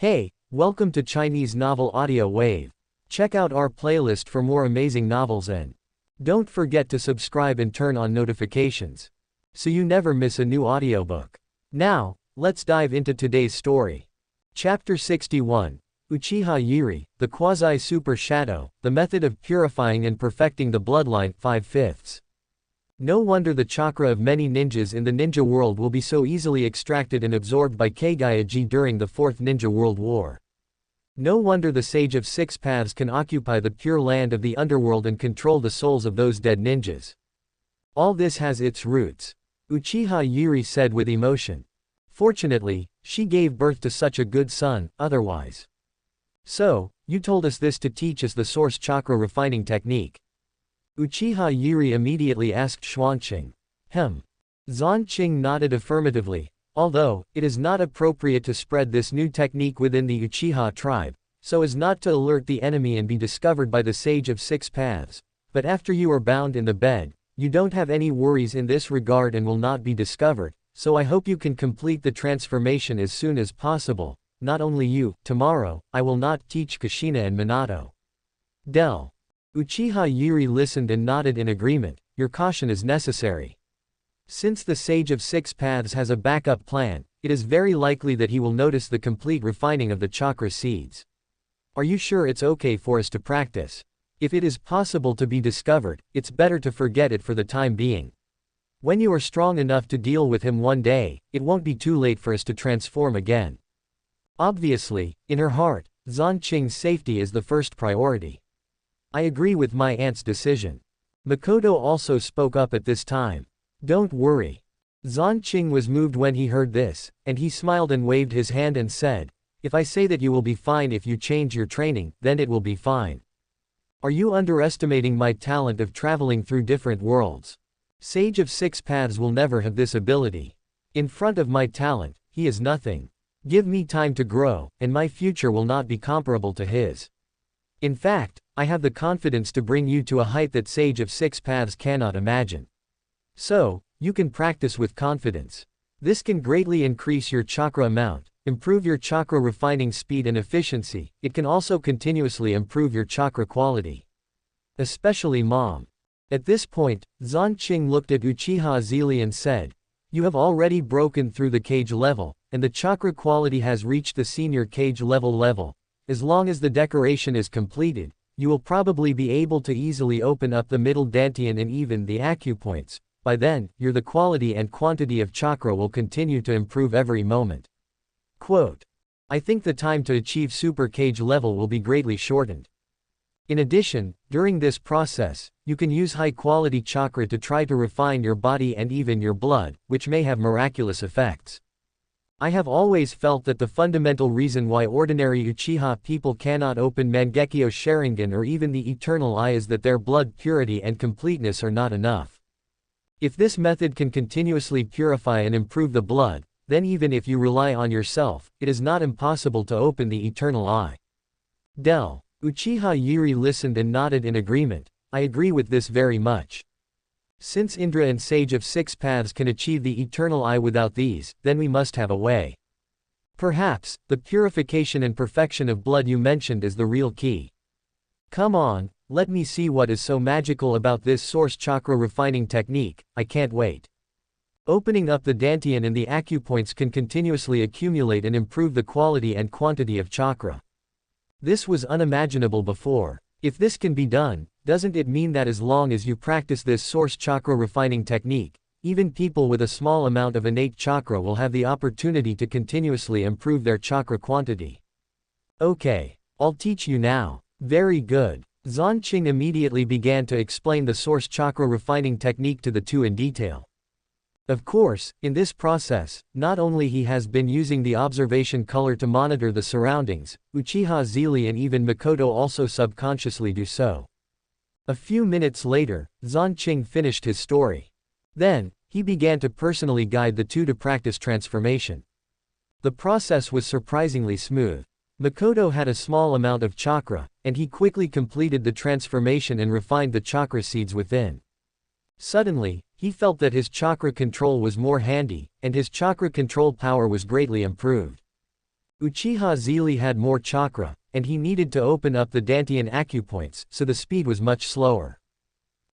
Hey, welcome to Chinese Novel Audio Wave. Check out our playlist for more amazing novels and don't forget to subscribe and turn on notifications so you never miss a new audiobook. Now, let's dive into today's story. Chapter 61, Uchiha Zhili, the Quasi-Super Shadow, the Method of Purifying and Perfecting the Bloodline 5/5. No wonder the chakra of many ninjas in the ninja world will be so easily extracted and absorbed by Kage during the Fourth Ninja World War. No wonder the Sage of Six Paths can occupy the pure land of the underworld and control the souls of those dead ninjas. All this has its roots, Uchiha Zhili said with emotion. Fortunately, she gave birth to such a good son, otherwise. So, you told us this to teach us the source chakra refining technique. Uchiha Zhili immediately asked Xuanqing. Xuanqing nodded affirmatively, although, it is not appropriate to spread this new technique within the Uchiha tribe, so as not to alert the enemy and be discovered by the Sage of Six Paths, but after you are bound in the bed, you don't have any worries in this regard and will not be discovered, so I hope you can complete the transformation as soon as possible. Not only you, tomorrow, I will not teach Kushina and Minato. Uchiha Zhili listened and nodded in agreement. Your caution is necessary. Since the Sage of Six Paths has a backup plan, it is very likely that he will notice the complete refining of the chakra seeds. Are you sure it's okay for us to practice? If it is possible to be discovered, it's better to forget it for the time being. When you are strong enough to deal with him one day, it won't be too late for us to transform again. Obviously, in her heart, Xuanqing's safety is the first priority. I agree with my aunt's decision. Makoto also spoke up at this time. Don't worry. Xuanqing was moved when he heard this, and he smiled and waved his hand and said, if I say that you will be fine if you change your training, then it will be fine. Are you underestimating my talent of traveling through different worlds? Sage of Six Paths will never have this ability. In front of my talent, he is nothing. Give me time to grow, and my future will not be comparable to his. In fact, I have the confidence to bring you to a height that Sage of Six Paths cannot imagine. So, you can practice with confidence. This can greatly increase your chakra amount, improve your chakra refining speed and efficiency. It can also continuously improve your chakra quality. Especially Mom. At this point, Xuanqing looked at Uchiha Zhili and said, you have already broken through the Kage level, and the chakra quality has reached the senior Kage level. As long as the decoration is completed, you will probably be able to easily open up the middle dantian and even the acupoints. By then, the quality and quantity of chakra will continue to improve every moment. Quote, I think the time to achieve super Kage level will be greatly shortened. In addition, during this process, you can use high-quality chakra to try to refine your body and even your blood, which may have miraculous effects. I have always felt that the fundamental reason why ordinary Uchiha people cannot open Mangekyo Sharingan or even the Eternal Eye is that their blood purity and completeness are not enough. If this method can continuously purify and improve the blood, then even if you rely on yourself, it is not impossible to open the Eternal Eye. Uchiha Zhili listened and nodded in agreement. I agree with this very much. Since Indra and Sage of Six Paths can achieve the Eternal Eye without these, then we must have a way. Perhaps, the purification and perfection of blood you mentioned is the real key. Come on, let me see what is so magical about this source chakra refining technique. I can't wait. Opening up the dantian and the acupoints can continuously accumulate and improve the quality and quantity of chakra. This was unimaginable before. If this can be done, doesn't it mean that as long as you practice this source chakra refining technique, even people with a small amount of innate chakra will have the opportunity to continuously improve their chakra quantity? Okay, I'll teach you now. Very good. Xuanqing immediately began to explain the source chakra refining technique to the two in detail. Of course, in this process, not only he has been using the observation color to monitor the surroundings, Uchiha Zhili and even Makoto also subconsciously do so. A few minutes later, Xuanqing finished his story. Then, he began to personally guide the two to practice transformation. The process was surprisingly smooth. Makoto had a small amount of chakra, and he quickly completed the transformation and refined the chakra seeds within. Suddenly, he felt that his chakra control was more handy, and his chakra control power was greatly improved. Uchiha Zhili had more chakra, and he needed to open up the Dantian acupoints, so the speed was much slower.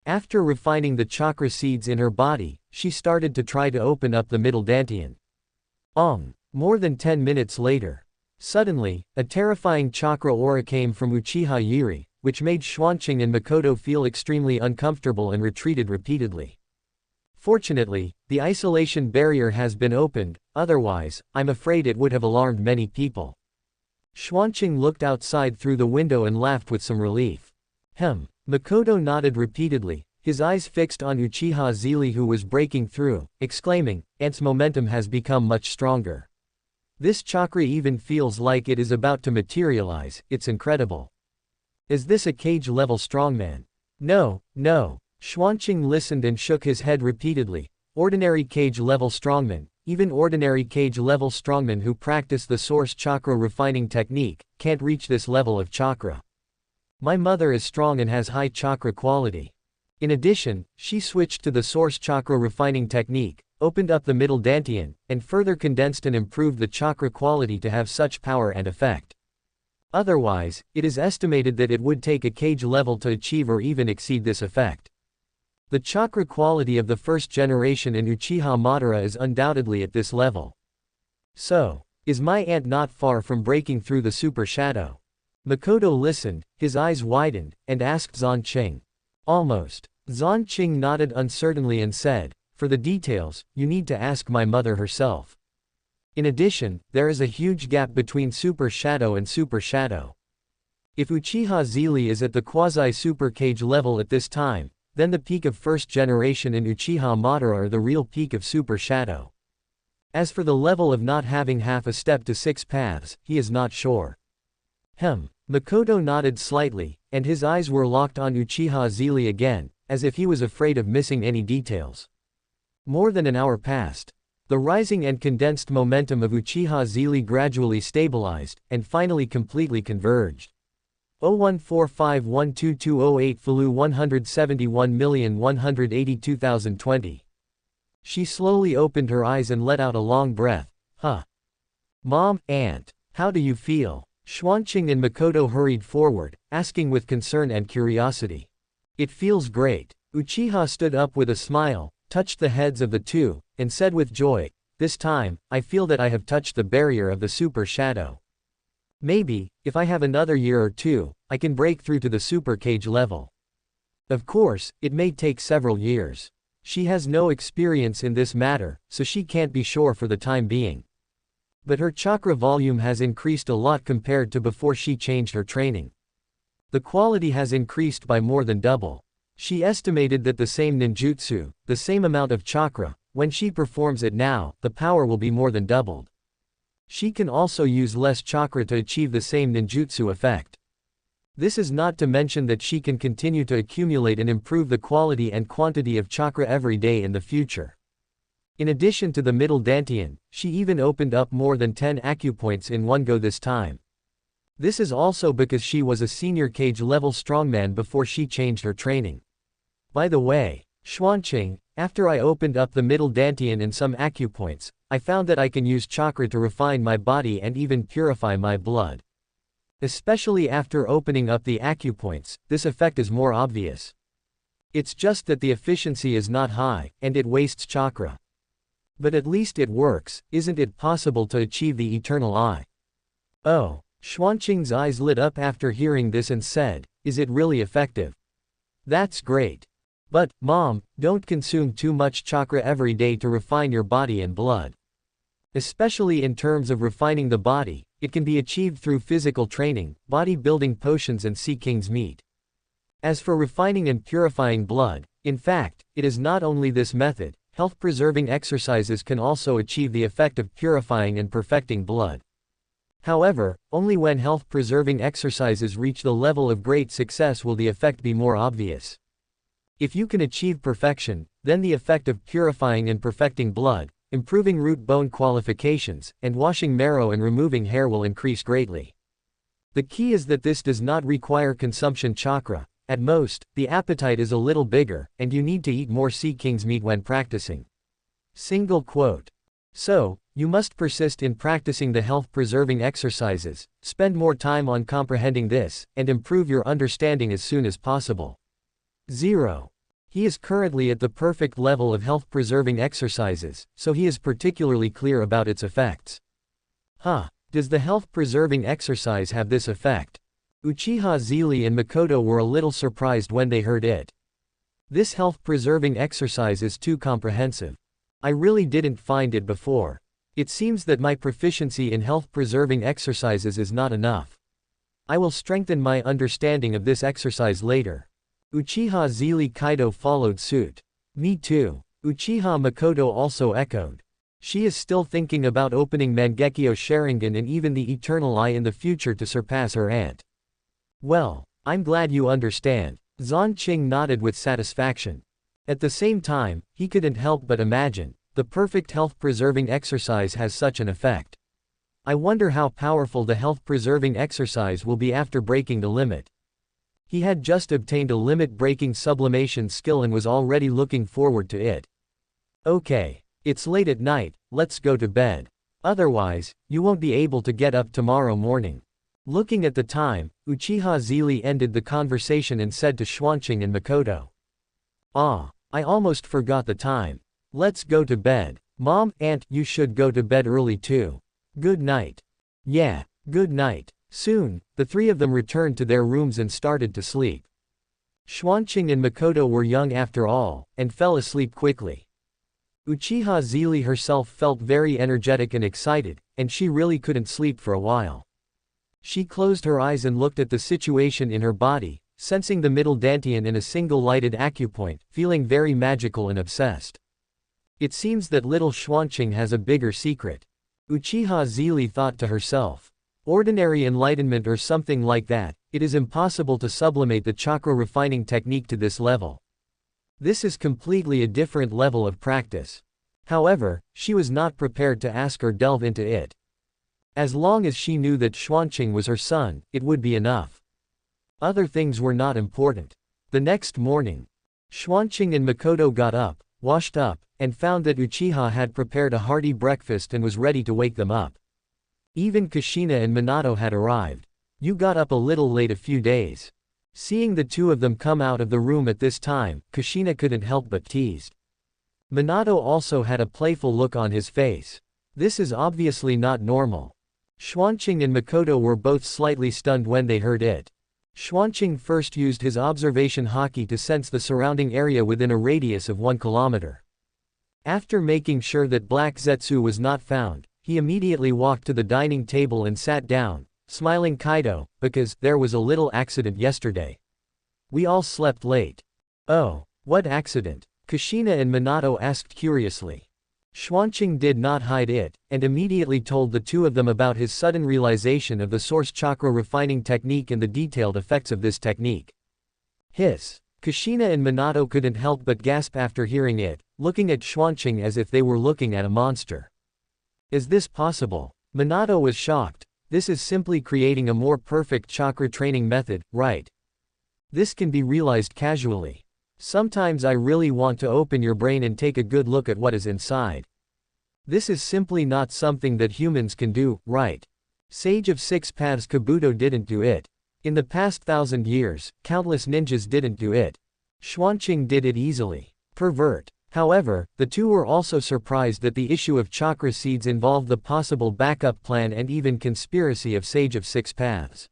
After refining the chakra seeds in her body, she started to try to open up the middle Dantian. More than 10 minutes later. Suddenly, a terrifying chakra aura came from Uchiha Zhili, which made Xuanqing and Makoto feel extremely uncomfortable and retreated repeatedly. Fortunately, the isolation barrier has been opened, otherwise, I'm afraid it would have alarmed many people. Xuanqing looked outside through the window and laughed with some relief. Makoto nodded repeatedly, his eyes fixed on Uchiha Zhili who was breaking through, exclaiming, "Ants momentum has become much stronger. This chakra even feels like it is about to materialize, it's incredible. Is this a cage-level strongman?" No. Xuanqing listened and shook his head repeatedly. Ordinary cage-level strongman, even ordinary cage-level strongmen who practice the source chakra refining technique, can't reach this level of chakra. My mother is strong and has high chakra quality. In addition, she switched to the source chakra refining technique, opened up the middle Dantian, and further condensed and improved the chakra quality to have such power and effect. Otherwise, it is estimated that it would take a cage level to achieve or even exceed this effect. The chakra quality of the first generation in Uchiha Madara is undoubtedly at this level. So, is my aunt not far from breaking through the super shadow? Makoto listened, his eyes widened, and asked Xuanqing. Almost. Xuanqing nodded uncertainly and said, "For the details, you need to ask my mother herself. In addition, there is a huge gap between Super Shadow and Super Shadow. If Uchiha Zhili is at the quasi-super cage level at this time, then the peak of first generation in Uchiha Madara are the real peak of Super Shadow. As for the level of not having half a step to 6 paths, he is not sure." Makoto nodded slightly, and his eyes were locked on Uchiha Zhili again, as if he was afraid of missing any details. More than an hour passed. The rising and condensed momentum of Uchiha Zhili gradually stabilized, and finally completely converged. 014512208 Falu 171,182,020. She slowly opened her eyes and let out a long breath. Mom, Aunt, how do you feel? Xuanqing and Makoto hurried forward, asking with concern and curiosity. It feels great. Uchiha stood up with a smile, touched the heads of the two, and said with joy, "This time, I feel that I have touched the barrier of the super shadow. Maybe, if I have another year or two, I can break through to the super cage level. Of course, it may take several years. She has no experience in this matter, so she can't be sure for the time being. But her chakra volume has increased a lot compared to before she changed her training. The quality has increased by more than double. She estimated that the same ninjutsu, the same amount of chakra, when she performs it now, the power will be more than doubled. She can also use less chakra to achieve the same ninjutsu effect. This is not to mention that she can continue to accumulate and improve the quality and quantity of chakra every day in the future. In addition to the middle Dantian, she even opened up more than 10 acupoints in one go this time. This is also because she was a senior cage-level strongman before she changed her training. By the way, Xuanqing, after I opened up the middle Dantian and some acupoints, I found that I can use chakra to refine my body and even purify my blood. Especially after opening up the acupoints, this effect is more obvious. It's just that the efficiency is not high, and it wastes chakra. But at least it works. Isn't it possible to achieve the eternal eye? Oh, Xuanqing's eyes lit up after hearing this and said, "Is it really effective? That's great. But, Mom, don't consume too much chakra every day to refine your body and blood. Especially in terms of refining the body, it can be achieved through physical training, bodybuilding potions and sea king's meat. As for refining and purifying blood, in fact, it is not only this method. Health-preserving exercises can also achieve the effect of purifying and perfecting blood. However, only when health-preserving exercises reach the level of great success will the effect be more obvious. If you can achieve perfection, then the effect of purifying and perfecting blood, improving root bone qualifications, and washing marrow and removing hair will increase greatly. The key is that this does not require consumption chakra. At most, the appetite is a little bigger, and you need to eat more sea king's meat when practicing." Single quote. So, You must persist in practicing the health-preserving exercises, spend more time on comprehending this, and improve your understanding as soon as possible. 0. He is currently at the perfect level of health-preserving exercises, so he is particularly clear about its effects. Does the health-preserving exercise have this effect? Uchiha Zhili and Makoto were a little surprised when they heard it. This health-preserving exercise is too comprehensive. I really didn't find it before. It seems that my proficiency in health-preserving exercises is not enough. I will strengthen my understanding of this exercise later. Uchiha Zhili Kaido followed suit. Me too. Uchiha Makoto also echoed. She is still thinking about opening Mangekyo Sharingan and even the Eternal Eye in the future to surpass her aunt. Well, I'm glad you understand. Xuanqing nodded with satisfaction. At the same time, he couldn't help but imagine, the perfect health-preserving exercise has such an effect. I wonder how powerful the health-preserving exercise will be after breaking the limit. He had just obtained a limit-breaking sublimation skill and was already looking forward to it. Okay. It's late at night, let's go to bed. Otherwise, you won't be able to get up tomorrow morning. Looking at the time, Uchiha Zhili ended the conversation and said to Xuanqing and Makoto. I almost forgot the time. Let's go to bed. Mom, Aunt, you should go to bed early too. Good night. Yeah, good night. Soon, the three of them returned to their rooms and started to sleep. Xuanqing and Makoto were young after all, and fell asleep quickly. Uchiha Zhili herself felt very energetic and excited, and she really couldn't sleep for a while. She closed her eyes and looked at the situation in her body, sensing the middle dantian in a single lighted acupoint, feeling very magical and obsessed. It seems that little Xuanqing has a bigger secret. Uchiha Zhili thought to herself. Ordinary enlightenment or something like that, it is impossible to sublimate the chakra refining technique to this level. This is completely a different level of practice. However, she was not prepared to ask or delve into it. As long as she knew that Xuanqing was her son, it would be enough. Other things were not important. The next morning, Xuanqing and Makoto got up, washed up, and found that Uchiha had prepared a hearty breakfast and was ready to wake them up. Even Kushina and Minato had arrived. You got up a little late a few days. Seeing the two of them come out of the room at this time, Kushina couldn't help but teased. Minato also had a playful look on his face. This is obviously not normal. Xuanqing and Makoto were both slightly stunned when they heard it. Xuanqing first used his observation haki to sense the surrounding area within a radius of 1 kilometer. After making sure that Black Zetsu was not found, he immediately walked to the dining table and sat down, smiling Kaido, because there was a little accident yesterday. We all slept late. Oh, what accident? Kushina and Minato asked curiously. Xuanqing did not hide it, and immediately told the two of them about his sudden realization of the source chakra refining technique and the detailed effects of this technique. Hiss. Kushina and Minato couldn't help but gasp after hearing it, looking at Xuanqing as if they were looking at a monster. Is this possible? Minato was shocked. This is simply creating a more perfect chakra training method, right? This can be realized casually. Sometimes I really want to open your brain and take a good look at what is inside. This is simply not something that humans can do, right? Sage of Six Paths Kabuto didn't do it. In the past 1,000 years, countless ninjas didn't do it. Xuanqing did it easily. Pervert. However, the two were also surprised that the issue of chakra seeds involved the possible backup plan and even conspiracy of Sage of Six Paths.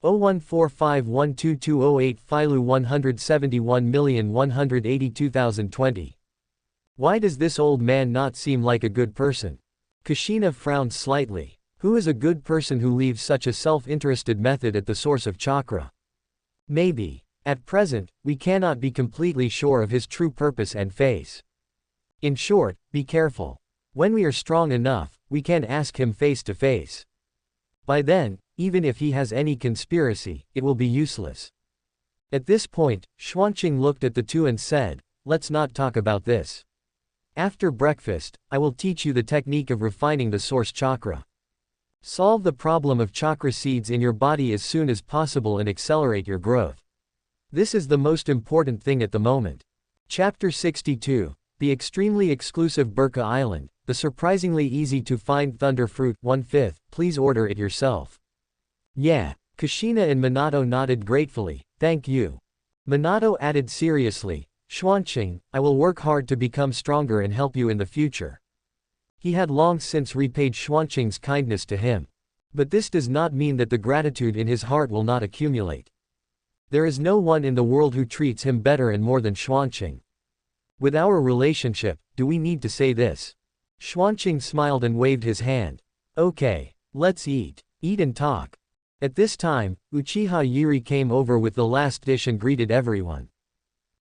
0145122008 Philu 171,182,020. Why does this old man not seem like a good person? Kushina frowned slightly. Who is a good person who leaves such a self-interested method at the source of chakra? Maybe. At present, we cannot be completely sure of his true purpose and face. In short, be careful. When we are strong enough, we can ask him face to face. By then, even if he has any conspiracy, it will be useless. At this point, Xuanqing looked at the two and said, let's not talk about this. After breakfast, I will teach you the technique of refining the source chakra. Solve the problem of chakra seeds in your body as soon as possible and accelerate your growth. This is the most important thing at the moment. Chapter 62. The extremely exclusive Burka Island. the surprisingly easy to find thunder fruit, 1/5, please order it yourself. Yeah. Kushina and Minato nodded gratefully, thank you. Minato added seriously, Xuanqing, I will work hard to become stronger and help you in the future. He had long since repaid Xuanqing's kindness to him. But this does not mean that the gratitude in his heart will not accumulate. There is no one in the world who treats him better and more than Xuanqing. With our relationship, do we need to say this? Xuanqing smiled and waved his hand. Okay, let's eat. Eat and talk. At this time, Uchiha Zhili came over with the last dish and greeted everyone.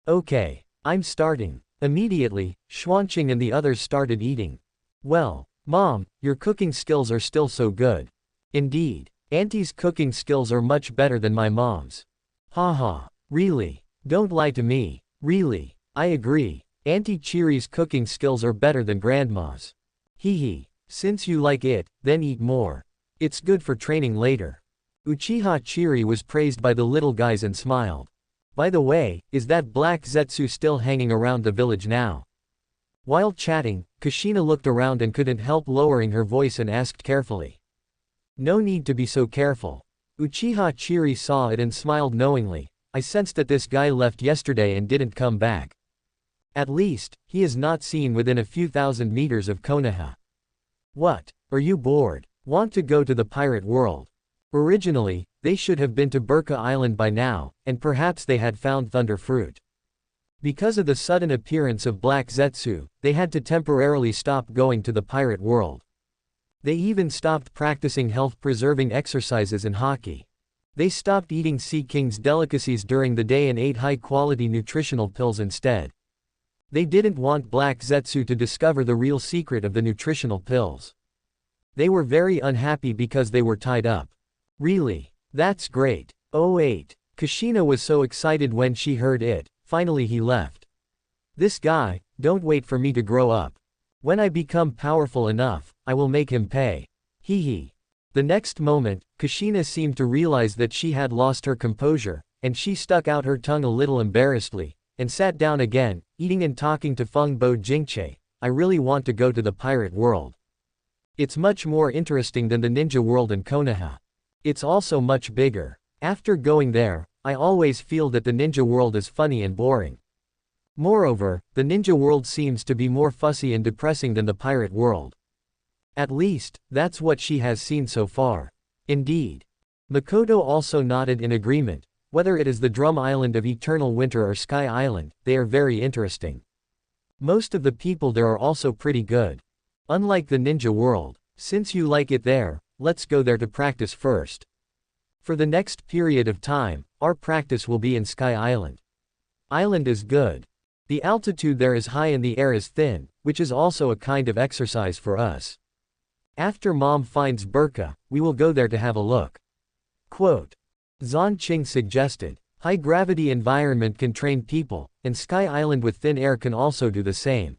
Okay, I'm starting. Immediately, Xuanqing and the others started eating. Well, Mom, your cooking skills are still so good. Indeed, Auntie's cooking skills are much better than my mom's. Haha, really? Don't lie to me. Really, I agree. Auntie Chiri's cooking skills are better than Grandma's. Hee. Since you like it, then eat more. It's good for training later. Uchiha Zhili was praised by the little guys and smiled. By the way, is that black Zetsu still hanging around the village now? While chatting, Kushina looked around and couldn't help lowering her voice and asked carefully. No need to be so careful. Uchiha Zhili saw it and smiled knowingly. I sensed that this guy left yesterday and didn't come back. At least, he is not seen within a few thousand meters of Konoha. What? Are you bored? Want to go to the pirate world? Originally, they should have been to Burka Island by now, and perhaps they had found thunder fruit. Because of the sudden appearance of Black Zetsu, they had to temporarily stop going to the pirate world. They even stopped practicing health-preserving exercises and hockey. They stopped eating Sea King's delicacies during the day and ate high-quality nutritional pills instead. They didn't want Black Zetsu to discover the real secret of the nutritional pills. They were very unhappy because they were tied up. Really? That's great. Oh wait. Kushina was so excited when she heard it. Finally he left. This guy, don't wait for me to grow up. When I become powerful enough, I will make him pay. Hee. The next moment, Kushina seemed to realize that she had lost her composure, and she stuck out her tongue a little embarrassedly, and sat down again, eating and talking to Feng Bo Jingche. I really want to go to the pirate world. It's much more interesting than the ninja world in Konoha. It's also much bigger. After going there, I always feel that the ninja world is funny and boring. Moreover, the ninja world seems to be more fussy and depressing than the pirate world. At least, that's what she has seen so far. Indeed. Makoto also nodded in agreement. Whether it is the Drum Island of Eternal Winter or Sky Island, they are very interesting. Most of the people there are also pretty good. Unlike the ninja world, since you like it there, let's go there to practice first. For the next period of time, our practice will be in Sky Island. Island is good. The altitude there is high and the air is thin, which is also a kind of exercise for us. After Mom finds Burka, we will go there to have a look. Quote. Xuanqing suggested, high-gravity environment can train people, and Sky Island with thin air can also do the same.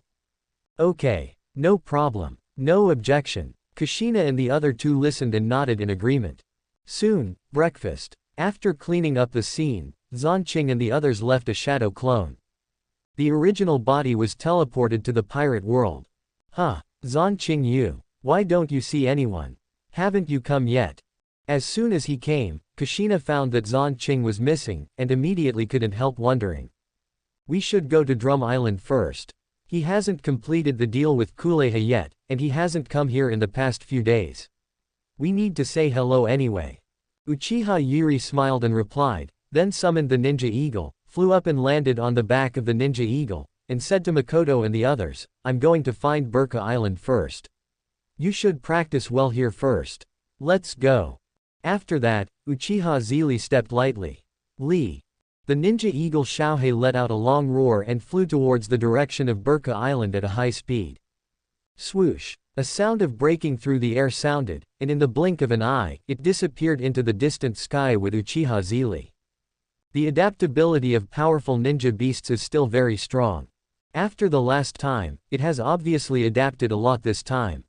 Okay, no problem, no objection. Kushina and the other two listened and nodded in agreement. Soon, breakfast. After cleaning up the scene, Xuanqing and the others left a shadow clone. The original body was teleported to the pirate world. Huh, Xuanqing you. Why don't you see anyone? Haven't you come yet? As soon as he came, Kushina found that Xuanqing was missing, and immediately couldn't help wondering. We should go to Drum Island first. He hasn't completed the deal with Kuleha yet, and he hasn't come here in the past few days. We need to say hello anyway. Uchiha Zhili smiled and replied, then summoned the Ninja Eagle, flew up and landed on the back of the Ninja Eagle, and said to Makoto and the others, I'm going to find Burka Island first. You should practice well here first. Let's go. After that, Uchiha Zhili stepped lightly. Lee. The Ninja Eagle Xiaohei let out a long roar and flew towards the direction of Burka Island at a high speed. Swoosh. A sound of breaking through the air sounded, and in the blink of an eye, it disappeared into the distant sky with Uchiha Zhili. The adaptability of powerful ninja beasts is still very strong. After the last time, it has obviously adapted a lot this time.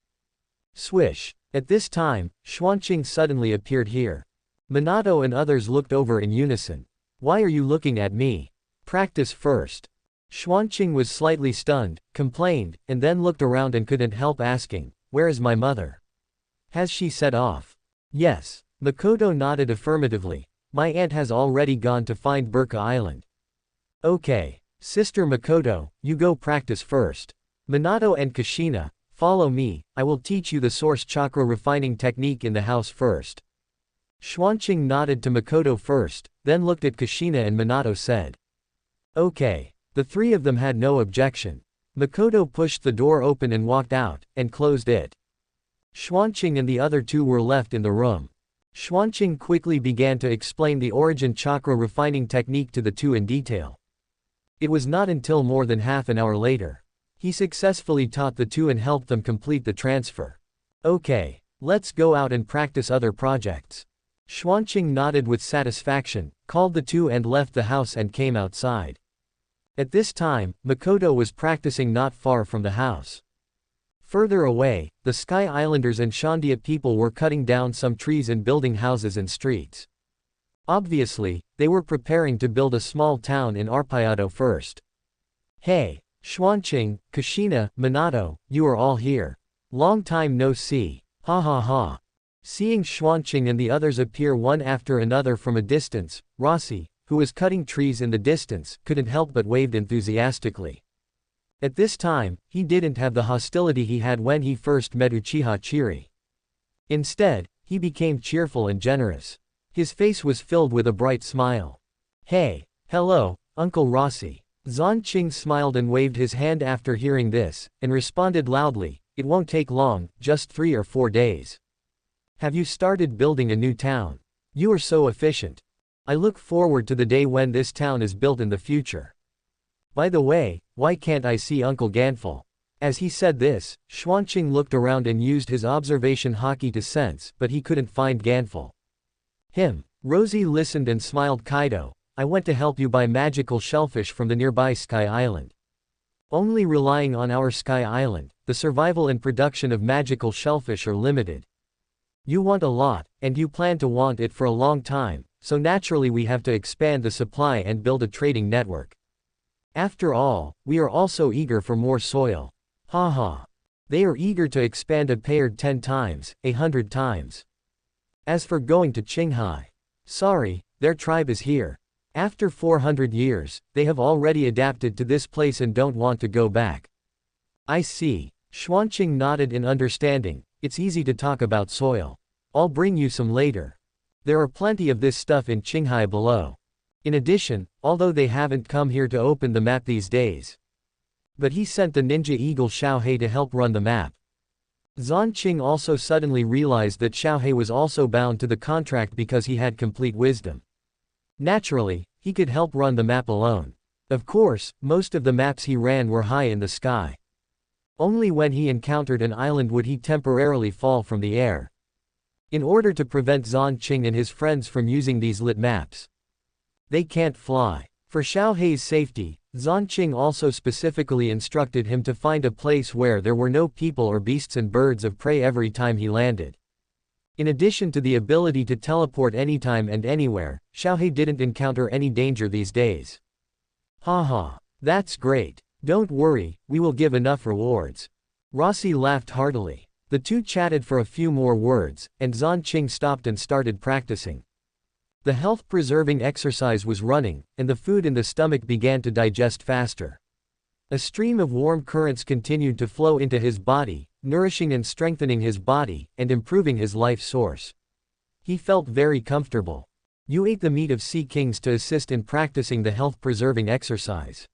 Swish. At this time, Xuanqing suddenly appeared here. Minato and others looked over in unison. Why are you looking at me? Practice first. Xuanqing was slightly stunned, complained, and then looked around and couldn't help asking, "Where is my mother? Has she set off?" "Yes." Makoto nodded affirmatively. "My aunt has already gone to find Burka Island." "Okay. Sister Makoto, you go practice first. Minato and Kushina, follow me, I will teach you the source chakra refining technique in the house first." Xuanqing nodded to Makoto first, then looked at Kushina and Minato said, "Okay." The three of them had no objection. Makoto pushed the door open and walked out, and closed it. Xuanqing and the other two were left in the room. Xuanqing quickly began to explain the origin chakra refining technique to the two in detail. It was not until more than half an hour later. He successfully taught the two and helped them complete the transfer. "Okay. Let's go out and practice other projects." Xuanqing nodded with satisfaction, called the two and left the house and came outside. At this time, Makoto was practicing not far from the house. Further away, the Sky Islanders and Shandia people were cutting down some trees and building houses and streets. Obviously, they were preparing to build a small town in Arpaioto first. "Hey, Xuanqing, Kushina, Minato, you are all here. Long time no see. Ha ha ha." Seeing Xuanqing and the others appear one after another from a distance, Rossi, who was cutting trees in the distance, couldn't help but waved enthusiastically. At this time, he didn't have the hostility he had when he first met Uchiha Zhili. Instead, he became cheerful and generous. His face was filled with a bright smile. "Hey, hello, Uncle Rossi." Xuanqing smiled and waved his hand after hearing this, and responded loudly, "It won't take long, just 3 or 4 days. Have you started building a new town? You are so efficient. I look forward to the day when this town is built in the future. By the way, why can't I see Uncle Ganful?" As he said this, Xuanqing looked around and used his observation haki to sense, but he couldn't find Ganful. Rosie listened and smiled. "Kaido, I went to help you buy magical shellfish from the nearby Sky Island. Only relying on our Sky Island, the survival and production of magical shellfish are limited. You want a lot, and you plan to want it for a long time, so naturally we have to expand the supply and build a trading network. After all, we are also eager for more soil. Haha. They are eager to expand a paired 10 times, 100 times. As for going to Qinghai, sorry, their tribe is here. After 400 years, they have already adapted to this place and don't want to go back." "I see." Xuanqing nodded in understanding. "It's easy to talk about soil. I'll bring you some later. There are plenty of this stuff in Qinghai below. In addition, although they haven't come here to open the map these days. But he sent the ninja eagle Xiaohei to help run the map." Xuanqing also suddenly realized that Xiaohei was also bound to the contract because he had complete wisdom. Naturally, he could help run the map alone. Of course, most of the maps he ran were high in the sky. Only when he encountered an island would he temporarily fall from the air. In order to prevent Xuanqing and his friends from using these lit maps, they can't fly. For Xiaohei's safety, Xuanqing also specifically instructed him to find a place where there were no people or beasts and birds of prey every time he landed. In addition to the ability to teleport anytime and anywhere, Xiaohei didn't encounter any danger these days. "Haha. That's great. Don't worry, we will give enough rewards." Rossi laughed heartily. The two chatted for a few more words, and Xuanqing stopped and started practicing. The health-preserving exercise was running, and the food in the stomach began to digest faster. A stream of warm currents continued to flow into his body, nourishing and strengthening his body, and improving his life source. He felt very comfortable. You ate the meat of sea kings to assist in practicing the health-preserving exercise.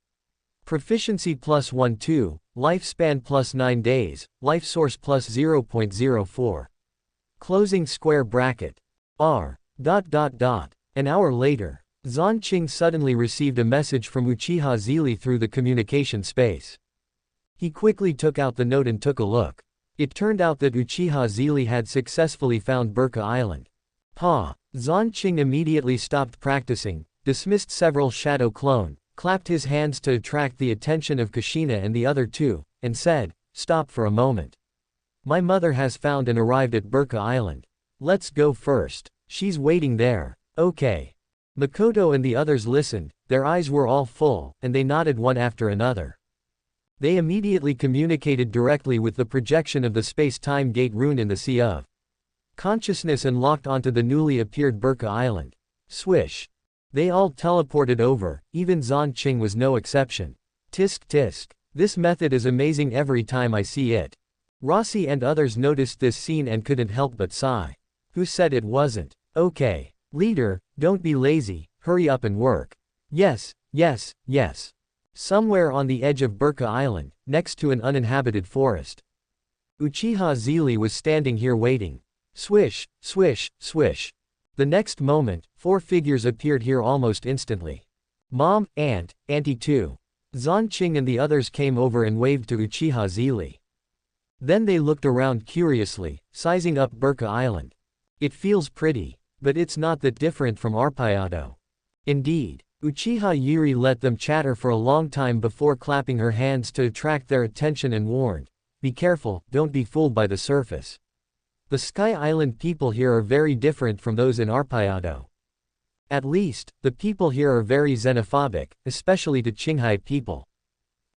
Proficiency plus 1-2, lifespan plus 9 days, life source plus 0.04. Closing square bracket. R. An hour later, Xuanqing suddenly received a message from Uchiha Zhili through the communication space. He quickly took out the note and took a look. It turned out that Uchiha Zhili had successfully found Burka Island. Xuanqing immediately stopped practicing, dismissed several shadow clone, clapped his hands to attract the attention of Kushina and the other two, and said, "Stop for a moment. My mother has found and arrived at Burka Island. Let's go first. She's waiting there." "Okay." Makoto and the others listened, Their eyes were all full, and they nodded one after another. They immediately communicated directly with the projection of the space-time gate rune in the Sea of Consciousness and locked onto the newly appeared Burka Island. Swish. They all teleported over, even Xuanqing was no exception. Tisk tisk. This method is amazing every time I see it. Rossi and others noticed this scene and couldn't help but sigh. Who said it wasn't? Okay. Leader, don't be lazy, hurry up and work. Yes, yes, yes. Somewhere on the edge of Burka Island, next to an uninhabited forest. Uchiha Zhili was standing here waiting. Swish, swish, swish. The next moment, 4 figures appeared here almost instantly. Mom, Aunt, Auntie too. Xuanqing and the others came over and waved to Uchiha Zhili. Then they looked around curiously, sizing up Burka Island. It feels pretty, but it's not that different from Arpayado. Indeed. Uchiha Yuri let them chatter for a long time before clapping her hands to attract their attention and warned, "Be careful, don't be fooled by the surface. The Sky Island people here are very different from those in Arpayado. At least, the people here are very xenophobic, especially to Qinghai people.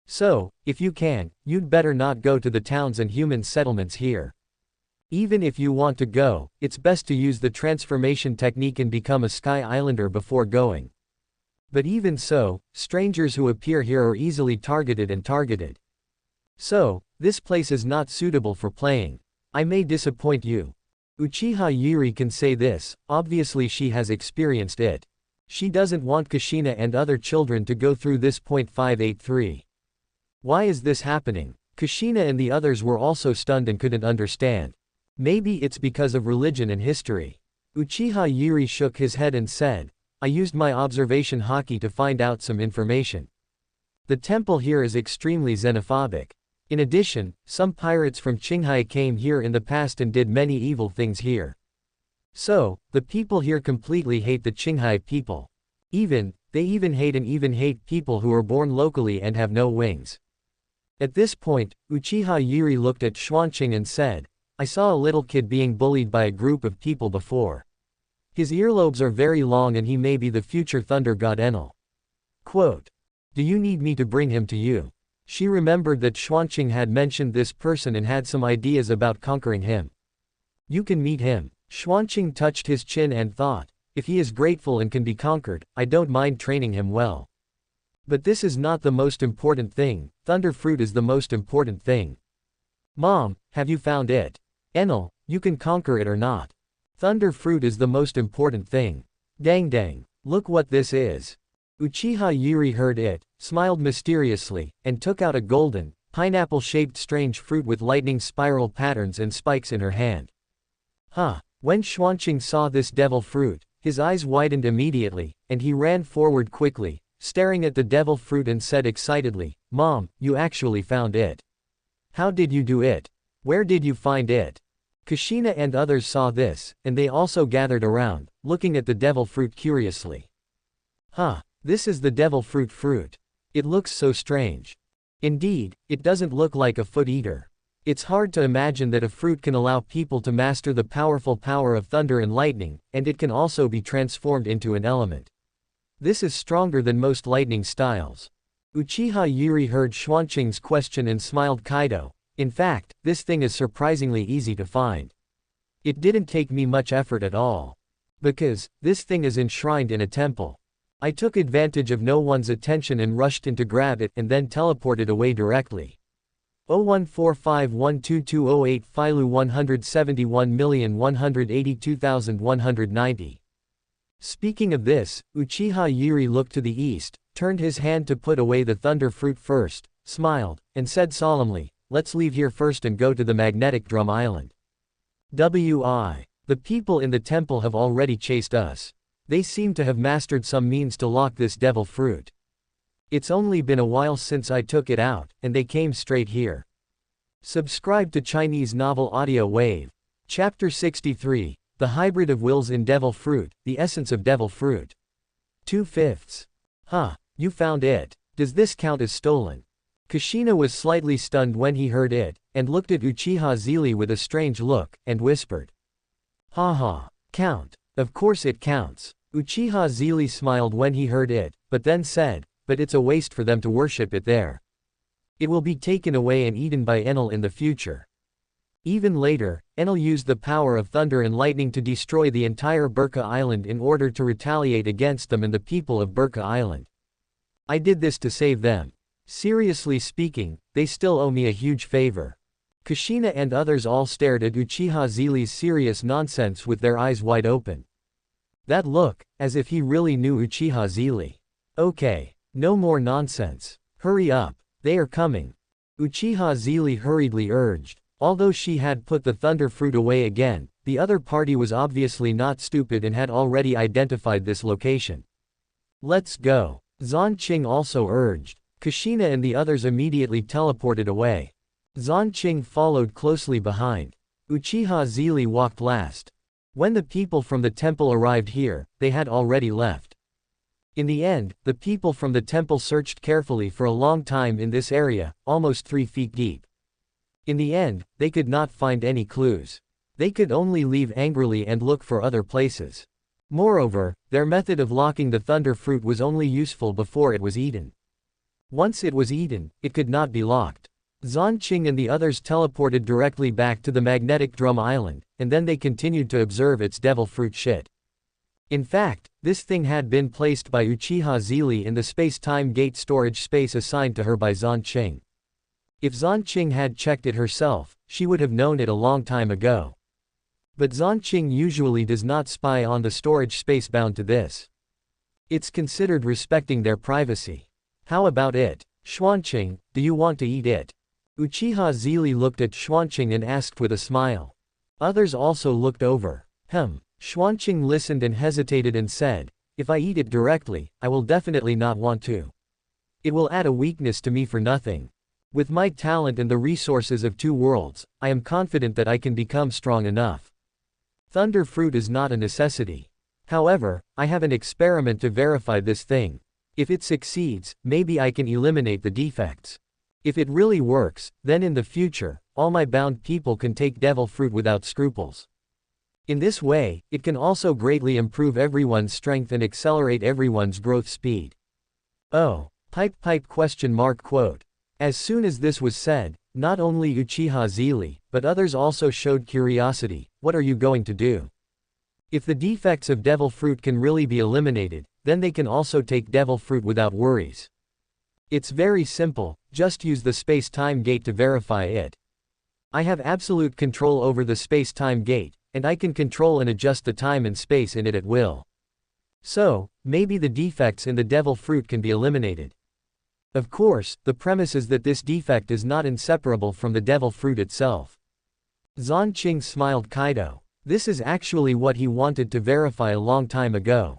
So, if you can, you'd better not go to the towns and human settlements here. Even if you want to go, it's best to use the transformation technique and become a Sky Islander before going. But even so, strangers who appear here are easily targeted. So, this place is not suitable for playing. I may disappoint you." Uchiha Yuri can say this, obviously she has experienced it. She doesn't want Kushina and other children to go through this. 583. Why is this happening? Kushina and the others were also stunned and couldn't understand. Maybe it's because of religion and history. Uchiha Yuri shook his head and said, "I used my observation haki to find out some information. The temple here is extremely xenophobic. In addition, some pirates from Qinghai came here in the past and did many evil things here. So, the people here completely hate the Qinghai people. They even hate people who are born locally and have no wings." At this point, Uchiha Yuri looked at Xuanqing and said, "I saw a little kid being bullied by a group of people before. His earlobes are very long and he may be the future thunder god Enel. Quote. Do you need me to bring him to you?" She remembered that Xuanqing had mentioned this person and had some ideas about conquering him. "You can meet him." Xuanqing touched his chin and thought, "If he is grateful and can be conquered, I don't mind training him well. But this is not the most important thing, thunder fruit is the most important thing. Mom, have you found it? Enel, you can conquer it or not. Thunder fruit is the most important thing. Dang dang, look what this is." Uchiha Yuri heard it, smiled mysteriously, and took out a golden, pineapple-shaped strange fruit with lightning spiral patterns and spikes in her hand. Huh. When Xuanqing saw this devil fruit, his eyes widened immediately, and he ran forward quickly, staring at the devil fruit and said excitedly, "Mom, you actually found it. How did you do it? Where did you find it?" Kushina and others saw this, and they also gathered around, looking at the devil fruit curiously. Huh. This is the devil fruit. It looks so strange. Indeed, it doesn't look like a foot eater. It's hard to imagine that a fruit can allow people to master the powerful power of thunder and lightning, and it can also be transformed into an element. This is stronger than most lightning styles. Uchiha Yuri heard Xuanqing's question and smiled. Kaido, in fact, this thing is surprisingly easy to find. It didn't take me much effort at all. Because, this thing is enshrined in a temple. I took advantage of no one's attention and rushed in to grab it and then teleported away directly. 0145122008 Philu 171,182,190. Speaking of this, Uchiha Yuri looked to the east, turned his hand to put away the thunder fruit first, smiled, and said solemnly, "Let's leave here first and go to the magnetic drum island. The people in the temple have already chased us. They seem to have mastered some means to lock this devil fruit. It's only been a while since I took it out, and they came straight here." Subscribe to Chinese Novel Audio Wave. Chapter 63, The Hybrid of Wills in Devil Fruit, The Essence of Devil Fruit. 2/5. Huh, you found it. Does this count as stolen? Kushina was slightly stunned when he heard it, and looked at Uchiha Zhili with a strange look, and whispered. Ha ha. Count. Of course it counts. Uchiha Zhili smiled when he heard it, but then said, but it's a waste for them to worship it there. It will be taken away and eaten by Enel in the future. Even later, Enel used the power of thunder and lightning to destroy the entire Burka Island in order to retaliate against them and the people of Burka Island. I did this to save them. Seriously speaking, they still owe me a huge favor. Kushina and others all stared at Uchiha Zhili's serious nonsense with their eyes wide open. That look, as if he really knew Uchiha Zhili. Okay. No more nonsense. Hurry up. They are coming. Uchiha Zhili hurriedly urged. Although she had put the thunder fruit away again, the other party was obviously not stupid and had already identified this location. Let's go. Xuanqing also urged. Kushina and the others immediately teleported away. Xuanqing followed closely behind. Uchiha Zhili walked last. When the people from the temple arrived here, they had already left. In the end, the people from the temple searched carefully for a long time in this area, almost 3 feet deep. In the end, they could not find any clues. They could only leave angrily and look for other places. Moreover, their method of locking the thunder fruit was only useful before it was eaten. Once it was eaten, it could not be locked. Xuanqing and the others teleported directly back to the magnetic drum island, and then they continued to observe its devil fruit shit. In fact, this thing had been placed by Uchiha Zhili in the space-time gate storage space assigned to her by Xuanqing. If Xuanqing had checked it herself, she would have known it a long time ago. But Xuanqing usually does not spy on the storage space bound to this. It's considered respecting their privacy. How about it? Xuanqing, do you want to eat it? Uchiha Zhili looked at Xuanqing and asked with a smile. Others also looked over. Xuanqing listened and hesitated and said, if I eat it directly, I will definitely not want to. It will add a weakness to me for nothing. With my talent and the resources of 2 worlds, I am confident that I can become strong enough. Thunder fruit is not a necessity. However, I have an experiment to verify this thing. If it succeeds, maybe I can eliminate the defects. If it really works, then in the future, all my bound people can take devil fruit without scruples. In this way, it can also greatly improve everyone's strength and accelerate everyone's growth speed. Oh, pipe question mark quote. As soon as this was said, not only Uchiha Zhili, but others also showed curiosity. What are you going to do? If the defects of devil fruit can really be eliminated, then they can also take devil fruit without worries. It's very simple, just use the space-time gate to verify it. I have absolute control over the space-time gate, and I can control and adjust the time and space in it at will. So, maybe the defects in the devil fruit can be eliminated. Of course, the premise is that this defect is not inseparable from the devil fruit itself. Xuanqing smiled Kaido. This is actually what he wanted to verify a long time ago.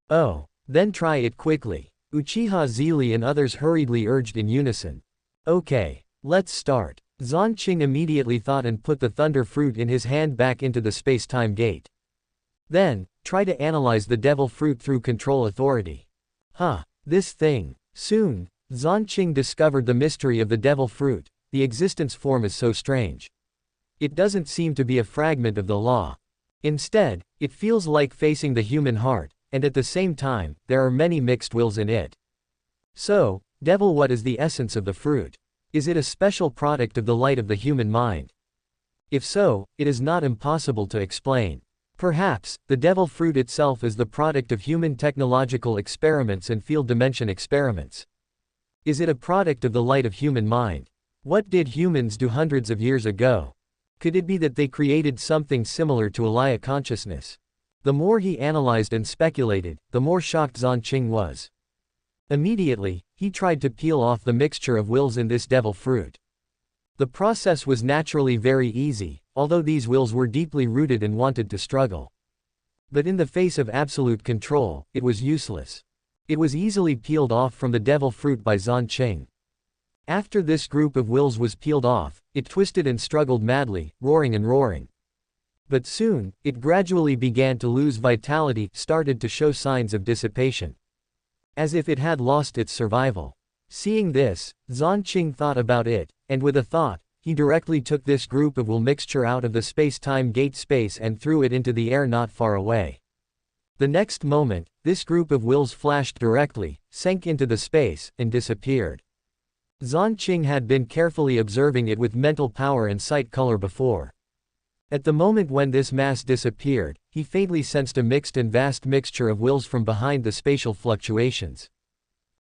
Oh, then try it quickly. Uchiha Zhili and others hurriedly urged in unison. Okay, let's start. Xuanqing immediately thought and put the thunder fruit in his hand back into the space-time gate. Then, try to analyze the devil fruit through control authority. This thing. Soon, Xuanqing discovered the mystery of the devil fruit. The existence form is so strange. It doesn't seem to be a fragment of the law. Instead, it feels like facing the human heart, and at the same time, there are many mixed wills in it. So, devil, what is the essence of the fruit? Is it a special product of the light of the human mind? If so, it is not impossible to explain. Perhaps, the devil fruit itself is the product of human technological experiments and field dimension experiments. Is it a product of the light of human mind? What did humans do hundreds of years ago? Could it be that they created something similar to Alaya consciousness? The more he analyzed and speculated, the more shocked Xuanqing was. Immediately, he tried to peel off the mixture of wills in this devil fruit. The process was naturally very easy, although these wills were deeply rooted and wanted to struggle. But in the face of absolute control, it was useless. It was easily peeled off from the devil fruit by Xuanqing. After this group of wills was peeled off, it twisted and struggled madly, roaring and roaring. But soon, it gradually began to lose vitality, started to show signs of dissipation. As if it had lost its survival. Seeing this, Xuanqing thought about it, and with a thought, he directly took this group of will mixture out of the space-time gate space and threw it into the air not far away. The next moment, this group of wills flashed directly, sank into the space, and disappeared. Xuanqing had been carefully observing it with mental power and sight color before. At the moment when this mass disappeared, he faintly sensed a mixed and vast mixture of wills from behind the spatial fluctuations.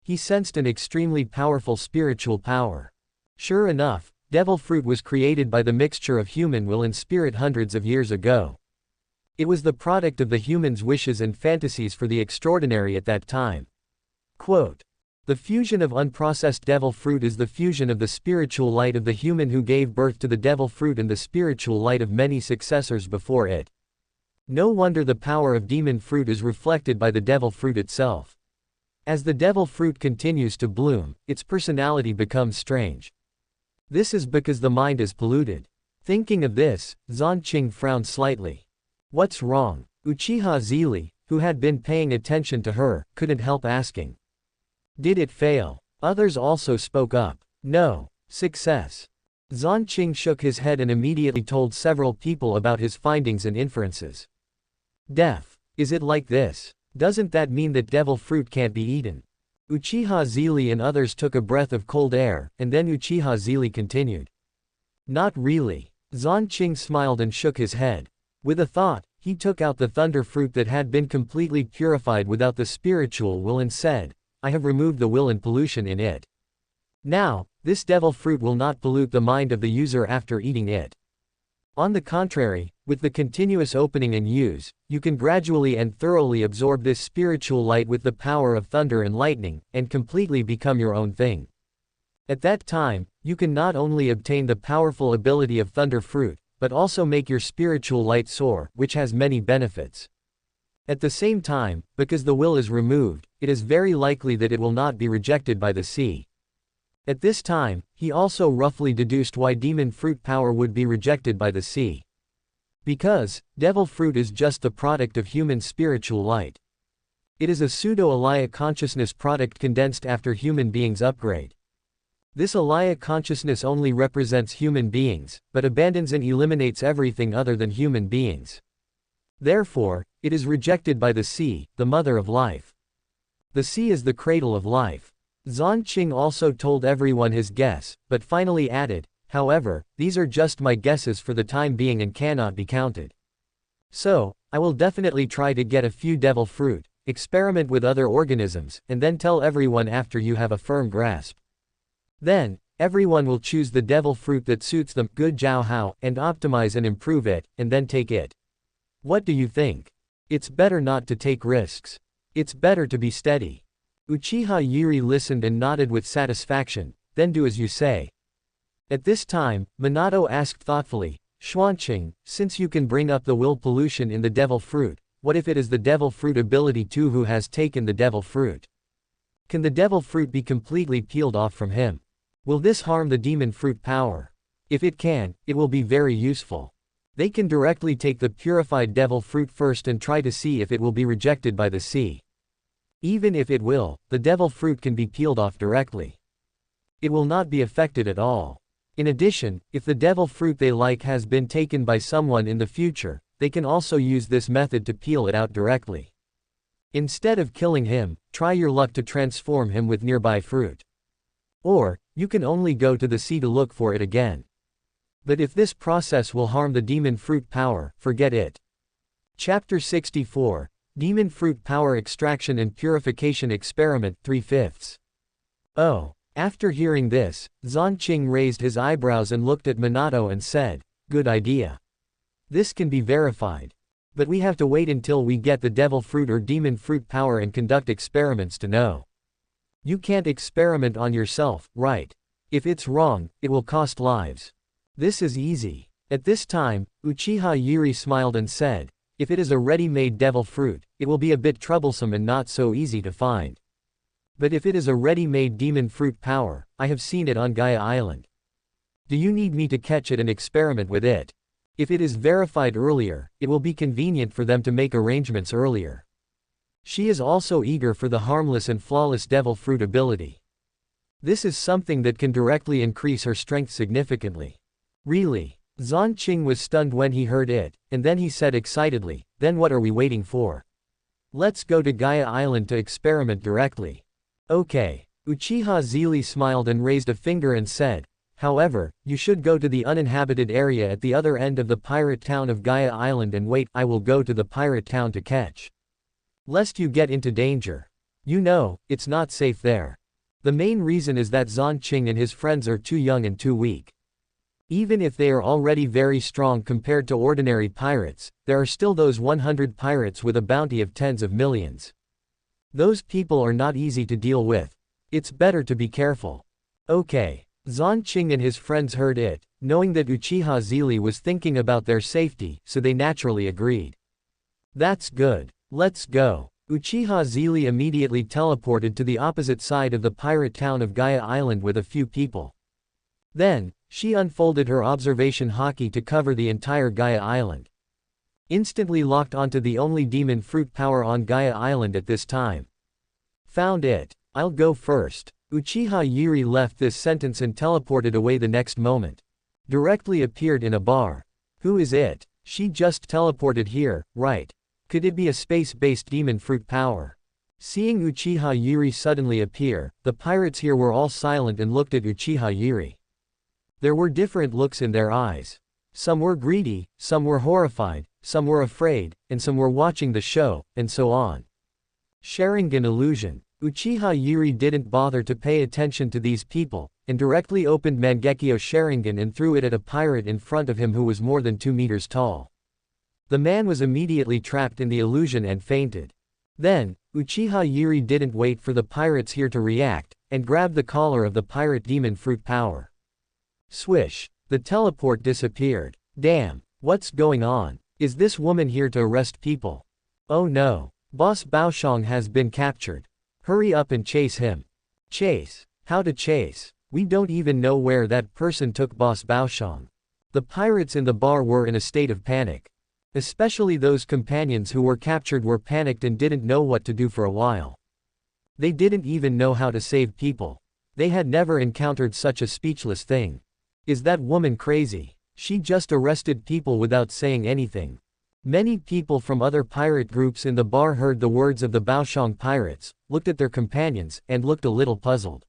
He sensed an extremely powerful spiritual power. Sure enough, devil fruit was created by the mixture of human will and spirit hundreds of years ago. It was the product of the human's wishes and fantasies for the extraordinary at that time. Quote, "The fusion of unprocessed devil fruit is the fusion of the spiritual light of the human who gave birth to the devil fruit and the spiritual light of many successors before it. No wonder the power of demon fruit is reflected by the devil fruit itself. As the devil fruit continues to bloom, its personality becomes strange. This is because the mind is polluted." Thinking of this, Xuanqing frowned slightly. "What's wrong?" Uchiha Zhili, who had been paying attention to her, couldn't help asking. "Did it fail?" Others also spoke up. "No. Success." Xuanqing shook his head and immediately told several people about his findings and inferences. "Death. Is it like this? Doesn't that mean that devil fruit can't be eaten?" Uchiha Zhili and others took a breath of cold air, and then Uchiha Zhili continued. "Not really." Xuanqing smiled and shook his head. With a thought, he took out the thunder fruit that had been completely purified without the spiritual will and said, "I have removed the will and pollution in it. Now, this devil fruit will not pollute the mind of the user after eating it. On the contrary, with the continuous opening and use, you can gradually and thoroughly absorb this spiritual light with the power of thunder and lightning, and completely become your own thing. At that time, you can not only obtain the powerful ability of thunder fruit, but also make your spiritual light soar, which has many benefits. At the same time, because the will is removed, it is very likely that it will not be rejected by the sea." At this time, he also roughly deduced why demon fruit power would be rejected by the sea. Because, devil fruit is just the product of human spiritual light. It is a pseudo-alaya consciousness product condensed after human beings upgrade. This alaya consciousness only represents human beings, but abandons and eliminates everything other than human beings. Therefore, it is rejected by the sea, the mother of life. The sea is the cradle of life. Xuanqing also told everyone his guess, but finally added, "However, these are just my guesses for the time being and cannot be counted. So, I will definitely try to get a few devil fruit, experiment with other organisms, and then tell everyone after you have a firm grasp. Then, everyone will choose the devil fruit that suits them, good Jiao Hao, and optimize and improve it, and then take it. What do you think? It's better not to take risks. It's better to be steady." Uchiha Zhili listened and nodded with satisfaction, "Then do as you say." At this time, Minato asked thoughtfully, "Xuanqing, since you can bring up the will pollution in the devil fruit, what if it is the devil fruit ability too who has taken the devil fruit? Can the devil fruit be completely peeled off from him? Will this harm the demon fruit power? If it can, it will be very useful. They can directly take the purified devil fruit first and try to see if it will be rejected by the sea. Even if it will, the devil fruit can be peeled off directly. It will not be affected at all. In addition, if the devil fruit they like has been taken by someone in the future, they can also use this method to peel it out directly. Instead of killing him, try your luck to transform him with nearby fruit. Or, you can only go to the sea to look for it again. But if this process will harm the demon fruit power, forget it." Chapter 64, Demon Fruit Power Extraction and Purification Experiment 3/5. Oh. After hearing this, Xuanqing raised his eyebrows and looked at Minato and said, "Good idea. This can be verified. But we have to wait until we get the devil fruit or demon fruit power and conduct experiments to know. You can't experiment on yourself, right? If it's wrong, it will cost lives. This is easy." At this time, Uchiha Zhili smiled and said, "If it is a ready-made devil fruit, it will be a bit troublesome and not so easy to find. But if it is a ready-made demon fruit power, I have seen it on Gaia Island. Do you need me to catch it and experiment with it? If it is verified earlier, it will be convenient for them to make arrangements earlier." She is also eager for the harmless and flawless devil fruit ability. This is something that can directly increase her strength significantly. Really? Xuanqing was stunned when he heard it, and then he said excitedly, "Then what are we waiting for? Let's go to Gaia Island to experiment directly. Okay. Uchiha Zhili smiled and raised a finger and said, however, you should go to the uninhabited area at the other end of the pirate town of Gaia Island and wait. I will go to the pirate town to catch. Lest you get into danger. You know, it's not safe there. The main reason is that Xuanqing and his friends are too young and too weak. Even if they are already very strong compared to ordinary pirates, there are still those 100 pirates with a bounty of tens of millions. Those people are not easy to deal with. It's better to be careful. Okay. Xuanqing and his friends heard it, knowing that Uchiha Zhili was thinking about their safety, so they naturally agreed. That's good. Let's go. Uchiha Zhili immediately teleported to the opposite side of the pirate town of Gaia Island with a few people. Then, she unfolded her observation haki to cover the entire Gaia Island. Instantly locked onto the only demon fruit power on Gaia Island at this time. Found it. I'll go first. Uchiha Yuri left this sentence and teleported away the next moment. Directly appeared in a bar. Who is it? She just teleported here, right? Could it be a space-based demon fruit power? Seeing Uchiha Yuri suddenly appear, the pirates here were all silent and looked at Uchiha Yuri. There were different looks in their eyes. Some were greedy, some were horrified, some were afraid, and some were watching the show, and so on. Sharingan illusion. Uchiha Yuri didn't bother to pay attention to these people, and directly opened Mangekyo Sharingan and threw it at a pirate in front of him who was more than 2 meters tall. The man was immediately trapped in the illusion and fainted. Then, Uchiha Yuri didn't wait for the pirates here to react, and grabbed the collar of the pirate demon fruit power. Swish! The teleport disappeared. Damn, what's going on? Is this woman here to arrest people? Oh no. Boss Baoshang has been captured. Hurry up and chase him. Chase? How to chase? We don't even know where that person took Boss Baoshang. The pirates in the bar were in a state of panic. Especially those companions who were captured were panicked and didn't know what to do for a while. They didn't even know how to save people. They had never encountered such a speechless thing. Is that woman crazy? She just arrested people without saying anything. Many people from other pirate groups in the bar heard the words of the Baoshang pirates, looked at their companions, and looked a little puzzled.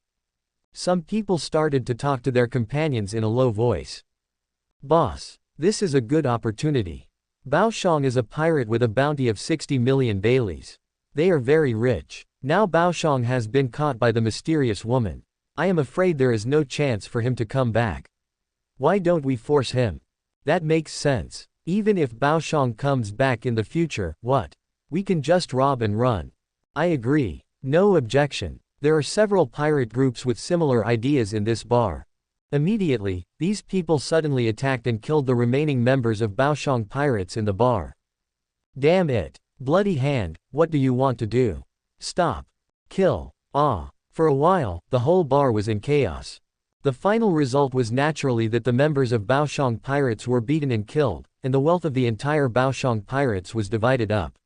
Some people started to talk to their companions in a low voice. Boss, this is a good opportunity. Baoshang is a pirate with a bounty of 60 million Baileys. They are very rich. Now Baoshang has been caught by the mysterious woman. I am afraid there is no chance for him to come back. Why don't we force him? That makes sense. Even if Baoshang comes back in the future, what? We can just rob and run. I agree. No objection. There are several pirate groups with similar ideas in this bar. Immediately, these people suddenly attacked and killed the remaining members of Baoshang pirates in the bar. Damn it. Bloody hand, what do you want to do? Stop. Kill. Ah. For a while, the whole bar was in chaos. The final result was naturally that the members of Baoshang pirates were beaten and killed, and the wealth of the entire Baoshang pirates was divided up.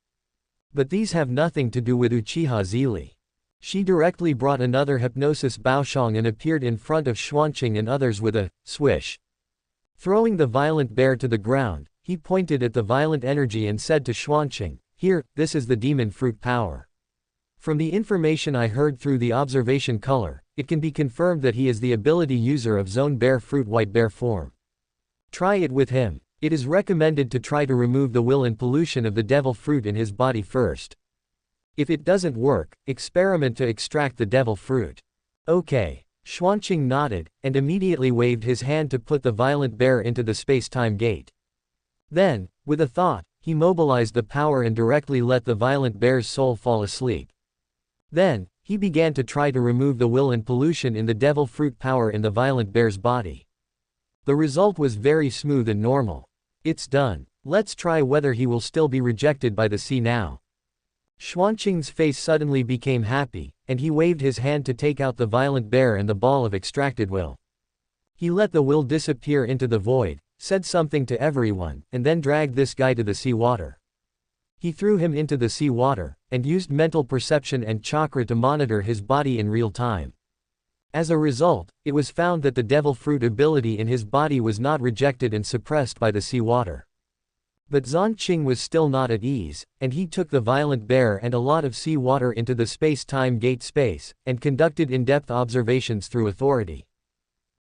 But these have nothing to do with Uchiha Zhili. She directly brought another hypnosis Baoshang and appeared in front of Xuanqing and others with a swish. Throwing the violent bear to the ground, he pointed at the violent energy and said to Xuanqing, "Here, this is the demon fruit power. From the information I heard through the observation color, it can be confirmed that he is the ability user of Zone Bear Fruit White Bear form. Try it with him. It is recommended to try to remove the will and pollution of the devil fruit in his body first. If it doesn't work, experiment to extract the devil fruit." Okay. Xuanqing nodded, and immediately waved his hand to put the violent bear into the space-time gate. Then, with a thought, he mobilized the power and directly let the violent bear's soul fall asleep. Then, he began to try to remove the will and pollution in the devil fruit power in the violent bear's body. The result was very smooth and normal. It's done. Let's try whether he will still be rejected by the sea now. Xuanqing's face suddenly became happy, and he waved his hand to take out the violent bear and the ball of extracted will. He let the will disappear into the void, said something to everyone, and then dragged this guy to the sea water. He threw him into the sea water, and used mental perception and chakra to monitor his body in real time. As a result, it was found that the devil fruit ability in his body was not rejected and suppressed by the sea water. But Xuanqing was still not at ease, and he took the violent bear and a lot of sea water into the space-time gate space, and conducted in-depth observations through authority.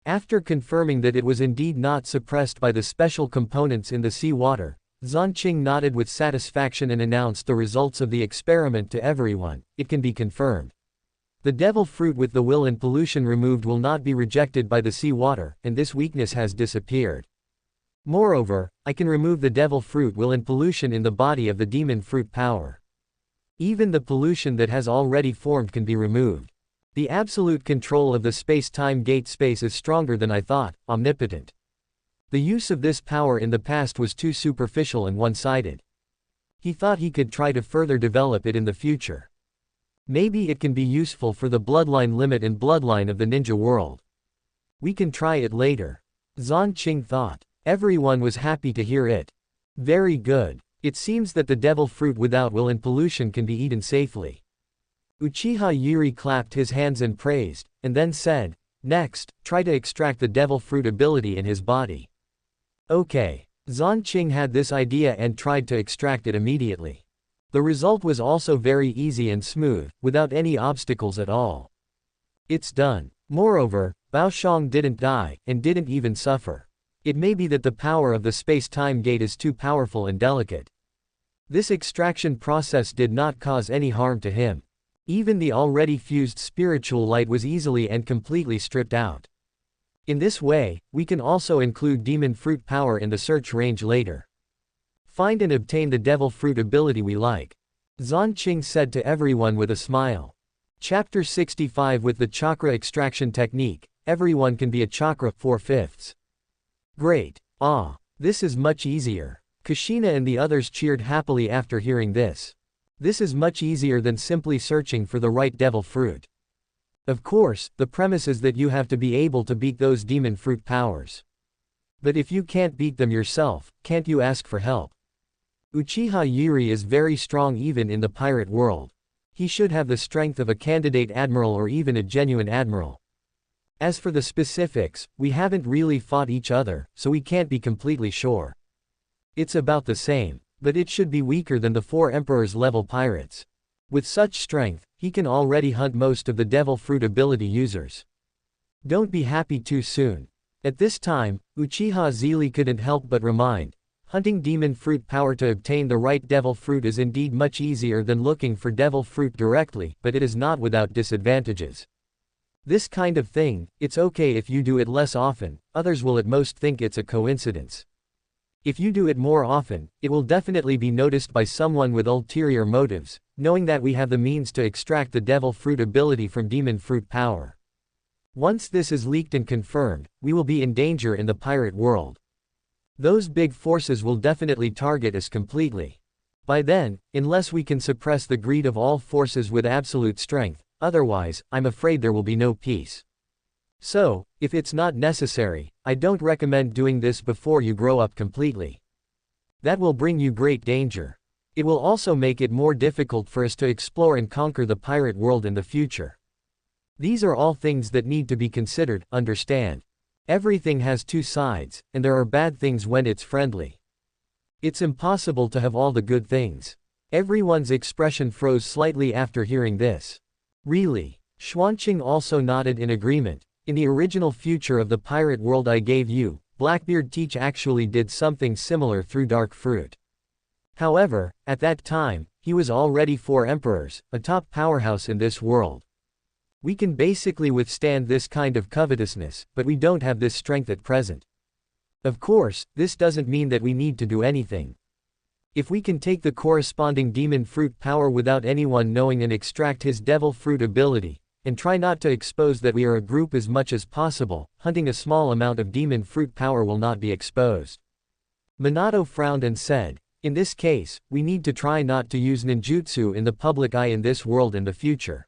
After confirming that it was indeed not suppressed by the special components in the sea water, Xuanqing nodded with satisfaction and announced the results of the experiment to everyone. It can be confirmed. The devil fruit with the will and pollution removed will not be rejected by the sea water, and this weakness has disappeared. Moreover, I can remove the devil fruit will and pollution in the body of the demon fruit power. Even the pollution that has already formed can be removed. The absolute control of the space-time gate space is stronger than I thought, omnipotent. The use of this power in the past was too superficial and one-sided. He thought he could try to further develop it in the future. Maybe it can be useful for the bloodline limit and bloodline of the ninja world. We can try it later. Xuanqing thought. Everyone was happy to hear it. Very good. It seems that the devil fruit without will and pollution can be eaten safely. Uchiha Zhili clapped his hands and praised, and then said, "Next, try to extract the devil fruit ability in his body." Okay. Xuanqing had this idea and tried to extract it immediately. The result was also very easy and smooth, without any obstacles at all. It's done. Moreover, Baoshang didn't die, and didn't even suffer. It may be that the power of the space-time gate is too powerful and delicate. This extraction process did not cause any harm to him. Even the already fused spiritual light was easily and completely stripped out. In this way, we can also include demon fruit power in the search range later. Find and obtain the devil fruit ability we like. Xuanqing said to everyone with a smile. Chapter 65. With the chakra extraction technique, everyone can be a chakra 4/5. Great. This is much easier. Kushina and the others cheered happily after hearing this. This is much easier than simply searching for the right devil fruit. Of course, the premise is that you have to be able to beat those demon fruit powers. But if you can't beat them yourself, can't you ask for help? Uchiha Zhili is very strong even in the pirate world. He should have the strength of a candidate admiral or even a genuine admiral. As for the specifics, we haven't really fought each other, so we can't be completely sure. It's about the same, but it should be weaker than the 4 Emperors level pirates. With such strength, he can already hunt most of the devil fruit ability users. Don't be happy too soon. At this time, Uchiha Zhili couldn't help but remind, hunting demon fruit power to obtain the right devil fruit is indeed much easier than looking for devil fruit directly, but it is not without disadvantages. This kind of thing, it's okay if you do it less often, others will at most think it's a coincidence. If you do it more often, it will definitely be noticed by someone with ulterior motives, knowing that we have the means to extract the devil fruit ability from demon fruit power. Once this is leaked and confirmed, we will be in danger in the pirate world. Those big forces will definitely target us completely. By then, unless we can suppress the greed of all forces with absolute strength, otherwise, I'm afraid there will be no peace. So, if it's not necessary, I don't recommend doing this before you grow up completely. That will bring you great danger. It will also make it more difficult for us to explore and conquer the pirate world in the future. These are all things that need to be considered, understand. Everything has two sides, and there are bad things when it's friendly. It's impossible to have all the good things. Everyone's expression froze slightly after hearing this. Really? Xuanqing also nodded in agreement. In the original future of the pirate world I gave you, Blackbeard Teach actually did something similar through Dark Fruit. However, at that time, he was already 4 emperors, a top powerhouse in this world. We can basically withstand this kind of covetousness, but we don't have this strength at present. Of course, this doesn't mean that we need to do anything. If we can take the corresponding demon fruit power without anyone knowing and extract his devil fruit ability, and try not to expose that we are a group as much as possible, hunting a small amount of demon fruit power will not be exposed. Minato frowned and said, in this case, we need to try not to use ninjutsu in the public eye in this world in the future.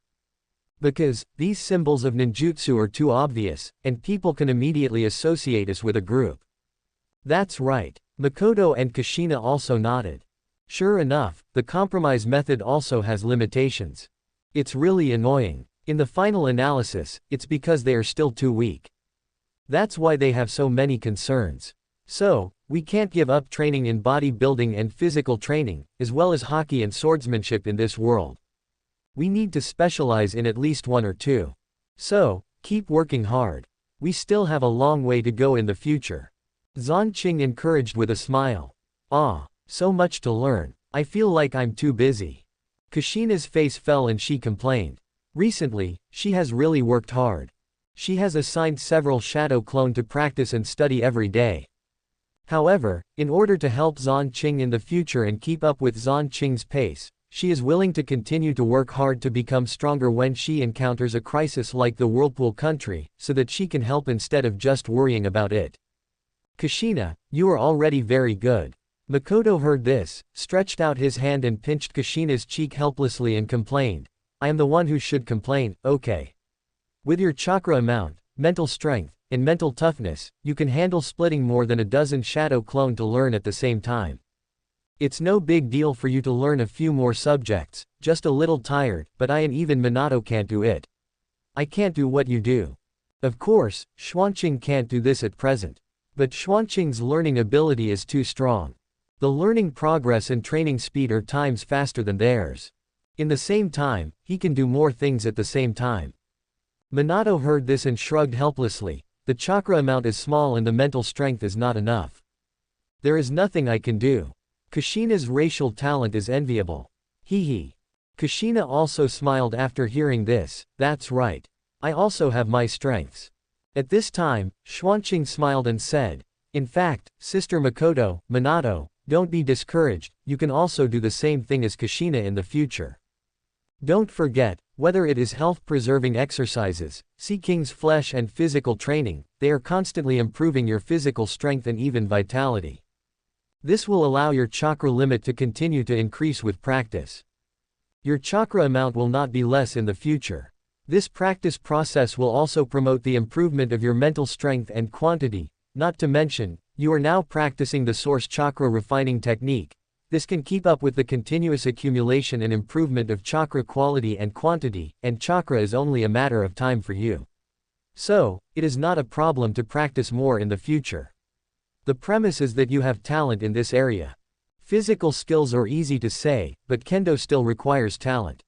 Because, these symbols of ninjutsu are too obvious, and people can immediately associate us with a group. That's right. Makoto and Kushina also nodded. Sure enough, the compromise method also has limitations. It's really annoying. In the final analysis, it's because they are still too weak. That's why they have so many concerns. So, We can't give up training in bodybuilding and physical training, as well as hockey and swordsmanship in this world. We need to specialize in at least one or two. So, keep working hard. We still have a long way to go in the future. Xuanqing encouraged with a smile. Ah, so much to learn. I feel like I'm too busy. Kushina's face fell and she complained. Recently, she has really worked hard. She has assigned several shadow clone to practice and study every day. However, in order to help Xuanqing in the future and keep up with Xuanqing's pace, she is willing to continue to work hard to become stronger when she encounters a crisis like the Whirlpool country, so that she can help instead of just worrying about it. Kushina, you are already very good. Makoto heard this, stretched out his hand and pinched Kushina's cheek helplessly and complained. I am the one who should complain, okay. With your chakra amount, mental strength, and mental toughness, you can handle splitting more than a dozen shadow clone to learn at the same time. It's no big deal for you to learn a few more subjects, just a little tired, but I and even Minato can't do it. I can't do what you do. Of course, Xuanqing can't do this at present. But Xuanqing's learning ability is too strong. The learning progress and training speed are times faster than theirs. In the same time, he can do more things at the same time. Minato heard this and shrugged helplessly. The chakra amount is small and the mental strength is not enough. There is nothing I can do. Kushina's racial talent is enviable. Hee hee. Kushina also smiled after hearing this. That's right. I also have my strengths. At this time, Xuanqing smiled and said, in fact, Sister Makoto, Minato, don't be discouraged, you can also do the same thing as Kushina in the future. Don't forget, whether it is health-preserving exercises, Sea King's flesh and physical training, they are constantly improving your physical strength and even vitality. This will allow your chakra limit to continue to increase with practice. Your chakra amount will not be less in the future. This practice process will also promote the improvement of your mental strength and quantity, not to mention, you are now practicing the source chakra refining technique. This can keep up with the continuous accumulation and improvement of chakra quality and quantity, and chakra is only a matter of time for you. So, it is not a problem to practice more in the future. The premise is that you have talent in this area. Physical skills are easy to say, but kendo still requires talent.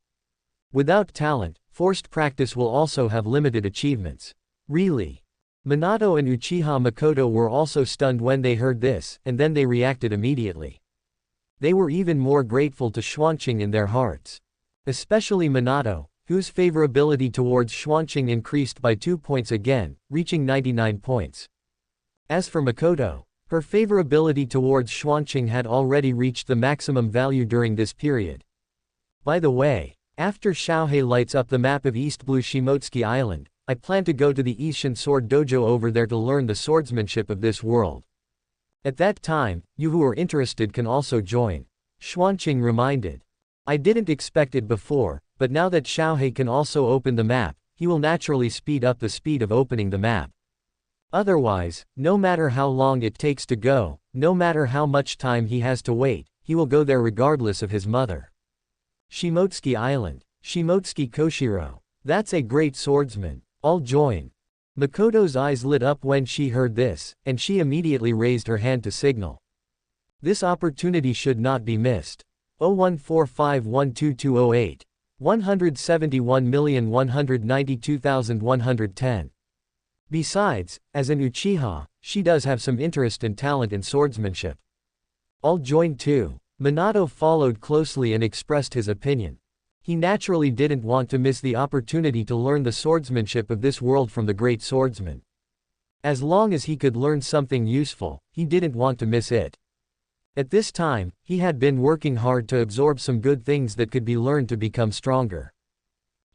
Without talent, forced practice will also have limited achievements. Really? Minato and Uchiha Makoto were also stunned when they heard this, and then they reacted immediately. They were even more grateful to Xuanqing in their hearts. Especially Minato, whose favorability towards Xuanqing increased by 2 points again, reaching 99 points. As for Makoto, her favorability towards Xuanqing had already reached the maximum value during this period. By the way, after Xiaohei lights up the map of East Blue Shimotsuki Island, I plan to go to the Ishin Sword Dojo over there to learn the swordsmanship of this world. At that time, you who are interested can also join. Xuanqing reminded. I didn't expect it before, but now that Xiaohei can also open the map, he will naturally speed up the speed of opening the map. Otherwise, no matter how long it takes to go, no matter how much time he has to wait, he will go there regardless of his mother. Shimotsuki Island. Shimotsuki Koshiro. That's a great swordsman. I'll join. Makoto's eyes lit up when she heard this, and she immediately raised her hand to signal. This opportunity should not be missed. 0145122208. 171,192,110. Besides, as an Uchiha, she does have some interest and talent in swordsmanship. I'll join too. Minato followed closely and expressed his opinion. He naturally didn't want to miss the opportunity to learn the swordsmanship of this world from the great swordsman. As long as he could learn something useful, he didn't want to miss it. At this time, he had been working hard to absorb some good things that could be learned to become stronger.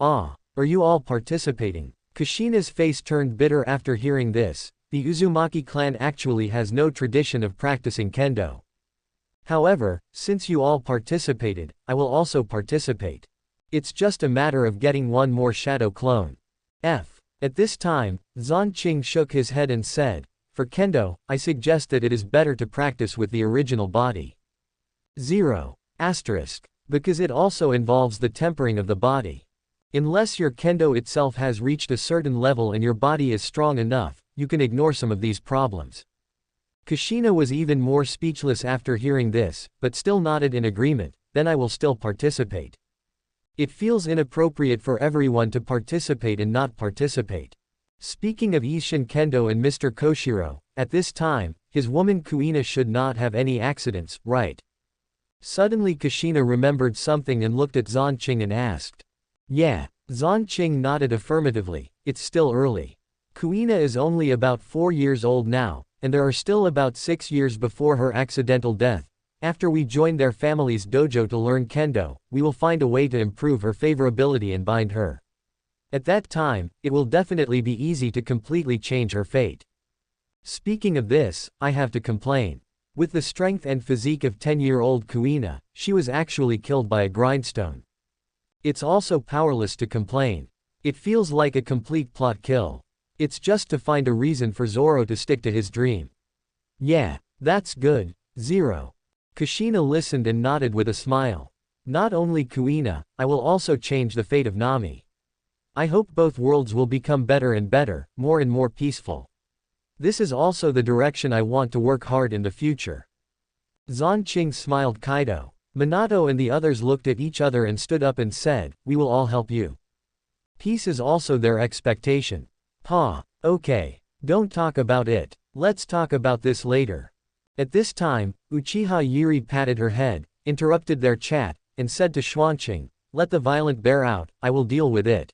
Ah, are you all participating? Kushina's face turned bitter after hearing this. The Uzumaki clan actually has no tradition of practicing kendo. However, since you all participated, I will also participate. It's just a matter of getting one more shadow clone. At this time, Xuanqing shook his head and said, for kendo, I suggest that it is better to practice with the original body. 0. Because it also involves the tempering of the body. Unless your kendo itself has reached a certain level and your body is strong enough, you can ignore some of these problems. Kushina was even more speechless after hearing this, but still nodded in agreement. Then I will still participate. It feels inappropriate for everyone to participate and not participate. Speaking of Ishin Kendo and Mr. Koshiro, at this time, his woman Kuina should not have any accidents, right? Suddenly Kushina remembered something and looked at Xuanqing and asked. Yeah. Xuanqing nodded affirmatively. It's still early. Kuina is only about 4 years old now, and there are still about 6 years before her accidental death. After we join their family's dojo to learn kendo, we will find a way to improve her favorability and bind her. At that time, it will definitely be easy to completely change her fate. Speaking of this, I have to complain. With the strength and physique of 10-year-old Kuina, she was actually killed by a grindstone. It's also powerless to complain. It feels like a complete plot kill. It's just to find a reason for Zoro to stick to his dream. Yeah, that's good, Zero. Kushina listened and nodded with a smile. Not only Kuina, I will also change the fate of Nami. I hope both worlds will become better and better, more and more peaceful. This is also the direction I want to work hard in the future. Xuanqing smiled Kaido. Minato and the others looked at each other and stood up and said, we will all help you. Peace is also their expectation. Pa, okay. Don't talk about it. Let's talk about this later. At this time, Uchiha Zhili patted her head, interrupted their chat, and said to Xuanqing, let the violent bear out, I will deal with it.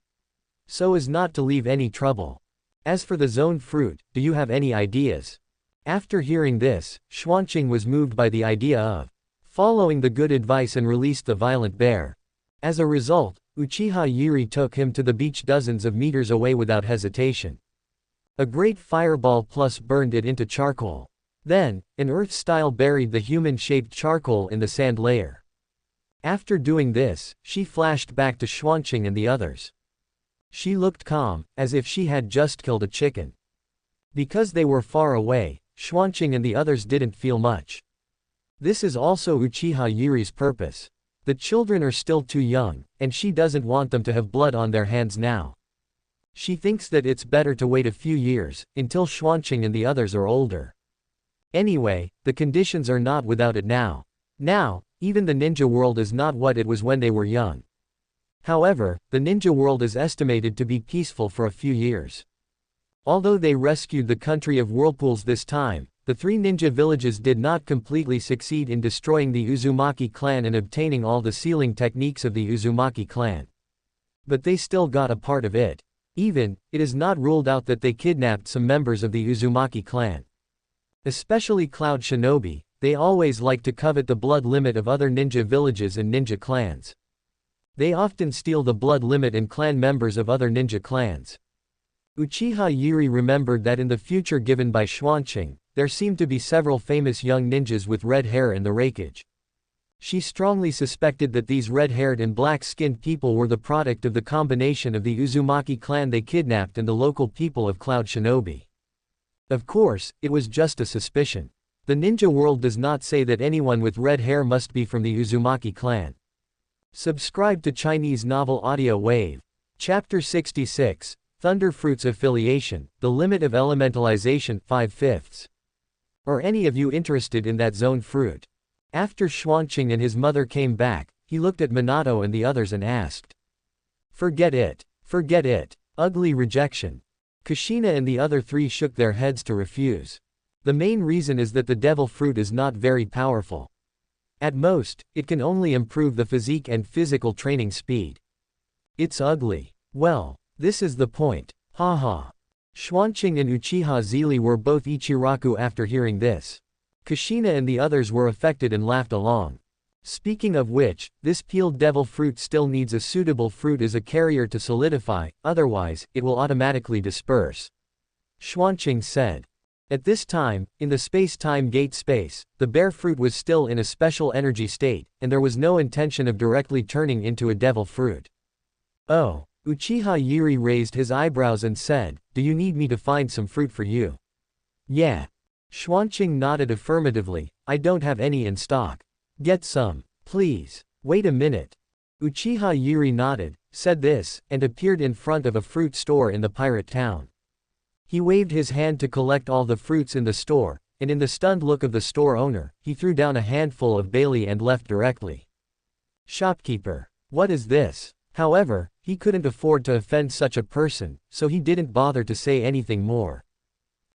So as not to leave any trouble. As for the zone fruit, do you have any ideas? After hearing this, Xuanqing was moved by the idea of following the good advice and released the violent bear. As a result, Uchiha Zhili took him to the beach dozens of meters away without hesitation. A great fireball plus burned it into charcoal. Then, an earth-style buried the human-shaped charcoal in the sand layer. After doing this, she flashed back to Xuanqing and the others. She looked calm, as if she had just killed a chicken. Because they were far away, Xuanqing and the others didn't feel much. This is also Uchiha Zhili's purpose. The children are still too young, and she doesn't want them to have blood on their hands now. She thinks that it's better to wait a few years, until Xuanqing and the others are older. Anyway, the conditions are not without it now. Now, even the ninja world is not what it was when they were young. However, the ninja world is estimated to be peaceful for a few years. Although they rescued the country of whirlpools this time, the 3 ninja villages did not completely succeed in destroying the Uzumaki clan and obtaining all the sealing techniques of the Uzumaki clan. But they still got a part of it. Even, it is not ruled out that they kidnapped some members of the Uzumaki clan. Especially Cloud Shinobi, they always like to covet the blood limit of other ninja villages and ninja clans. They often steal the blood limit and clan members of other ninja clans. Uchiha Zhili remembered that in the future given by Xuanqing, there seemed to be several famous young ninjas with red hair and the raikage. She strongly suspected that these red-haired and black-skinned people were the product of the combination of the Uzumaki clan they kidnapped and the local people of Cloud Shinobi. Of course, it was just a suspicion. The ninja world does not say that anyone with red hair must be from the Uzumaki clan. Subscribe to Chinese Novel Audio Wave. Chapter 66, Thunderfruit's Affiliation, The Limit of Elementalization, 5/5. Are any of you interested in that zone fruit? After Xuanqing and his mother came back, he looked at Minato and the others and asked. Forget it. Forget it. Ugly rejection. Kushina and the other 3 shook their heads to refuse. The main reason is that the devil fruit is not very powerful. At most, it can only improve the physique and physical training speed. It's ugly. Well, this is the point. Haha. Xuanqing and Uchiha Zhili were both Ichiraku after hearing this. Kushina and the others were affected and laughed along. Speaking of which, this peeled devil fruit still needs a suitable fruit as a carrier to solidify, otherwise, it will automatically disperse. Xuanqing said. At this time, in the space-time gate space, the bear fruit was still in a special energy state, and there was no intention of directly turning into a devil fruit. Oh. Uchiha Zhili raised his eyebrows and said, do you need me to find some fruit for you? Yeah. Xuanqing nodded affirmatively, I don't have any in stock. Get some, please. Wait a minute. Uchiha Zhili nodded, said this, and appeared in front of a fruit store in the pirate town. He waved his hand to collect all the fruits in the store, and in the stunned look of the store owner, he threw down a handful of barley and left directly. Shopkeeper. What is this? However, he couldn't afford to offend such a person, so he didn't bother to say anything more.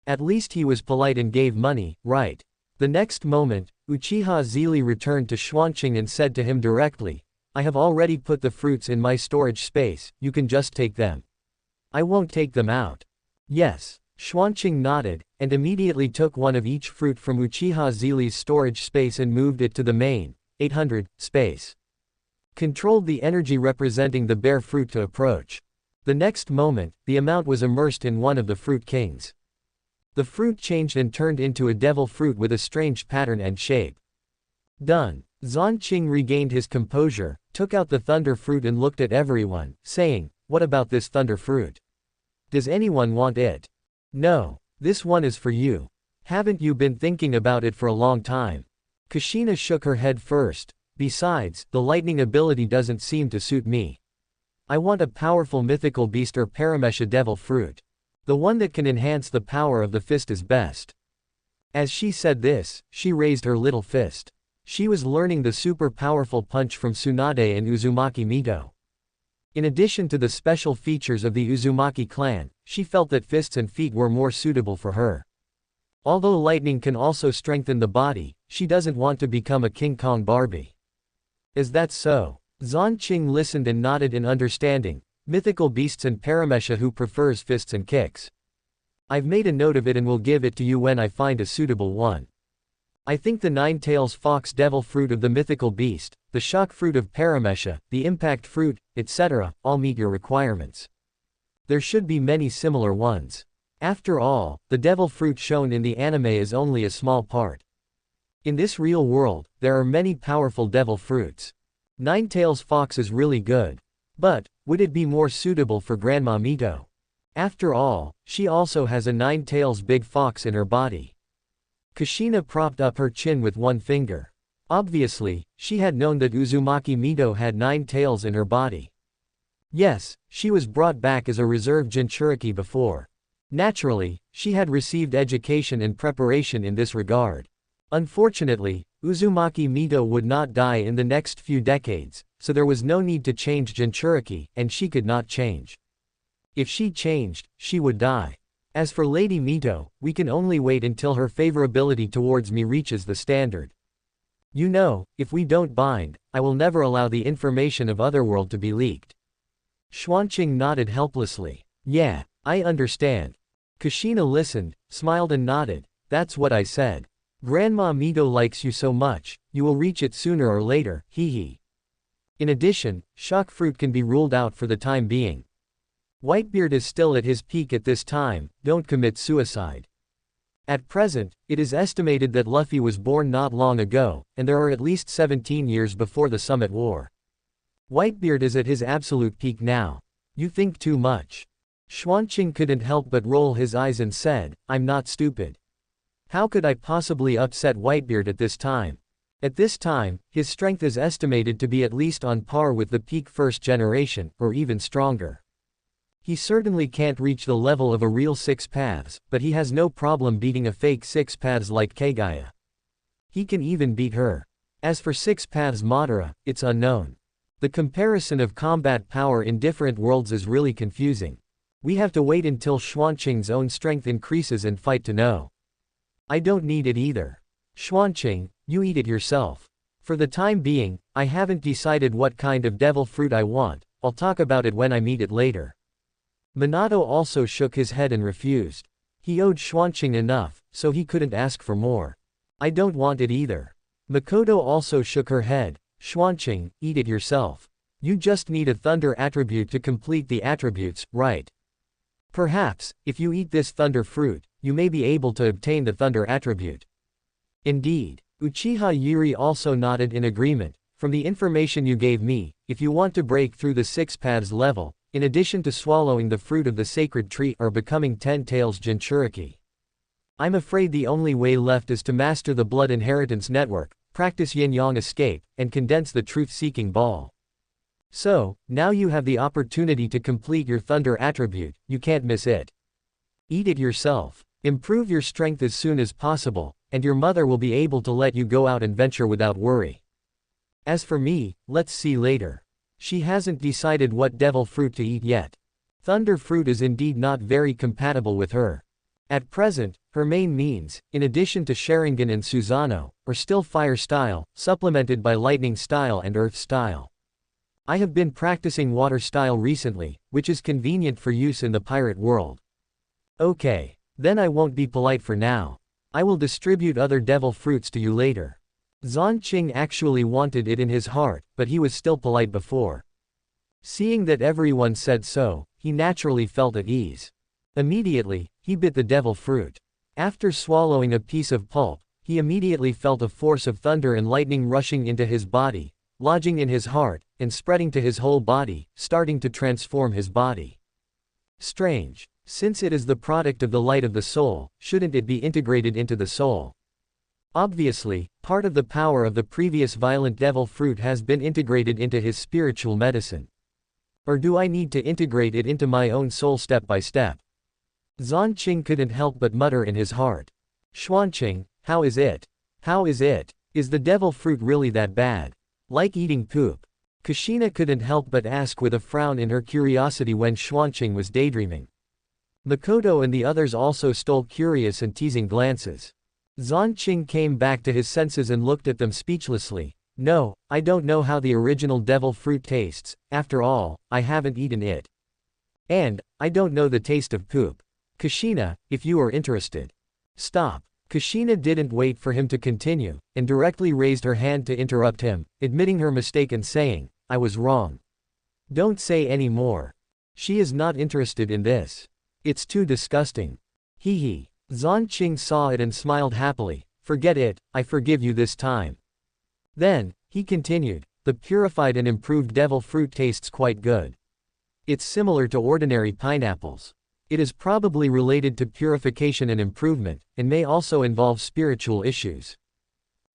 At least he was polite and gave money, right? The next moment, Uchiha Zhili returned to Xuanqing and said to him directly, I have already put the fruits in my storage space, you can just take them. I won't take them out. Yes. Xuanqing nodded, and immediately took one of each fruit from Uchiha Zhili's storage space and moved it to the main, 800, space. Controlled the energy representing the bare fruit to approach. The next moment, the amount was immersed in one of the fruit kings. The fruit changed and turned into a devil fruit with a strange pattern and shape. Done. Xuanqing regained his composure, took out the thunder fruit and looked at everyone, saying, what about this thunder fruit? Does anyone want it? No. This one is for you. Haven't you been thinking about it for a long time? Kushina shook her head first. Besides, the lightning ability doesn't seem to suit me. I want a powerful mythical beast or paramesha devil fruit. The one that can enhance the power of the fist is best. As she said this, she raised her little fist. She was learning the super powerful punch from Tsunade and Uzumaki Mito. In addition to the special features of the Uzumaki clan, she felt that fists and feet were more suitable for her. Although lightning can also strengthen the body, she doesn't want to become a King Kong Barbie. Is that so? Xuanqing listened and nodded in understanding. Mythical beasts and paramesha who prefers fists and kicks. I've made a note of it and will give it to you when I find a suitable one. I think the nine-tails fox devil fruit of the mythical beast, the shock fruit of paramesha, the impact fruit, etc., all meet your requirements. There should be many similar ones. After all, the devil fruit shown in the anime is only a small part. In this real world, there are many powerful devil fruits. Nine-tails fox is really good. But, would it be more suitable for Grandma Mito? After all, she also has a nine-tails big fox in her body. Kushina propped up her chin with one finger. Obviously, she had known that Uzumaki Mito had 9 tails in her body. Yes, she was brought back as a reserve Jinchuriki before. Naturally, she had received education and preparation in this regard. Unfortunately, Uzumaki Mito would not die in the next few decades, so there was no need to change Jinchuriki, and she could not change. If she changed, she would die. As for Lady Mito, we can only wait until her favorability towards me reaches the standard. You know, if we don't bind, I will never allow the information of Otherworld to be leaked. Xuanqing nodded helplessly. Yeah, I understand. Kushina listened, smiled and nodded. That's what I said. Grandma Mito likes you so much, you will reach it sooner or later, hee hee. In addition, shock fruit can be ruled out for the time being. Whitebeard is still at his peak at this time, don't commit suicide. At present, it is estimated that Luffy was born not long ago, and there are at least 17 years before the Summit War. Whitebeard is at his absolute peak now. You think too much. Xuanqing couldn't help but roll his eyes and said, I'm not stupid. How could I possibly upset Whitebeard at this time? At this time, his strength is estimated to be at least on par with the peak first generation, or even stronger. He certainly can't reach the level of a real Six Paths, but he has no problem beating a fake Six Paths like Kagaya. He can even beat her. As for Six Paths Madara, it's unknown. The comparison of combat power in different worlds is really confusing. We have to wait until Xuanqing's own strength increases and fight to know. I don't need it either. Xuanqing, you eat it yourself. For the time being, I haven't decided what kind of devil fruit I want, I'll talk about it when I meet it later. Minato also shook his head and refused. He owed Xuanqing enough, so he couldn't ask for more. I don't want it either. Makoto also shook her head. Xuanqing, eat it yourself. You just need a thunder attribute to complete the attributes, right? Perhaps, if you eat this thunder fruit, you may be able to obtain the thunder attribute. Indeed. Uchiha Zhili also nodded in agreement. From the information you gave me, if you want to break through the Six Paths level, in addition to swallowing the fruit of the sacred tree or becoming 10 tails Jinchuriki. I'm afraid the only way left is to master the blood inheritance network, practice yin-yang escape, and condense the truth-seeking ball. So, now you have the opportunity to complete your thunder attribute, you can't miss it. Eat it yourself. Improve your strength as soon as possible, and your mother will be able to let you go out and venture without worry. As for me, let's see later. She hasn't decided what devil fruit to eat yet. Thunder fruit is indeed not very compatible with her. At present, her main means, in addition to Sharingan and Susanoo, are still fire style, supplemented by lightning style and earth style. I have been practicing water style recently, which is convenient for use in the pirate world. Okay. Then I won't be polite for now. I will distribute other devil fruits to you later. Xuanqing actually wanted it in his heart, but he was still polite before. Seeing that everyone said so, he naturally felt at ease. Immediately, he bit the devil fruit. After swallowing a piece of pulp, he immediately felt a force of thunder and lightning rushing into his body, lodging in his heart, and spreading to his whole body, starting to transform his body. Strange. Since it is the product of the light of the soul, shouldn't it be integrated into the soul? Obviously, part of the power of the previous violent devil fruit has been integrated into his spiritual medicine. Or do I need to integrate it into my own soul step by step? Xuanqing couldn't help but mutter in his heart. Xuanqing, how is it? How is it? Is the devil fruit really that bad? Like eating poop? Kushina couldn't help but ask with a frown in her curiosity when Xuanqing was daydreaming. Makoto and the others also stole curious and teasing glances. Xuanqing came back to his senses and looked at them speechlessly. No, I don't know how the original devil fruit tastes, after all, I haven't eaten it. And, I don't know the taste of poop. Kushina, if you are interested. Stop. Kushina didn't wait for him to continue, and directly raised her hand to interrupt him, admitting her mistake and saying, I was wrong. Don't say any more. She is not interested in this. It's too disgusting. Hee hee. Xuanqing saw it and smiled happily. Forget it, I forgive you this time. Then, he continued, the purified and improved devil fruit tastes quite good. It's similar to ordinary pineapples. It is probably related to purification and improvement, and may also involve spiritual issues.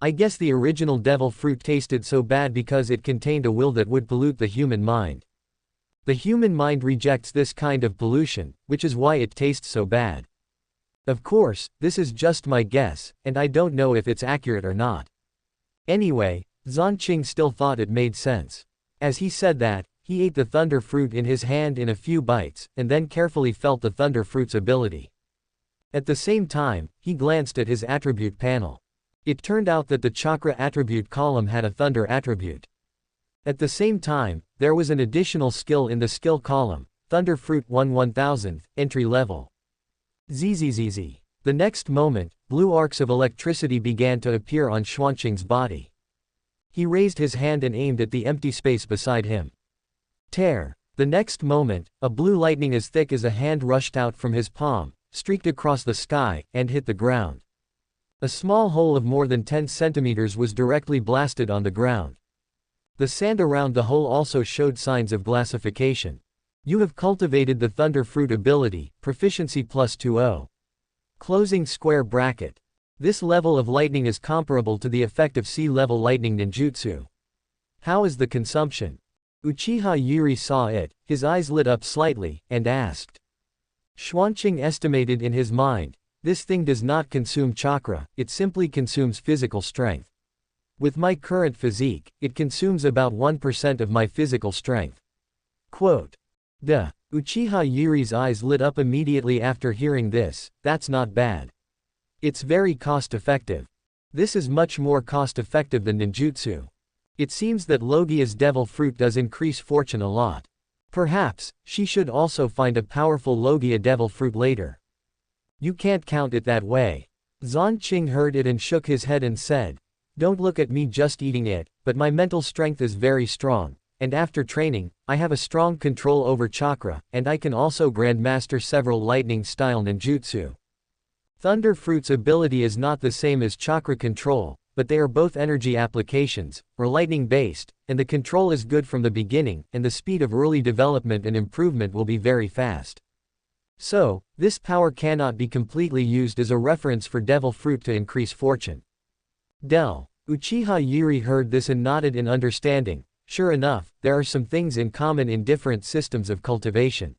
I guess the original devil fruit tasted so bad because it contained a will that would pollute the human mind. The human mind rejects this kind of pollution, which is why it tastes so bad. Of course, this is just my guess, and I don't know if it's accurate or not. Anyway, Xuanqing still thought it made sense. As he said that, he ate the thunder fruit in his hand in a few bites, and then carefully felt the thunder fruit's ability. At the same time, he glanced at his attribute panel. It turned out that the chakra attribute column had a thunder attribute. At the same time, there was an additional skill in the skill column, Thunder Fruit 1/1000, entry level. Zzz. The next moment, blue arcs of electricity began to appear on Xuanqing's body. He raised his hand and aimed at the empty space beside him. Tear. The next moment, a blue lightning as thick as a hand rushed out from his palm, streaked across the sky, and hit the ground. A small hole of more than 10 centimeters was directly blasted on the ground. The sand around the hole also showed signs of glassification. You have cultivated the Thunder Fruit ability, proficiency +20. Closing square bracket. This level of lightning is comparable to the effect of sea-level lightning ninjutsu. How is the consumption? Uchiha Zhili saw it, his eyes lit up slightly, and asked. Xuanqing estimated in his mind, this thing does not consume chakra, it simply consumes physical strength. With my current physique, it consumes about 1% of my physical strength. Quote. Duh. Uchiha Zhili's eyes lit up immediately after hearing this, that's not bad. It's very cost-effective. This is much more cost-effective than ninjutsu. It seems that Logia's devil fruit does increase fortune a lot. Perhaps, she should also find a powerful Logia devil fruit later. You can't count it that way. Xuanqing heard it and shook his head and said, don't look at me just eating it, but my mental strength is very strong, and after training, I have a strong control over chakra, and I can also grandmaster several lightning-style ninjutsu. Thunder Fruit's ability is not the same as chakra control, but they are both energy applications, or lightning-based, and the control is good from the beginning, and the speed of early development and improvement will be very fast. So, this power cannot be completely used as a reference for devil fruit to increase fortune. Uchiha Zhili heard this and nodded in understanding. Sure enough, there are some things in common in different systems of cultivation.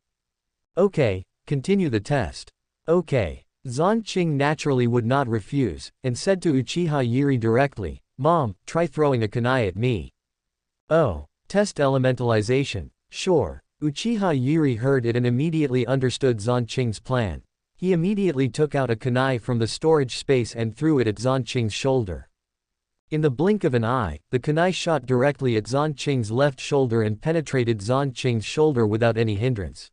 Okay, continue the test. Okay. Xuanqing naturally would not refuse, and said to Uchiha Zhili directly, "Mom, try throwing a kunai at me." "Oh, test elementalization. Sure." Uchiha Zhili heard it and immediately understood Xuanqing's plan. He immediately took out a kunai from the storage space and threw it at Xuanqing's shoulder. In the blink of an eye, the kunai shot directly at Xuanqing's left shoulder and penetrated Xuanqing's shoulder without any hindrance.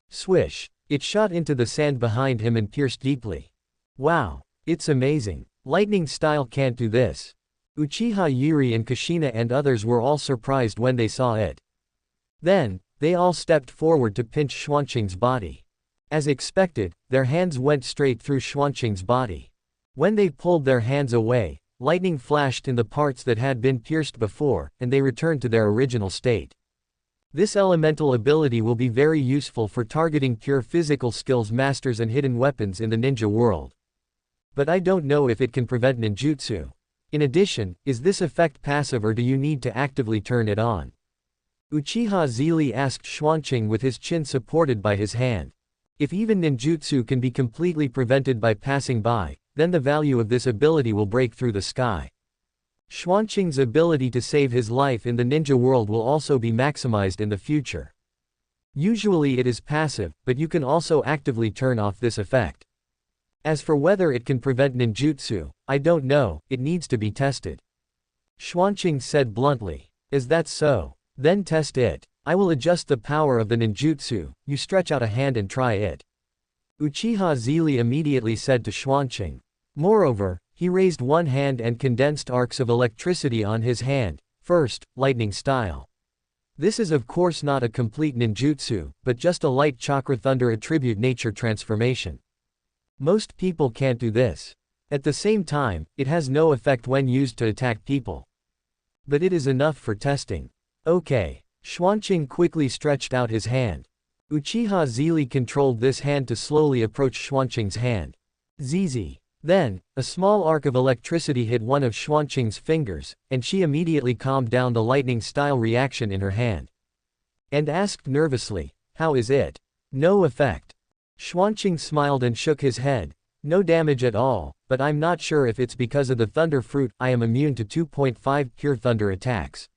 Swish! It shot into the sand behind him and pierced deeply. Wow! It's amazing. Lightning style can't do this. Uchiha Zhili and Kushina and others were all surprised when they saw it. Then, they all stepped forward to pinch Xuanqing's body. As expected, their hands went straight through Xuanqing's body. When they pulled their hands away, lightning flashed in the parts that had been pierced before, and they returned to their original state. This elemental ability will be very useful for targeting pure physical skills masters and hidden weapons in the ninja world. But I don't know if it can prevent ninjutsu. In addition, is this effect passive or do you need to actively turn it on? Uchiha Zhili asked Xuanqing with his chin supported by his hand. If even ninjutsu can be completely prevented by passing by, then the value of this ability will break through the sky. Xuanqing's ability to save his life in the ninja world will also be maximized in the future. Usually it is passive, but you can also actively turn off this effect. As for whether it can prevent ninjutsu, I don't know, it needs to be tested. Xuanqing said bluntly. Is that so? Then test it. I will adjust the power of the ninjutsu, you stretch out a hand and try it. Uchiha Zhili immediately said to Xuanqing. Moreover, he raised one hand and condensed arcs of electricity on his hand, first, lightning style. This is of course not a complete ninjutsu, but just a light chakra thunder attribute nature transformation. Most people can't do this. At the same time, it has no effect when used to attack people. But it is enough for testing. Okay. Xuanqing quickly stretched out his hand. Uchiha Zhili controlled this hand to slowly approach Xuanqing's hand. Zzz. Then, a small arc of electricity hit one of Xuanqing's fingers, and she immediately calmed down the lightning-style reaction in her hand. And asked nervously, "How is it?" "No effect." Xuanqing smiled and shook his head. "No damage at all, but I'm not sure if it's because of the thunder fruit. I am immune to 2.5 pure thunder attacks.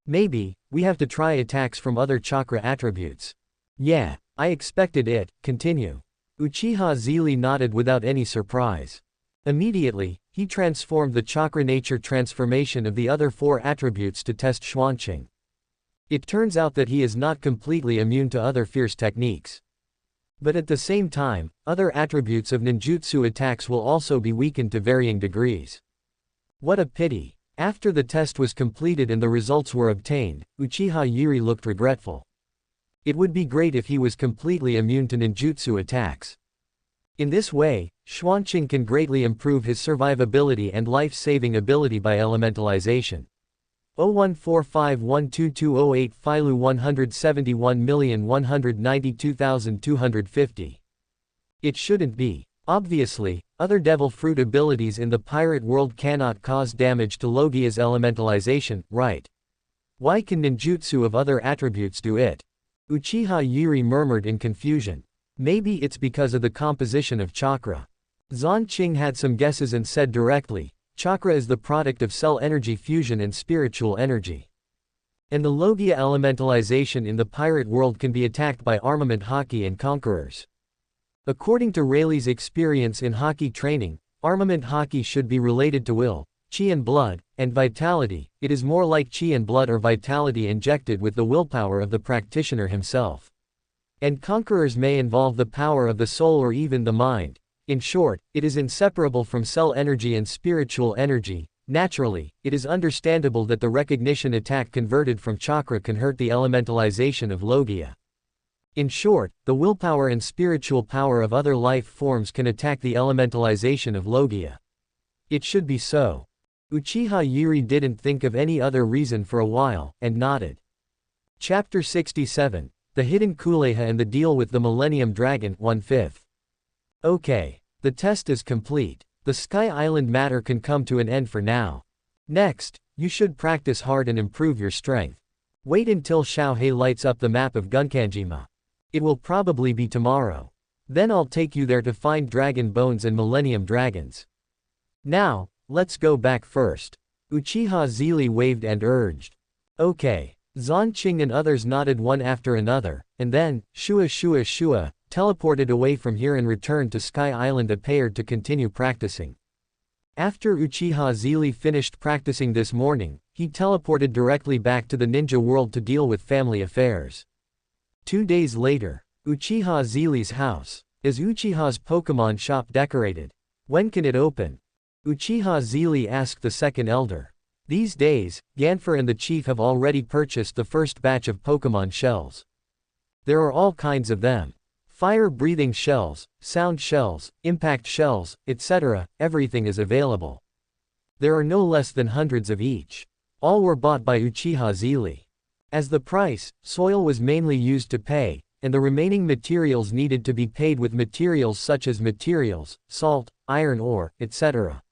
Maybe, we have to try attacks from other chakra attributes." "Yeah, I expected it, continue." Uchiha Zhili nodded without any surprise. Immediately, he transformed the chakra nature transformation of the other 4 attributes to test Xuanqing. It turns out that he is not completely immune to other fierce techniques. But at the same time, other attributes of ninjutsu attacks will also be weakened to varying degrees. What a pity. After the test was completed and the results were obtained, Uchiha Zhili looked regretful. It would be great if he was completely immune to ninjutsu attacks. In this way, Xuanqing can greatly improve his survivability and life-saving ability by elementalization. 0145122008 Filu 171,192,250. It shouldn't be. Obviously, other devil fruit abilities in the pirate world cannot cause damage to Logia's elementalization, right? Why can ninjutsu of other attributes do it? Uchiha Zhili murmured in confusion. Maybe it's because of the composition of chakra. Xuanqing had some guesses and said directly, chakra is the product of cell energy fusion and spiritual energy. And the Logia elementalization in the pirate world can be attacked by armament haki and conquerors. According to Rayleigh's experience in haki training, armament haki should be related to will, chi and blood, and vitality. It is more like chi and blood or vitality injected with the willpower of the practitioner himself. And conquerors may involve the power of the soul or even the mind. In short, it is inseparable from cell energy and spiritual energy. Naturally, it is understandable that the recognition attack converted from chakra can hurt the elementalization of Logia. In short, the willpower and spiritual power of other life forms can attack the elementalization of Logia. It should be so. Uchiha Zhili didn't think of any other reason for a while, and nodded. Chapter 67, The Hidden Kuleha and the Deal with the Millennium Dragon, 1/5. Okay. The test is complete. The Sky Island matter can come to an end for now. Next, you should practice hard and improve your strength. Wait until Xiao He lights up the map of Gunkanjima. It will probably be tomorrow. Then I'll take you there to find dragon bones and millennium dragons. Now, let's go back first. Uchiha Zhili waved and urged. Okay. Xuanqing and others nodded one after another, and then, Shua, teleported away from here and returned to Sky Island appeared to continue practicing. After Uchiha Zhili finished practicing this morning, he teleported directly back to the ninja world to deal with family affairs. 2 days later, Uchiha Zhili's house. Is Uchiha's Pokemon shop decorated? When can it open? Uchiha Zhili asked the second elder. These days, Ganfer and the chief have already purchased the first batch of Pokemon shells. There are all kinds of them. Fire-breathing shells, sound shells, impact shells, etc., everything is available. There are no less than hundreds of each. All were bought by Uchiha Zhili. As the price, soil was mainly used to pay, and the remaining materials needed to be paid with materials such as materials, salt, iron ore, etc.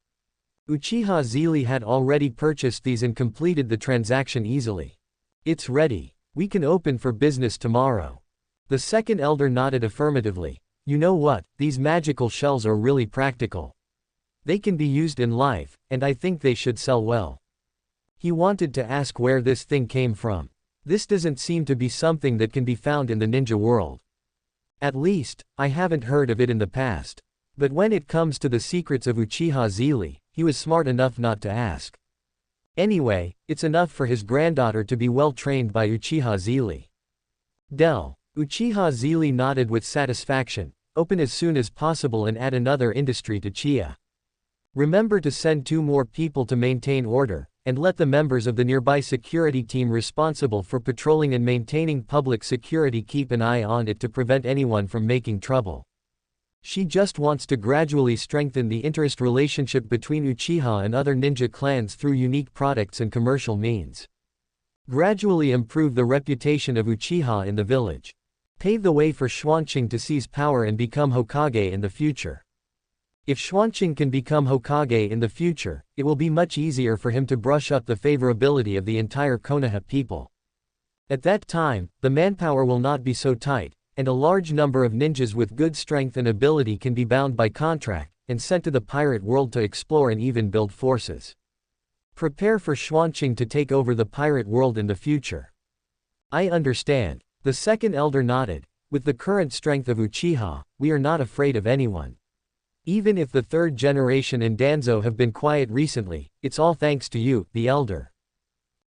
Uchiha Zhili had already purchased these and completed the transaction easily. It's ready. We can open for business tomorrow. The second elder nodded affirmatively. You know what, these magical shells are really practical. They can be used in life, and I think they should sell well. He wanted to ask where this thing came from. This doesn't seem to be something that can be found in the ninja world. At least, I haven't heard of it in the past. But when it comes to the secrets of Uchiha Zhili, he was smart enough not to ask. Anyway, it's enough for his granddaughter to be well trained by Uchiha Zhili. Uchiha Zhili nodded with satisfaction. Open as soon as possible and add another industry to Chia. Remember to send 2 more people to maintain order, and let the members of the nearby security team responsible for patrolling and maintaining public security keep an eye on it to prevent anyone from making trouble. She just wants to gradually strengthen the interest relationship between Uchiha and other ninja clans through unique products and commercial means. Gradually improve the reputation of Uchiha in the village. Pave the way for Xuanqing to seize power and become Hokage in the future. If Xuanqing can become Hokage in the future, it will be much easier for him to brush up the favorability of the entire Konoha people. At that time, the manpower will not be so tight, and a large number of ninjas with good strength and ability can be bound by contract, and sent to the pirate world to explore and even build forces. Prepare for Xuanqing to take over the pirate world in the future. I understand. The second elder nodded. With the current strength of Uchiha, we are not afraid of anyone. Even if the third generation and Danzo have been quiet recently, it's all thanks to you, the elder.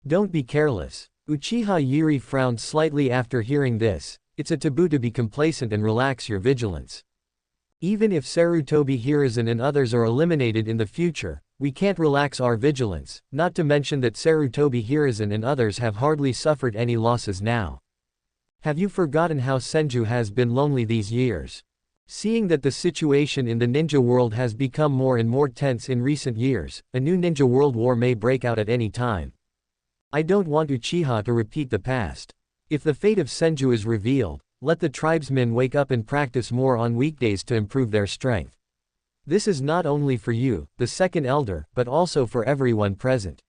Don't be careless. Uchiha Yuri frowned slightly after hearing this. It's a taboo to be complacent and relax your vigilance. Even if Sarutobi Hiruzen and others are eliminated in the future, we can't relax our vigilance, not to mention that Sarutobi Hiruzen and others have hardly suffered any losses now. Have you forgotten how Senju has been lonely these years? Seeing that the situation in the ninja world has become more and more tense in recent years, a new ninja world war may break out at any time. I don't want Uchiha to repeat the past. If the fate of Senju is revealed, let the tribesmen wake up and practice more on weekdays to improve their strength. This is not only for you, the second elder, but also for everyone present.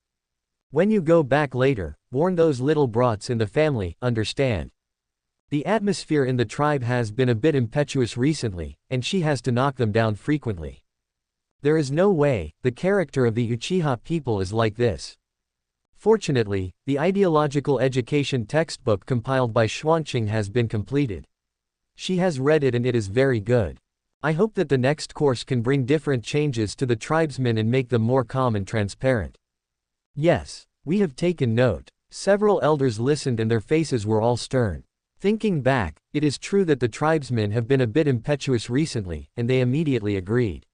When you go back later, warn those little brats in the family, understand? The atmosphere in the tribe has been a bit impetuous recently, and she has to knock them down frequently. There is no way, the character of the Uchiha people is like this. Fortunately, the ideological education textbook compiled by Xuanqing has been completed. She has read it and it is very good. I hope that the next course can bring different changes to the tribesmen and make them more calm and transparent. Yes, we have taken note. Several elders listened and their faces were all stern. Thinking back, it is true that the tribesmen have been a bit impetuous recently, and they immediately agreed.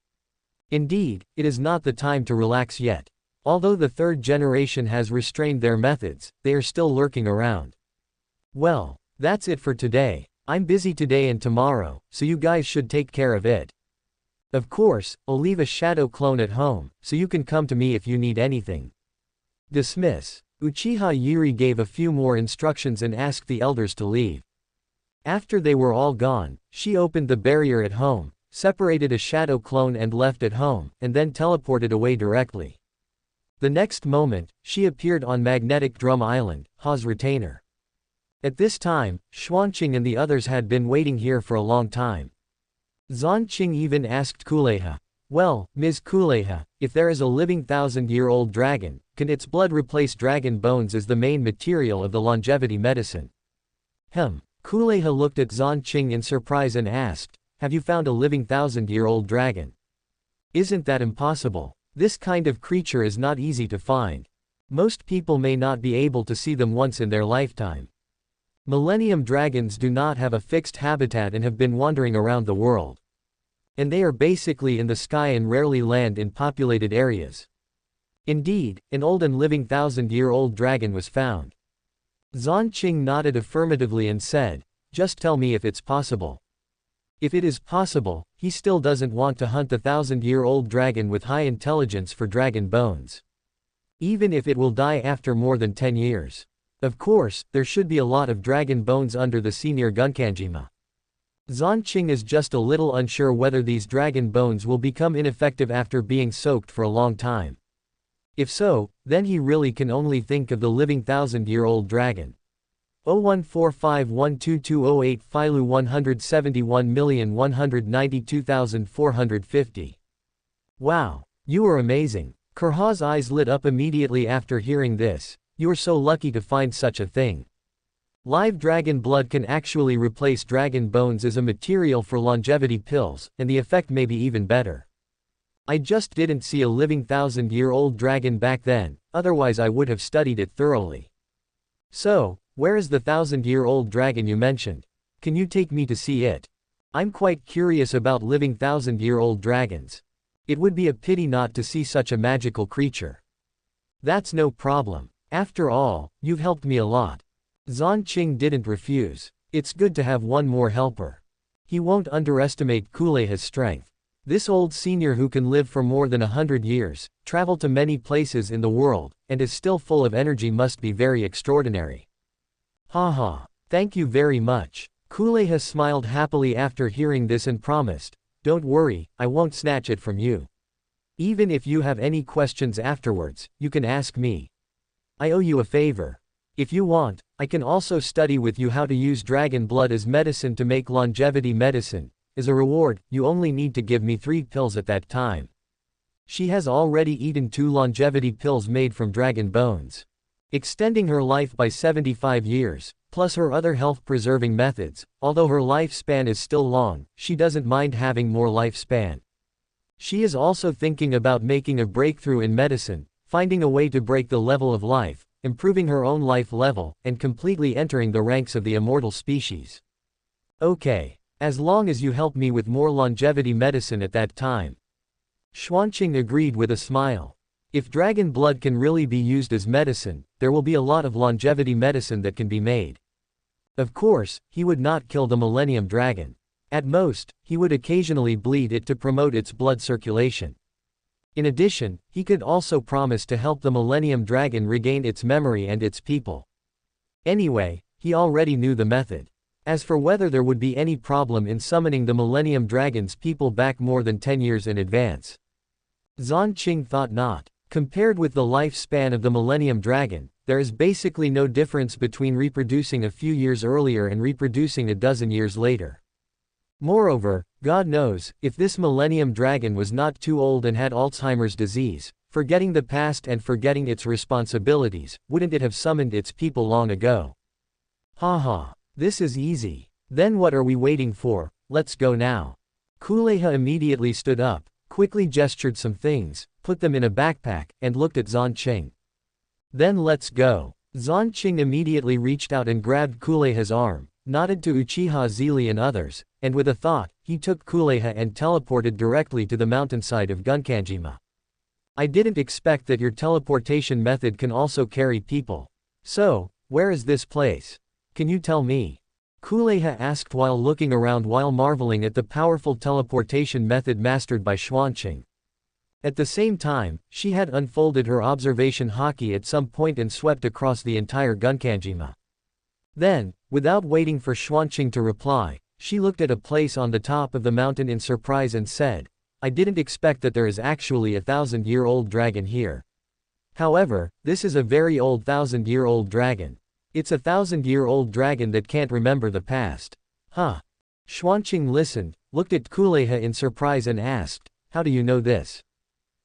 Indeed, it is not the time to relax yet. Although the third generation has restrained their methods, they are still lurking around. Well, that's it for today. I'm busy today and tomorrow, so you guys should take care of it. Of course, I'll leave a shadow clone at home, so you can come to me if you need anything. Dismiss. Uchiha Yuri gave a few more instructions and asked the elders to leave. After they were all gone, she opened the barrier at home, separated a shadow clone and left at home, and then teleported away directly. The next moment, she appeared on Magnetic Drum Island, Ha's retainer. At this time, Xuanqing and the others had been waiting here for a long time. Xuanqing even asked Kuleha. Well, Ms. Kuleha, if there is a living 1,000-year-old dragon, can its blood replace dragon bones as the main material of the longevity medicine? Kuleha looked at Xuanqing in surprise and asked, have you found a living 1,000-year-old dragon? Isn't that impossible? This kind of creature is not easy to find. Most people may not be able to see them once in their lifetime. Millennium dragons do not have a fixed habitat and have been wandering around the world. And they are basically in the sky and rarely land in populated areas. Indeed, an old and living 1,000-year-old dragon was found. Xuanqing nodded affirmatively and said, just tell me if it's possible. If it is possible, he still doesn't want to hunt the 1,000-year-old dragon with high intelligence for dragon bones. Even if it will die after more than 10 years. Of course, there should be a lot of dragon bones under the sea near Gunkanjima. Xuanqing is just a little unsure whether these dragon bones will become ineffective after being soaked for a long time. If so, then he really can only think of the living 1,000-year-old dragon. 0145122008 Philu 171,192,450. Wow, you are amazing. Kurha's eyes lit up immediately after hearing this. You are so lucky to find such a thing. Live dragon blood can actually replace dragon bones as a material for longevity pills, and the effect may be even better. I just didn't see a living 1,000-year-old dragon back then, otherwise I would have studied it thoroughly. So, where is the 1,000-year-old dragon you mentioned? Can you take me to see it? I'm quite curious about living 1,000-year-old dragons. It would be a pity not to see such a magical creature. That's no problem. After all, you've helped me a lot. Xuanqing didn't refuse. It's good to have one more helper. He won't underestimate Kuleha's strength. This old senior who can live for more than 100 years, travel to many places in the world, and is still full of energy must be very extraordinary. Haha, thank you very much. Kuleha smiled happily after hearing this and promised, don't worry, I won't snatch it from you. Even if you have any questions afterwards, you can ask me. I owe you a favor. If you want, I can also study with you how to use dragon blood as medicine to make longevity medicine. As a reward, you only need to give me 3 pills at that time. She has already eaten 2 longevity pills made from dragon bones, extending her life by 75 years, plus her other health-preserving methods. Although her lifespan is still long, she doesn't mind having more lifespan. She is also thinking about making a breakthrough in medicine, finding a way to break the level of life, improving her own life level, and completely entering the ranks of the immortal species. Okay. As long as you help me with more longevity medicine at that time. Xuanqing agreed with a smile. If dragon blood can really be used as medicine, there will be a lot of longevity medicine that can be made. Of course, he would not kill the Millennium Dragon. At most, he would occasionally bleed it to promote its blood circulation. In addition, he could also promise to help the Millennium Dragon regain its memory and its people. Anyway, he already knew the method. As for whether there would be any problem in summoning the Millennium Dragon's people back more than 10 years in advance, Xuanqing thought not. Compared with the lifespan of the Millennium Dragon, there is basically no difference between reproducing a few years earlier and reproducing a dozen years later. Moreover, God knows, if this Millennium Dragon was not too old and had Alzheimer's disease, forgetting the past and forgetting its responsibilities, wouldn't it have summoned its people long ago? Haha. This is easy. Then what are we waiting for? Let's go now. Kuleha immediately stood up, quickly gestured some things, put them in a backpack, and looked at Xuanqing. Then let's go. Xuanqing immediately reached out and grabbed Kuleha's arm, nodded to Uchiha Zhili and others, and with a thought, he took Kuleha and teleported directly to the mountainside of Gunkanjima. I didn't expect that your teleportation method can also carry people. So, where is this place? Can you tell me? Kuleha asked while looking around while marveling at the powerful teleportation method mastered by Xuanqing. At the same time, she had unfolded her observation haki at some point and swept across the entire Gunkanjima. Then, without waiting for Xuanqing to reply, she looked at a place on the top of the mountain in surprise and said, I didn't expect that there is actually a 1,000-year-old dragon here. However, this is a very old 1,000-year-old dragon. It's a 1,000-year-old dragon that can't remember the past. Huh. Xuanqing listened, looked at Kuleha in surprise and asked, "How do you know this?"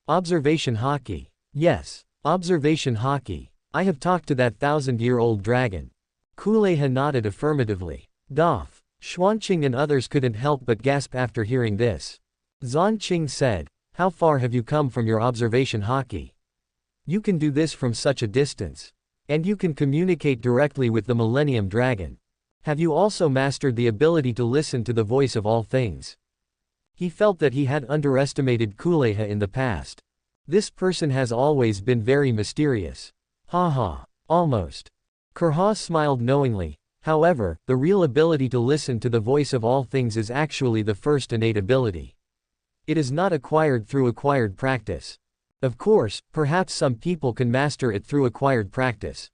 Observation Haki. Yes, observation Haki. I have talked to that 1,000-year-old dragon. Kuleha nodded affirmatively. Doff. Xuanqing and others couldn't help but gasp after hearing this. Zhanqing said, "How far have you come from your observation Haki? You can do this from such a distance. And you can communicate directly with the Millennium Dragon. Have you also mastered the ability to listen to the voice of all things?" He felt that he had underestimated Kuleha in the past. This person has always been very mysterious. Haha, almost. Kurha smiled knowingly. However, the real ability to listen to the voice of all things is actually the first innate ability. It is not acquired through acquired practice. Of course, perhaps some people can master it through acquired practice.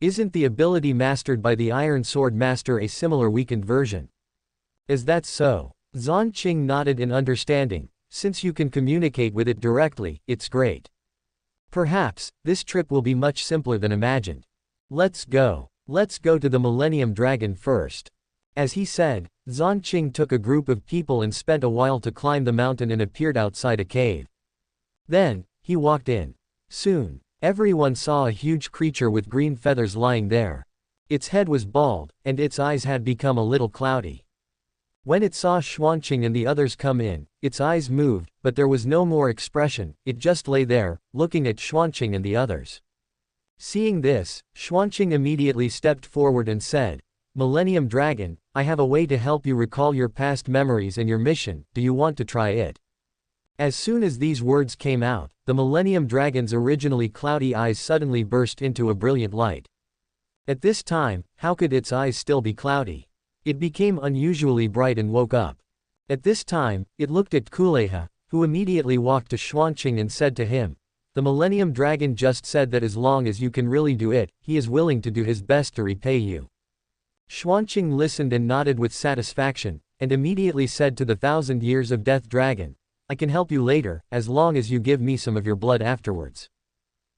Isn't the ability mastered by the Iron Sword Master a similar weakened version? Is that so? Zhanqing nodded in understanding. Since you can communicate with it directly, it's great. Perhaps, this trip will be much simpler than imagined. Let's go. Let's go to the Millennium Dragon first. As he said, Zhanqing took a group of people and spent a while to climb the mountain and appeared outside a cave. Then, he walked in. Soon, everyone saw a huge creature with green feathers lying there. Its head was bald, and its eyes had become a little cloudy. When it saw Xuanqing and the others come in, its eyes moved, but there was no more expression, it just lay there, looking at Xuanqing and the others. Seeing this, Xuanqing immediately stepped forward and said, "Millennium Dragon, I have a way to help you recall your past memories and your mission, do you want to try it?" As soon as these words came out, the Millennium Dragon's originally cloudy eyes suddenly burst into a brilliant light. At this time, how could its eyes still be cloudy? It became unusually bright and woke up. At this time, it looked at Kuleha, who immediately walked to Xuanqing and said to him, "The Millennium Dragon just said that as long as you can really do it, he is willing to do his best to repay you." Xuanqing listened and nodded with satisfaction, and immediately said to the 1,000 Years of Death Dragon, "I can help you later, as long as you give me some of your blood afterwards."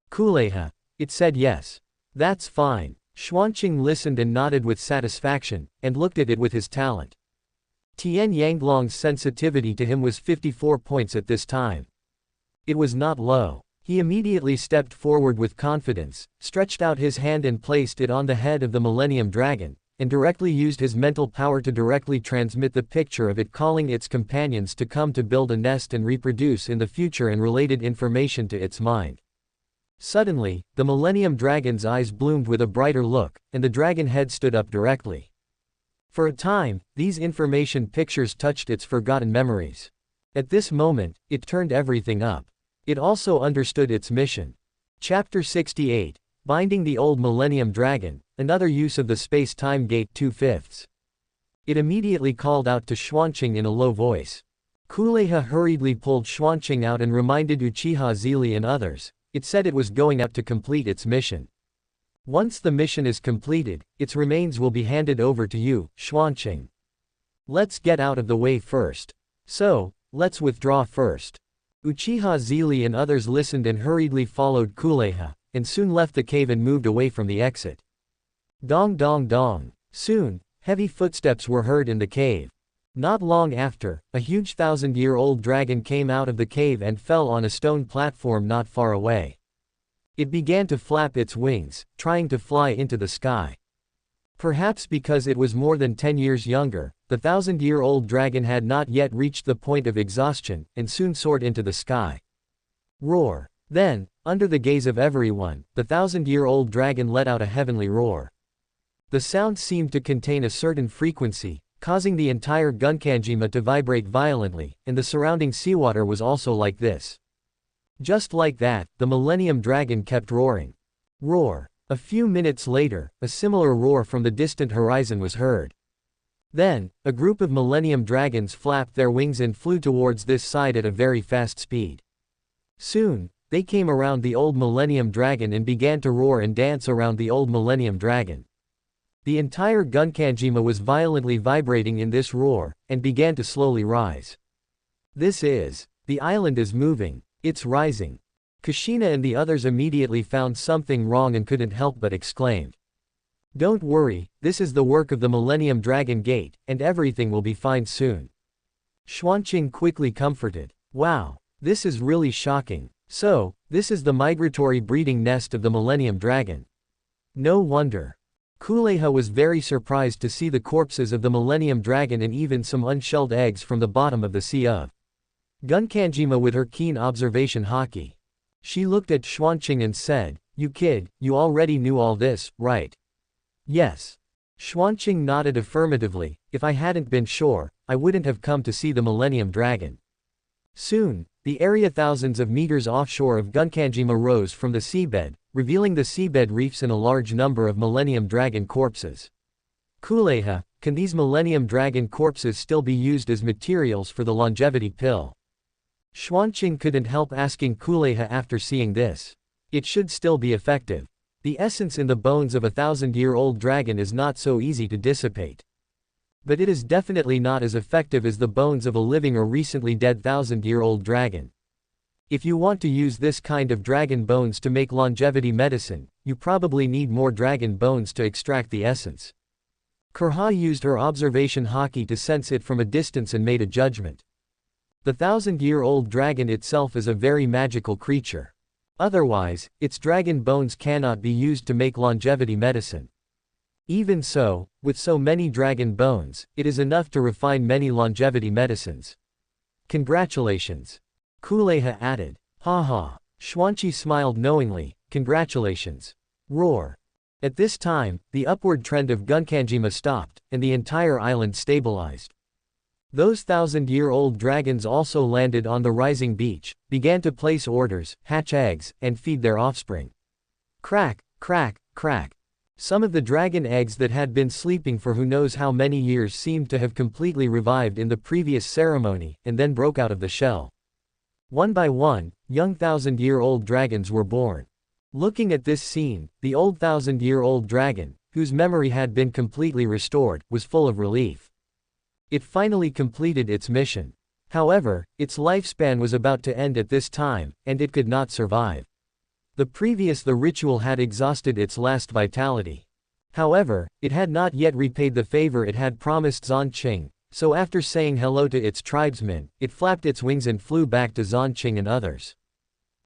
Kuleha. It said yes. That's fine. Xuanqing listened and nodded with satisfaction, and looked at it with his talent. Tian Yanglong's sensitivity to him was 54 points at this time. It was not low. He immediately stepped forward with confidence, stretched out his hand and placed it on the head of the Millennium Dragon, and directly used his mental power to directly transmit the picture of it calling its companions to come to build a nest and reproduce in the future and related information to its mind. Suddenly, the Millennium Dragon's eyes bloomed with a brighter look, and the dragon head stood up directly. For a time, these information pictures touched its forgotten memories. At this moment, it turned everything up. It also understood its mission. Chapter 68, Binding the Old Millennium Dragon, another use of the space-time gate 2/5. It immediately called out to Xuanqing in a low voice. Kuleha hurriedly pulled Xuanqing out and reminded Uchiha Zhili and others. It said it was going up to complete its mission. Once the mission is completed, its remains will be handed over to you, Xuanqing. Let's get out of the way first. So, let's withdraw first. Uchiha Zhili and others listened and hurriedly followed Kuleha, and soon left the cave and moved away from the exit. Dong dong dong. Soon, heavy footsteps were heard in the cave. Not long after, a huge 1,000-year-old dragon came out of the cave and fell on a stone platform not far away. It began to flap its wings, trying to fly into the sky. Perhaps because it was more than 10 years younger, the 1,000-year-old dragon had not yet reached the point of exhaustion, and soon soared into the sky. Roar. Then, under the gaze of everyone, the 1,000-year-old dragon let out a heavenly roar. The sound seemed to contain a certain frequency, causing the entire Gunkanjima to vibrate violently, and the surrounding seawater was also like this. Just like that, the Millennium Dragon kept roaring. Roar. A few minutes later, a similar roar from the distant horizon was heard. Then, a group of Millennium Dragons flapped their wings and flew towards this side at a very fast speed. Soon, they came around the old Millennium Dragon and began to roar and dance around the old Millennium Dragon. The entire Gunkanjima was violently vibrating in this roar, and began to slowly rise. The island is moving, it's rising. Kushina and the others immediately found something wrong and couldn't help but exclaimed. Don't worry, this is the work of the Millennium Dragon Gate, and everything will be fine soon. Xuanqing quickly comforted. Wow, this is really shocking. So, this is the migratory breeding nest of the Millennium Dragon. No wonder. Kuleha was very surprised to see the corpses of the Millennium Dragon and even some unshelled eggs from the bottom of the sea of Gunkanjima with her keen observation haki. She looked at Xuanqing and said, "You kid, you already knew all this, right?" "Yes." Xuanqing nodded affirmatively. "If I hadn't been sure, I wouldn't have come to see the Millennium Dragon." Soon, the area thousands of meters offshore of Gunkanjima rose from the seabed, revealing the seabed reefs and a large number of Millennium Dragon corpses. Kuleha, can these Millennium Dragon corpses still be used as materials for the longevity pill? Xuanqing couldn't help asking Kuleha after seeing this. It should still be effective. The essence in the bones of a 1,000-year-old dragon is not so easy to dissipate. But it is definitely not as effective as the bones of a living or recently dead 1,000-year-old dragon. If you want to use this kind of dragon bones to make longevity medicine, you probably need more dragon bones to extract the essence. Kurha used her observation haki to sense it from a distance and made a judgment. The 1,000-year-old dragon itself is a very magical creature. Otherwise, its dragon bones cannot be used to make longevity medicine. Even so, with so many dragon bones, it is enough to refine many longevity medicines. Congratulations. Kuleha added. Haha. Xuanqing smiled knowingly. Congratulations. Roar. At this time, the upward trend of Gunkanjima stopped, and the entire island stabilized. Those 1,000-year-old dragons also landed on the rising beach, began to place orders, hatch eggs, and feed their offspring. Crack, crack, crack. Some of the dragon eggs that had been sleeping for who knows how many years seemed to have completely revived in the previous ceremony, and then broke out of the shell. One by one, young 1,000-year-old dragons were born. Looking at this scene, the old 1,000-year-old dragon, whose memory had been completely restored, was full of relief. It finally completed its mission. However, its lifespan was about to end at this time, and it could not survive. The ritual had exhausted its last vitality. However, it had not yet repaid the favor it had promised Xuanqing, so after saying hello to its tribesmen, it flapped its wings and flew back to Xuanqing and others.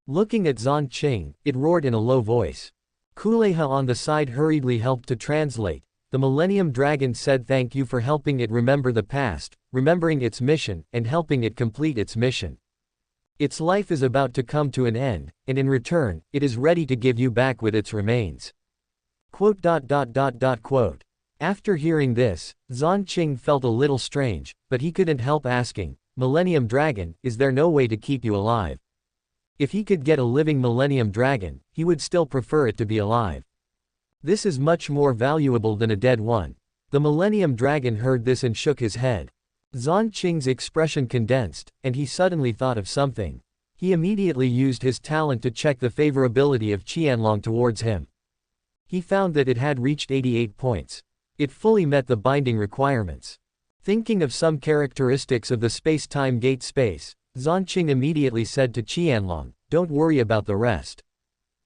Looking at Xuanqing, it roared in a low voice. Kuleha on the side hurriedly helped to translate. The Millennium Dragon said thank you for helping it remember the past, remembering its mission, and helping it complete its mission. Its life is about to come to an end, and in return, it is ready to give you back with its remains. After hearing this, Xuanqing felt a little strange, but he couldn't help asking, Millennium Dragon, is there no way to keep you alive? If he could get a living Millennium Dragon, he would still prefer it to be alive. This is much more valuable than a dead one. The Millennium Dragon heard this and shook his head. Xuanqing's expression condensed, and he suddenly thought of something. He immediately used his talent to check the favorability of Qianlong towards him. He found that it had reached 88 points. It fully met the binding requirements. Thinking of some characteristics of the space-time gate space, Xuanqing immediately said to Qianlong, "Don't worry about the rest.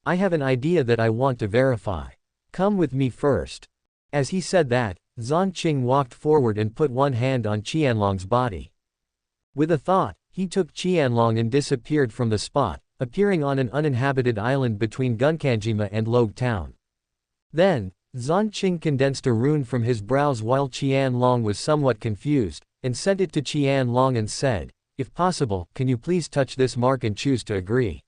I have an idea that I want to verify. Come with me first." As he said that, Xuanqing walked forward and put one hand on Qianlong's body. With a thought, he took Qianlong and disappeared from the spot, appearing on an uninhabited island between Gunkanjima and Logue Town. Then, Xuanqing condensed a rune from his brows while Qianlong was somewhat confused, and sent it to Qianlong and said, "If possible, can you please touch this mark and choose to agree?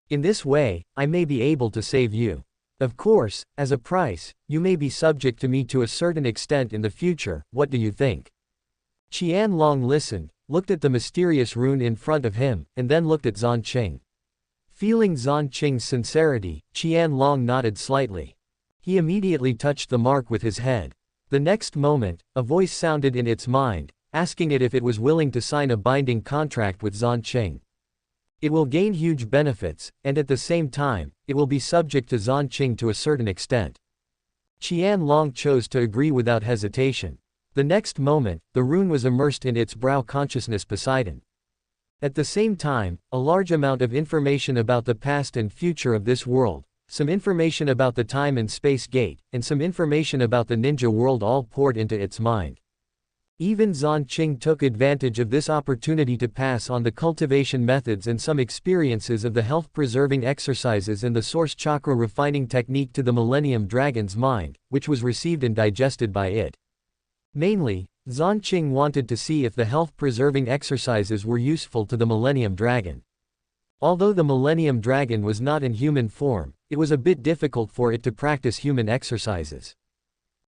In this way, I may be able to save you. Of course, as a price, you may be subject to me to a certain extent in the future, what do you think?" Qianlong listened, looked at the mysterious rune in front of him, and then looked at Xuanqing. Feeling Xuanqing's sincerity, Qianlong nodded slightly. He immediately touched the mark with his head. The next moment, a voice sounded in its mind, asking it if it was willing to sign a binding contract with Xuanqing. It will gain huge benefits, and at the same time, it will be subject to Xuanqing to a certain extent. Qianlong chose to agree without hesitation. The next moment, the rune was immersed in its brow consciousness Poseidon. At the same time, a large amount of information about the past and future of this world, some information about the time and space gate, and some information about the ninja world all poured into its mind. Even Xuanqing took advantage of this opportunity to pass on the cultivation methods and some experiences of the health-preserving exercises and the source chakra refining technique to the Millennium Dragon's mind, which was received and digested by it. Mainly, Xuanqing wanted to see if the health-preserving exercises were useful to the Millennium Dragon. Although the Millennium Dragon was not in human form, it was a bit difficult for it to practice human exercises.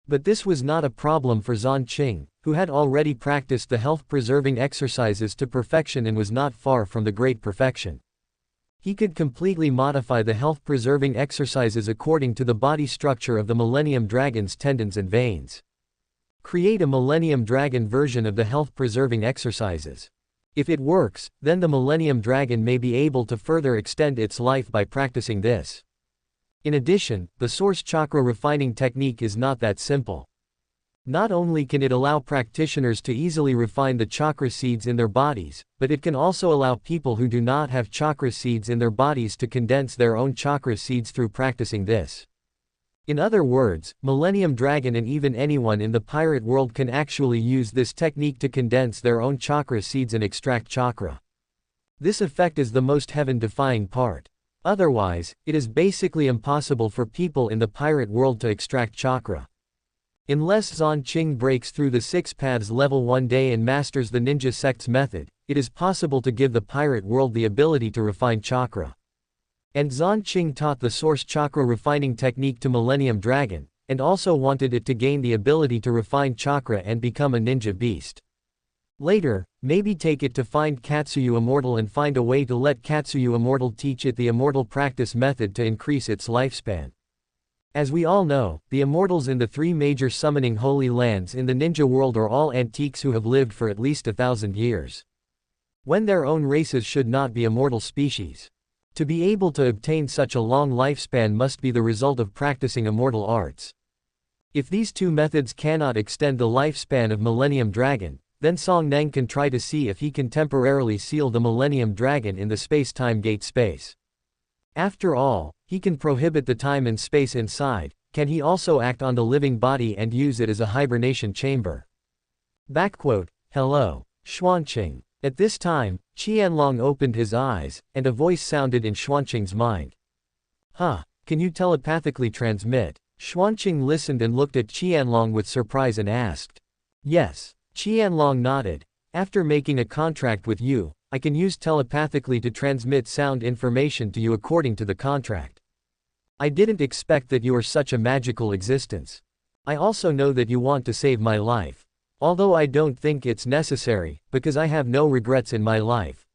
But this was not a problem for Xuanqing, who had already practiced the health-preserving exercises to perfection and was not far from the great perfection. He could completely modify the health-preserving exercises according to the body structure of the Millennium Dragon's tendons and veins. Create a Millennium Dragon version of the health-preserving exercises. If it works, then the Millennium Dragon may be able to further extend its life by practicing this. In addition, the source chakra refining technique is not that simple. Not only can it allow practitioners to easily refine the chakra seeds in their bodies, but it can also allow people who do not have chakra seeds in their bodies to condense their own chakra seeds through practicing this. In other words, Millennium Dragon and even anyone in the pirate world can actually use this technique to condense their own chakra seeds and extract chakra. This effect is the most heaven-defying part. Otherwise, it is basically impossible for people in the pirate world to extract chakra. Unless Xuanqing breaks through the 6 paths level one day and masters the ninja sect's method, it is possible to give the pirate world the ability to refine chakra. And Xuanqing taught the source chakra refining technique to Millennium Dragon, and also wanted it to gain the ability to refine chakra and become a ninja beast. Later, maybe take it to find Katsuyu Immortal and find a way to let Katsuyu Immortal teach it the Immortal practice method to increase its lifespan. As we all know, the Immortals in the 3 major summoning holy lands in the ninja world are all antiques who have lived for at least 1,000 years. When their own races should not be immortal species. To be able to obtain such a long lifespan must be the result of practicing immortal arts. If these 2 methods cannot extend the lifespan of Millennium Dragon, then Song Neng can try to see if he can temporarily seal the Millennium Dragon in the space-time gate space. After all, he can prohibit the time and space inside. Can he also act on the living body and use it as a hibernation chamber? Hello, Xuanqing. At this time, Qianlong opened his eyes, and a voice sounded in Xuanqing's mind. Can you telepathically transmit? Xuanqing listened and looked at Qianlong with surprise and asked. Yes. Qianlong nodded. After making a contract with you, I can use telepathically to transmit sound information to you according to the contract. I didn't expect that you are such a magical existence. I also know that you want to save my life. Although I don't think it's necessary, because I have no regrets in my life.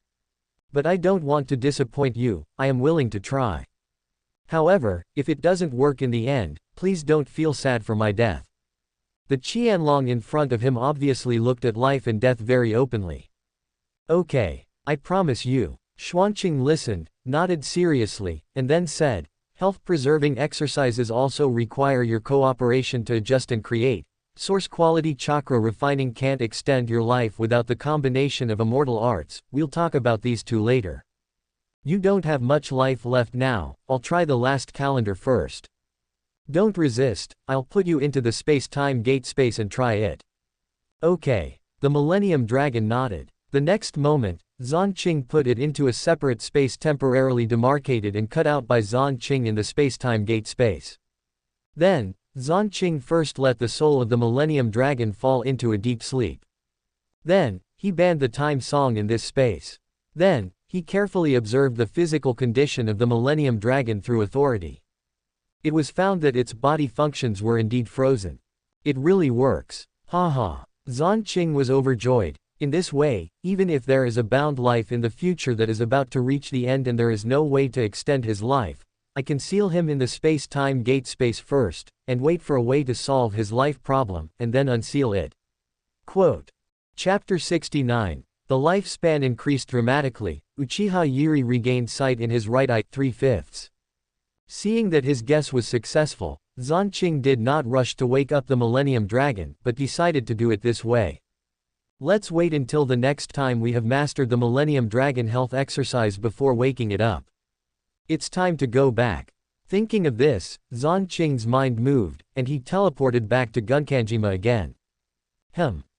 But I don't want to disappoint you, I am willing to try. However, if it doesn't work in the end, please don't feel sad for my death. The Qianlong in front of him obviously looked at life and death very openly. Okay, I promise you. Xuanqing listened, nodded seriously, and then said, health-preserving exercises also require your cooperation to adjust and create. Source quality chakra refining can't extend your life without the combination of immortal arts. We'll talk about these 2 later. You don't have much life left now, I'll try the last calendar first. Don't resist, I'll put you into the space-time gate space and try it. Okay. The Millennium Dragon nodded. The next moment, Xuanqing put it into a separate space temporarily demarcated and cut out by Xuanqing in the space-time gate space. Then, Xuanqing first let the soul of the Millennium Dragon fall into a deep sleep. Then, he banned the time song in this space. Then, he carefully observed the physical condition of the Millennium Dragon through authority. It was found that its body functions were indeed frozen. It really works. Xuanqing was overjoyed. In this way, even if there is a bound life in the future that is about to reach the end and there is no way to extend his life, I can seal him in the space-time gate space first, and wait for a way to solve his life problem, and then unseal it. Quote. Chapter 69. The lifespan increased dramatically. Uchiha Zhili regained sight in his right eye, 3/5. Seeing that his guess was successful, Xuanqing did not rush to wake up the Millennium Dragon, but decided to do it this way. Let's wait until the next time we have mastered the Millennium Dragon health exercise before waking it up. It's time to go back. Thinking of this, Xuanqing's mind moved, and he teleported back to Gunkanjima again.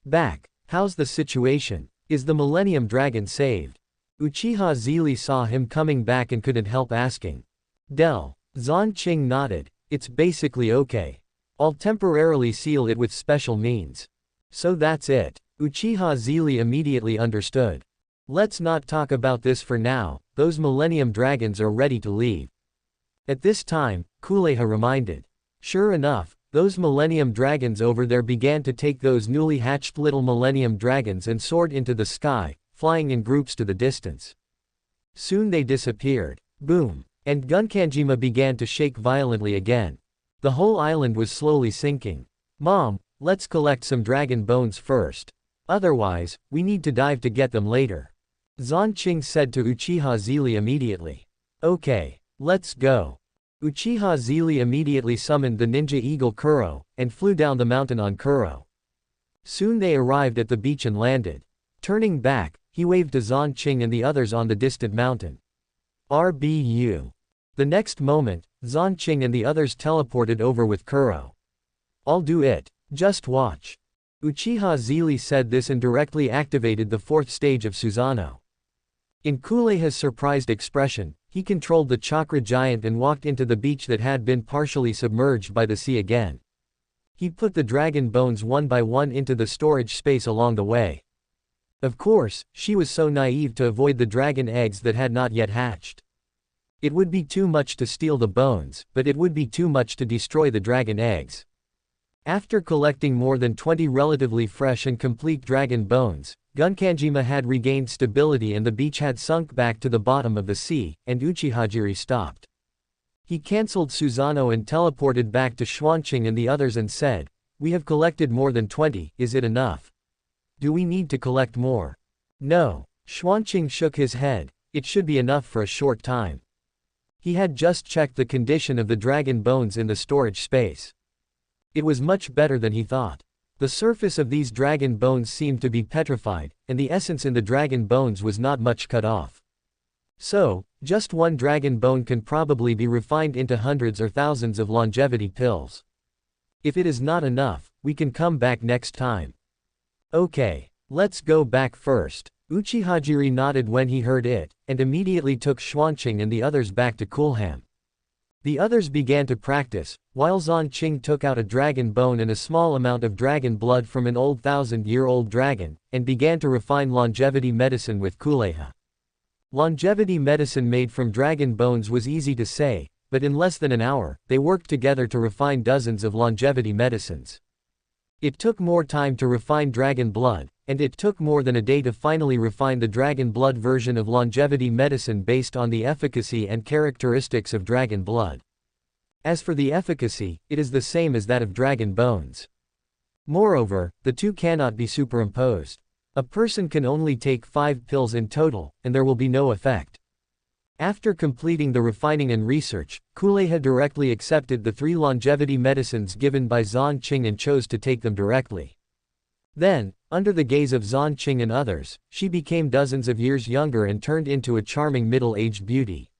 Back. How's the situation? Is the Millennium Dragon saved? Uchiha Zhili saw him coming back and couldn't help asking. Xuanqing nodded. It's basically okay. I'll temporarily seal it with special means. So that's it. Uchiha Zhili immediately understood. Let's not talk about this for now, those Millennium Dragons are ready to leave. At this time, Kuleha reminded. Sure enough, those Millennium Dragons over there began to take those newly hatched little Millennium Dragons and soared into the sky, flying in groups to the distance. Soon they disappeared. Boom. And Gunkanjima began to shake violently again. The whole island was slowly sinking. Mom, let's collect some dragon bones first. Otherwise, we need to dive to get them later. Xuanqing said to Uchiha Zhili immediately. Okay, let's go. Uchiha Zhili immediately summoned the ninja eagle Kuro, and flew down the mountain on Kuro. Soon they arrived at the beach and landed. Turning back, he waved to Xuanqing and the others on the distant mountain. RBU. The next moment, Xuanqing and the others teleported over with Kuro. I'll do it, just watch. Uchiha Zhili said this and directly activated the fourth stage of Susanoo. In Kuleha's surprised expression, he controlled the Chakra giant and walked into the beach that had been partially submerged by the sea again. He put the dragon bones one by one into the storage space along the way. Of course, she was so naive to avoid the dragon eggs that had not yet hatched. It would be too much to steal the bones, but it would be too much to destroy the dragon eggs. After collecting more than 20 relatively fresh and complete dragon bones, Gunkanjima had regained stability and the beach had sunk back to the bottom of the sea, and Uchiha Zhili stopped. He cancelled Susanoo and teleported back to Xuanqing and the others and said, "We have collected more than 20, is it enough? Do we need to collect more?" No. Xuanqing shook his head, it should be enough for a short time. He had just checked the condition of the dragon bones in the storage space. It was much better than he thought. The surface of these dragon bones seemed to be petrified, and the essence in the dragon bones was not much cut off. So, just one dragon bone can probably be refined into hundreds or thousands of longevity pills. If it is not enough, we can come back next time. Okay, let's go back first. Uchiha Zhili nodded when he heard it, and immediately took Xuanqing and the others back to Kulham. The others began to practice, while Xuanqing took out a dragon bone and a small amount of dragon blood from an old 1,000-year-old dragon, and began to refine longevity medicine with Kuleha. Longevity medicine made from dragon bones was easy to say, but in less than an hour, they worked together to refine dozens of longevity medicines. It took more time to refine dragon blood, and it took more than a day to finally refine the dragon blood version of longevity medicine based on the efficacy and characteristics of dragon blood. As for the efficacy, it is the same as that of dragon bones. Moreover, the two cannot be superimposed. A person can only take 5 pills in total, and there will be no effect. After completing the refining and research, Kuleha directly accepted the 3 longevity medicines given by Xuanqing and chose to take them directly. Then, under the gaze of Xuanqing and others, she became dozens of years younger and turned into a charming middle-aged beauty.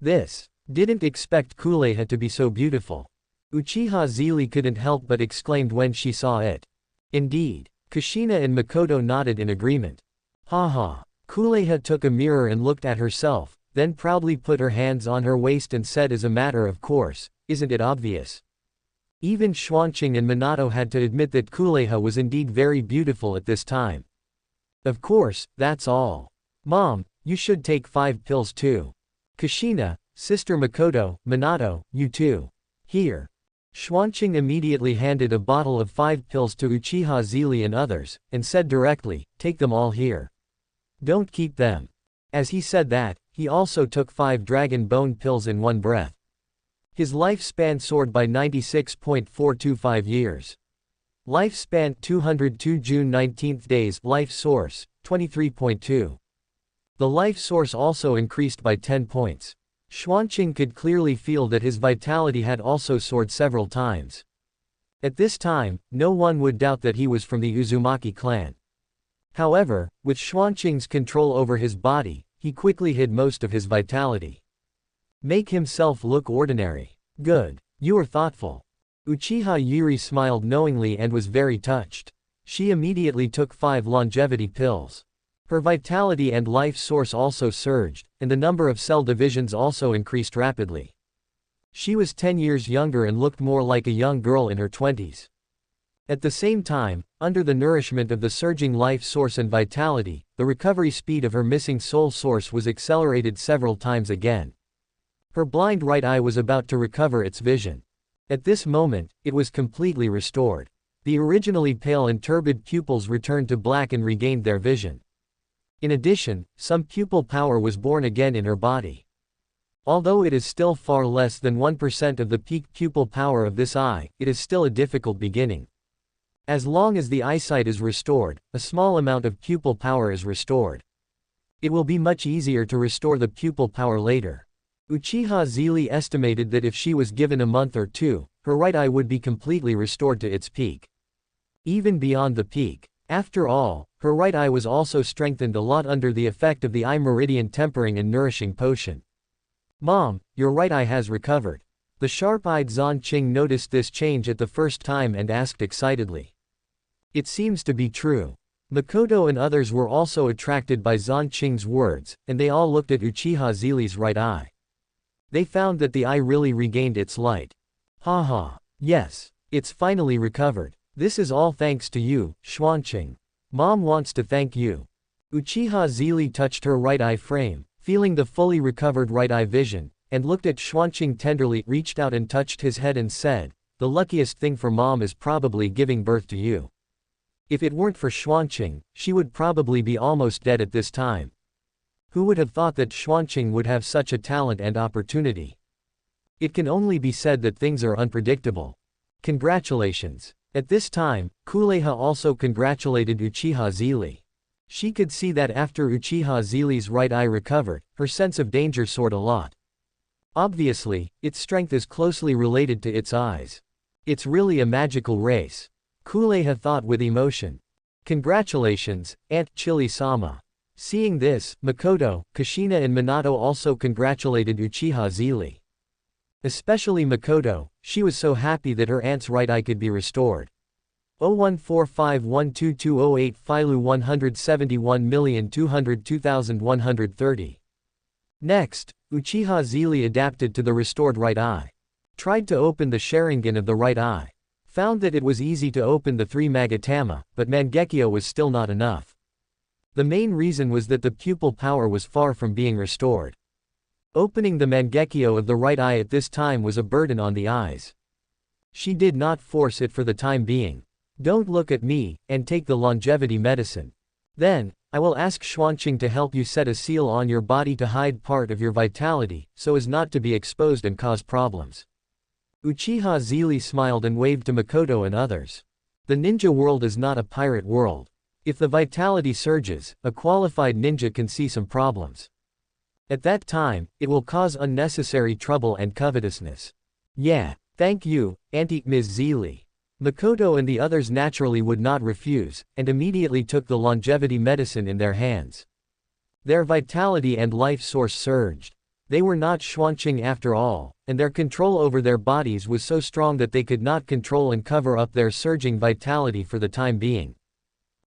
This didn't expect Kuleha to be so beautiful. Uchiha Zhili couldn't help but exclaimed when she saw it. Indeed. Kushina and Makoto nodded in agreement. Haha. Kuleha took a mirror and looked at herself, then proudly put her hands on her waist and said as a matter of course, "Isn't it obvious?" Even Xuanqing and Minato had to admit that Kuleha was indeed very beautiful at this time. Of course, that's all. Mom, you should take 5 pills too. Kushina, Sister Makoto, Minato, you too. Here. Xuanqing immediately handed a bottle of 5 pills to Uchiha Zhili and others, and said directly, "Take them all here. Don't keep them." As he said that, he also took 5 dragon bone pills in one breath. His lifespan soared by 96.425 years. Lifespan 202 June 19 days. Life source 23.2. The life source also increased by 10 points. Xuanqing could clearly feel that his vitality had also soared several times. At this time, no one would doubt that he was from the Uzumaki clan. However, with Xuanqing's control over his body, he quickly hid most of his vitality. Make himself look ordinary. Good. You are thoughtful. Uchiha Zhili smiled knowingly and was very touched. She immediately took 5 longevity pills. Her vitality and life source also surged, and the number of cell divisions also increased rapidly. She was 10 years younger and looked more like a young girl in her 20s. At the same time, under the nourishment of the surging life source and vitality, the recovery speed of her missing soul source was accelerated several times again. Her blind right eye was about to recover its vision. At this moment, it was completely restored. The originally pale and turbid pupils returned to black and regained their vision. In addition, some pupil power was born again in her body. Although it is still far less than 1% of the peak pupil power of this eye, it is still a difficult beginning. As long as the eyesight is restored, a small amount of pupil power is restored. It will be much easier to restore the pupil power later. Uchiha Zhili estimated that if she was given a month or 2, her right eye would be completely restored to its peak. Even beyond the peak. After all, her right eye was also strengthened a lot under the effect of the eye meridian tempering and nourishing potion. Mom, your right eye has recovered. The sharp-eyed Xuanqing noticed this change at the first time and asked excitedly. It seems to be true. Makoto and others were also attracted by Xuanqing's words, and they all looked at Uchiha Zhili's right eye. They found that the eye really regained its light. Haha. Yes. It's finally recovered. This is all thanks to you, Xuanqing. Mom wants to thank you. Uchiha Zhili touched her right eye frame, feeling the fully recovered right eye vision, and looked at Xuanqing tenderly, reached out and touched his head and said, "The luckiest thing for Mom is probably giving birth to you." If it weren't for Xuanqing, she would probably be almost dead at this time. Who would have thought that Xuanqing would have such a talent and opportunity? It can only be said that things are unpredictable. Congratulations. At this time, Kuleha also congratulated Uchiha Zhili. She could see that after Uchiha Zhili's right eye recovered, her sense of danger soared a lot. Obviously, its strength is closely related to its eyes. It's really a magical race. Kuleha thought with emotion. Congratulations, Aunt Chili-sama. Seeing this, Makoto, Kushina and Minato also congratulated Uchiha Zhili. Especially Makoto, she was so happy that her aunt's right eye could be restored. 0145122008 Philu 171,202,130. Next, Uchiha Zhili adapted to the restored right eye. Tried to open the Sharingan of the right eye. Found that it was easy to open the 3 Magatama, but Mangekyo was still not enough. The main reason was that the pupil power was far from being restored. Opening the Mangekyo of the right eye at this time was a burden on the eyes. She did not force it for the time being. Don't look at me, and take the longevity medicine. Then, I will ask Xuanqing to help you set a seal on your body to hide part of your vitality, so as not to be exposed and cause problems. Uchiha Zhili smiled and waved to Makoto and others. The ninja world is not a pirate world. If the vitality surges, a qualified ninja can see some problems. At that time, it will cause unnecessary trouble and covetousness. Yeah, thank you, Auntie Ms. Zhili. Makoto and the others naturally would not refuse, and immediately took the longevity medicine in their hands. Their vitality and life source surged. They were not Xuanqing after all, and their control over their bodies was so strong that they could not control and cover up their surging vitality for the time being.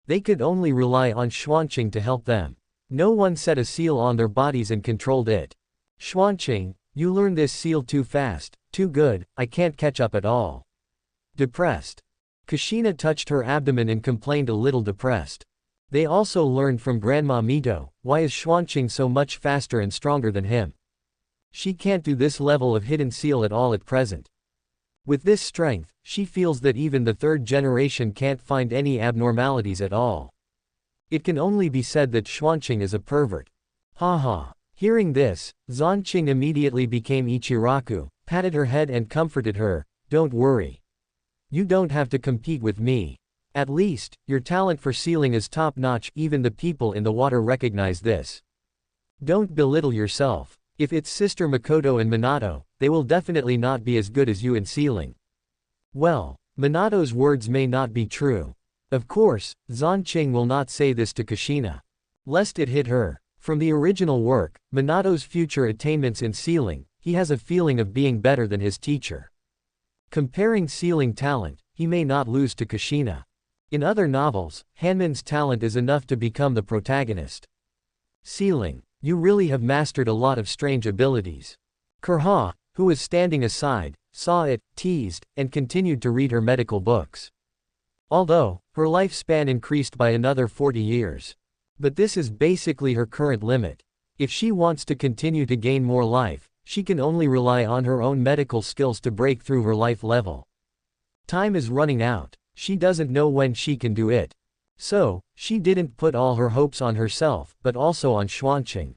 They could only rely on Xuanqing to help them. No one set a seal on their bodies and controlled it. Xuanqing, you learn this seal too fast, too good, I can't catch up at all. Depressed. Kushina touched her abdomen and complained a little depressed. They also learned from Grandma Mito, why is Xuanqing so much faster and stronger than him? She can't do this level of hidden seal at all at present. With this strength, she feels that even the 3rd generation can't find any abnormalities at all. It can only be said that Xuanqing is a pervert. Haha. Hearing this, Xuanqing immediately became Ichiraku, patted her head and comforted her, don't worry. You don't have to compete with me. At least, your talent for sealing is top-notch, even the people in the water recognize this. Don't belittle yourself. If it's Sister Makoto and Minato, they will definitely not be as good as you in sealing. Well, Minato's words may not be true. Of course, Xuanqing will not say this to Kushina. Lest it hit her. From the original work, Minato's future attainments in sealing, he has a feeling of being better than his teacher. Comparing sealing talent, he may not lose to Kushina. In other novels, Hanmin's talent is enough to become the protagonist. Sealing. You really have mastered a lot of strange abilities. Konoha, who was standing aside, saw it, teased, and continued to read her medical books. Although, her lifespan increased by another 40 years. But this is basically her current limit. If she wants to continue to gain more life, she can only rely on her own medical skills to break through her life level. Time is running out. She doesn't know when she can do it. So, she didn't put all her hopes on herself, but also on Xuanqing.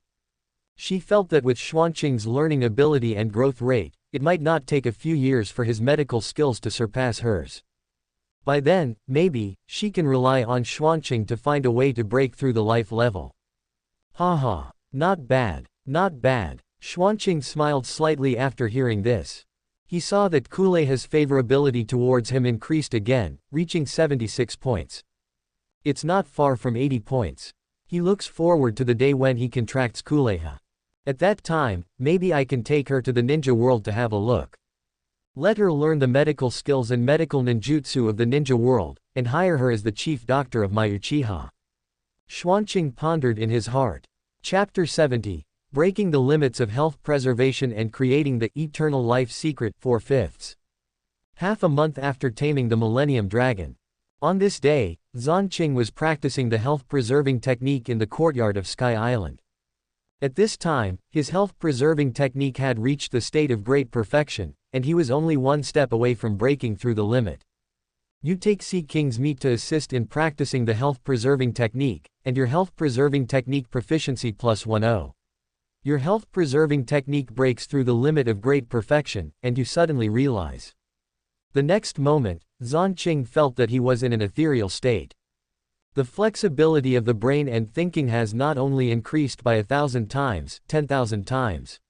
She felt that with Xuanqing's learning ability and growth rate, it might not take a few years for his medical skills to surpass hers. By then, maybe, she can rely on Xuanqing to find a way to break through the life level. Haha, not bad, not bad. Xuanqing smiled slightly after hearing this. He saw that Kuleiha's favorability towards him increased again, reaching 76 points. It's not far from 80 points. He looks forward to the day when he contracts Kuleiha. At that time, maybe I can take her to the ninja world to have a look. Let her learn the medical skills and medical ninjutsu of the ninja world, and hire her as the chief doctor of my Uchiha. Xuanqing pondered in his heart. Chapter 70, Breaking the Limits of Health Preservation and Creating the Eternal Life Secret, 4/5. Half a month after taming the Millennium Dragon. On this day, Xuanqing was practicing the health-preserving technique in the courtyard of Sky Island. At this time, his health-preserving technique had reached the state of great perfection, and he was only one step away from breaking through the limit. You take Sea King's meat to assist in practicing the health-preserving technique, and your health-preserving technique proficiency +10. Your health-preserving technique breaks through the limit of great perfection, and you suddenly realize. The next moment, Xuanqing felt that he was in an ethereal state. The flexibility of the brain and thinking has not only increased by 1,000 times, 10,000 times.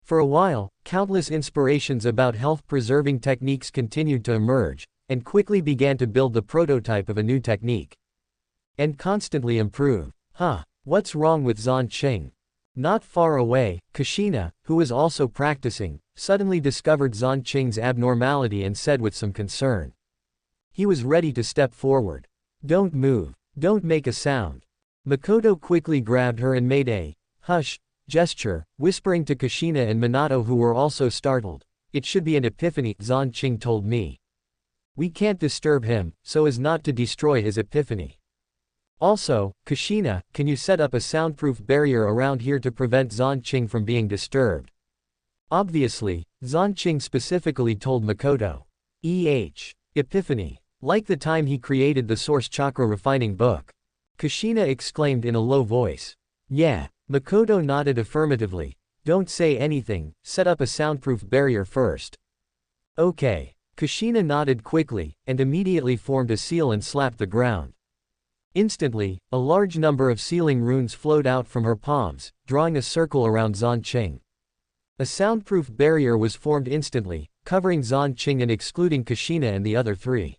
For a while, countless inspirations about health-preserving techniques continued to emerge, and quickly began to build the prototype of a new technique. And constantly improve. What's wrong with Xuanqing? Not far away, Kushina, who was also practicing, suddenly discovered Xuanqing's abnormality and said with some concern. He was ready to step forward. Don't move. Don't make a sound. Makoto quickly grabbed her and made a hush gesture, whispering to Kushina and Minato, who were also startled. It should be an epiphany, Xuanqing told me. We can't disturb him, so as not to destroy his epiphany. Also, Kushina, can you set up a soundproof barrier around here to prevent Xuanqing from being disturbed? Obviously, Xuanqing specifically told Makoto. Epiphany. Like the time he created the Source Chakra refining book. Kushina exclaimed in a low voice. Yeah. Makoto nodded affirmatively. Don't say anything, set up a soundproof barrier first. Okay. Kushina nodded quickly, and immediately formed a seal and slapped the ground. Instantly, a large number of sealing runes flowed out from her palms, drawing a circle around Xuanqing. A soundproof barrier was formed instantly, covering Xuanqing and excluding Kushina and the other three.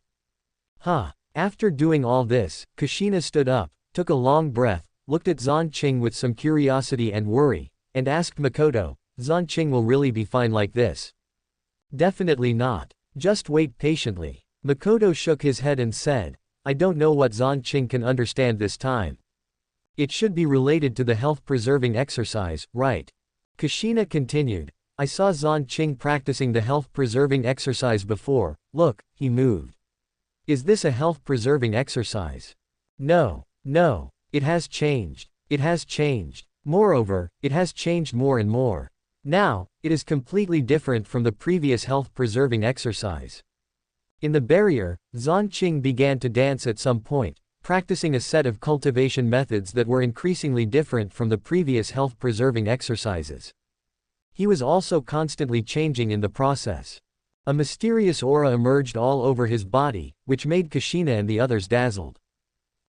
After doing all this, Kushina stood up, took a long breath, looked at Xuanqing with some curiosity and worry, and asked Makoto, Xuanqing will really be fine like this? Definitely not. Just wait patiently. Makoto shook his head and said, I don't know what Xuanqing can understand this time. It should be related to the health-preserving exercise, right? Kushina continued, I saw Xuanqing practicing the health-preserving exercise before, look, he moved. Is this a health-preserving exercise? No. It has changed. It has changed. Moreover, it has changed more and more. Now, it is completely different from the previous health-preserving exercise. In the barrier, Xuanqing began to dance at some point, practicing a set of cultivation methods that were increasingly different from the previous health-preserving exercises. He was also constantly changing in the process. A mysterious aura emerged all over his body, which made Kushina and the others dazzled.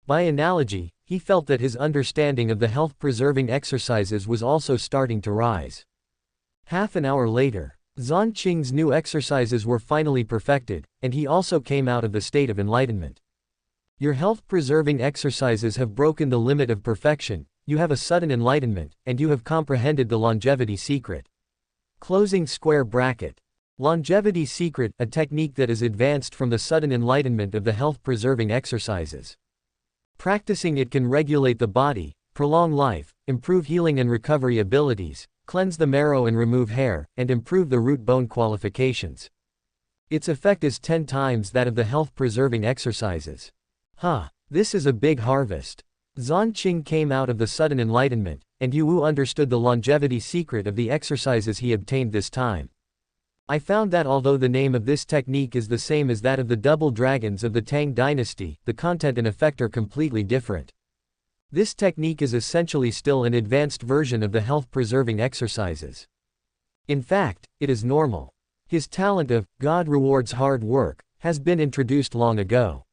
By analogy, he felt that his understanding of the health-preserving exercises was also starting to rise. Half an hour later, Xuanqing's new exercises were finally perfected, and he also came out of the state of enlightenment. Your health-preserving exercises have broken the limit of perfection, you have a sudden enlightenment, and you have comprehended the longevity secret. Closing square bracket. Longevity secret, a technique that is advanced from the sudden enlightenment of the health-preserving exercises. Practicing it can regulate the body, prolong life, improve healing and recovery abilities, cleanse the marrow and remove hair, and improve the root bone qualifications. Its effect is 10 times that of the health-preserving exercises. This is a big harvest. Xuanqing came out of the sudden enlightenment, and Yu understood the longevity secret of the exercises he obtained this time. I found that although the name of this technique is the same as that of the double dragons of the Tang dynasty, the content and effect are completely different. This technique is essentially still an advanced version of the health-preserving exercises. In fact, it is normal. His talent of "God rewards hard work" has been introduced long ago.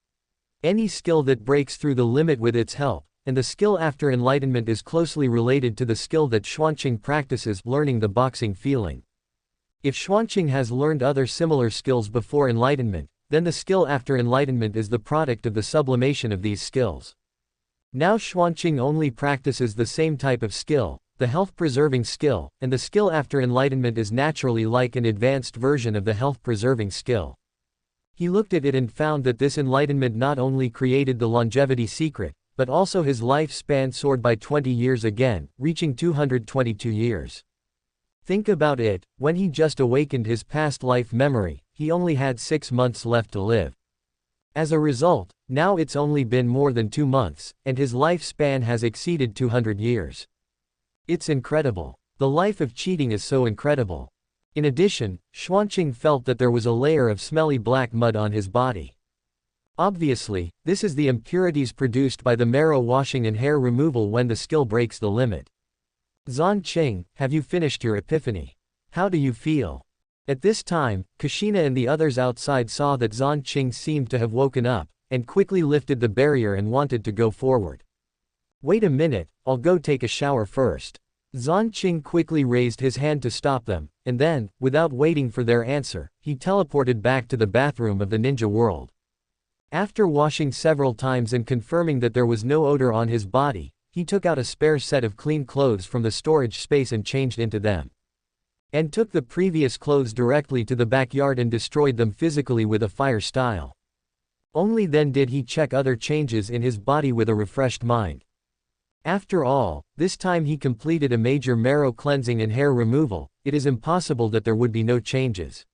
Any skill that breaks through the limit with its help, and the skill after enlightenment is closely related to the skill that Xuanqing practices, learning the boxing feeling. If Xuanqing has learned other similar skills before enlightenment, then the skill after enlightenment is the product of the sublimation of these skills. Now Xuanqing only practices the same type of skill, the health-preserving skill, and the skill after enlightenment is naturally like an advanced version of the health-preserving skill. He looked at it and found that this enlightenment not only created the longevity secret, but also his lifespan soared by 20 years again, reaching 222 years. Think about it, when he just awakened his past life memory, he only had 6 months left to live. As a result, now it's only been more than 2 months, and his lifespan has exceeded 200 years. It's incredible. The life of cheating is so incredible. In addition, Xuanqing felt that there was a layer of smelly black mud on his body. Obviously, this is the impurities produced by the marrow washing and hair removal when the skill breaks the limit. Xuanqing, have you finished your epiphany? How do you feel? At this time, Kushina and the others outside saw that Xuanqing seemed to have woken up, and quickly lifted the barrier and wanted to go forward. Wait a minute, I'll go take a shower first. Xuanqing quickly raised his hand to stop them, and then, without waiting for their answer, he teleported back to the bathroom of the ninja world. After washing several times and confirming that there was no odor on his body, he took out a spare set of clean clothes from the storage space and changed into them. And took the previous clothes directly to the backyard and destroyed them physically with a fire style. Only then did he check other changes in his body with a refreshed mind. After all, this time he completed a major marrow cleansing and hair removal, it is impossible that there would be no changes.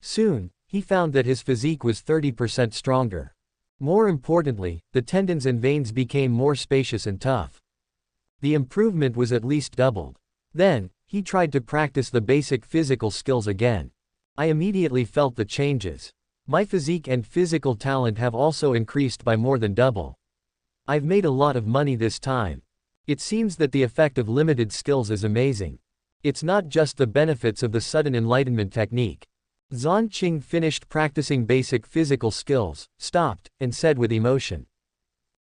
Soon, he found that his physique was 30% stronger. More importantly, the tendons and veins became more spacious and tough. The improvement was at least doubled. Then, he tried to practice the basic physical skills again. I immediately felt the changes. My physique and physical talent have also increased by more than double. I've made a lot of money this time. It seems that the effect of limited skills is amazing. It's not just the benefits of the sudden enlightenment technique. Xuanqing finished practicing basic physical skills, stopped, and said with emotion,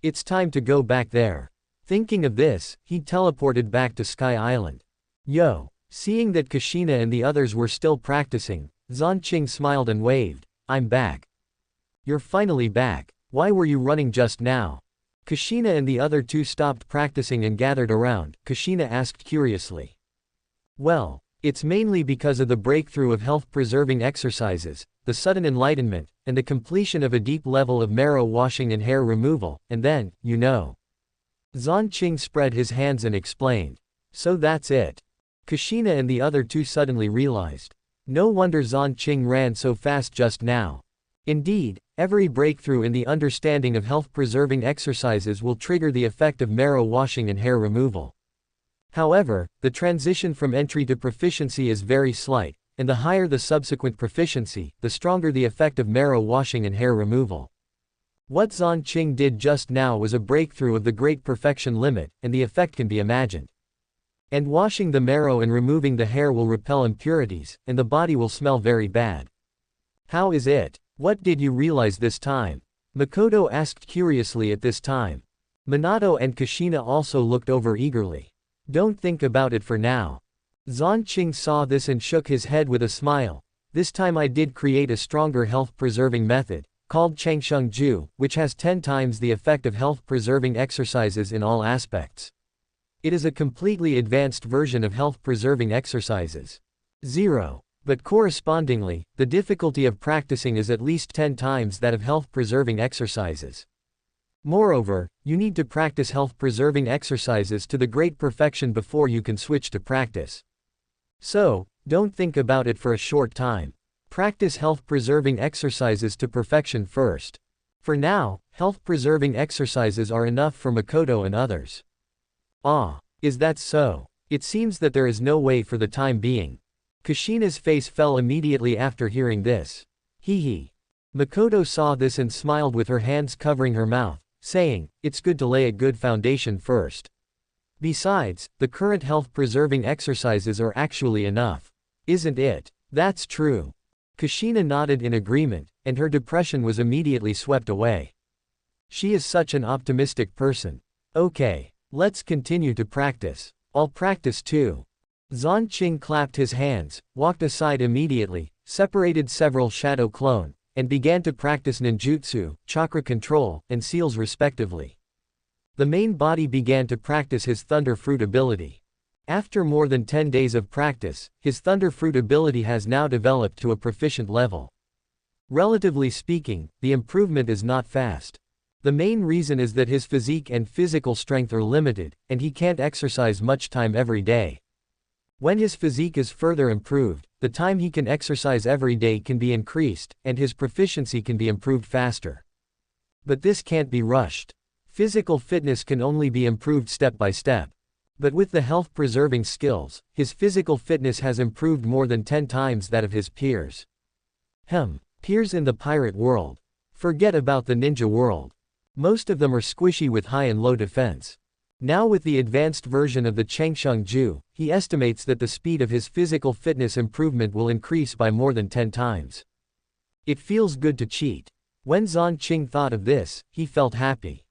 "It's time to go back there." Thinking of this, he teleported back to Sky Island. Yo! Seeing that Kushina and the others were still practicing, Xuanqing smiled and waved, "I'm back." "You're finally back. Why were you running just now?" Kushina and the other two stopped practicing and gathered around. Kushina asked curiously. "Well, it's mainly because of the breakthrough of health-preserving exercises, the sudden enlightenment, and the completion of a deep level of marrow washing and hair removal, and then, you know." Xuanqing spread his hands and explained. "So that's it." Kushina and the other two suddenly realized. No wonder Xuanqing ran so fast just now. Indeed, every breakthrough in the understanding of health-preserving exercises will trigger the effect of marrow washing and hair removal. However, the transition from entry to proficiency is very slight, and the higher the subsequent proficiency, the stronger the effect of marrow washing and hair removal. What Xuanqing did just now was a breakthrough of the great perfection limit, and the effect can be imagined. And washing the marrow and removing the hair will repel impurities, and the body will smell very bad. How is it? What did you realize this time? Makoto asked curiously at this time. Minato and Kushina also looked over eagerly. Don't think about it for now. Xuanqing saw this and shook his head with a smile. This time I did create a stronger health-preserving method, called Changsheng Ju, which has 10 times the effect of health-preserving exercises in all aspects. It is a completely advanced version of health-preserving exercises. 0. But correspondingly, the difficulty of practicing is at least 10 times that of health-preserving exercises. Moreover, you need to practice health-preserving exercises to the great perfection before you can switch to practice. So, don't think about it for a short time. Practice health-preserving exercises to perfection first. For now, health-preserving exercises are enough for Makoto and others. Ah, is that so? It seems that there is no way for the time being. Kushina's face fell immediately after hearing this. Hee. Makoto saw this and smiled with her hands covering her mouth, saying, "It's good to lay a good foundation first. Besides, the current health-preserving exercises are actually enough. Isn't it?" "That's true." Kushina nodded in agreement, and her depression was immediately swept away. She is such an optimistic person. Okay, let's continue to practice. I'll practice too. Xuanqing clapped his hands, walked aside immediately, separated several shadow clone, and began to practice ninjutsu, chakra control, and seals respectively. The main body began to practice his thunder fruit ability. After more than 10 days of practice, his thunder fruit ability has now developed to a proficient level. Relatively speaking, the improvement is not fast. The main reason is that his physique and physical strength are limited, and he can't exercise much time every day. When his physique is further improved, the time he can exercise every day can be increased, and his proficiency can be improved faster. But this can't be rushed. Physical fitness can only be improved step by step. But with the health-preserving skills, his physical fitness has improved more than 10 times that of his peers. Peers in the pirate world. Forget about the ninja world. Most of them are squishy with high and low defense. Now with the advanced version of the Changsheng Ju, he estimates that the speed of his physical fitness improvement will increase by more than 10 times. It feels good to cheat. When Xuanqing thought of this, he felt happy.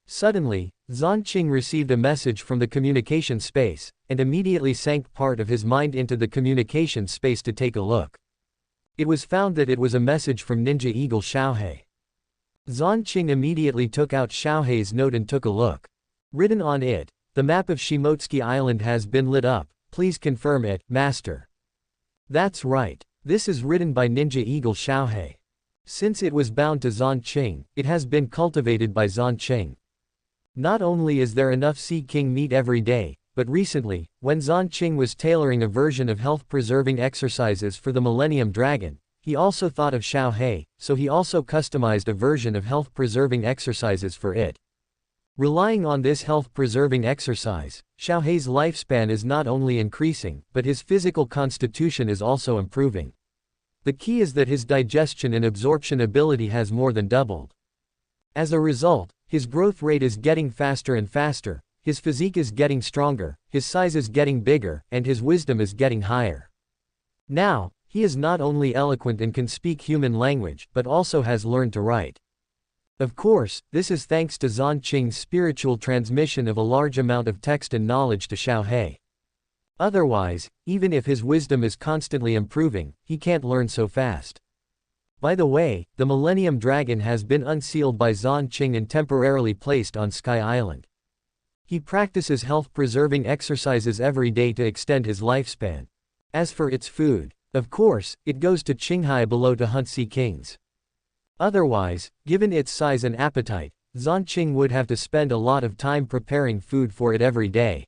Suddenly, Xuanqing received a message from the communication space, and immediately sank part of his mind into the communication space to take a look. It was found that it was a message from Ninja Eagle Xiaohei. Xuanqing immediately took out Xiaohei's note and took a look. Written on it, "The map of Shimotsuki Island has been lit up, please confirm it, Master." That's right. This is written by Ninja Eagle Xiaohei. Since it was bound to Xuanqing, it has been cultivated by Xuanqing. Not only is there enough Sea King meat every day, but recently, when Xuanqing was tailoring a version of health-preserving exercises for the Millennium Dragon, he also thought of Xiaohei, so he also customized a version of health-preserving exercises for it. Relying on this health-preserving exercise, Xiaohei's lifespan is not only increasing, but his physical constitution is also improving. The key is that his digestion and absorption ability has more than doubled. As a result, his growth rate is getting faster and faster, his physique is getting stronger, his size is getting bigger, and his wisdom is getting higher. Now, he is not only eloquent and can speak human language, but also has learned to write. Of course, this is thanks to Xuanqing's spiritual transmission of a large amount of text and knowledge to Xiaohei. Otherwise, even if his wisdom is constantly improving, he can't learn so fast. By the way, the Millennium Dragon has been unsealed by Xuanqing and temporarily placed on Sky Island. He practices health-preserving exercises every day to extend his lifespan. As for its food, of course, it goes to Qinghai below to hunt sea kings. Otherwise, given its size and appetite, Xuanqing would have to spend a lot of time preparing food for it every day.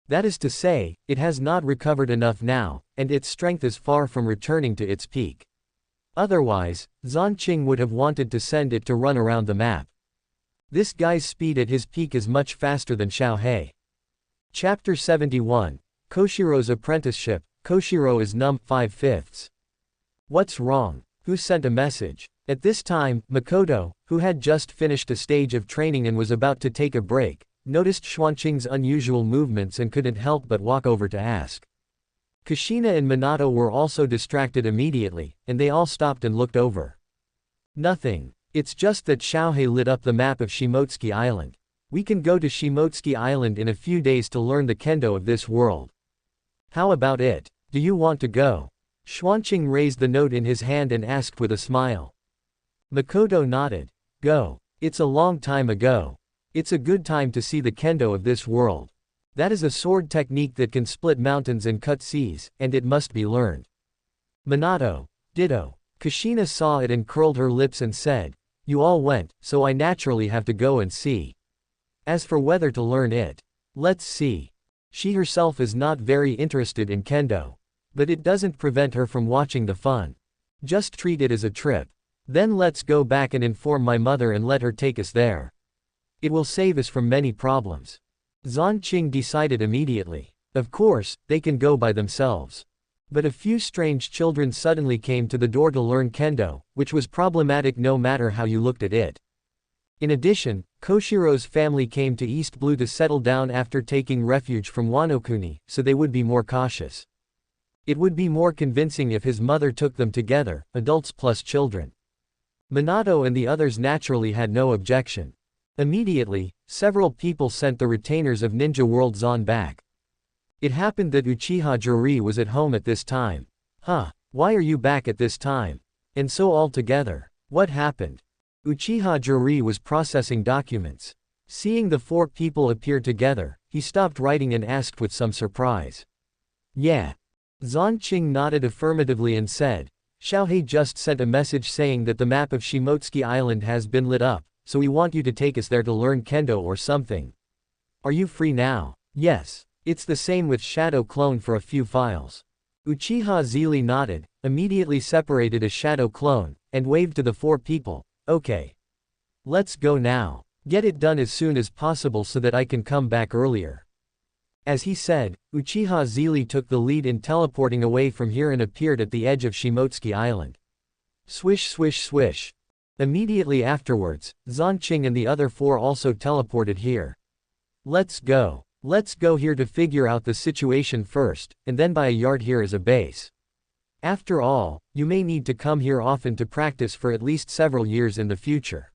That is to say, it has not recovered enough now, and its strength is far from returning to its peak. Otherwise, Xuanqing would have wanted to send it to run around the map. This guy's speed at his peak is much faster than Xiaohei. Chapter 71. Koshiro's Apprenticeship. Koshiro is numb 5/5. What's wrong? Who sent a message? At this time, Makoto, who had just finished a stage of training and was about to take a break, noticed Xuanqing's unusual movements and couldn't help but walk over to ask. Kushina and Minato were also distracted immediately, and they all stopped and looked over. Nothing. It's just that Xiaohei lit up the map of Shimotsuki Island. We can go to Shimotsuki Island in a few days to learn the kendo of this world. How about it? Do you want to go? Xuanqing raised the note in his hand and asked with a smile. Makoto nodded. Go. It's a long time ago. It's a good time to see the kendo of this world. That is a sword technique that can split mountains and cut seas, and it must be learned. Minato. Ditto. Kushina saw it and curled her lips and said, "You all went, so I naturally have to go and see. As for whether to learn it, let's see." She herself is not very interested in kendo. But it doesn't prevent her from watching the fun. Just treat it as a trip. Then let's go back and inform my mother and let her take us there. It will save us from many problems. Xuanqing decided immediately. Of course, they can go by themselves. But a few strange children suddenly came to the door to learn kendo, which was problematic no matter how you looked at it. In addition, Koshiro's family came to East Blue to settle down after taking refuge from Wanokuni, so they would be more cautious. It would be more convincing if his mother took them together, adults plus children. Minato and the others naturally had no objection. Immediately, several people sent the retainers of Ninja World Zon back. It happened that Uchiha Zhili was at home at this time. Why are you back at this time? And so all together. What happened? Uchiha Zhili was processing documents. Seeing the four people appear together, he stopped writing and asked with some surprise. Yeah. Xuanqing nodded affirmatively and said, Xiaohei just sent a message saying that the map of Shimotsuki Island has been lit up, so we want you to take us there to learn kendo or something. Are you free now? Yes. It's the same with Shadow Clone for a few files. Uchiha Zhili nodded, immediately separated a Shadow Clone, and waved to the four people. Okay. Let's go now. Get it done as soon as possible so that I can come back earlier. As he said, Uchiha Zhili took the lead in teleporting away from here and appeared at the edge of Shimotsuki Island. Swish swish swish. Immediately afterwards, Xuanqing and the other four also teleported here. Let's go. Let's go here to figure out the situation first, and then buy a yard here as a base. After all, you may need to come here often to practice for at least several years in the future.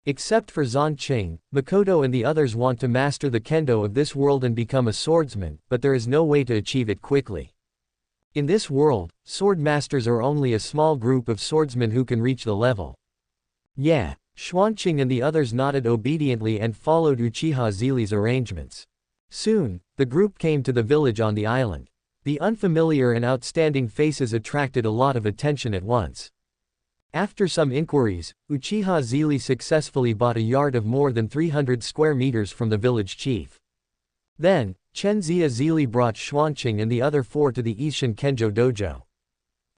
Except for Xuanqing, Makoto and the others want to master the kendo of this world and become a swordsman, but there is no way to achieve it quickly. In this world, sword masters are only a small group of swordsmen who can reach the level. Yeah, Xuanqing and the others nodded obediently and followed Uchiha Zhili's arrangements. Soon, the group came to the village on the island. The unfamiliar and outstanding faces attracted a lot of attention at once. After some inquiries, Uchiha Zhili successfully bought a yard of more than 300 square meters from the village chief. Then, Chenzia Zhili brought Xuanqing and the other four to the Ishin Kenjo Dojo.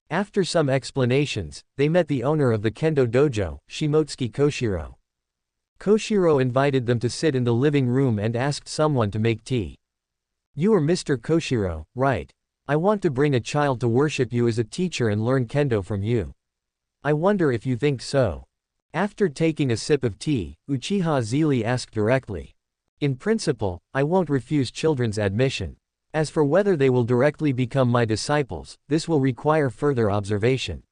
After some explanations, they met the owner of the Kendo Dojo, Shimotsuki Koshiro. Koshiro invited them to sit in the living room and asked someone to make tea. You are Mr. Koshiro, right? I want to bring a child to worship you as a teacher and learn kendo from you. I wonder if you think so. After taking a sip of tea, Uchiha Zhili asked directly. In principle, I won't refuse children's admission. As for whether they will directly become my disciples, this will require further observation.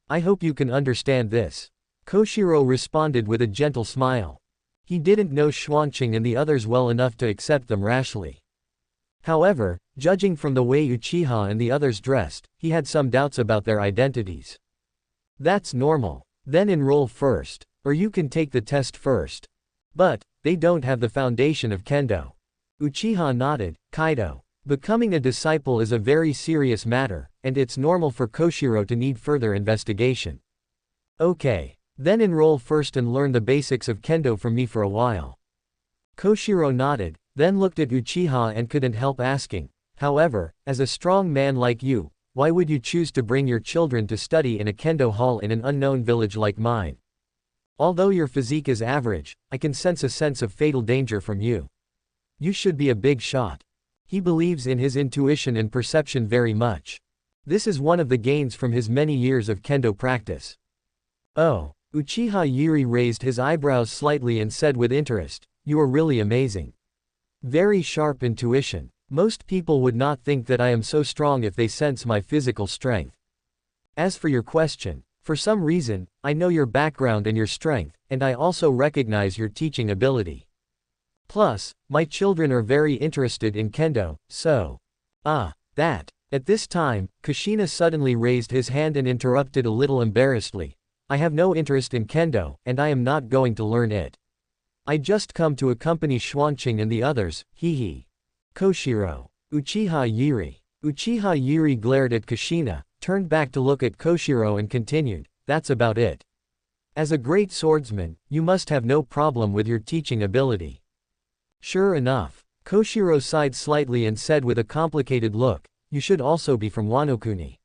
I hope you can understand this. Koshiro responded with a gentle smile. He didn't know Xuanqing and the others well enough to accept them rashly. However, judging from the way Uchiha and the others dressed, he had some doubts about their identities. That's normal. Then enroll first. Or you can take the test first. But, they don't have the foundation of kendo. Uchiha nodded. Kaido. Becoming a disciple is a very serious matter, and it's normal for Koshiro to need further investigation. Okay. Then enroll first and learn the basics of kendo from me for a while. Koshiro nodded, then looked at Uchiha and couldn't help asking, however, as a strong man like you, why would you choose to bring your children to study in a kendo hall in an unknown village like mine? Although your physique is average, I can sense a sense of fatal danger from you. You should be a big shot. He believes in his intuition and perception very much. This is one of the gains from his many years of kendo practice. Oh. Uchiha Yuri raised his eyebrows slightly and said with interest, you are really amazing. Very sharp intuition. Most people would not think that I am so strong if they sense my physical strength. As for your question, for some reason, I know your background and your strength, and I also recognize your teaching ability. Plus, my children are very interested in kendo, so. That. At this time, Kushina suddenly raised his hand and interrupted a little embarrassedly. I have no interest in kendo, and I am not going to learn it. I just come to accompany Xuanqing and the others, hee hee. Koshiro. Uchiha Zhili. Uchiha Zhili glared at Kushina, turned back to look at Koshiro and continued, "That's about it. As a great swordsman, you must have no problem with your teaching ability." Sure enough. Koshiro sighed slightly and said with a complicated look, "You should also be from Wano-kuni.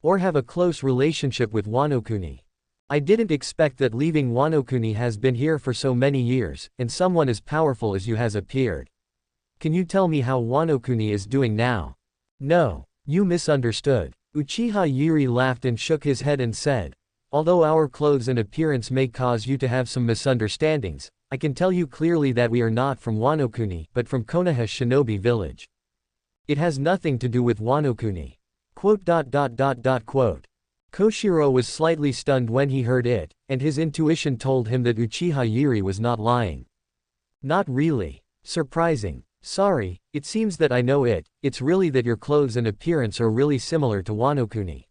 Or have a close relationship with Wano-kuni. I didn't expect that leaving Wano-kuni has been here for so many years, and someone as powerful as you has appeared. Can you tell me how Wano-kuni is doing now?" "No, you misunderstood." Uchiha Zhili laughed and shook his head and said, "Although our clothes and appearance may cause you to have some misunderstandings, I can tell you clearly that we are not from Wano-kuni, but from Konoha Shinobi Village. It has nothing to do with Wano-kuni." Koshiro was slightly stunned when he heard it, and his intuition told him that Uchiha Zhili was not lying. "Not really. Surprising. Sorry, it seems that I know it, it's really that your clothes and appearance are really similar to Wano-kuni."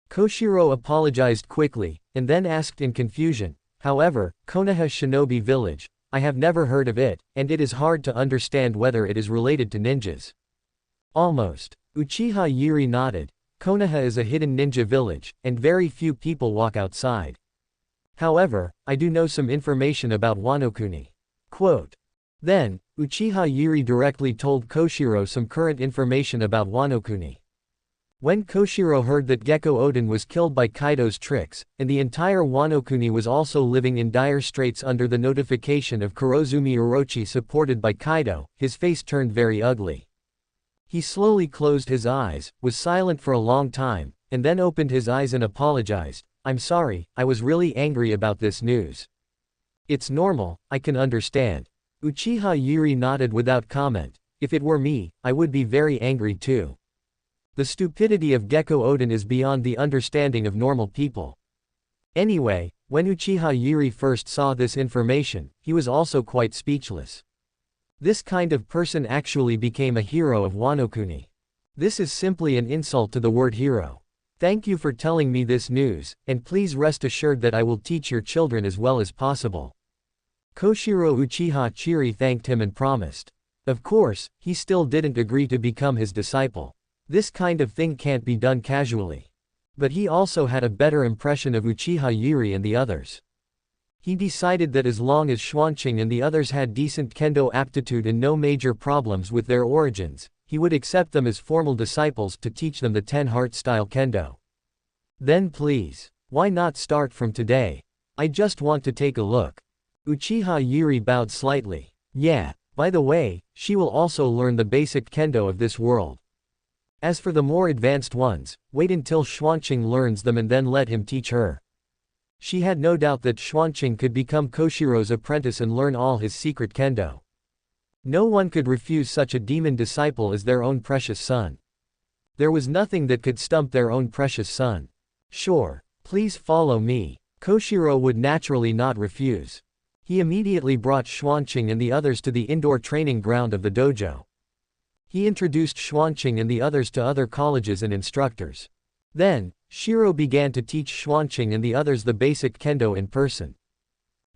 Koshiro apologized quickly, and then asked in confusion, "However, Konoha Shinobi Village, I have never heard of it, and it is hard to understand whether it is related to ninjas." "Almost." Uchiha Zhili nodded. "Konoha is a hidden ninja village, and very few people walk outside. However, I do know some information about Wano-kuni." Then, Uchiha Zhili directly told Koshiro some current information about Wano-kuni. When Koshiro heard that Gekko Oden was killed by Kaido's tricks, and the entire Wano-kuni was also living in dire straits under the notification of Kurozumi Orochi supported by Kaido, his face turned very ugly. He slowly closed his eyes, was silent for a long time, and then opened his eyes and apologized, "I'm sorry, I was really angry about this news." "It's normal, I can understand." Uchiha Zhili nodded without comment. "If it were me, I would be very angry too. The stupidity of Gekko Oden is beyond the understanding of normal people." Anyway, when Uchiha Zhili first saw this information, he was also quite speechless. This kind of person actually became a hero of Wano-kuni. This is simply an insult to the word hero. Thank you for telling me this news, and please rest assured that I will teach your children as well as possible. Koshiro Uchiha Zhili thanked him and promised. Of course, he still didn't agree to become his disciple. This kind of thing can't be done casually. But he also had a better impression of Uchiha Zhili and the others. He decided that as long as Xuanqing and the others had decent kendo aptitude and no major problems with their origins, he would accept them as formal disciples to teach them the 10-heart style kendo. Then please, why not start from today? I just want to take a look. Uchiha Zhili bowed slightly. Yeah, by the way, she will also learn the basic kendo of this world. As for the more advanced ones, wait until Xuanqing learns them and then let him teach her. She had no doubt that Xuanqing could become Koshiro's apprentice and learn all his secret kendo. No one could refuse such a demon disciple as their own precious son. There was nothing that could stump their own precious son. Sure, please follow me. Koshiro would naturally not refuse. He immediately brought Xuanqing and the others to the indoor training ground of the dojo. He introduced Xuanqing and the others to other colleges and instructors. Then, Shiro began to teach Xuanqing and the others the basic kendo in person.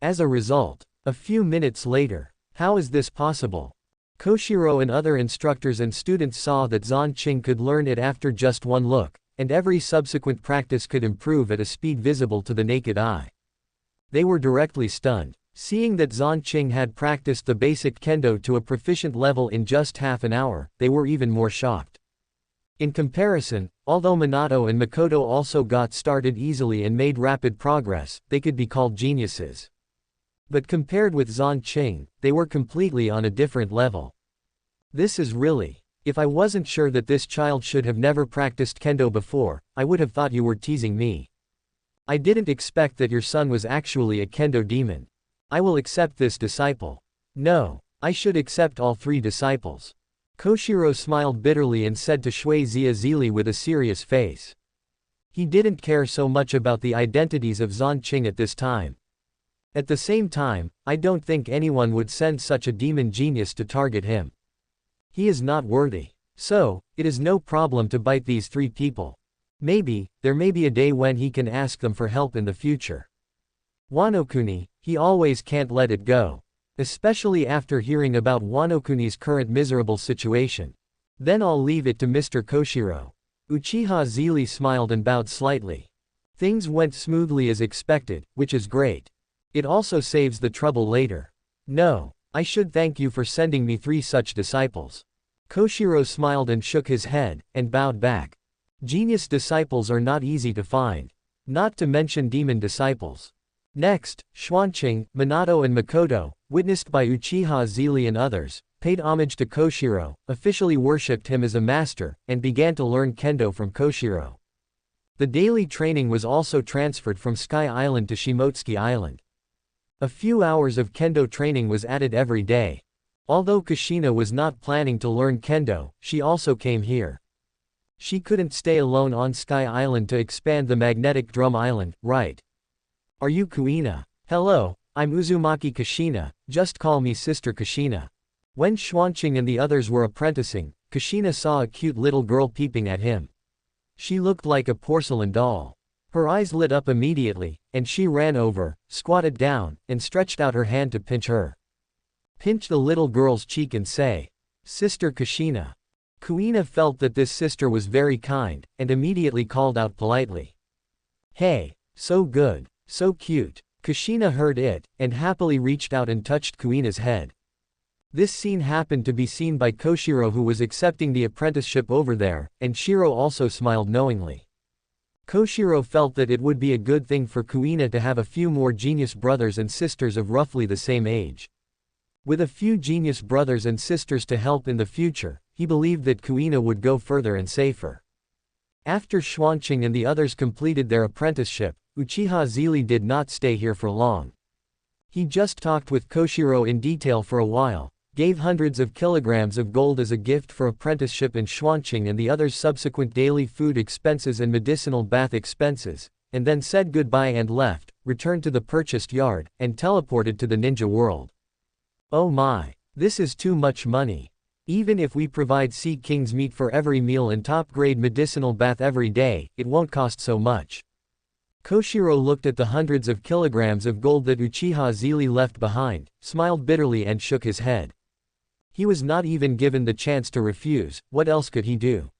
As a result, a few minutes later, how is this possible? Koshiro and other instructors and students saw that Xuanqing could learn it after just one look, and every subsequent practice could improve at a speed visible to the naked eye. They were directly stunned. Seeing that Xuanqing had practiced the basic kendo to a proficient level in just half an hour, they were even more shocked. In comparison, although Minato and Makoto also got started easily and made rapid progress, they could be called geniuses. But compared with Xuanqing, they were completely on a different level. This is really. If I wasn't sure that this child should have never practiced kendo before, I would have thought you were teasing me. I didn't expect that your son was actually a kendo demon. I will accept this disciple. No, I should accept all 3 disciples. Koshiro smiled bitterly and said to Uchiha Zhili with a serious face. He didn't care so much about the identities of Xuanqing at this time. At the same time, I don't think anyone would send such a demon genius to target him. He is not worthy. So, it is no problem to bite these 3 people. Maybe, there may be a day when he can ask them for help in the future. Wano-kuni, he always can't let it go. Especially after hearing about Wanokuni's current miserable situation. Then I'll leave it to Mr. Koshiro. Uchiha Zhili smiled and bowed slightly. Things went smoothly as expected, which is great. It also saves the trouble later. No, I should thank you for sending me 3 such disciples. Koshiro smiled and shook his head, and bowed back. Genius disciples are not easy to find. Not to mention demon disciples. Next, Xuanqing, Minato and Makoto, witnessed by Uchiha Zhili and others, paid homage to Koshiro, officially worshipped him as a master, and began to learn kendo from Koshiro. The daily training was also transferred from Sky Island to Shimotsuki Island. A few hours of kendo training was added every day. Although Kushina was not planning to learn kendo, she also came here. She couldn't stay alone on Sky Island to expand the magnetic drum island, right? Are you Kuina? Hello, I'm Uzumaki Kushina, just call me Sister Kushina. When Xuanqing and the others were apprenticing, Kushina saw a cute little girl peeping at him. She looked like a porcelain doll. Her eyes lit up immediately, and she ran over, squatted down, and stretched out her hand to pinch her. Pinch the little girl's cheek and say, Sister Kushina. Kuina felt that this sister was very kind, and immediately called out politely. Hey, so good, so cute. Kushina heard it, and happily reached out and touched Kuina's head. This scene happened to be seen by Koshiro, who was accepting the apprenticeship over there, and Shiro also smiled knowingly. Koshiro felt that it would be a good thing for Kuina to have a few more genius brothers and sisters of roughly the same age. With a few genius brothers and sisters to help in the future, he believed that Kuina would go further and safer. After Xuanqing and the others completed their apprenticeship, Uchiha Zhili did not stay here for long. He just talked with Koshiro in detail for a while, gave hundreds of kilograms of gold as a gift for apprenticeship in Xuanqing and the others' subsequent daily food expenses and medicinal bath expenses, and then said goodbye and left, returned to the purchased yard, and teleported to the ninja world. Oh my, this is too much money. Even if we provide Sea King's meat for every meal and top-grade medicinal bath every day, it won't cost so much. Koshiro looked at the hundreds of kilograms of gold that Uchiha Zhili left behind, smiled bitterly and shook his head. He was not even given the chance to refuse. What else could he do?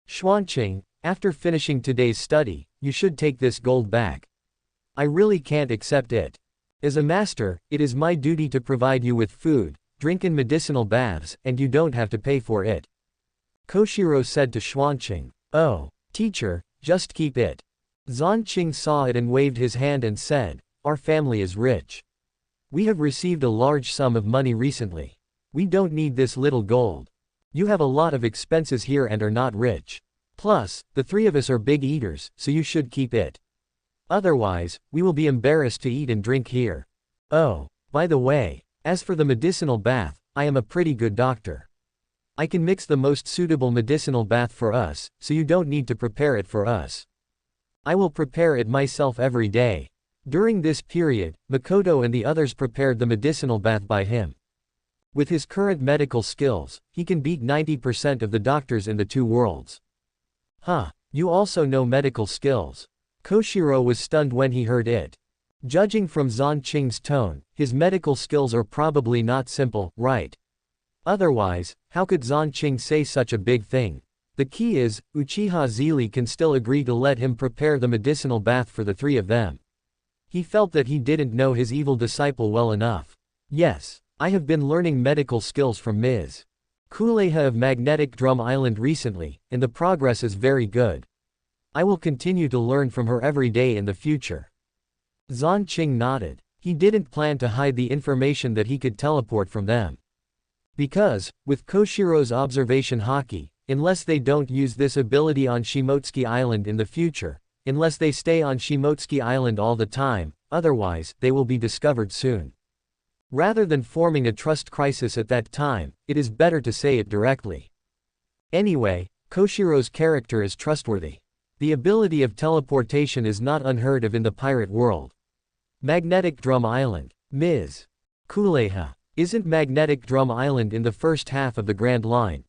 Xuanqing, after finishing today's study, you should take this gold back. I really can't accept it. As a master, it is my duty to provide you with food, drink and medicinal baths, and you don't have to pay for it. Koshiro said to Xuanqing. Oh, teacher, just keep it. Xuanqing saw it and waved his hand and said, our family is rich. We have received a large sum of money recently. We don't need this little gold. You have a lot of expenses here and are not rich. Plus, the 3 of us are big eaters, so you should keep it. Otherwise, we will be embarrassed to eat and drink here. Oh, by the way, as for the medicinal bath, I am a pretty good doctor. I can mix the most suitable medicinal bath for us, so you don't need to prepare it for us. I will prepare it myself every day. During this period, Makoto and the others prepared the medicinal bath by him. With his current medical skills, he can beat 90% of the doctors in the 2 worlds. Huh, you also know medical skills. Koshiro was stunned when he heard it. Judging from Xuanqing's tone, his medical skills are probably not simple, right? Otherwise, how could Xuanqing say such a big thing? The key is, Uchiha Zhili can still agree to let him prepare the medicinal bath for the 3 of them. He felt that he didn't know his evil disciple well enough. Yes, I have been learning medical skills from Ms. Kuleha of Magnetic Drum Island recently, and the progress is very good. I will continue to learn from her every day in the future. Xuanqing nodded. He didn't plan to hide the information that he could teleport from them. Because, with Koshiro's observation haki, unless they don't use this ability on Shimotsuki Island in the future, unless they stay on Shimotsuki Island all the time, otherwise, they will be discovered soon. Rather than forming a trust crisis at that time, it is better to say it directly. Anyway, Koshiro's character is trustworthy. The ability of teleportation is not unheard of in the pirate world. Magnetic Drum Island. Ms. Kuleha. Isn't Magnetic Drum Island in the first half of the Grand Line?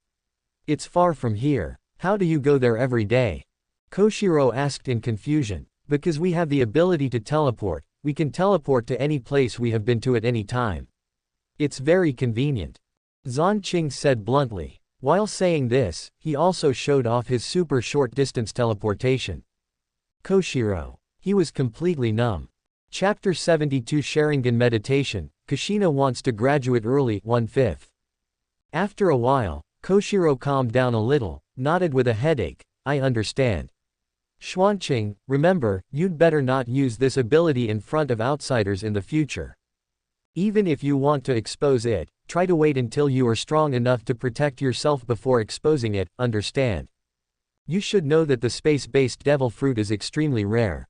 It's far from here. How do you go there every day? Koshiro asked in confusion. Because we have the ability to teleport, we can teleport to any place we have been to at any time. It's very convenient. Xuanqing said bluntly. While saying this, he also showed off his super short-distance teleportation. Koshiro. He was completely numb. Chapter 72 Sharingan Meditation, Kushina wants to graduate early, 1/5. After a while, Koshiro calmed down a little, nodded with a headache, I understand. Xuanqing, remember, you'd better not use this ability in front of outsiders in the future. Even if you want to expose it, try to wait until you are strong enough to protect yourself before exposing it, understand? You should know that the space-based devil fruit is extremely rare.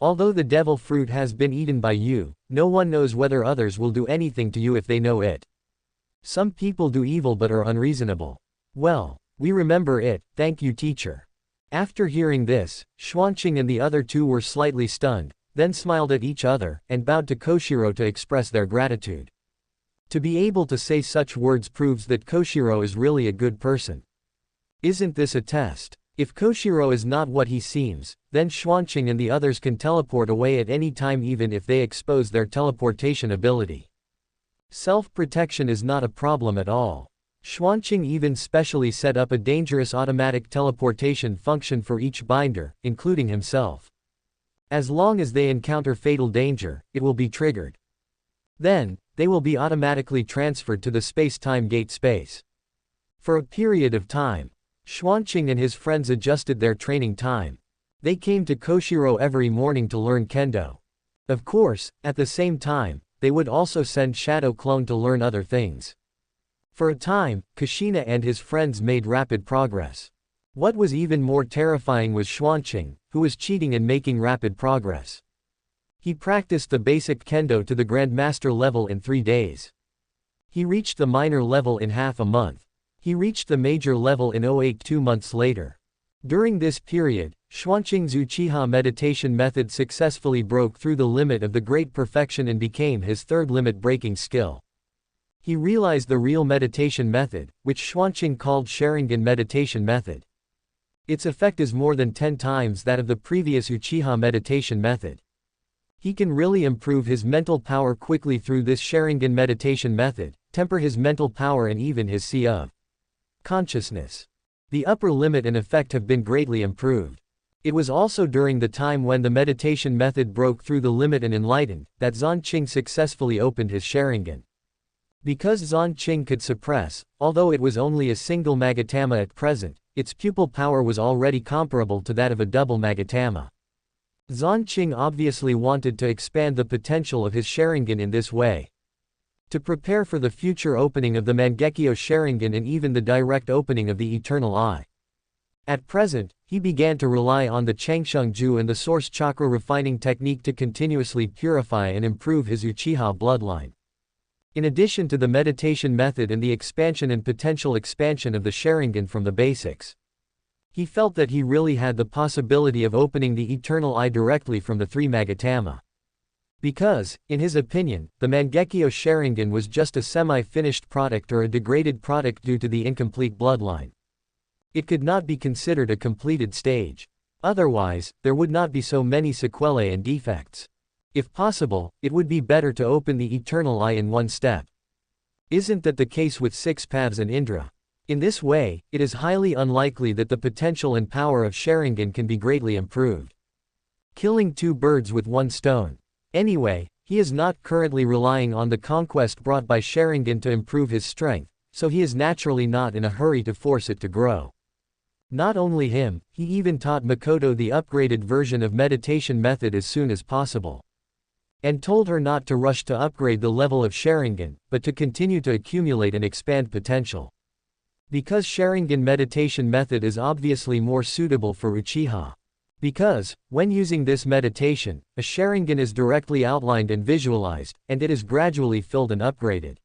Although the devil fruit has been eaten by you, no one knows whether others will do anything to you if they know it. Some people do evil but are unreasonable. Well, we remember it, thank you teacher. After hearing this, Xuanqing and the other two were slightly stunned, then smiled at each other, and bowed to Koshiro to express their gratitude. To be able to say such words proves that Koshiro is really a good person. Isn't this a test? If Koshiro is not what he seems, then Xuanqing and the others can teleport away at any time even if they expose their teleportation ability. Self-protection is not a problem at all. Xuanqing even specially set up a dangerous automatic teleportation function for each binder, including himself. As long as they encounter fatal danger, it will be triggered. Then, they will be automatically transferred to the space-time gate space. For a period of time, Xuanqing and his friends adjusted their training time. They came to Koshiro every morning to learn kendo. Of course, at the same time, they would also send Shadow Clone to learn other things. For a time, Kushina and his friends made rapid progress. What was even more terrifying was Xuanqing, who was cheating and making rapid progress. He practiced the basic kendo to the Grandmaster level in 3 days. He reached the minor level in half a month. He reached the major level in 08 2 months later. During this period, Xuanqing's Uchiha meditation method successfully broke through the limit of the Great Perfection and became his third limit-breaking skill. He realized the real meditation method, which Xuanqing called Sharingan meditation method. Its effect is more than 10 times that of the previous Uchiha meditation method. He can really improve his mental power quickly through this Sharingan meditation method, temper his mental power and even his sea of consciousness. The upper limit and effect have been greatly improved. It was also during the time when the meditation method broke through the limit and enlightened, that Xuanqing successfully opened his Sharingan. Because Xuanqing could suppress, although it was only a single Magatama at present, its pupil power was already comparable to that of a double Magatama. Xuanqing obviously wanted to expand the potential of his Sharingan in this way. To prepare for the future opening of the Mangekyo Sharingan and even the direct opening of the Eternal Eye. At present, he began to rely on the Changshengju and the Source Chakra refining technique to continuously purify and improve his Uchiha bloodline. In addition to the meditation method and the expansion and potential expansion of the Sharingan from the basics. He felt that he really had the possibility of opening the Eternal Eye directly from the 3 Magatama. Because, in his opinion, the Mangekyo Sharingan was just a semi-finished product or a degraded product due to the incomplete bloodline. It could not be considered a completed stage. Otherwise, there would not be so many sequelae and defects. If possible, it would be better to open the Eternal Eye in one step. Isn't that the case with 6 paths and Indra? In this way, it is highly unlikely that the potential and power of Sharingan can be greatly improved. Killing 2 birds with 1 stone. Anyway, he is not currently relying on the conquest brought by Sharingan to improve his strength, so he is naturally not in a hurry to force it to grow. Not only him, he even taught Makoto the upgraded version of meditation method as soon as possible. And told her not to rush to upgrade the level of Sharingan, but to continue to accumulate and expand potential. Because Sharingan meditation method is obviously more suitable for Uchiha. Because, when using this meditation, a Sharingan is directly outlined and visualized, and it is gradually filled and upgraded.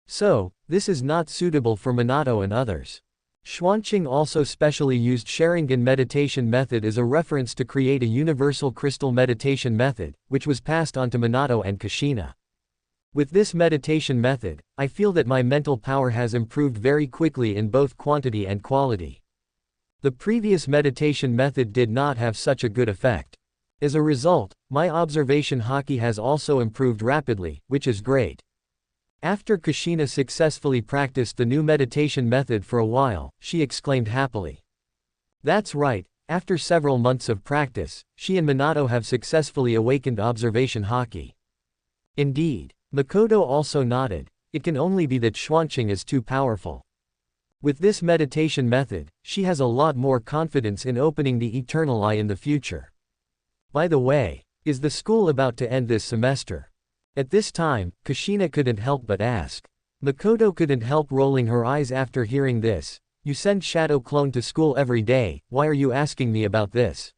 So, this is not suitable for Minato and others. Xuanqing also specially used Sharingan meditation method as a reference to create a universal crystal meditation method, which was passed on to Minato and Kushina. With this meditation method, I feel that my mental power has improved very quickly in both quantity and quality. The previous meditation method did not have such a good effect. As a result, my observation haki has also improved rapidly, which is great. After Kushina successfully practiced the new meditation method for a while, she exclaimed happily. That's right, after several months of practice, she and Minato have successfully awakened observation haki. Indeed. Makoto also nodded. It can only be that Xuanqing is too powerful. With this meditation method, she has a lot more confidence in opening the eternal eye in the future. By the way, is the school about to end this semester? At this time, Kushina couldn't help but ask. Makoto couldn't help rolling her eyes after hearing this. You send Shadow Clone to school every day, why are you asking me about this?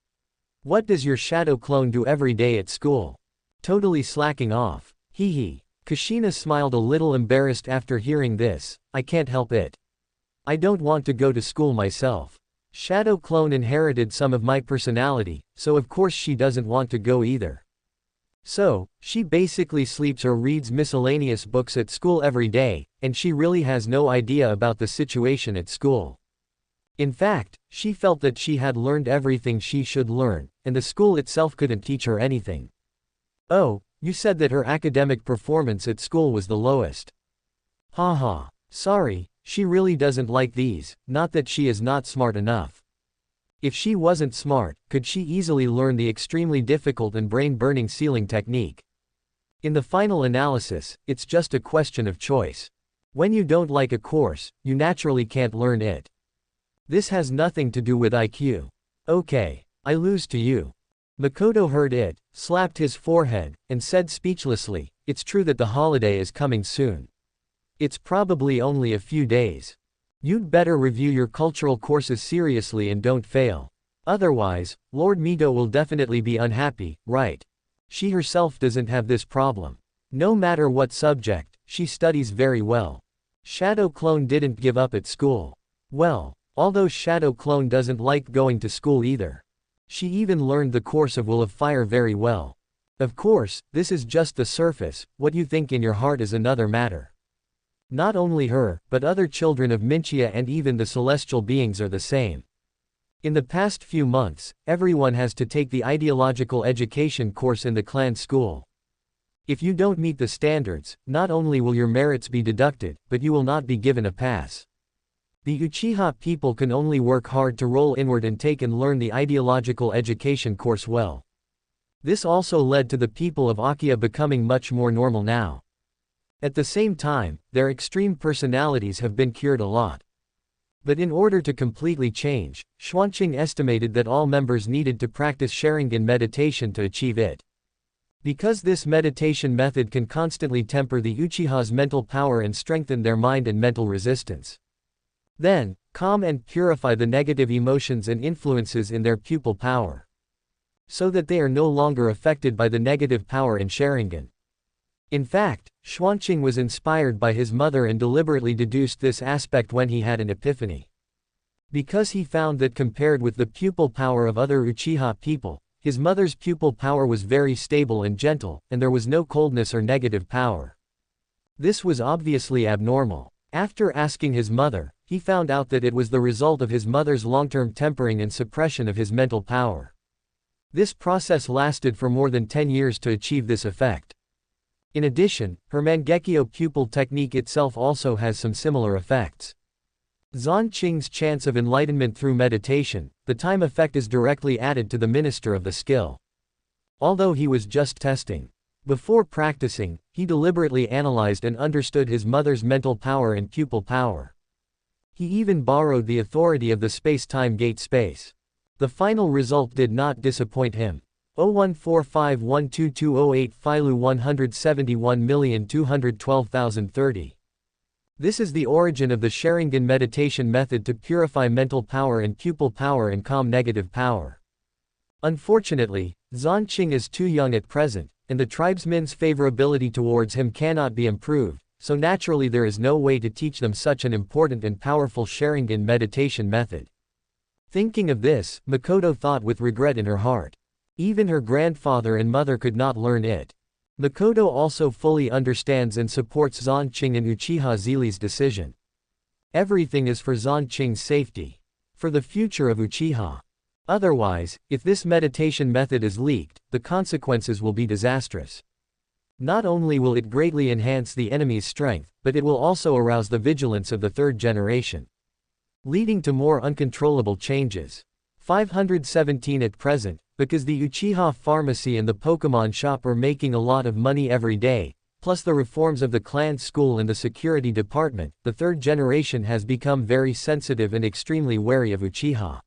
What does your Shadow Clone do every day at school? Totally slacking off. Hee hee. Kushina smiled a little embarrassed after hearing this. I can't help it. I don't want to go to school myself. Shadow Clone inherited some of my personality, so of course she doesn't want to go either. So, she basically sleeps or reads miscellaneous books at school every day, and she really has no idea about the situation at school. In fact, she felt that she had learned everything she should learn, and the school itself couldn't teach her anything. Oh, you said that her academic performance at school was the lowest. Haha. Sorry, she really doesn't like these, not that she is not smart enough. If she wasn't smart, could she easily learn the extremely difficult and brain-burning sealing technique? In the final analysis, it's just a question of choice. When you don't like a course, you naturally can't learn it. This has nothing to do with IQ. Okay, I lose to you. Makoto heard it, slapped his forehead, and said speechlessly, it's true that the holiday is coming soon. It's probably only a few days. You'd better review your cultural courses seriously and don't fail. Otherwise, Lord Mito will definitely be unhappy, right? She herself doesn't have this problem. No matter what subject, she studies very well. Shadow Clone didn't give up at school. Well, although Shadow Clone doesn't like going to school either. She even learned the course of Will of Fire very well. Of course, this is just the surface, what you think in your heart is another matter. Not only her, but other children of Minchia and even the celestial beings are the same. In the past few months, everyone has to take the ideological education course in the clan school. If you don't meet the standards, not only will your merits be deducted, but you will not be given a pass. The Uchiha people can only work hard to roll inward and take and learn the ideological education course well. This also led to the people of Akia becoming much more normal now. At the same time, their extreme personalities have been cured a lot. But in order to completely change, Xuanqing estimated that all members needed to practice Sharingan meditation to achieve it. Because this meditation method can constantly temper the Uchiha's mental power and strengthen their mind and mental resistance. Then, calm and purify the negative emotions and influences in their pupil power. So that they are no longer affected by the negative power in Sharingan. In fact, Xuanqing was inspired by his mother and deliberately deduced this aspect when he had an epiphany. Because he found that compared with the pupil power of other Uchiha people, his mother's pupil power was very stable and gentle, and there was no coldness or negative power. This was obviously abnormal. After asking his mother, he found out that it was the result of his mother's long-term tempering and suppression of his mental power. This process lasted for more than 10 years to achieve this effect. In addition, her Mangekyo pupil technique itself also has some similar effects. Xuanqing's chance of enlightenment through meditation, the time effect is directly added to the minister of the skill. Although he was just testing. Before practicing, he deliberately analyzed and understood his mother's mental power and pupil power. He even borrowed the authority of the space-time gate space. The final result did not disappoint him. 0145122008 Philu 171,212,030. This is the origin of the Sharingan meditation method to purify mental power and pupil power and calm negative power. Unfortunately, Xuanqing is too young at present, and the tribesmen's favorability towards him cannot be improved, so naturally there is no way to teach them such an important and powerful Sharingan meditation method. Thinking of this, Makoto thought with regret in her heart. Even her grandfather and mother could not learn it. Makoto also fully understands and supports Xuanqing and Uchiha Zhili's decision. Everything is for Xuanqing's safety. For the future of Uchiha. Otherwise, if this meditation method is leaked, the consequences will be disastrous. Not only will it greatly enhance the enemy's strength, but it will also arouse the vigilance of the third generation, leading to more uncontrollable changes. 517 at present, because the Uchiha Pharmacy and the Pokemon shop are making a lot of money every day, plus the reforms of the clan school and the security department, the third generation has become very sensitive and extremely wary of Uchiha.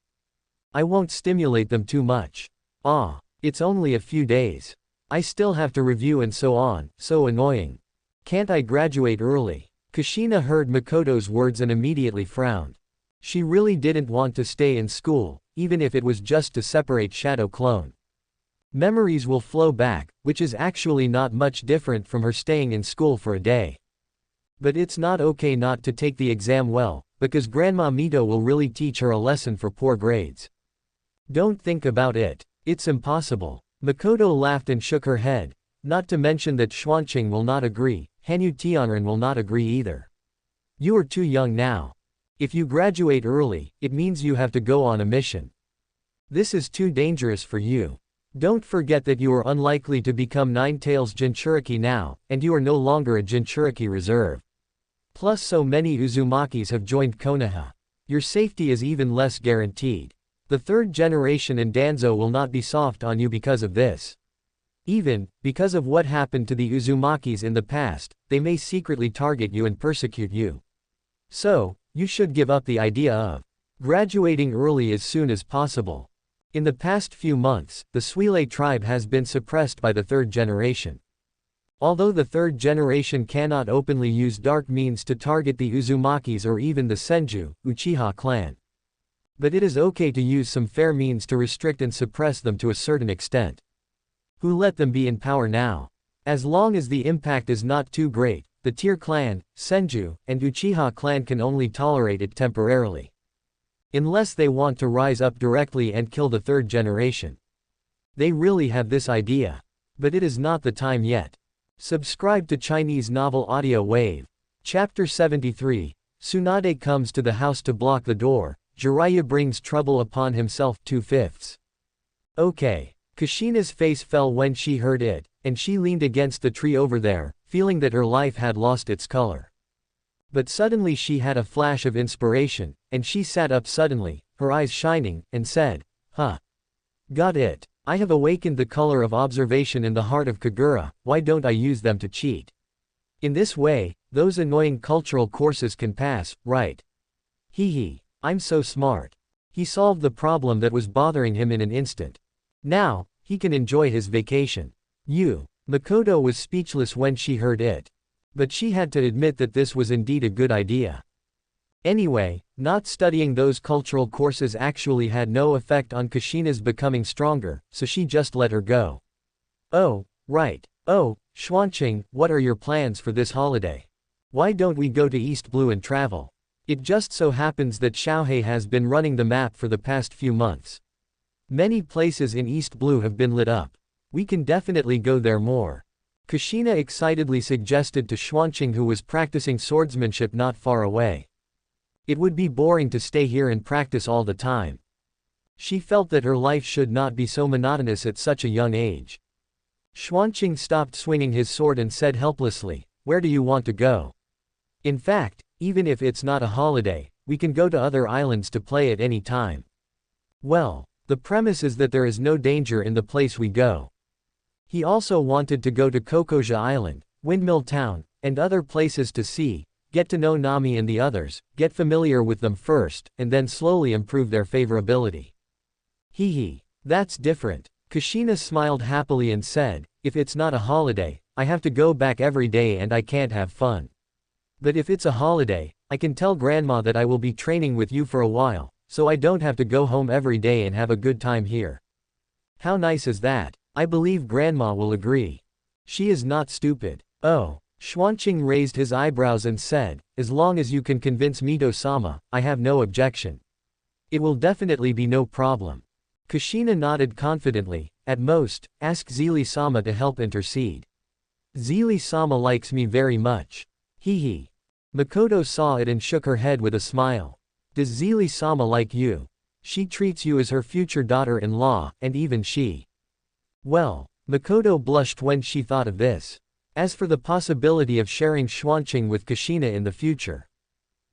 I won't stimulate them too much. It's only a few days. I still have to review and so on, so annoying. Can't I graduate early? Kushina heard Makoto's words and immediately frowned. She really didn't want to stay in school, even if it was just to separate Shadow Clone. Memories will flow back, which is actually not much different from her staying in school for a day. But it's not okay not to take the exam well, because Grandma Mito will really teach her a lesson for poor grades. Don't think about it. It's impossible. Makoto laughed and shook her head, not to mention that Xuanqing will not agree, Hanyu Tianren will not agree either. You are too young now. If you graduate early, it means you have to go on a mission. This is too dangerous for you. Don't forget that you are unlikely to become Nine-Tails Jinchuriki now, and you are no longer a Jinchuriki reserve. Plus so many Uzumakis have joined Konoha. Your safety is even less guaranteed. The third generation and Danzo will not be soft on you because of this. Even, because of what happened to the Uzumakis in the past, they may secretly target you and persecute you. So, you should give up the idea of graduating early as soon as possible. In the past few months, the Suile tribe has been suppressed by the third generation. Although the third generation cannot openly use dark means to target the Uzumakis or even the Senju, Uchiha clan. But it is okay to use some fair means to restrict and suppress them to a certain extent. Who let them be in power now? As long as the impact is not too great, the Tier clan, Senju, and Uchiha clan can only tolerate it temporarily. Unless they want to rise up directly and kill the third generation. They really have this idea. But it is not the time yet. Subscribe to Chinese Novel Audio Wave. Chapter 73, Tsunade comes to the house to block the door, Jiraiya brings trouble upon himself 2/5. Okay. Kushina's face fell when she heard it, and she leaned against the tree over there, feeling that her life had lost its color. But suddenly she had a flash of inspiration, and she sat up suddenly, her eyes shining, and said, Got it. I have awakened the color of observation in the heart of Kagura, why don't I use them to cheat? In this way, those annoying cultural courses can pass, right? Hee, I'm so smart. He solved the problem that was bothering him in an instant. Now, he can enjoy his vacation. Makoto was speechless when she heard it. But she had to admit that this was indeed a good idea. Anyway, not studying those cultural courses actually had no effect on Kushina's becoming stronger, so she just let her go. Oh, right. Oh, Xuanqing, what are your plans for this holiday? Why don't we go to East Blue and travel? It just so happens that Xiaohei has been running the map for the past few months. Many places in East Blue have been lit up. We can definitely go there more. Kushina excitedly suggested to Xuanqing, who was practicing swordsmanship not far away. It would be boring to stay here and practice all the time. She felt that her life should not be so monotonous at such a young age. Xuanqing stopped swinging his sword and said helplessly, Where do you want to go? In fact, even if it's not a holiday, we can go to other islands to play at any time. Well, the premise is that there is no danger in the place we go. He also wanted to go to Kokoja Island, Windmill Town, and other places to see, get to know Nami and the others, get familiar with them first, and then slowly improve their favorability. That's different. Kushina smiled happily and said, If it's not a holiday, I have to go back every day and I can't have fun. But if it's a holiday, I can tell Grandma that I will be training with you for a while, so I don't have to go home every day and have a good time here. How nice is that? I believe Grandma will agree. She is not stupid. Oh. Xuanqing raised his eyebrows and said, As long as you can convince Mito-sama, I have no objection. It will definitely be no problem. Kushina nodded confidently. At most, ask Zili-sama to help intercede. Zili-sama likes me very much. Makoto saw it and shook her head with a smile. Does Zili-sama like you? She treats you as her future daughter-in-law, and even she. Well, Makoto blushed when she thought of this. As for the possibility of sharing Xuanqing with Kushina in the future,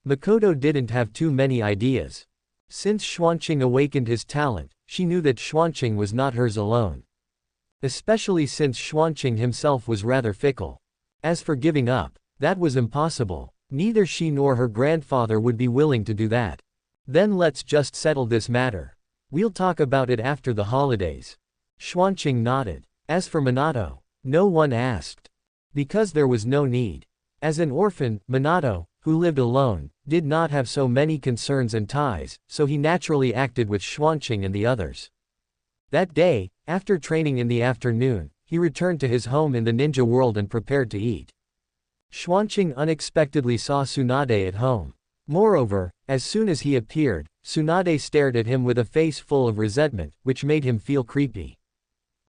Makoto didn't have too many ideas. Since Xuanqing awakened his talent, she knew that Xuanqing was not hers alone. Especially since Xuanqing himself was rather fickle. As for giving up, that was impossible. Neither she nor her grandfather would be willing to do that. Then let's just settle this matter. We'll talk about it after the holidays. Xuanqing nodded. As for Minato, no one asked. Because there was no need. As an orphan, Minato, who lived alone, did not have so many concerns and ties, so he naturally acted with Xuanqing and the others. That day, after training in the afternoon, he returned to his home in the ninja world and prepared to eat. Xuanqing unexpectedly saw Tsunade at home. Moreover, as soon as he appeared, Tsunade stared at him with a face full of resentment, which made him feel creepy.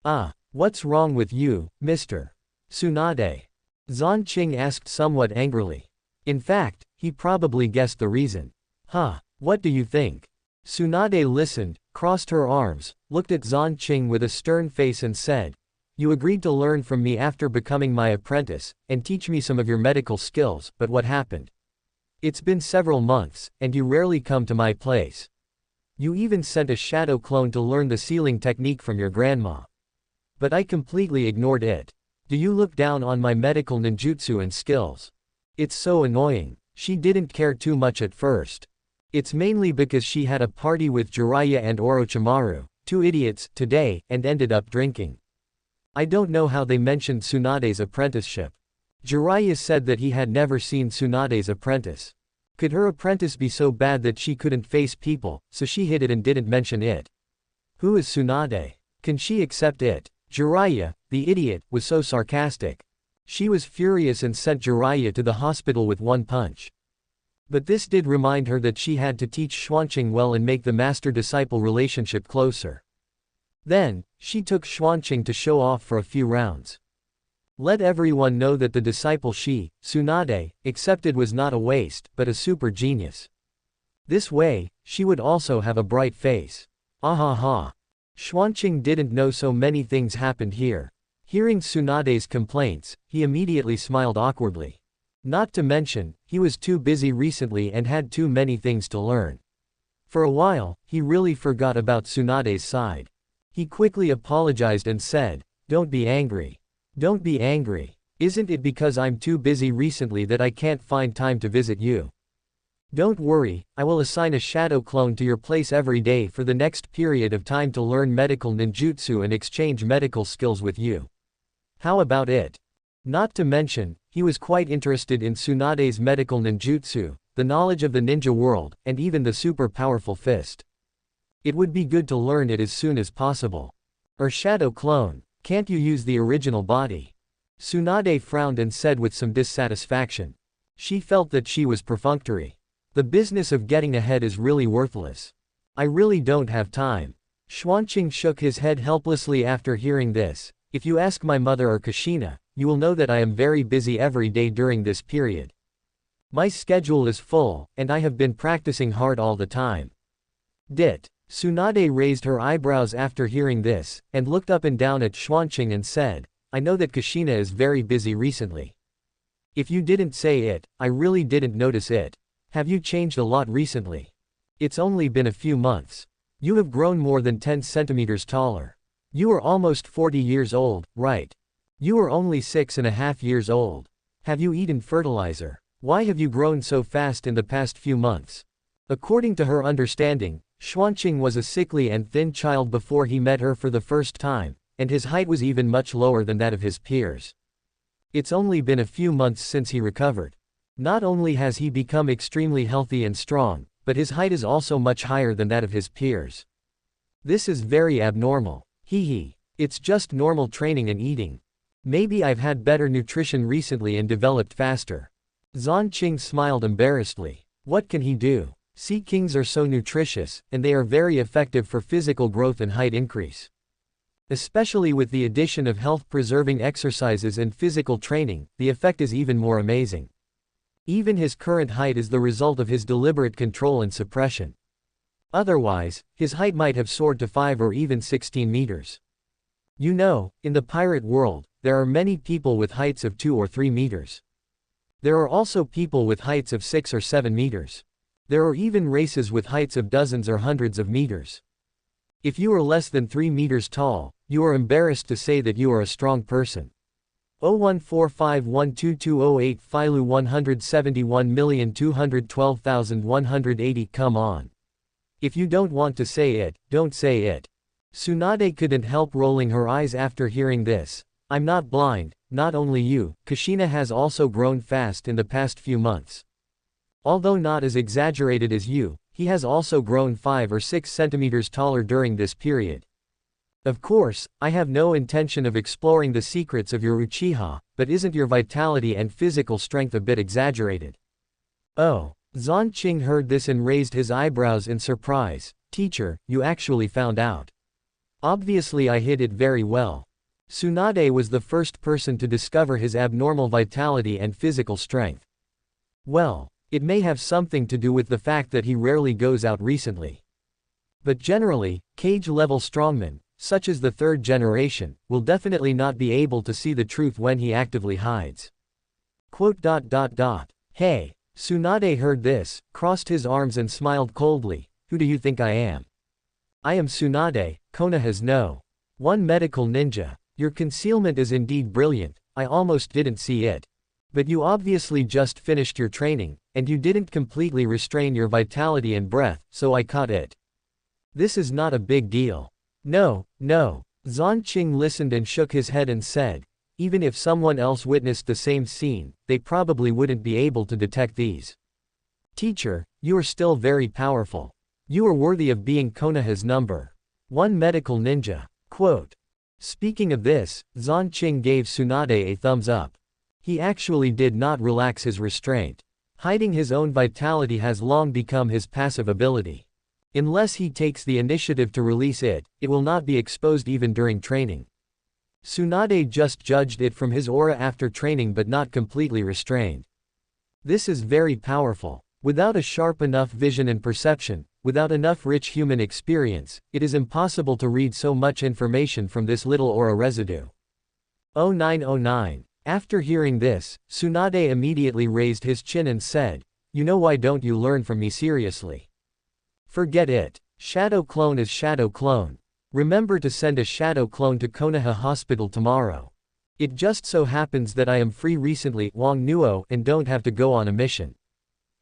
"Ah, what's wrong with you, Mr. Tsunade?" Xuanqing asked somewhat angrily. In fact, he probably guessed the reason. "Huh, what do you think?" Tsunade listened, crossed her arms, looked at Xuanqing with a stern face and said, "You agreed to learn from me after becoming my apprentice, and teach me some of your medical skills, but what happened? It's been several months, and you rarely come to my place. You even sent a shadow clone to learn the sealing technique from your grandma. But I completely ignored it. Do you look down on my medical ninjutsu and skills? It's so annoying." She didn't care too much at first. It's mainly because she had a party with Jiraiya and Orochimaru, two idiots, today, and ended up drinking. I don't know how they mentioned Tsunade's apprenticeship. Jiraiya said that he had never seen Tsunade's apprentice. Could her apprentice be so bad that she couldn't face people, so she hid it and didn't mention it? Who is Tsunade? Can she accept it? Jiraiya, the idiot, was so sarcastic. She was furious and sent Jiraiya to the hospital with one punch. But this did remind her that she had to teach Xuanqing well and make the master-disciple relationship closer. Then, she took Xuanqing to show off for a few rounds. Let everyone know that the disciple she, Tsunade, accepted was not a waste, but a super genius. This way, she would also have a bright face. Ahaha. Xuanqing didn't know so many things happened here. Hearing Tsunade's complaints, he immediately smiled awkwardly. Not to mention, he was too busy recently and had too many things to learn. For a while, he really forgot about Tsunade's side. He quickly apologized and said, "Don't be angry. Don't be angry. Isn't it because I'm too busy recently that I can't find time to visit you? Don't worry, I will assign a shadow clone to your place every day for the next period of time to learn medical ninjutsu and exchange medical skills with you. How about it?" Not to mention, he was quite interested in Tsunade's medical ninjutsu, the knowledge of the ninja world, and even the super powerful fist. It would be good to learn it as soon as possible. Or shadow clone, can't you use the original body? Tsunade frowned and said with some dissatisfaction. She felt that she was perfunctory. The business of getting ahead is really worthless. I really don't have time. Xuanqing shook his head helplessly after hearing this. If you ask my mother or Kushina, you will know that I am very busy every day during this period. My schedule is full, and I have been practicing hard all the time. Dit. Tsunade raised her eyebrows after hearing this, and looked up and down at Xuanqing and said, I know that Kushina is very busy recently. If you didn't say it, I really didn't notice it. Have you changed a lot recently? It's only been a few months. You have grown more than 10 centimeters taller. You are almost 40 years old, right? You are only 6.5 years old. Have you eaten fertilizer? Why have you grown so fast in the past few months? According to her understanding, Xuanqing was a sickly and thin child before he met her for the first time, and his height was even much lower than that of his peers. It's only been a few months since he recovered. Not only has he become extremely healthy and strong, but his height is also much higher than that of his peers. This is very abnormal. Hee. It's just normal training and eating. Maybe I've had better nutrition recently and developed faster. Xuanqing smiled embarrassedly. What can he do? Sea kings are so nutritious, and they are very effective for physical growth and height increase. Especially with the addition of health-preserving exercises and physical training, the effect is even more amazing. Even his current height is the result of his deliberate control and suppression. Otherwise, his height might have soared to 5 or even 16 meters. You know, in the pirate world, there are many people with heights of 2 or 3 meters. There are also people with heights of 6 or 7 meters. There are even races with heights of dozens or hundreds of meters. If you are less than 3 meters tall, you are embarrassed to say that you are a strong person. 0145122008 Philu 171,212,180 Come on. If you don't want to say it, don't say it. Tsunade couldn't help rolling her eyes after hearing this. I'm not blind, not only you, Kushina has also grown fast in the past few months. Although not as exaggerated as you, he has also grown 5 or 6 centimeters taller during this period. Of course, I have no intention of exploring the secrets of your Uchiha, but isn't your vitality and physical strength a bit exaggerated? Oh. Xuanqing heard this and raised his eyebrows in surprise. Teacher, you actually found out. Obviously I hid it very well. Tsunade was the first person to discover his abnormal vitality and physical strength. Well, it may have something to do with the fact that he rarely goes out recently. But generally, cage-level strongmen, such as the third generation, will definitely not be able to see the truth when he actively hides. Hey. Tsunade heard this, crossed his arms and smiled coldly. Who do you think I am? I am Tsunade, Konoha's #1 medical ninja. Your concealment is indeed brilliant, I almost didn't see it. But you obviously just finished your training, and you didn't completely restrain your vitality and breath, so I caught it. This is not a big deal. No. Xuanqing listened and shook his head and said, even if someone else witnessed the same scene, they probably wouldn't be able to detect these. Teacher, you are still very powerful. You are worthy of being Konoha's #1 medical ninja. Quote. Speaking of this, Xuanqing gave Tsunade a thumbs up. He actually did not relax his restraint. Hiding his own vitality has long become his passive ability. Unless he takes the initiative to release it, it will not be exposed even during training. Tsunade just judged it from his aura after training but not completely restrained. This is very powerful. Without a sharp enough vision and perception, without enough rich human experience, it is impossible to read so much information from this little aura residue. 0909. After hearing this, Tsunade immediately raised his chin and said, you know, why don't you learn from me seriously? Forget it. Shadow clone is shadow clone. Remember to send a shadow clone to Konoha Hospital tomorrow. It just so happens that I am free recently, Wang Nuo, and don't have to go on a mission.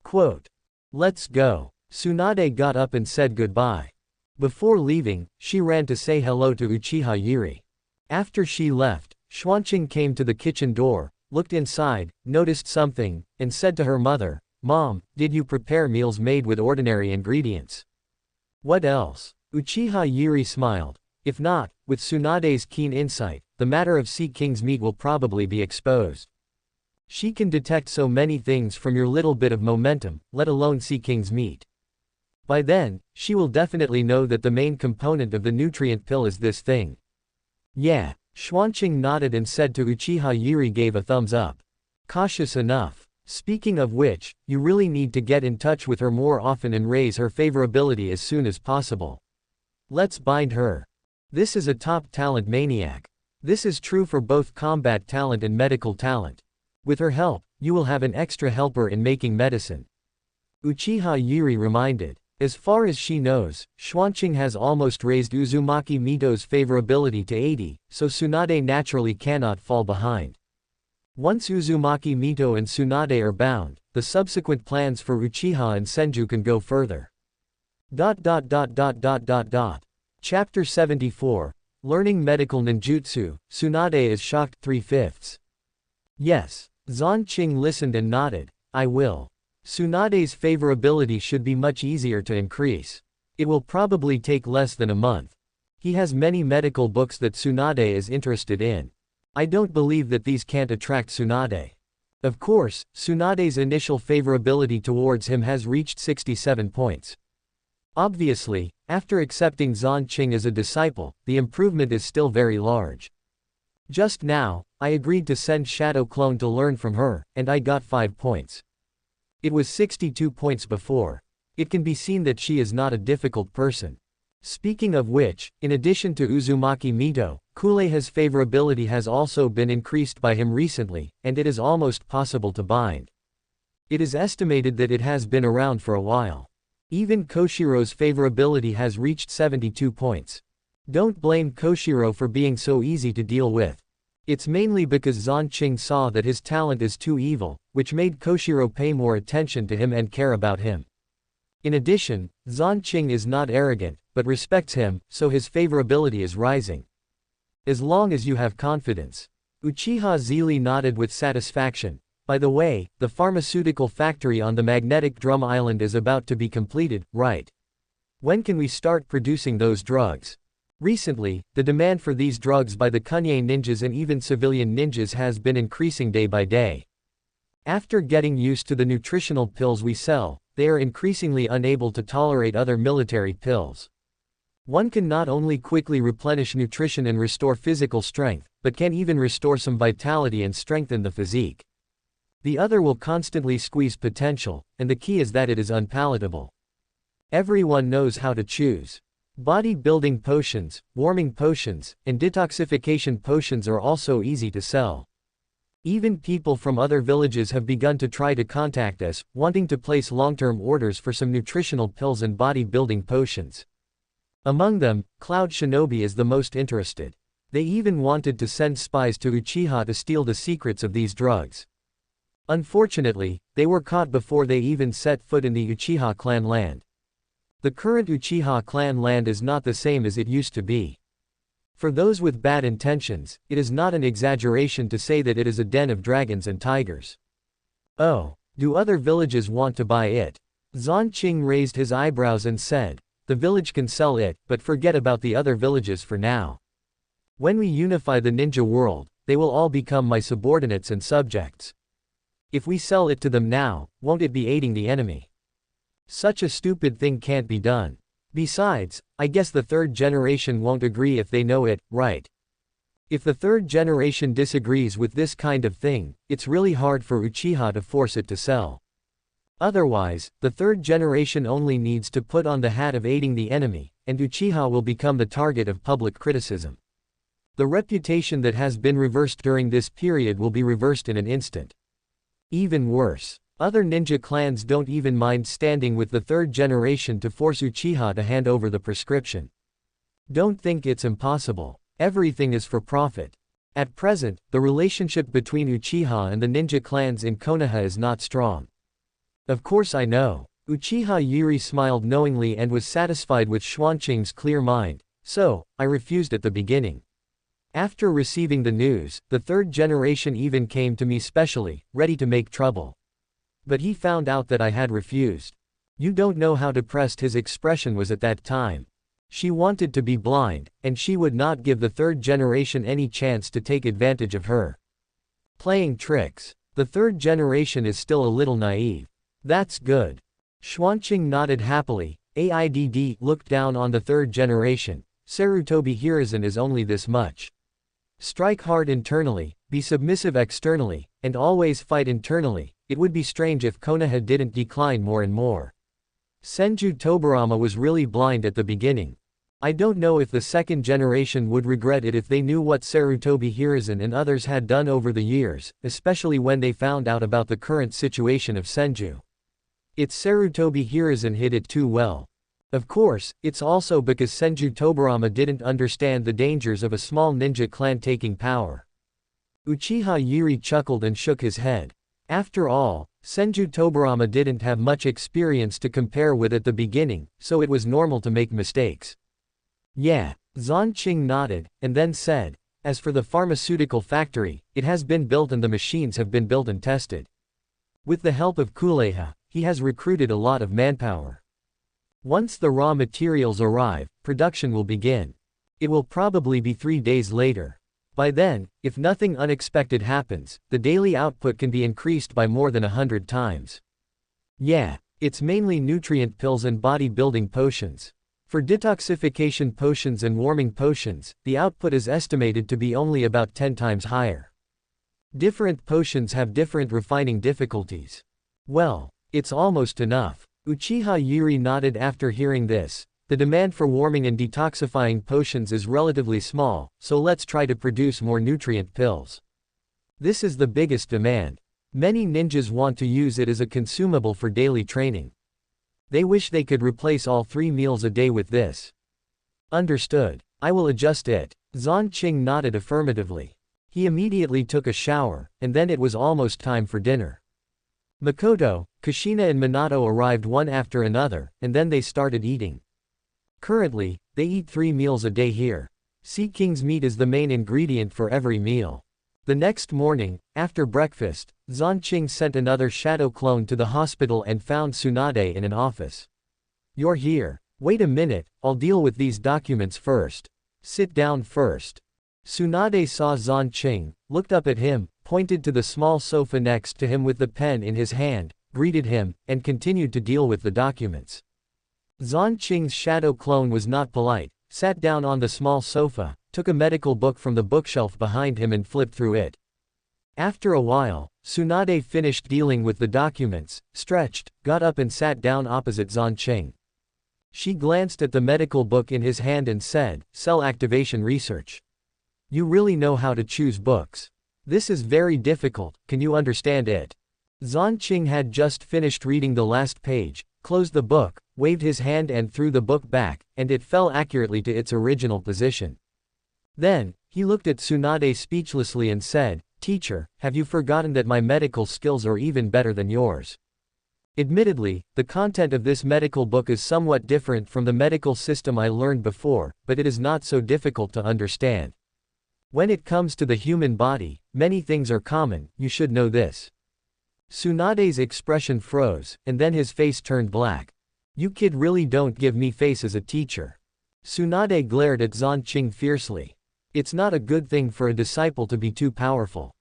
Quote. Let's go. Tsunade got up and said goodbye. Before leaving, she ran to say hello to Uchiha Zhili. After she left, Xuanqing came to the kitchen door, looked inside, noticed something, and said to her mother, Mom, did you prepare meals made with ordinary ingredients? What else? Uchiha Zhili smiled. If not, with Tsunade's keen insight, the matter of Sea King's meat will probably be exposed. She can detect so many things from your little bit of momentum, let alone Sea King's meat. By then, she will definitely know that the main component of the nutrient pill is this thing. Yeah, Xuanqing nodded and said to Uchiha Zhili gave a thumbs up. Cautious enough. Speaking of which, you really need to get in touch with her more often and raise her favorability as soon as possible. Let's bind her. This is a top talent maniac. This is true for both combat talent and medical talent. With her help, you will have an extra helper in making medicine. Uchiha Zhili reminded. As far as she knows, Xuanqing has almost raised Uzumaki Mito's favorability to 80, so Tsunade naturally cannot fall behind. Once Uzumaki Mito and Tsunade are bound, the subsequent plans for Uchiha and Senju can go further. Chapter 74. Learning Medical Ninjutsu, Tsunade is shocked 3/5. Yes. Xuanqing listened and nodded. I will. Tsunade's favorability should be much easier to increase. It will probably take less than a month. He has many medical books that Tsunade is interested in. I don't believe that these can't attract Tsunade. Of course, Tsunade's initial favorability towards him has reached 67 points. Obviously, after accepting Xuanqing as a disciple, the improvement is still very large. Just now, I agreed to send Shadow Clone to learn from her, and I got 5 points. It was 62 points before. It can be seen that she is not a difficult person. Speaking of which, in addition to Uzumaki Mito, Kureha's favorability has also been increased by him recently, and it is almost possible to bind. It is estimated that it has been around for a while. Even Koshiro's favorability has reached 72 points. Don't blame Koshiro for being so easy to deal with. It's mainly because Xuanqing saw that his talent is too evil, which made Koshiro pay more attention to him and care about him. In addition, Xuanqing is not arrogant, but respects him, so his favorability is rising. As long as you have confidence. Uchiha Zhili nodded with satisfaction. By the way, the pharmaceutical factory on the magnetic drum island is about to be completed, right? When can we start producing those drugs? Recently, the demand for these drugs by the Kunye ninjas and even civilian ninjas has been increasing day by day. After getting used to the nutritional pills we sell, they are increasingly unable to tolerate other military pills. One can not only quickly replenish nutrition and restore physical strength, but can even restore some vitality and strengthen the physique. The other will constantly squeeze potential, and the key is that it is unpalatable. Everyone knows how to choose. Body-building potions, warming potions, and detoxification potions are also easy to sell. Even people from other villages have begun to try to contact us, wanting to place long-term orders for some nutritional pills and body-building potions. Among them, Cloud Shinobi is the most interested. They even wanted to send spies to Uchiha to steal the secrets of these drugs. Unfortunately, they were caught before they even set foot in the Uchiha clan land. The current Uchiha clan land is not the same as it used to be. For those with bad intentions, it is not an exaggeration to say that it is a den of dragons and tigers. Oh, do other villages want to buy it? Xuanqing raised his eyebrows and said, the village can sell it, but forget about the other villages for now. When we unify the ninja world, they will all become my subordinates and subjects. If we sell it to them now, won't it be aiding the enemy? Such a stupid thing can't be done. Besides, I guess the third generation won't agree if they know it, right? If the third generation disagrees with this kind of thing, it's really hard for Uchiha to force it to sell. Otherwise, the third generation only needs to put on the hat of aiding the enemy, and Uchiha will become the target of public criticism. The reputation that has been reversed during this period will be reversed in an instant. Even worse, other ninja clans don't even mind standing with the third generation to force Uchiha to hand over the prescription. Don't think it's impossible. Everything is for profit. At present, the relationship between Uchiha and the ninja clans in Konoha is not strong. Of course I know. Uchiha Zhili smiled knowingly and was satisfied with Xuanqing's clear mind, so, I refused at the beginning. After receiving the news, the third generation even came to me specially, ready to make trouble. But he found out that I had refused. You don't know how depressed his expression was at that time. She wanted to be blind, and she would not give the third generation any chance to take advantage of her. Playing tricks. The third generation is still a little naive. That's good. Xuanqing nodded happily. AIDD looked down on the third generation. Sarutobi Hiruzen is only this much. Strike hard internally, be submissive externally, and always fight internally. It would be strange if Konoha didn't decline more and more. Senju Tobarama was really blind at the beginning. I don't know if the second generation would regret it if they knew what Sarutobi Hiruzen and others had done over the years, especially when they found out about the current situation of Senju. It's Sarutobi Hiruzen hid it too well. Of course, it's also because Senju Tobarama didn't understand the dangers of a small ninja clan taking power. Uchiha Zhili chuckled and shook his head. After all, Senju Tobarama didn't have much experience to compare with at the beginning, so it was normal to make mistakes. Yeah, Xuanqing nodded, and then said, as for the pharmaceutical factory, it has been built and the machines have been built and tested. With the help of Kureha, he has recruited a lot of manpower. Once the raw materials arrive, production will begin. It will probably be 3 days later. By then, if nothing unexpected happens, the daily output can be increased by more than 100 times. Yeah, it's mainly nutrient pills and body-building potions. For detoxification potions and warming potions, the output is estimated to be only about 10 times higher. Different potions have different refining difficulties. Well, it's almost enough. Uchiha Zhili nodded after hearing this. The demand for warming and detoxifying potions is relatively small, so let's try to produce more nutrient pills. This is the biggest demand. Many ninjas want to use it as a consumable for daily training. They wish they could replace all 3 meals a day with this. Understood. I will adjust it. Xuanqing nodded affirmatively. He immediately took a shower, and then it was almost time for dinner. Makoto, Kushina and Minato arrived one after another, and then they started eating. Currently, they eat 3 meals a day here. Sea King's meat is the main ingredient for every meal. The next morning, after breakfast, Xuanqing sent another shadow clone to the hospital and found Tsunade in an office. You're here. Wait a minute, I'll deal with these documents first. Sit down first. Tsunade saw Xuanqing, looked up at him, pointed to the small sofa next to him with the pen in his hand, greeted him, and continued to deal with the documents. Xuanqing's shadow clone was not polite, sat down on the small sofa, took a medical book from the bookshelf behind him and flipped through it. After a while, Tsunade finished dealing with the documents, stretched, got up and sat down opposite Xuanqing. She glanced at the medical book in his hand and said, "Cell activation research. You really know how to choose books. This is very difficult, can you understand it?" Xuanqing had just finished reading the last page, closed the book, waved his hand and threw the book back, and it fell accurately to its original position. Then, he looked at Tsunade speechlessly and said, "Teacher, have you forgotten that my medical skills are even better than yours?" Admittedly, the content of this medical book is somewhat different from the medical system I learned before, but it is not so difficult to understand. When it comes to the human body, many things are common, you should know this. Tsunade's expression froze, and then his face turned black. You kid really don't give me face as a teacher. Tsunade glared at Xuanqing fiercely. It's not a good thing for a disciple to be too powerful.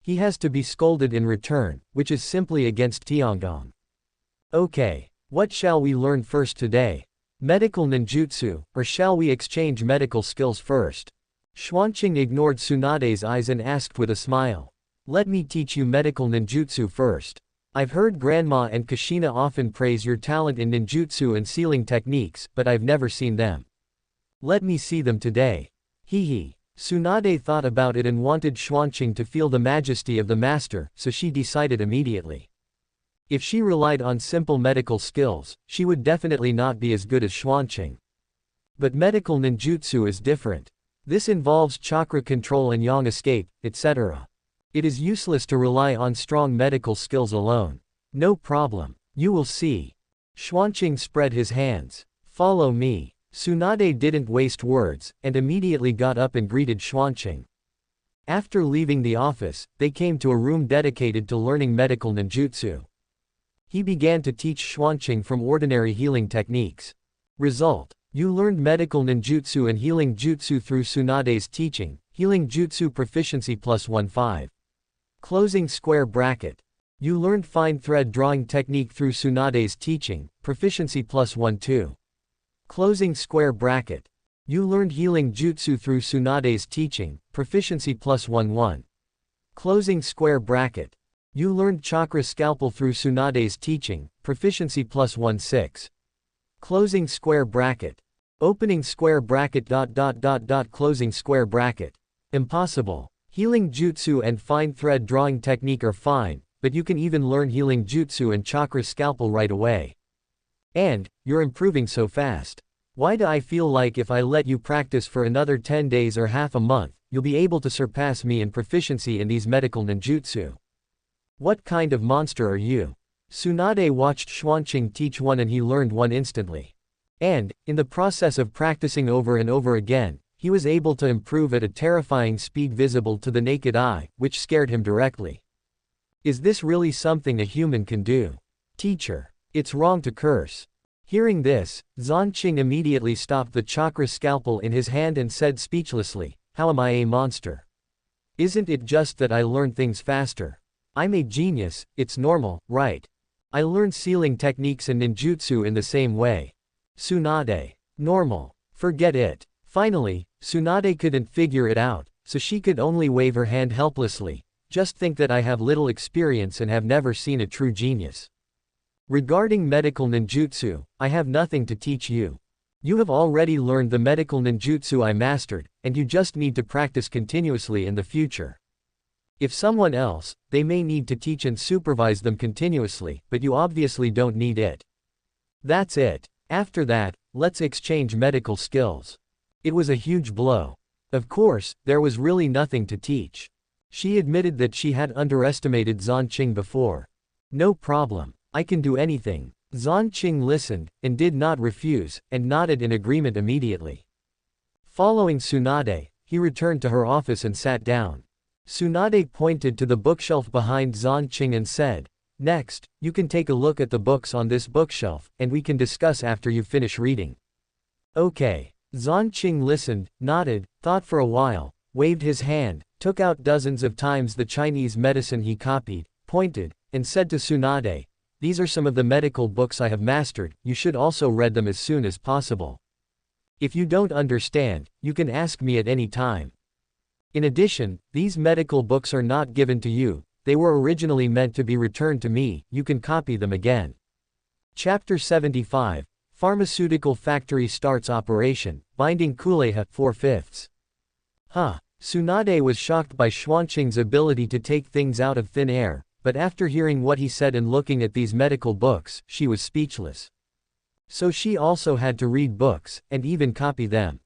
He has to be scolded in return, which is simply against Tiangong. Okay, what shall we learn first today? Medical ninjutsu, or shall we exchange medical skills first? Xuanqing ignored Tsunade's eyes and asked with a smile. Let me teach you medical ninjutsu first. I've heard Grandma and Kushina often praise your talent in ninjutsu and sealing techniques, but I've never seen them. Let me see them today. Hee. Tsunade thought about it and wanted Xuanqing to feel the majesty of the master, so she decided immediately. If she relied on simple medical skills, she would definitely not be as good as Xuanqing. But medical ninjutsu is different. This involves chakra control and yang escape, etc. It is useless to rely on strong medical skills alone. No problem. You will see. Xuanqing spread his hands. Follow me. Tsunade didn't waste words, and immediately got up and greeted Xuanqing. After leaving the office, they came to a room dedicated to learning medical ninjutsu. He began to teach Xuanqing from ordinary healing techniques. Result: you learned medical ninjutsu and healing jutsu through Tsunade's teaching, healing jutsu proficiency +15. Closing square bracket. You learned fine thread drawing technique through Tsunade's teaching, proficiency +12. Closing square bracket. You learned healing jutsu through Tsunade's teaching, proficiency +11. Closing square bracket. You learned chakra scalpel through Tsunade's teaching, proficiency +16. Closing square bracket. Opening square bracket. Closing square bracket. Impossible. Healing jutsu and fine thread drawing technique are fine, but you can even learn healing jutsu and chakra scalpel right away. And, you're improving so fast. Why do I feel like if I let you practice for another 10 days or half a month, you'll be able to surpass me in proficiency in these medical ninjutsu? What kind of monster are you? Tsunade watched Xuanqing teach one and he learned one instantly. And, in the process of practicing over and over again, he was able to improve at a terrifying speed visible to the naked eye, which scared him directly. Is this really something a human can do? Teacher, it's wrong to curse. Hearing this, Xuanqing immediately stopped the chakra scalpel in his hand and said speechlessly, "How am I a monster? Isn't it just that I learn things faster? I'm a genius, it's normal, right? I learned sealing techniques and ninjutsu in the same way." Tsunade. Normal. Forget it. Finally, Tsunade couldn't figure it out, so she could only wave her hand helplessly. Just think that I have little experience and have never seen a true genius. Regarding medical ninjutsu, I have nothing to teach you. You have already learned the medical ninjutsu I mastered, and you just need to practice continuously in the future. If someone else, they may need to teach and supervise them continuously, but you obviously don't need it. That's it. After that, let's exchange medical skills. It was a huge blow. Of course, there was really nothing to teach. She admitted that she had underestimated Xuanqing before. No problem. I can do anything. Xuanqing listened, and did not refuse, and nodded in agreement immediately. Following Tsunade, he returned to her office and sat down. Tsunade pointed to the bookshelf behind Xuanqing and said, "Next, you can take a look at the books on this bookshelf, and we can discuss after you finish reading." Okay. Xuanqing listened, nodded, thought for a while, waved his hand, took out dozens of times the Chinese medicine he copied, pointed, and said to Tsunade, "These are some of the medical books I have mastered, you should also read them as soon as possible. If you don't understand, you can ask me at any time. In addition, these medical books are not given to you, they were originally meant to be returned to me, you can copy them again." Chapter 75, Pharmaceutical Factory Starts Operation, Binding Kuleha, 4/5. Tsunade was shocked by Xuanqing's ability to take things out of thin air, but after hearing what he said and looking at these medical books, she was speechless. So she also had to read books, and even copy them.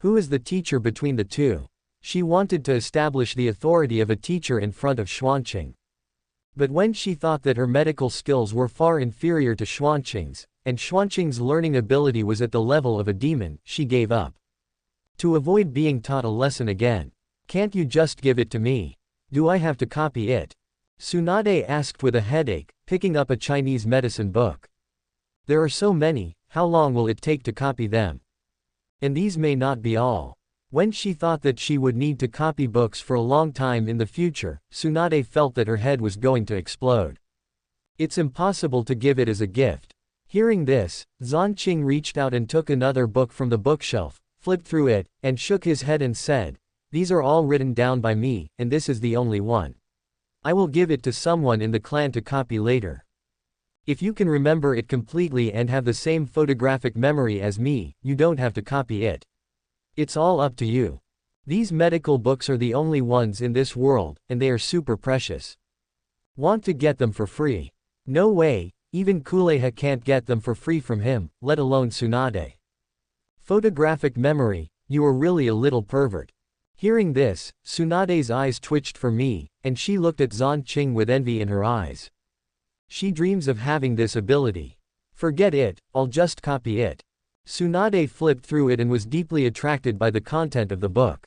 Who is the teacher between the two? She wanted to establish the authority of a teacher in front of Xuanqing. But when she thought that her medical skills were far inferior to Xuanqing's, and Xuanqing's learning ability was at the level of a demon, she gave up. To avoid being taught a lesson again. "Can't you just give it to me? Do I have to copy it?" Tsunade asked with a headache, picking up a Chinese medicine book. "There are so many, how long will it take to copy them? And these may not be all." When she thought that she would need to copy books for a long time in the future, Tsunade felt that her head was going to explode. It's impossible to give it as a gift. Hearing this, Xuanqing reached out and took another book from the bookshelf, flipped through it, and shook his head and said, "These are all written down by me, and this is the only one. I will give it to someone in the clan to copy later. If you can remember it completely and have the same photographic memory as me, you don't have to copy it. It's all up to you. These medical books are the only ones in this world, and they are super precious. Want to get them for free? No way, even Kuleha can't get them for free from him, let alone Tsunade. Photographic memory, you are really a little pervert." Hearing this, Tsunade's eyes twitched for me, and she looked at Xuanqing with envy in her eyes. She dreams of having this ability. "Forget it, I'll just copy it." Tsunade flipped through it and was deeply attracted by the content of the book.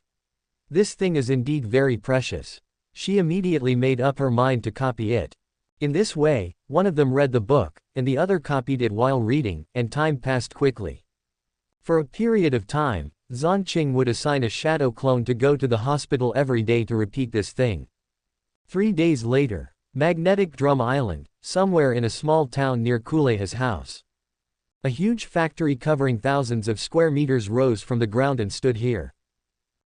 This thing is indeed very precious. She immediately made up her mind to copy it. In this way, one of them read the book, and the other copied it while reading, and time passed quickly. For a period of time, Xuanqing would assign a shadow clone to go to the hospital every day to repeat this thing. 3 days later, Magnetic Drum Island, somewhere in a small town near Kuleha's house. A huge factory covering thousands of square meters rose from the ground and stood here.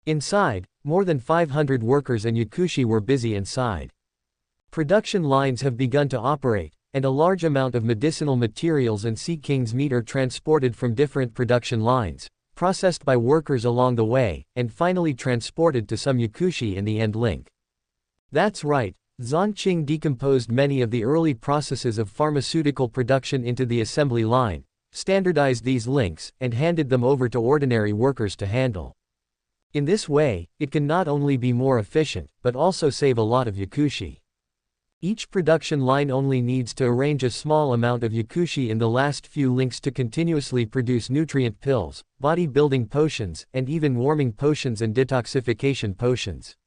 Inside, more than 500 workers and Yakushi were busy inside. Production lines have begun to operate, and a large amount of medicinal materials and Sea King's meat are transported from different production lines, processed by workers along the way, and finally transported to some Yakushi in the end link. That's right, Xuanqing decomposed many of the early processes of pharmaceutical production into the assembly line, standardized these links, and handed them over to ordinary workers to handle. In this way, it can not only be more efficient, but also save a lot of Yakushi. Each production line only needs to arrange a small amount of Yakushi in the last few links to continuously produce nutrient pills, body-building potions, and even warming potions and detoxification potions.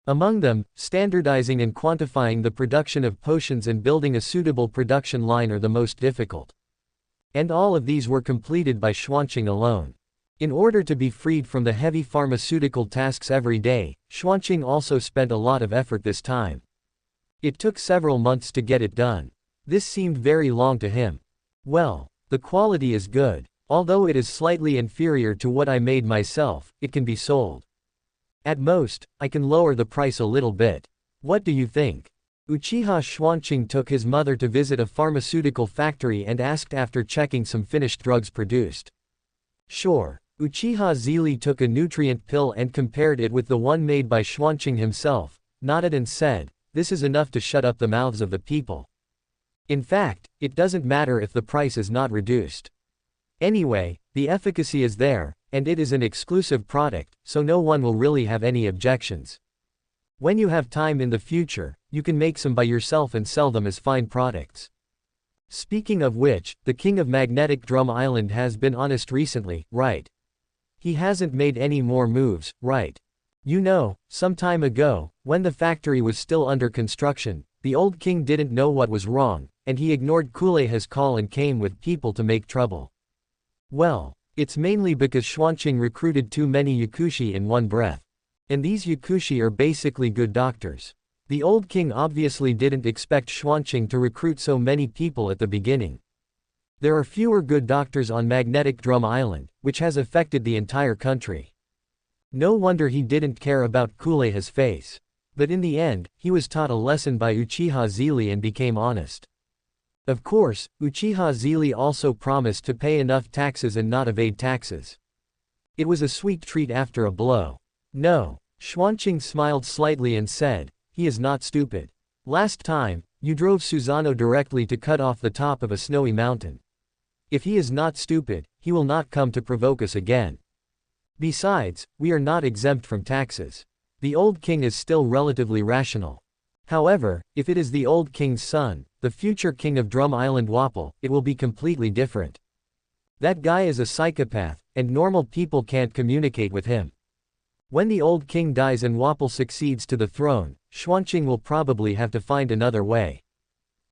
Among them, standardizing and quantifying the production of potions and building a suitable production line are the most difficult. And all of these were completed by Xuanqing alone. In order to be freed from the heavy pharmaceutical tasks every day, Xuanqing also spent a lot of effort this time. It took several months to get it done. This seemed very long to him. Well, the quality is good. Although it is slightly inferior to what I made myself, it can be sold. At most, I can lower the price a little bit. What do you think? Uchiha Xuanqing took his mother to visit a pharmaceutical factory and asked after checking some finished drugs produced. Sure. Uchiha Zhili took a nutrient pill and compared it with the one made by Xuanqing himself, nodded and said, "This is enough to shut up the mouths of the people. In fact, it doesn't matter if the price is not reduced. Anyway, the efficacy is there, and it is an exclusive product, so no one will really have any objections. When you have time in the future, you can make some by yourself and sell them as fine products. Speaking of which, the king of Magnetic Drum Island has been honest recently, right? He hasn't made any more moves, right? You know, some time ago, when the factory was still under construction, the old king didn't know what was wrong, and he ignored Kuleiha's call and came with people to make trouble. Well, it's mainly because Xuanqing recruited too many Yakushi in one breath. And these Yakushi are basically good doctors. The old king obviously didn't expect Xuanqing to recruit so many people at the beginning. There are fewer good doctors on Magnetic Drum Island, which has affected the entire country. No wonder he didn't care about Kuleiha's face. But in the end, he was taught a lesson by Uchiha Zhili and became honest. Of course, Uchiha Zhili also promised to pay enough taxes and not evade taxes. It was a sweet treat after a blow. No. Xuanqing smiled slightly and said, "He is not stupid. Last time, you drove Susano directly to cut off the top of a snowy mountain. If he is not stupid, he will not come to provoke us again. Besides, we are not exempt from taxes. The old king is still relatively rational. However, if it is the old king's son, the future king of Drum Island Wapol, it will be completely different. That guy is a psychopath, and normal people can't communicate with him. When the old king dies and Wapol succeeds to the throne, Xuanqing will probably have to find another way.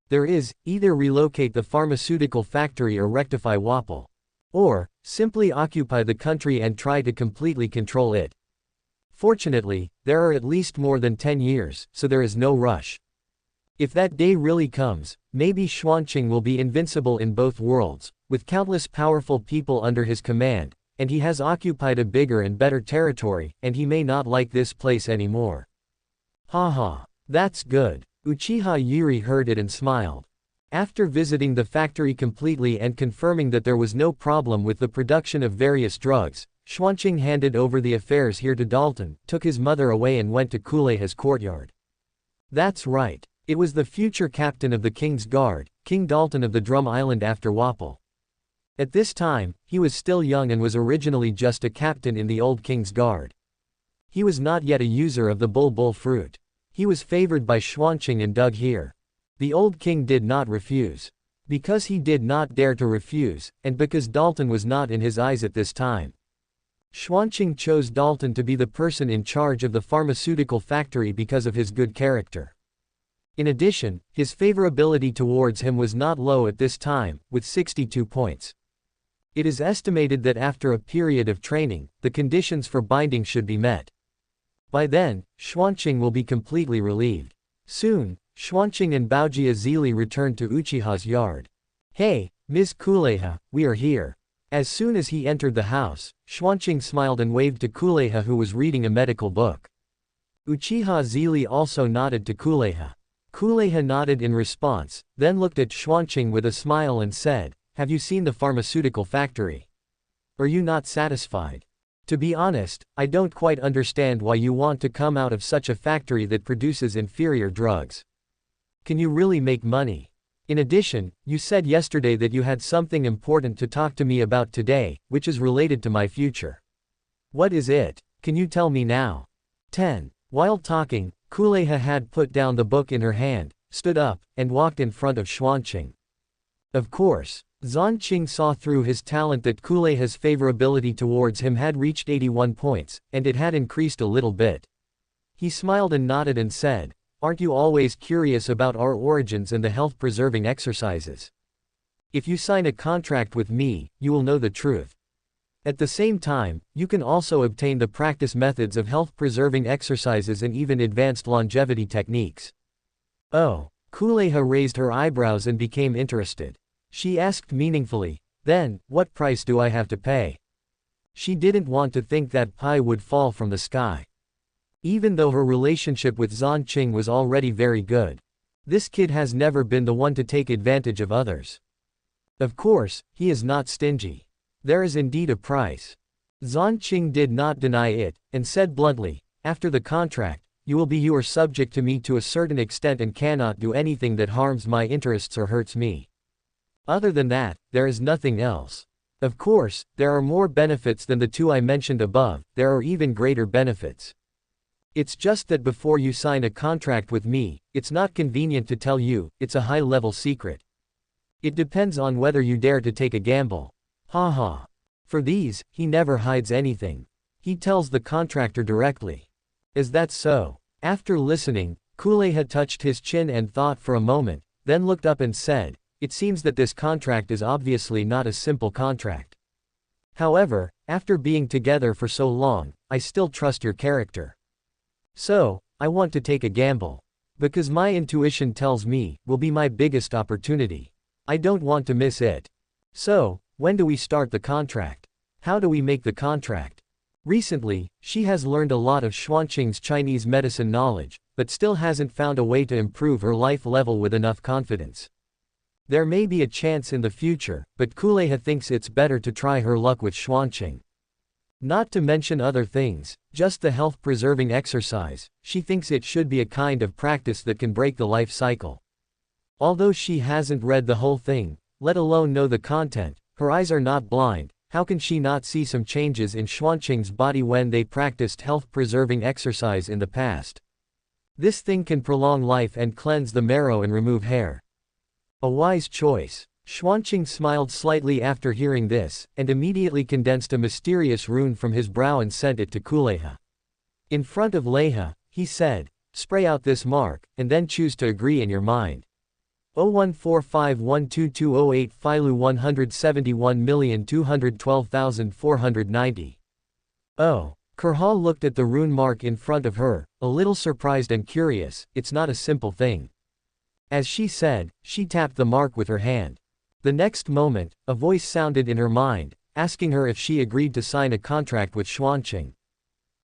There is, either relocate the pharmaceutical factory or rectify Wapol. Or, simply occupy the country and try to completely control it. Fortunately, there are at least more than 10 years, so there is no rush. If that day really comes, maybe Xuanqing will be invincible in both worlds, with countless powerful people under his command, and he has occupied a bigger and better territory, and he may not like this place anymore." Haha. That's good. Uchiha Yuri heard it and smiled. After visiting the factory completely and confirming that there was no problem with the production of various drugs, Xuanqing handed over the affairs here to Dalton, took his mother away and went to Kuleiha's courtyard. That's right. It was the future captain of the King's Guard, King Dalton of the Drum Island after Wapol. At this time, he was still young and was originally just a captain in the old King's Guard. He was not yet a user of the bulbul fruit. He was favored by Xuanqing and dug here. The old king did not refuse. Because he did not dare to refuse, and because Dalton was not in his eyes at this time. Xuanqing chose Dalton to be the person in charge of the pharmaceutical factory because of his good character. In addition, his favorability towards him was not low at this time, with 62 points. It is estimated that after a period of training, the conditions for binding should be met. By then, Xuanqing will be completely relieved. Soon, Xuanqing and Uchiha Zhili returned to Uchiha's yard. "Hey, Ms. Kuleiha, we are here." As soon as he entered the house, Xuanqing smiled and waved to Kuleiha, who was reading a medical book. Uchiha Zhili also nodded to Kuleiha. Kuleiha nodded in response, then looked at Xuanqing with a smile and said, "Have you seen the pharmaceutical factory? Are you not satisfied? To be honest, I don't quite understand why you want to come out of such a factory that produces inferior drugs. Can you really make money? In addition, you said yesterday that you had something important to talk to me about today, which is related to my future. What is it? Can you tell me now?" 10. While talking, Kuleiha had put down the book in her hand, stood up, and walked in front of Xuanqing. Of course, Xuanqing saw through his talent that Kuleiha's favorability towards him had reached 81 points, and it had increased a little bit. He smiled and nodded and said, "Aren't you always curious about our origins and the health-preserving exercises? If you sign a contract with me, you will know the truth. At the same time, you can also obtain the practice methods of health-preserving exercises and even advanced longevity techniques." Oh. Kuleiha raised her eyebrows and became interested. She asked meaningfully, "Then, what price do I have to pay?" She didn't want to think that pie would fall from the sky. Even though her relationship with Xuanqing was already very good. This kid has never been the one to take advantage of others. Of course, he is not stingy. There is indeed a price. Xuanqing did not deny it, and said bluntly, after the contract, you are subject to me to a certain extent and cannot do anything that harms my interests or hurts me. Other than that, there is nothing else. Of course, there are more benefits than the two I mentioned above, there are even greater benefits. It's just that before you sign a contract with me, it's not convenient to tell you, it's a high-level secret. It depends on whether you dare to take a gamble. Haha. For these, he never hides anything. He tells the contractor directly. Is that so? After listening, Kuleha touched his chin and thought for a moment, then looked up and said, it seems that this contract is obviously not a simple contract. However, after being together for so long, I still trust your character. So, I want to take a gamble. Because my intuition tells me, will be my biggest opportunity. I don't want to miss it. So, when do we start the contract? How do we make the contract? Recently, she has learned a lot of Xuanqing's Chinese medicine knowledge, but still hasn't found a way to improve her life level with enough confidence. There may be a chance in the future, but Kuleha thinks it's better to try her luck with Xuanqing. Not to mention other things, just the health-preserving exercise, she thinks it should be a kind of practice that can break the life cycle. Although she hasn't read the whole thing, let alone know the content, her eyes are not blind, how can she not see some changes in Xuanqing's body when they practiced health-preserving exercise in the past? This thing can prolong life and cleanse the marrow and remove hair. A wise choice. Xuanqing smiled slightly after hearing this, and immediately condensed a mysterious rune from his brow and sent it to Kuleha. In front of Leha, he said, spray out this mark, and then choose to agree in your mind. 0145122208 Philu 171,212,490. Oh. Kurha looked at the rune mark in front of her, a little surprised and curious, it's not a simple thing. As she said, she tapped the mark with her hand. The next moment, a voice sounded in her mind, asking her if she agreed to sign a contract with Xuanqing.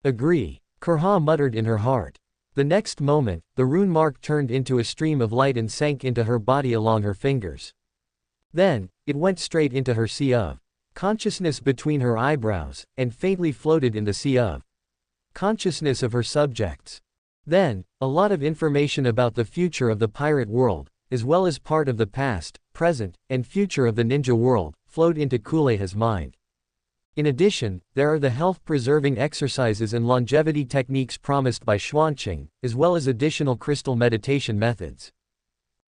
Agree, Kurha muttered in her heart. The next moment, the rune mark turned into a stream of light and sank into her body along her fingers. Then, it went straight into her sea of consciousness between her eyebrows, and faintly floated in the sea of consciousness of her subjects. Then, a lot of information about the future of the pirate world, as well as part of the past, present, and future of the ninja world, flowed into Kuleha's mind. In addition, there are the health-preserving exercises and longevity techniques promised by Xuanqing, as well as additional crystal meditation methods.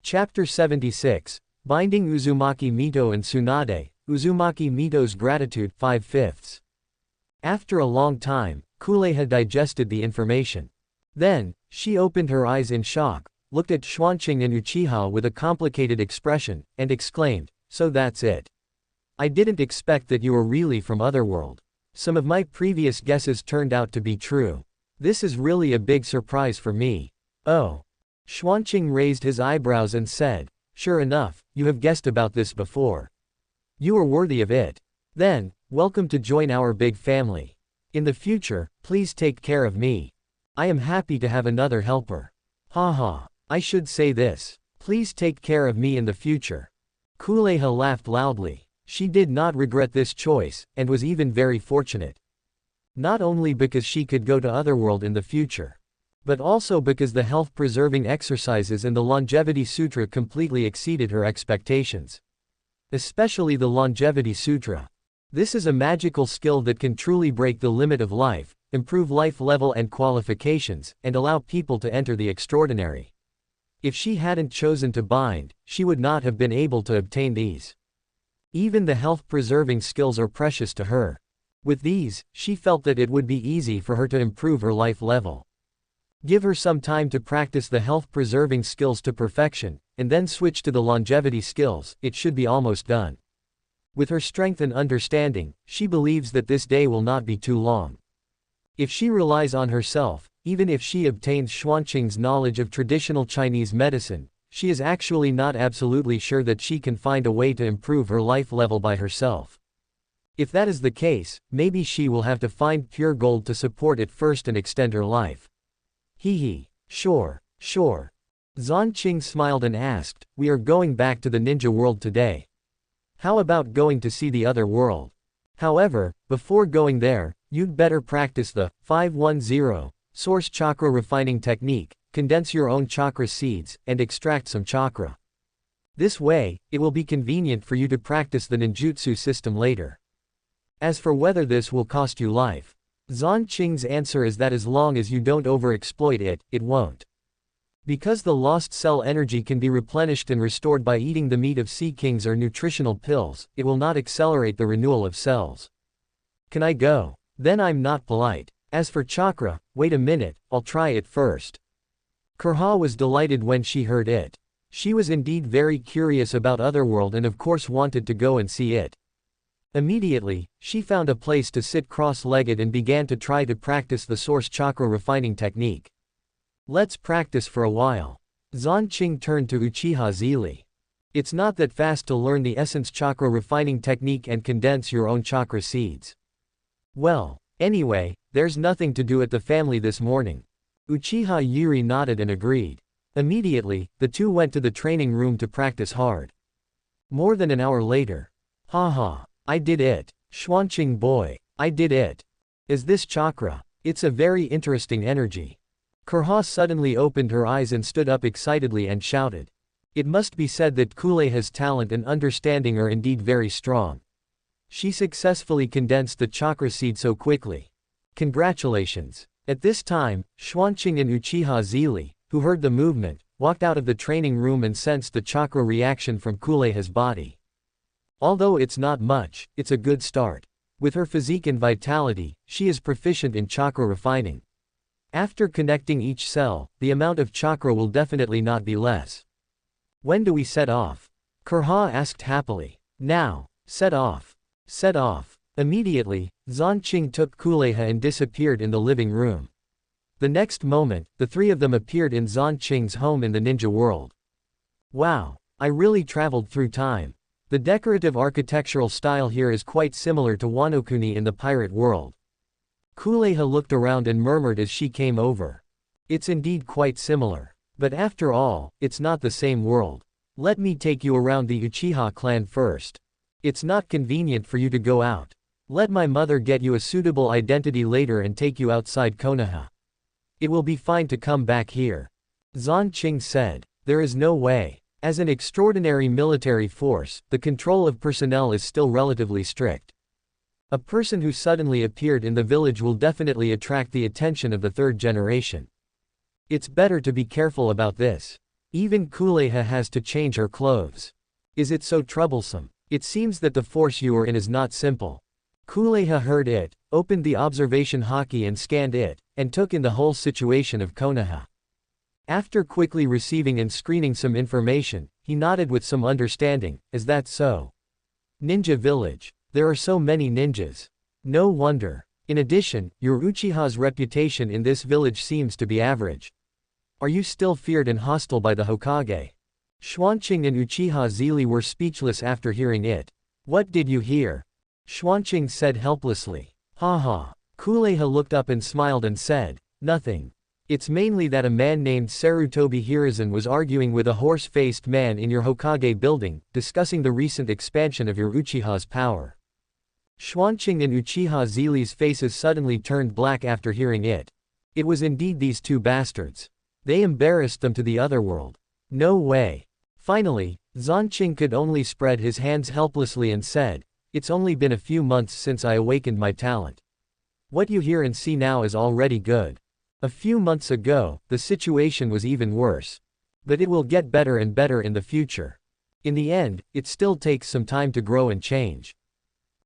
Chapter 76, Binding Uzumaki Mito and Tsunade, Uzumaki Mito's Gratitude, 5/5. After a long time, Kuleha digested the information. Then, she opened her eyes in shock, looked at Xuanqing and Uchiha with a complicated expression, and exclaimed, so that's it. I didn't expect that you were really from Otherworld. Some of my previous guesses turned out to be true. This is really a big surprise for me. Oh. Xuanqing raised his eyebrows and said, sure enough, you have guessed about this before. You are worthy of it. Then, welcome to join our big family. In the future, please take care of me. I am happy to have another helper. Haha, I should say this. Please take care of me in the future. Kuleha laughed loudly. She did not regret this choice, and was even very fortunate. Not only because she could go to Otherworld in the future, but also because the health-preserving exercises and the Longevity Sutra completely exceeded her expectations. Especially the Longevity Sutra. This is a magical skill that can truly break the limit of life, improve life level and qualifications, and allow people to enter the extraordinary. If she hadn't chosen to bind, she would not have been able to obtain these. Even the health-preserving skills are precious to her. With these, she felt that it would be easy for her to improve her life level. Give her some time to practice the health-preserving skills to perfection, and then switch to the longevity skills, it should be almost done. With her strength and understanding, she believes that this day will not be too long. If she relies on herself, even if she obtains Xuanqing's knowledge of traditional Chinese medicine, she is actually not absolutely sure that she can find a way to improve her life level by herself. If that is the case, maybe she will have to find pure gold to support it first and extend her life. Hee. Sure. Xuanqing smiled and asked, we are going back to the ninja world today. How about going to see the other world? However, before going there, you'd better practice the 510 source chakra refining technique, condense your own chakra seeds, and extract some chakra. This way, it will be convenient for you to practice the ninjutsu system later. As for whether this will cost you life, Xuanqing's answer is that as long as you don't overexploit it, it won't. Because the lost cell energy can be replenished and restored by eating the meat of sea kings or nutritional pills, it will not accelerate the renewal of cells. Can I go? Then I'm not polite. As for chakra, wait a minute, I'll try it first. Konoha was delighted when she heard it. She was indeed very curious about Otherworld and of course wanted to go and see it. Immediately, she found a place to sit cross-legged and began to try to practice the source chakra refining technique. Let's practice for a while. Xuanqing turned to Uchiha Zhili. It's not that fast to learn the essence chakra refining technique and condense your own chakra seeds. Well, anyway, there's nothing to do at the family this morning. Uchiha Zhili nodded and agreed. Immediately, the two went to the training room to practice hard. More than an hour later. Haha, I did it. Xuanqing boy, I did it. Is this chakra? It's a very interesting energy. Konoha suddenly opened her eyes and stood up excitedly and shouted. It must be said that Kuleiha's talent and understanding are indeed very strong. She successfully condensed the chakra seed so quickly. Congratulations. At this time, Xuanqing and Uchiha Zhili, who heard the movement, walked out of the training room and sensed the chakra reaction from Kuleiha's body. Although it's not much, it's a good start. With her physique and vitality, she is proficient in chakra refining. After connecting each cell, the amount of chakra will definitely not be less. When do we set off? Konoha asked happily. Now. Set off. Set off. Immediately, Xuanqing took Kuleiha and disappeared in the living room. The next moment, the three of them appeared in Xuanqing's home in the ninja world. Wow, I really traveled through time. The decorative architectural style here is quite similar to Wano Kuni in the pirate world. Kuleiha looked around and murmured as she came over. It's indeed quite similar. But after all, it's not the same world. Let me take you around the Uchiha clan first. It's not convenient for you to go out. Let my mother get you a suitable identity later and take you outside Konoha. It will be fine to come back here. Xuanqing said. There is no way. As an extraordinary military force, the control of personnel is still relatively strict. A person who suddenly appeared in the village will definitely attract the attention of the third generation. It's better to be careful about this. Even Kuleiha has to change her clothes. Is it so troublesome? It seems that the force you are in is not simple. Kuleiha heard it, opened the observation hockey and scanned it, and took in the whole situation of Konoha. After quickly receiving and screening some information, he nodded with some understanding. Is that so? Ninja village. There are so many ninjas. No wonder. In addition, your Uchiha's reputation in this village seems to be average. Are you still feared and hostile by the Hokage? Xuanqing and Uchiha Zhili were speechless after hearing it. What did you hear? Xuanqing said helplessly. Haha. Kuleiha looked up and smiled and said, nothing. It's mainly that a man named Sarutobi Hiruzen was arguing with a horse-faced man in your Hokage building, discussing the recent expansion of your Uchiha's power. Xuanqing and Uchiha Zhili's faces suddenly turned black after hearing it. It was indeed these two bastards. They embarrassed them to the otherworld. No way. Finally, Xuanqing could only spread his hands helplessly and said, it's only been a few months since I awakened my talent. What you hear and see now is already good. A few months ago, the situation was even worse. But it will get better and better in the future. In the end, it still takes some time to grow and change.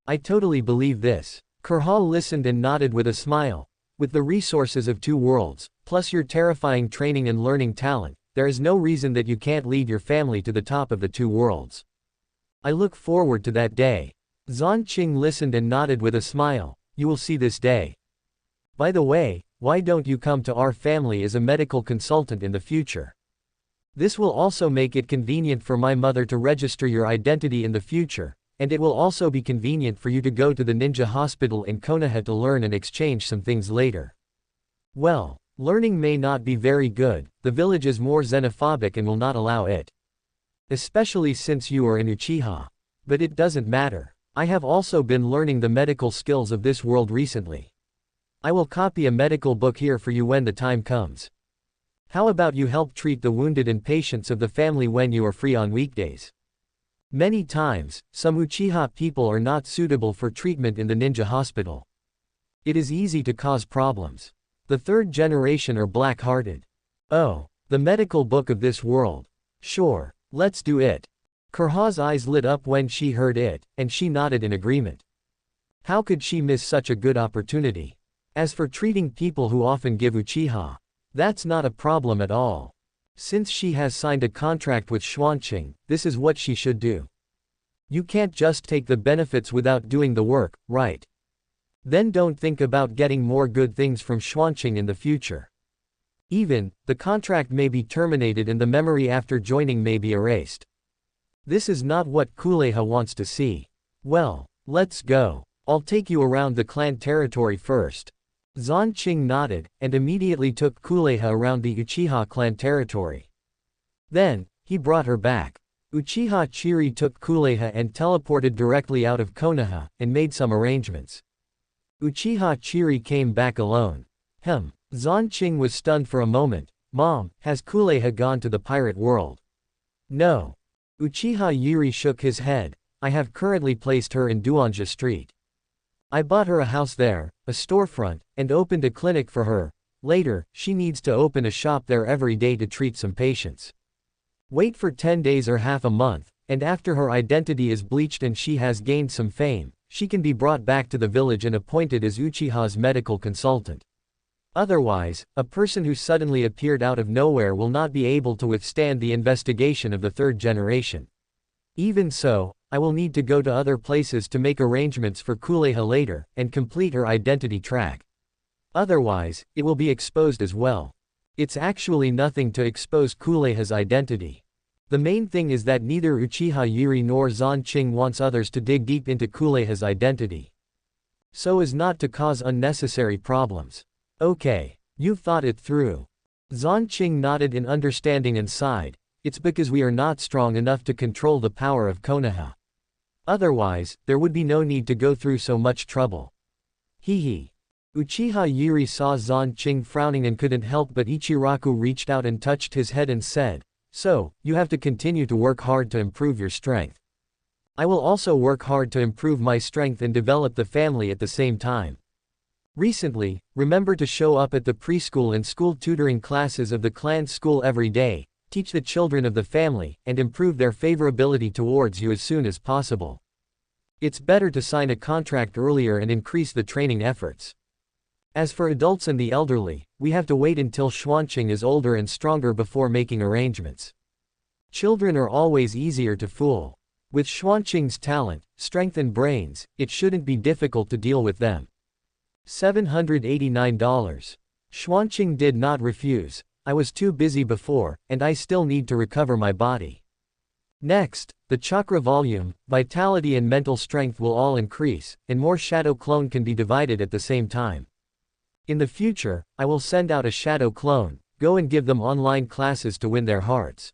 I totally believe this. Konoha listened and nodded with a smile. With the resources of two worlds, plus your terrifying training and learning talent, there is no reason that you can't lead your family to the top of the two worlds. I look forward to that day. Xuanqing listened and nodded with a smile. You will see this day. By the way, why don't you come to our family as a medical consultant in the future? This will also make it convenient for my mother to register your identity in the future, and it will also be convenient for you to go to the ninja hospital in Konoha to learn and exchange some things later. Well, learning may not be very good, the village is more xenophobic and will not allow it. Especially since you are an Uchiha. But it doesn't matter. I have also been learning the medical skills of this world recently. I will copy a medical book here for you when the time comes. How about you help treat the wounded and patients of the family when you are free on weekdays? Many times, some Uchiha people are not suitable for treatment in the ninja hospital. It is easy to cause problems. The third generation are black-hearted. Oh, the medical book of this world. Sure, let's do it. Konoha's eyes lit up when she heard it, and she nodded in agreement. How could she miss such a good opportunity? As for treating people who often give Uchiha, that's not a problem at all. Since she has signed a contract with Xuanqing, this is what she should do. You can't just take the benefits without doing the work, right? Then don't think about getting more good things from Xuanqing in the future. Even, the contract may be terminated and the memory after joining may be erased. This is not what Kuleha wants to see. Well, let's go. I'll take you around the clan territory first. Xuanqing nodded, and immediately took Kuleha around the Uchiha clan territory. Then, he brought her back. Uchiha Zhili took Kuleha and teleported directly out of Konoha, and made some arrangements. Uchiha Zhili came back alone. Xuanqing was stunned for a moment. Mom, has Kuleha gone to the pirate world? No. Uchiha Zhili shook his head. I have currently placed her in Duanja Street. I bought her a house there, a storefront, and opened a clinic for her. Later, she needs to open a shop there every day to treat some patients. Wait for 10 days or half a month, and after her identity is bleached and she has gained some fame, she can be brought back to the village and appointed as Uchiha's medical consultant. Otherwise, a person who suddenly appeared out of nowhere will not be able to withstand the investigation of the third generation. Even so, I will need to go to other places to make arrangements for Kuleha later, and complete her identity track. Otherwise, it will be exposed as well. It's actually nothing to expose Kuleha's identity. The main thing is that neither Uchiha Zhili nor Xuanqing wants others to dig deep into Kuleha's identity, so as not to cause unnecessary problems. Okay, you've thought it through. Xuanqing nodded in understanding and sighed. It's because we are not strong enough to control the power of Konoha. Otherwise, there would be no need to go through so much trouble. Hee. Uchiha Zhili saw Xuanqing frowning and couldn't help but Ichiraku reached out and touched his head and said, so, you have to continue to work hard to improve your strength. I will also work hard to improve my strength and develop the family at the same time. Recently, remember to show up at the preschool and school tutoring classes of the clan school every day. Teach the children of the family, and improve their favorability towards you as soon as possible. It's better to sign a contract earlier and increase the training efforts. As for adults and the elderly, we have to wait until Xuanqing is older and stronger before making arrangements. Children are always easier to fool. With Xuanqing's talent, strength and brains, it shouldn't be difficult to deal with them. $789. Xuanqing did not refuse. I was too busy before, and I still need to recover my body. Next, the chakra volume, vitality and mental strength will all increase, and more shadow clone can be divided at the same time. In the future, I will send out a shadow clone, go and give them online classes to win their hearts.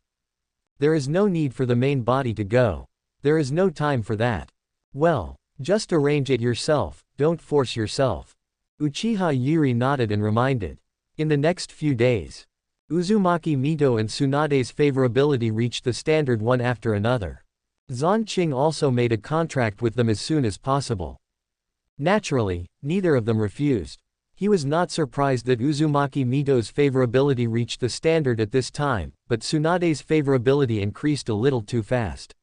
There is no need for the main body to go. There is no time for that. Well, just arrange it yourself, don't force yourself. Uchiha Zhili nodded and reminded. In the next few days, Uzumaki Mito and Tsunade's favorability reached the standard one after another. Xuanqing also made a contract with them as soon as possible. Naturally, neither of them refused. He was not surprised that Uzumaki Mito's favorability reached the standard at this time, but Tsunade's favorability increased a little too fast.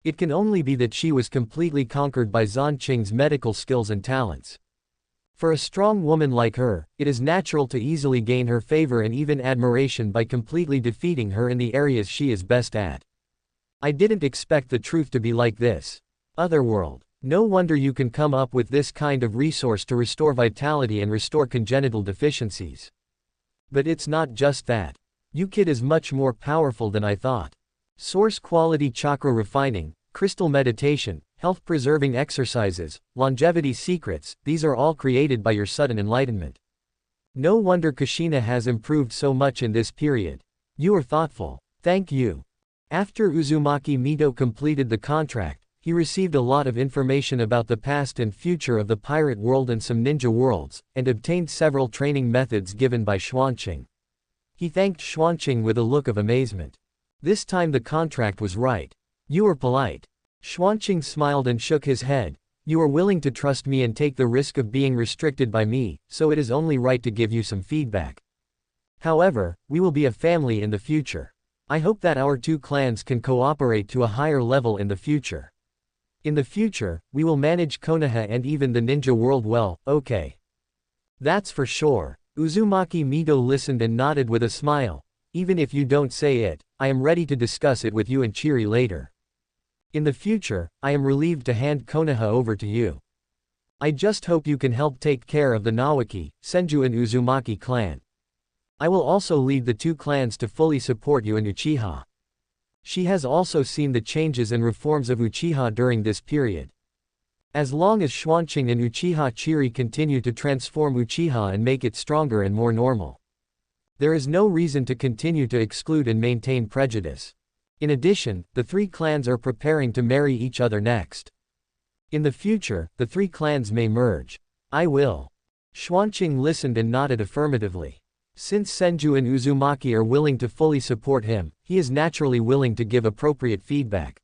It can only be that she was completely conquered by Xuanqing's medical skills and talents. For a strong woman like her, it is natural to easily gain her favor and even admiration by completely defeating her in the areas she is best at. I didn't expect the truth to be like this. Otherworld. No wonder you can come up with this kind of resource to restore vitality and restore congenital deficiencies. But it's not just that. You kid is much more powerful than I thought. Source quality chakra refining, crystal meditation, health-preserving exercises, longevity secrets, these are all created by your sudden enlightenment. No wonder Kushina has improved so much in this period. You are thoughtful. Thank you. After Uzumaki Mito completed the contract, he received a lot of information about the past and future of the pirate world and some ninja worlds, and obtained several training methods given by Xuanqing. He thanked Xuanqing with a look of amazement. This time the contract was right. You are polite. Xuanqing smiled and shook his head. You are willing to trust me and take the risk of being restricted by me, so it is only right to give you some feedback. However, we will be a family in the future. I hope that our two clans can cooperate to a higher level in the future. In the future, we will manage Konoha and even the ninja world well, okay? That's for sure. Uzumaki Mito listened and nodded with a smile. Even if you don't say it, I am ready to discuss it with you and Chiri later. In the future, I am relieved to hand Konoha over to you. I just hope you can help take care of the Nawaki, Senju and Uzumaki clan. I will also lead the two clans to fully support you and Uchiha. She has also seen the changes and reforms of Uchiha during this period. As long as Xuanqing and Uchiha Chiri continue to transform Uchiha and make it stronger and more normal, there is no reason to continue to exclude and maintain prejudice. In addition, the three clans are preparing to marry each other next. In the future, the three clans may merge. I will. Xuanqing listened and nodded affirmatively. Since Senju and Uzumaki are willing to fully support him, he is naturally willing to give appropriate feedback.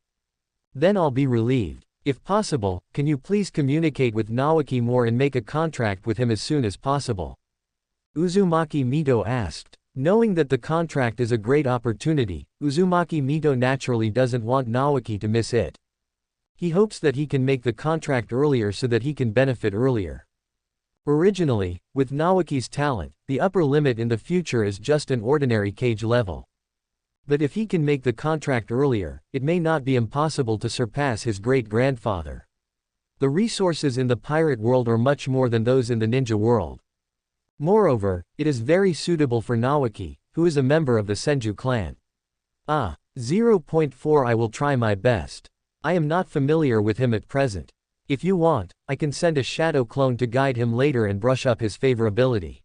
Then I'll be relieved. If possible, can you please communicate with Nawaki more and make a contract with him as soon as possible? Uzumaki Mito asked. Knowing that the contract is a great opportunity, Uzumaki Mito naturally doesn't want Nawaki to miss it. He hopes that he can make the contract earlier so that he can benefit earlier. Originally, with Nawaki's talent, the upper limit in the future is just an ordinary cage level. But if he can make the contract earlier, it may not be impossible to surpass his great-grandfather. The resources in the pirate world are much more than those in the ninja world. Moreover, it is very suitable for Nawaki, who is a member of the Senju clan. 0.4 I will try my best. I am not familiar with him at present. If you want, I can send a shadow clone to guide him later and brush up his favorability.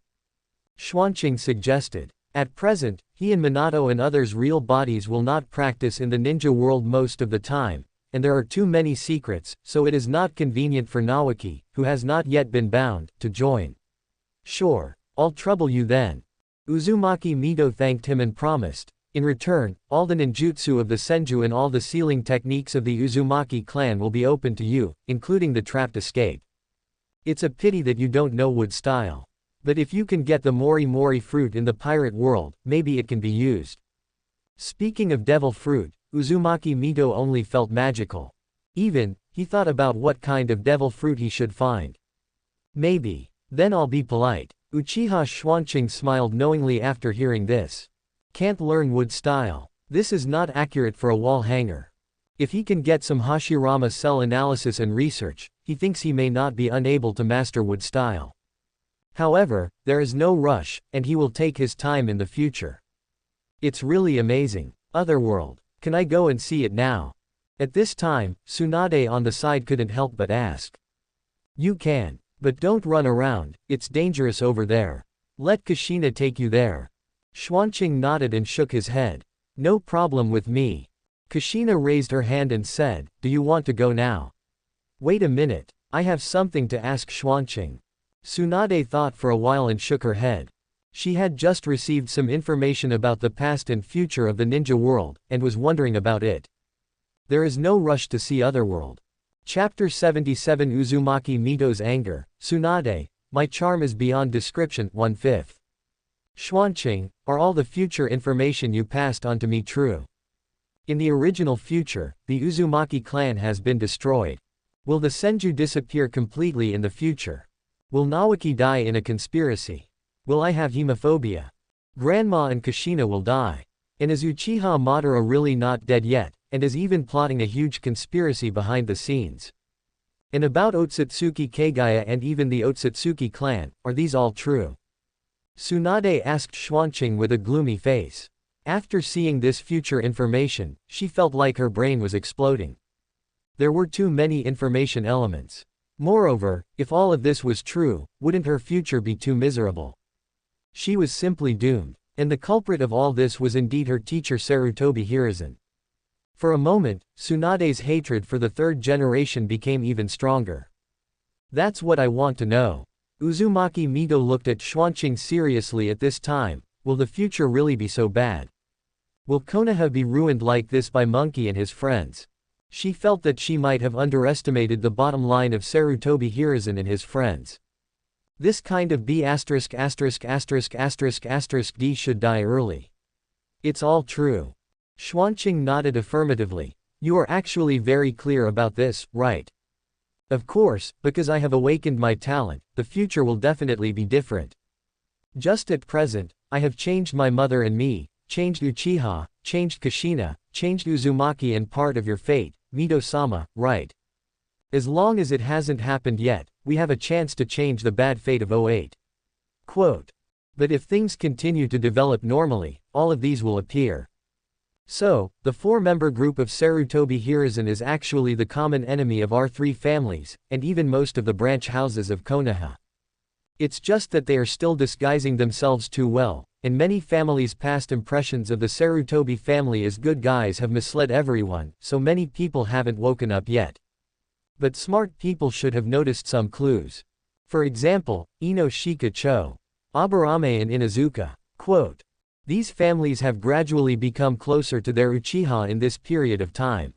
Xuanqing suggested. At present, he and Minato and others' real bodies will not practice in the ninja world most of the time, and there are too many secrets, so it is not convenient for Nawaki, who has not yet been bound, to join. Sure, I'll trouble you then. Uzumaki Mito thanked him and promised. In return, all the ninjutsu of the Senju and all the sealing techniques of the Uzumaki clan will be open to you, including the trapped escape. It's a pity that you don't know wood style. But if you can get the Mori Mori fruit in the pirate world, maybe it can be used. Speaking of devil fruit, Uzumaki Mito only felt magical. He thought about what kind of devil fruit he should find. Maybe. Then I'll be polite. Uchiha Xuanqing smiled knowingly after hearing this. Can't learn wood style. This is not accurate for a wall hanger. If he can get some Hashirama cell analysis and research, he thinks he may not be unable to master wood style. However, there is no rush, and he will take his time in the future. It's really amazing. Otherworld. Can I go and see it now? At this time, Tsunade on the side couldn't help but ask. You can. But don't run around, it's dangerous over there. Let Kushina take you there. Xuanqing nodded and shook his head. No problem with me. Kushina raised her hand and said, do you want to go now? Wait a minute, I have something to ask Xuanqing. Tsunade thought for a while and shook her head. She had just received some information about the past and future of the ninja world, and was wondering about it. There is no rush to see Otherworld. Chapter 77 Uzumaki Mito's Anger. Tsunade, my charm is beyond description. 1/5. Xuanqing, are all the future information you passed on to me true? In the original future, the Uzumaki clan has been destroyed. Will the Senju disappear completely in the future? Will Nawaki die in a conspiracy? Will I have hemophobia? Grandma and Kushina will die. And is Uchiha Madara really not dead yet, and is even plotting a huge conspiracy behind the scenes? And about Otsutsuki Kagaya and even the Otsutsuki clan, are these all true? Tsunade asked Xuanqing with a gloomy face. After seeing this future information, she felt like her brain was exploding. There were too many information elements. Moreover, if all of this was true, wouldn't her future be too miserable? She was simply doomed. And the culprit of all this was indeed her teacher Sarutobi Hiruzen. For a moment, Tsunade's hatred for the third generation became even stronger. That's what I want to know. Uzumaki Mito looked at Xuanqing seriously at this time. Will the future really be so bad? Will Konoha be ruined like this by Monkey and his friends? She felt that she might have underestimated the bottom line of Sarutobi Hiruzen and his friends. This kind of B**************** D should die early. It's all true. Xuanqing nodded affirmatively. You are actually very clear about this, right? Of course, because I have awakened my talent, the future will definitely be different. Just at present, I have changed my mother and me, changed Uchiha, changed Kushina, changed Uzumaki and part of your fate, Mito-sama, right? As long as it hasn't happened yet, we have a chance to change the bad fate of 08. Quote. But if things continue to develop normally, all of these will appear. So, the four-member group of Sarutobi Hiruzen is actually the common enemy of our three families, and even most of the branch houses of Konoha. It's just that they are still disguising themselves too well, and many families' past impressions of the Sarutobi family as good guys have misled everyone, so many people haven't woken up yet. But smart people should have noticed some clues. For example, Ino Shika Cho, Aburame and Inazuka. Quote. These families have gradually become closer to their Uchiha in this period of time.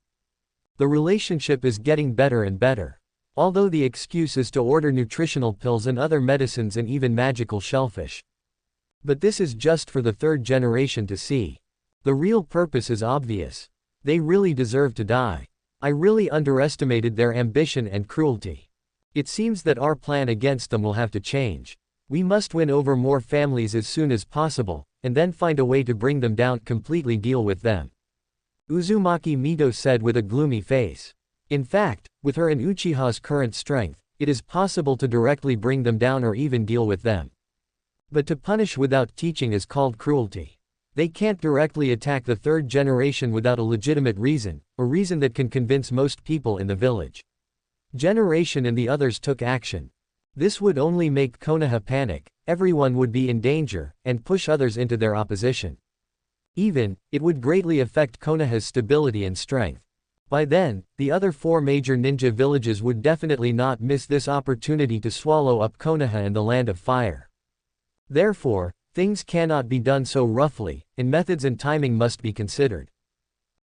The relationship is getting better and better. Although the excuse is to order nutritional pills and other medicines and even magical shellfish. But this is just for the third generation to see. The real purpose is obvious. They really deserve to die. I really underestimated their ambition and cruelty. It seems that our plan against them will have to change. We must win over more families as soon as possible, and then find a way to bring them down, completely deal with them. Uzumaki Mito said with a gloomy face. In fact, with her and Uchiha's current strength, it is possible to directly bring them down or even deal with them. But to punish without teaching is called cruelty. They can't directly attack the third generation without a legitimate reason, a reason that can convince most people in the village. Generation and the others took action. This would only make Konoha panic, everyone would be in danger, and push others into their opposition. Even, it would greatly affect Konoha's stability and strength. By then, the other four major ninja villages would definitely not miss this opportunity to swallow up Konoha and the Land of Fire. Therefore, things cannot be done so roughly, and methods and timing must be considered.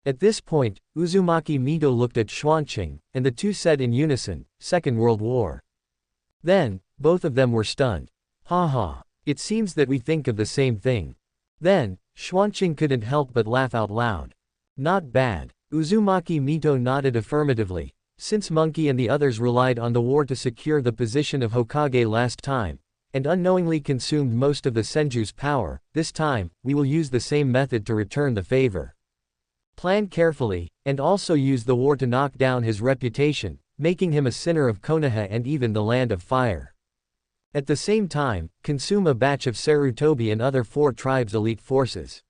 At this point, Uzumaki Mito looked at Xuanqing, and the two said in unison, Second World War. Then, both of them were stunned. Ha ha. It seems that we think of the same thing. Then, Xuanqing couldn't help but laugh out loud. Not bad. Uzumaki Mito nodded affirmatively. Since Monkey and the others relied on the war to secure the position of Hokage last time, and unknowingly consumed most of the Senju's power, this time, we will use the same method to return the favor. Plan carefully, and also use the war to knock down his reputation, making him a sinner of Konoha and even the Land of Fire. At the same time, consume a batch of Sarutobi and other four tribes' elite forces.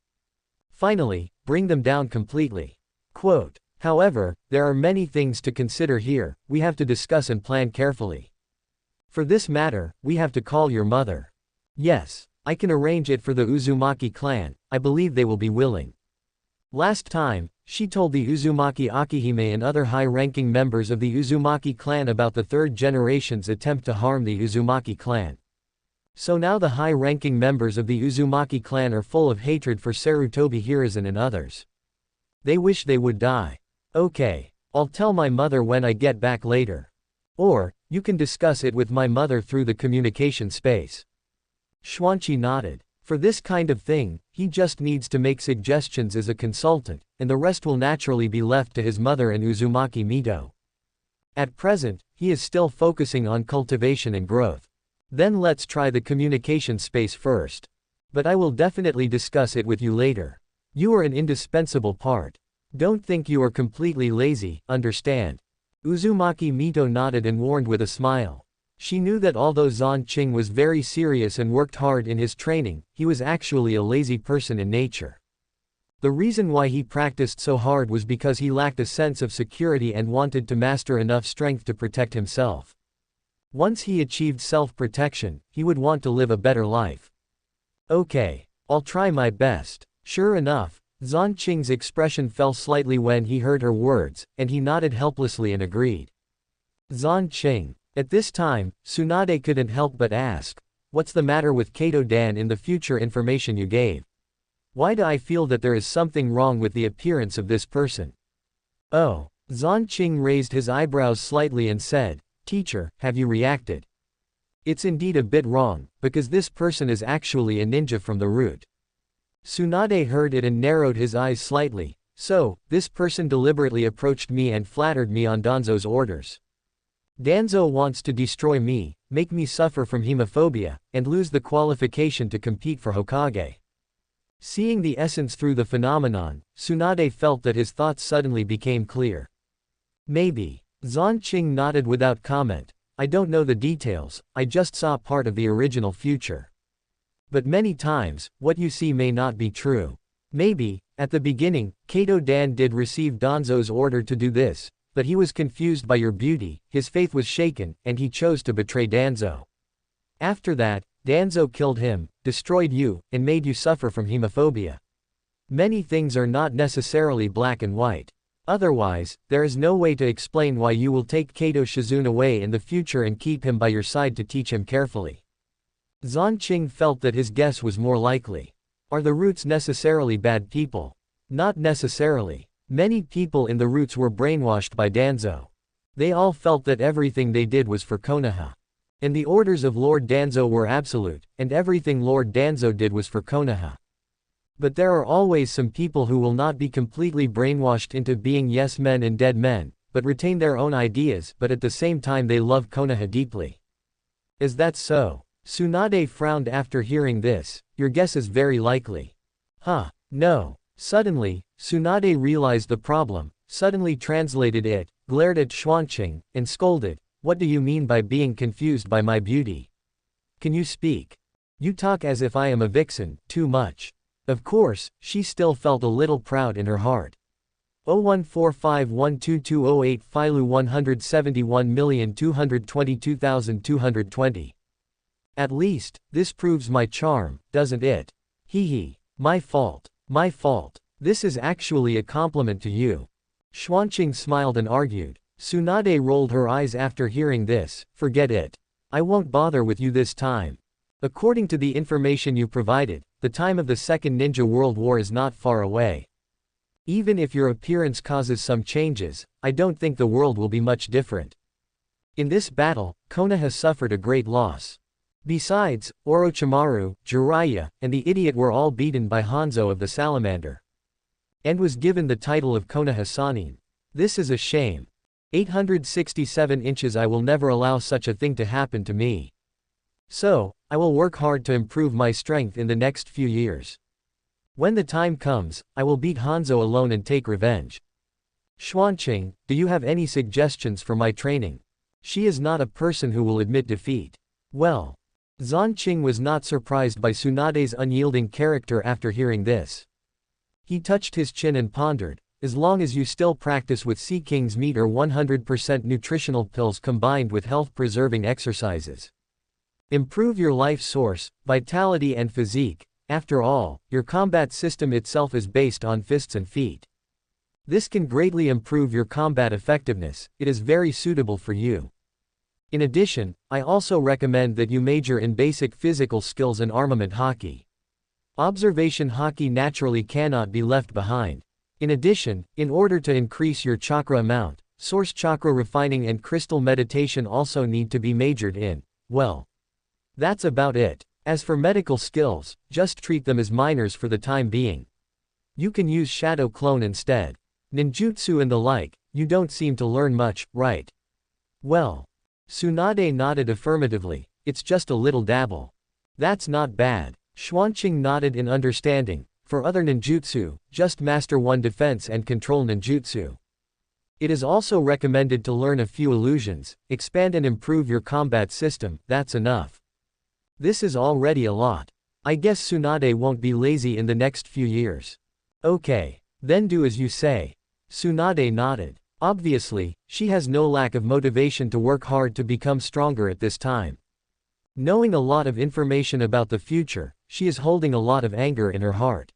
Finally, bring them down completely. Quote. However, there are many things to consider here, we have to discuss and plan carefully. For this matter, we have to call your mother. Yes, I can arrange it for the Uzumaki clan, I believe they will be willing. Last time, she told the Uzumaki Akihime and other high-ranking members of the Uzumaki clan about the third generation's attempt to harm the Uzumaki clan. So now the high-ranking members of the Uzumaki clan are full of hatred for Sarutobi Hiruzen and others. They wish they would die. Okay, I'll tell my mother when I get back later. Or, you can discuss it with my mother through the communication space. Xuanqing nodded. For this kind of thing, he just needs to make suggestions as a consultant, and the rest will naturally be left to his mother and Uzumaki Mito. At present, he is still focusing on cultivation and growth. Then let's try the communication space first. But I will definitely discuss it with you later. You are an indispensable part. Don't think you are completely lazy, understand? Uzumaki Mito nodded and warned with a smile. She knew that although Xuanqing was very serious and worked hard in his training, he was actually a lazy person in nature. The reason why he practiced so hard was because he lacked a sense of security and wanted to master enough strength to protect himself. Once he achieved self-protection, he would want to live a better life. Okay, I'll try my best. Sure enough, Xuanqing's expression fell slightly when he heard her words, and he nodded helplessly and agreed. Xuanqing. At this time, Tsunade couldn't help but ask, "What's the matter with Kato-dan in the future information you gave? Why do I feel that there is something wrong with the appearance of this person?" "Oh." Xuanqing raised his eyebrows slightly and said, "Teacher, have you reacted? It's indeed a bit wrong, because this person is actually a ninja from the root." Tsunade heard it and narrowed his eyes slightly. "So, this person deliberately approached me and flattered me on Danzo's orders. Danzo wants to destroy me, make me suffer from hemophobia, and lose the qualification to compete for Hokage." Seeing the essence through the phenomenon, Tsunade felt that his thoughts suddenly became clear. "Maybe." Xuanqing nodded without comment. "I don't know the details, I just saw part of the original future. But many times, what you see may not be true. Maybe, at the beginning, Kato-dan did receive Danzo's order to do this, but he was confused by your beauty, his faith was shaken, and he chose to betray Danzo. After that, Danzo killed him, destroyed you, and made you suffer from hemophobia. Many things are not necessarily black and white. Otherwise, there is no way to explain why you will take Kato Shizune away in the future and keep him by your side to teach him carefully." Xuanqing felt that his guess was more likely. Are the roots necessarily bad people? Not necessarily. Many people in the roots were brainwashed by Danzo. They all felt that everything they did was for Konoha. And the orders of Lord Danzo were absolute, and everything Lord Danzo did was for Konoha. But there are always some people who will not be completely brainwashed into being yes men and dead men, but retain their own ideas, but at the same time they love Konoha deeply. Is that so? Tsunade frowned after hearing this. Your guess is very likely. Huh. No. Suddenly, Tsunade realized the problem, suddenly translated it, glared at Xuanqing, and scolded, "What do you mean by being confused by my beauty? Can you speak? You talk as if I am a vixen, too much." Of course, she still felt a little proud in her heart. 0145122008 Philu 171,222,220. At least, this proves my charm, doesn't it? Hee hee. My fault. My fault. This is actually a compliment to you. Xuanqing smiled and argued. Tsunade rolled her eyes after hearing this. Forget it. I won't bother with you this time. According to the information you provided, the time of the Second Ninja World War is not far away. Even if your appearance causes some changes, I don't think the world will be much different. In this battle, Konoha suffered a great loss. Besides, Orochimaru, Jiraiya, and the idiot were all beaten by Hanzo of the Salamander. And was given the title of Konoha Sannin. This is a shame. 867 inches. I will never allow such a thing to happen to me. So, I will work hard to improve my strength in the next few years. When the time comes, I will beat Hanzo alone and take revenge. Xuanqing, do you have any suggestions for my training? She is not a person who will admit defeat. Well. Xuanqing was not surprised by Tsunade's unyielding character after hearing this. He touched his chin and pondered, as long as you still practice with Sea King's meat or 100% nutritional pills combined with health-preserving exercises. Improve your life source, vitality and physique. After all, your combat system itself is based on fists and feet. This can greatly improve your combat effectiveness. It is very suitable for you. In addition, I also recommend that you major in basic physical skills and armament hockey. Observation hockey naturally cannot be left behind. In addition, in order to increase your chakra amount, source chakra refining and crystal meditation also need to be majored in. Well, that's about it. As for medical skills, just treat them as minors for the time being. You can use shadow clone instead. Ninjutsu and the like, you don't seem to learn much, right? Well. Tsunade nodded affirmatively. It's just a little dabble. That's not bad. Xuanqing nodded in understanding. For other ninjutsu, just master one defense and control ninjutsu. It is also recommended to learn a few illusions, expand and improve your combat system. That's enough. This is already a lot. I guess Tsunade won't be lazy in the next few years. Okay. Then do as you say. Tsunade nodded. Obviously, she has no lack of motivation to work hard to become stronger at this time. Knowing a lot of information about the future, she is holding a lot of anger in her heart.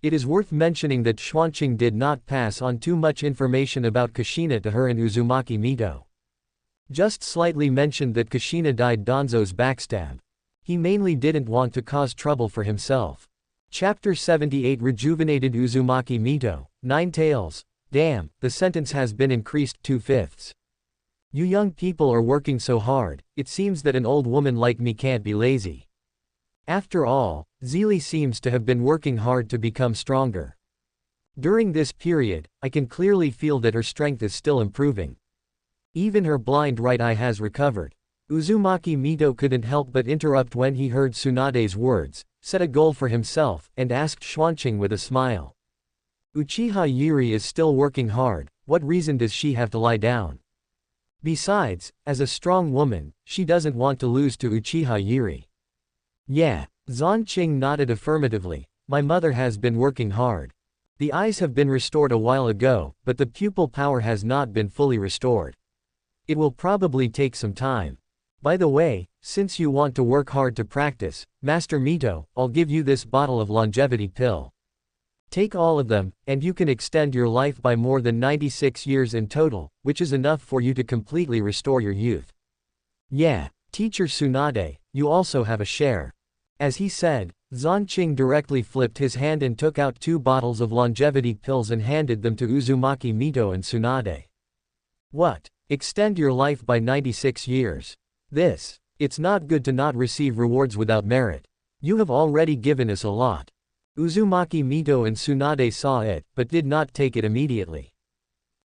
It is worth mentioning that Xuanqing did not pass on too much information about Kushina to her and Uzumaki Mito. Just slightly mentioned that Kushina died Danzo's backstab. He mainly didn't want to cause trouble for himself. Chapter 78 Rejuvenated Uzumaki Mito, 9 Tails. Damn, the sentence has been increased 2/5. You young people are working so hard, it seems that an old woman like me can't be lazy. After all, Zhili seems to have been working hard to become stronger. During this period, I can clearly feel that her strength is still improving. Even her blind right eye has recovered. Uzumaki Mito couldn't help but interrupt when he heard Tsunade's words, set a goal for himself, and asked Xuanqing with a smile. Uchiha Zhili is still working hard, what reason does she have to lie down? Besides, as a strong woman, she doesn't want to lose to Uchiha Zhili. Yeah, Xuanqing nodded affirmatively, my mother has been working hard. The eyes have been restored a while ago, but the pupil power has not been fully restored. It will probably take some time. By the way, since you want to work hard to practice, Master Mito, I'll give you this bottle of longevity pill. Take all of them, and you can extend your life by more than 96 years in total, which is enough for you to completely restore your youth. Yeah, Teacher Tsunade, you also have a share. As he said, Xuanqing directly flipped his hand and took out 2 bottles of longevity pills and handed them to Uzumaki Mito and Tsunade. What? Extend your life by 96 years. It's not good to not receive rewards without merit. You have already given us a lot. Uzumaki Mito and Tsunade saw it, but did not take it immediately.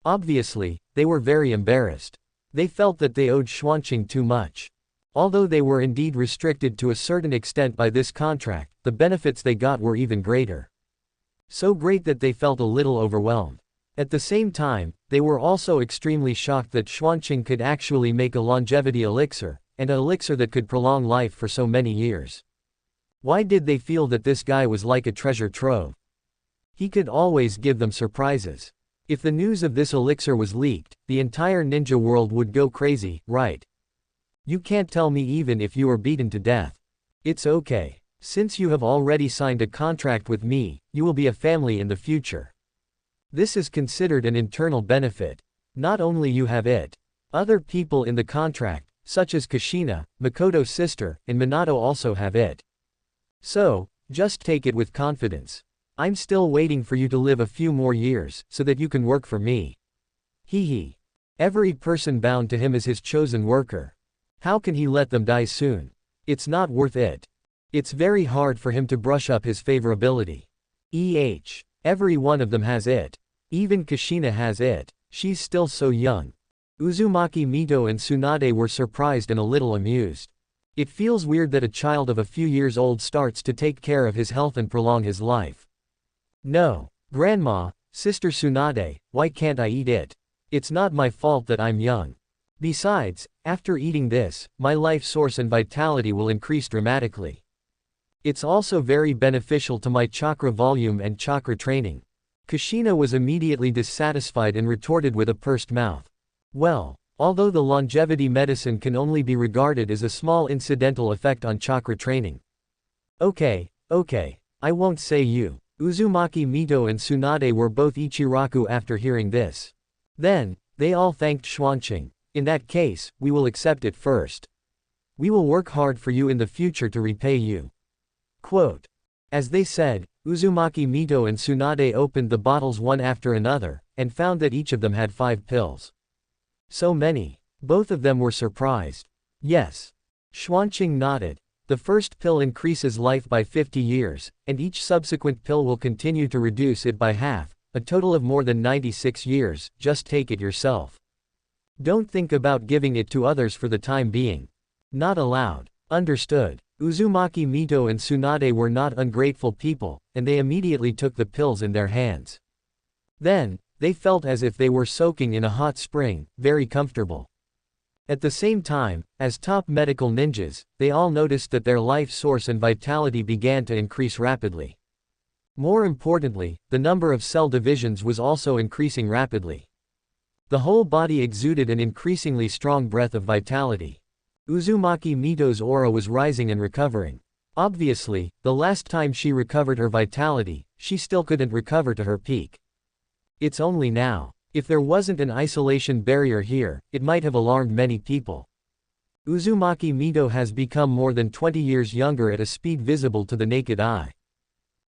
Obviously, they were very embarrassed. They felt that they owed Xuanqing too much. Although they were indeed restricted to a certain extent by this contract, the benefits they got were even greater. So great that they felt a little overwhelmed. At the same time, they were also extremely shocked that Xuanqing could actually make a longevity elixir, and an elixir that could prolong life for so many years. Why did they feel that this guy was like a treasure trove? He could always give them surprises. If the news of this elixir was leaked, the entire ninja world would go crazy, right? You can't tell me even if you are beaten to death. It's okay. Since you have already signed a contract with me, you will be a family in the future. This is considered an internal benefit. Not only you have it. Other people in the contract, such as Kushina, Makoto's sister, and Minato also have it. So, just take it with confidence. I'm still waiting for you to live a few more years, so that you can work for me. Hee. Every person bound to him is his chosen worker. How can he let them die soon? It's not worth it. It's very hard for him to brush up his favorability. Every one of them has it. Even Kushina has it. She's still so young. Uzumaki Mito and Tsunade were surprised and a little amused. It feels weird that a child of a few years old starts to take care of his health and prolong his life. No, Grandma, Sister Tsunade, why can't I eat it? It's not my fault that I'm young. Besides, after eating this, my life source and vitality will increase dramatically. It's also very beneficial to my chakra volume and chakra training. Kushina was immediately dissatisfied and retorted with a pursed mouth. Well, although the longevity medicine can only be regarded as a small incidental effect on chakra training. Okay, I won't say you. Uzumaki Mito and Tsunade were both Ichiraku after hearing this. Then, they all thanked Xuanqing. In that case, we will accept it first. We will work hard for you in the future to repay you. Quote. As they said, Uzumaki Mito and Tsunade opened the bottles one after another, and found that each of them had 5 pills. So many. Both of them were surprised. Yes. Xuanqing nodded. The first pill increases life by 50 years, and each subsequent pill will continue to reduce it by half, a total of more than 96 years, just take it yourself. Don't think about giving it to others for the time being. Not allowed. Understood. Uzumaki Mito and Tsunade were not ungrateful people, and they immediately took the pills in their hands. Then, they felt as if they were soaking in a hot spring, very comfortable. At the same time, as top medical ninjas, they all noticed that their life source and vitality began to increase rapidly. More importantly, the number of cell divisions was also increasing rapidly. The whole body exuded an increasingly strong breath of vitality. Uzumaki Mito's aura was rising and recovering. Obviously, the last time she recovered her vitality, she still couldn't recover to her peak. It's only now. If there wasn't an isolation barrier here, it might have alarmed many people. Uzumaki Mito has become more than 20 years younger at a speed visible to the naked eye.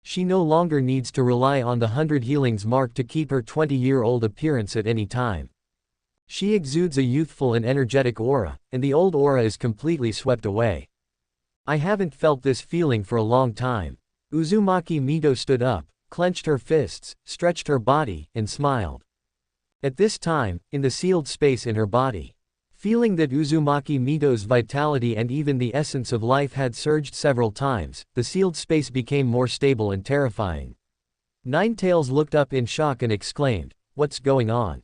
She no longer needs to rely on the 100 healings mark to keep her 20-year-old appearance at any time. She exudes a youthful and energetic aura, and the old aura is completely swept away. I haven't felt this feeling for a long time. Uzumaki Mito stood up, clenched her fists, stretched her body, and smiled. At this time, in the sealed space in her body, feeling that Uzumaki Mito's vitality and even the essence of life had surged several times, the sealed space became more stable and terrifying. Ninetales looked up in shock and exclaimed, "What's going on?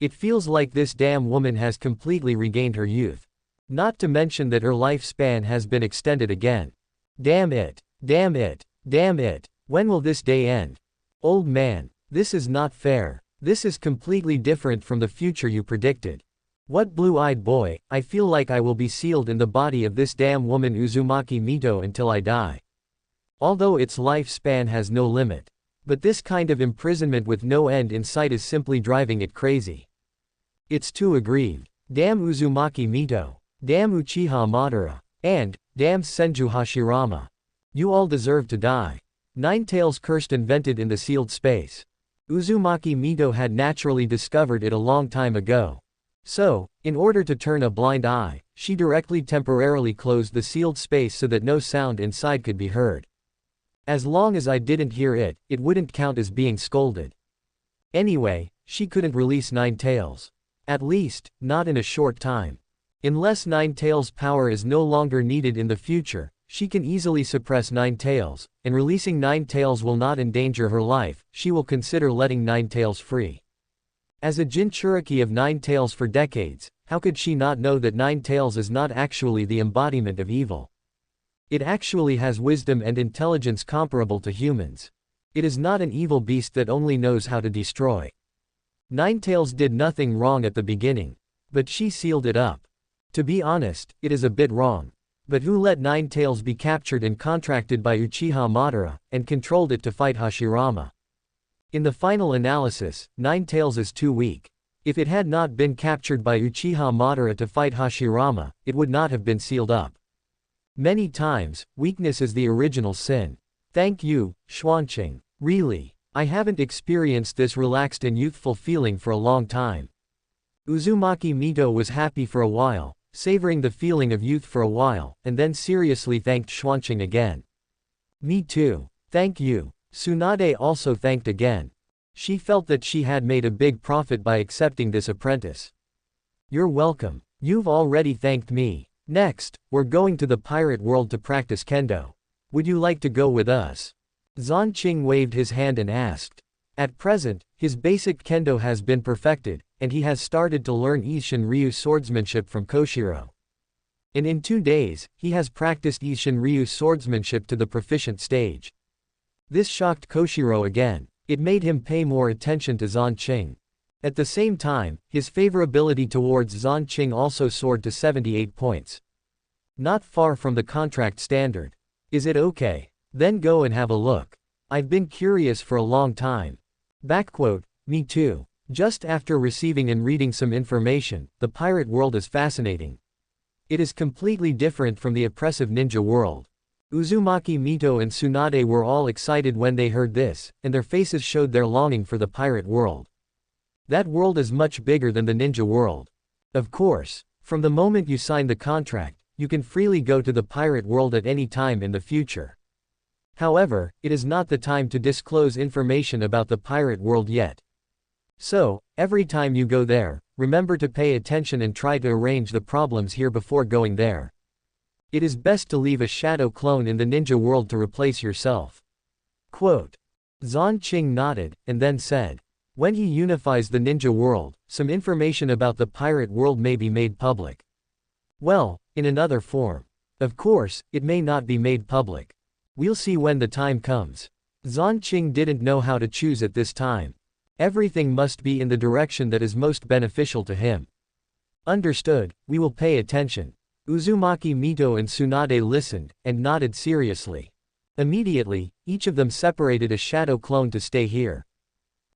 It feels like this damn woman has completely regained her youth. Not to mention that her lifespan has been extended again. Damn it, damn it, damn it, when will this day end? Old man, this is not fair. This is completely different from the future you predicted. What blue-eyed boy, I feel like I will be sealed in the body of this damn woman Uzumaki Mito until I die. Although its lifespan has no limit. But this kind of imprisonment with no end in sight is simply driving it crazy. It's too aggrieved. Damn Uzumaki Mito. Damn Uchiha Madara. And, damn Senju Hashirama. You all deserve to die." Ninetales cursed and vented in the sealed space. Uzumaki Mito had naturally discovered it a long time ago. So, in order to turn a blind eye, she directly temporarily closed the sealed space so that no sound inside could be heard. As long as I didn't hear it, it wouldn't count as being scolded. Anyway, she couldn't release Ninetales. At least, not in a short time. Unless Ninetales' power is no longer needed in the future, she can easily suppress Ninetales, and releasing Ninetales will not endanger her life. She will consider letting Ninetales free. As a Jinchuriki of Ninetales for decades, how could she not know that Ninetales is not actually the embodiment of evil? It actually has wisdom and intelligence comparable to humans. It is not an evil beast that only knows how to destroy. Ninetales did nothing wrong at the beginning. But she sealed it up. To be honest, it is a bit wrong. But who let Ninetales be captured and contracted by Uchiha Madara, and controlled it to fight Hashirama? In the final analysis, Ninetales is too weak. If it had not been captured by Uchiha Madara to fight Hashirama, it would not have been sealed up. Many times, weakness is the original sin. Thank you, Xuanqing. Really, I haven't experienced this relaxed and youthful feeling for a long time. Uzumaki Mito was happy for a while, savoring the feeling of youth for a while, and then seriously thanked Xuanqing again. Me too. Thank you. Tsunade also thanked again. She felt that she had made a big profit by accepting this apprentice. You're welcome. You've already thanked me. Next, we're going to the pirate world to practice kendo. Would you like to go with us? Xuanqing waved his hand and asked. At present, his basic kendo has been perfected, and he has started to learn Ishin Ryu swordsmanship from Koshiro. And in 2 days, he has practiced Ishin Ryu swordsmanship to the proficient stage. This shocked Koshiro again. It made him pay more attention to Xuanqing. At the same time, his favorability towards Xuanqing also soared to 78 points. Not far from the contract standard. Is it okay? Then go and have a look. I've been curious for a long time. Backquote, me too. Just after receiving and reading some information, the pirate world is fascinating. It is completely different from the oppressive ninja world. Uzumaki Mito and Tsunade were all excited when they heard this, and their faces showed their longing for the pirate world. That world is much bigger than the ninja world. Of course, from the moment you sign the contract, you can freely go to the pirate world at any time in the future. However, it is not the time to disclose information about the pirate world yet. So, every time you go there, remember to pay attention and try to arrange the problems here before going there. It is best to leave a shadow clone in the ninja world to replace yourself. Quote. Xuanqing nodded, and then said. When he unifies the ninja world, some information about the pirate world may be made public. Well, in another form. Of course, it may not be made public. We'll see when the time comes. Xuanqing didn't know how to choose at this time. Everything must be in the direction that is most beneficial to him. Understood, we will pay attention. Uzumaki Mito and Tsunade listened, and nodded seriously. Immediately, each of them separated a shadow clone to stay here.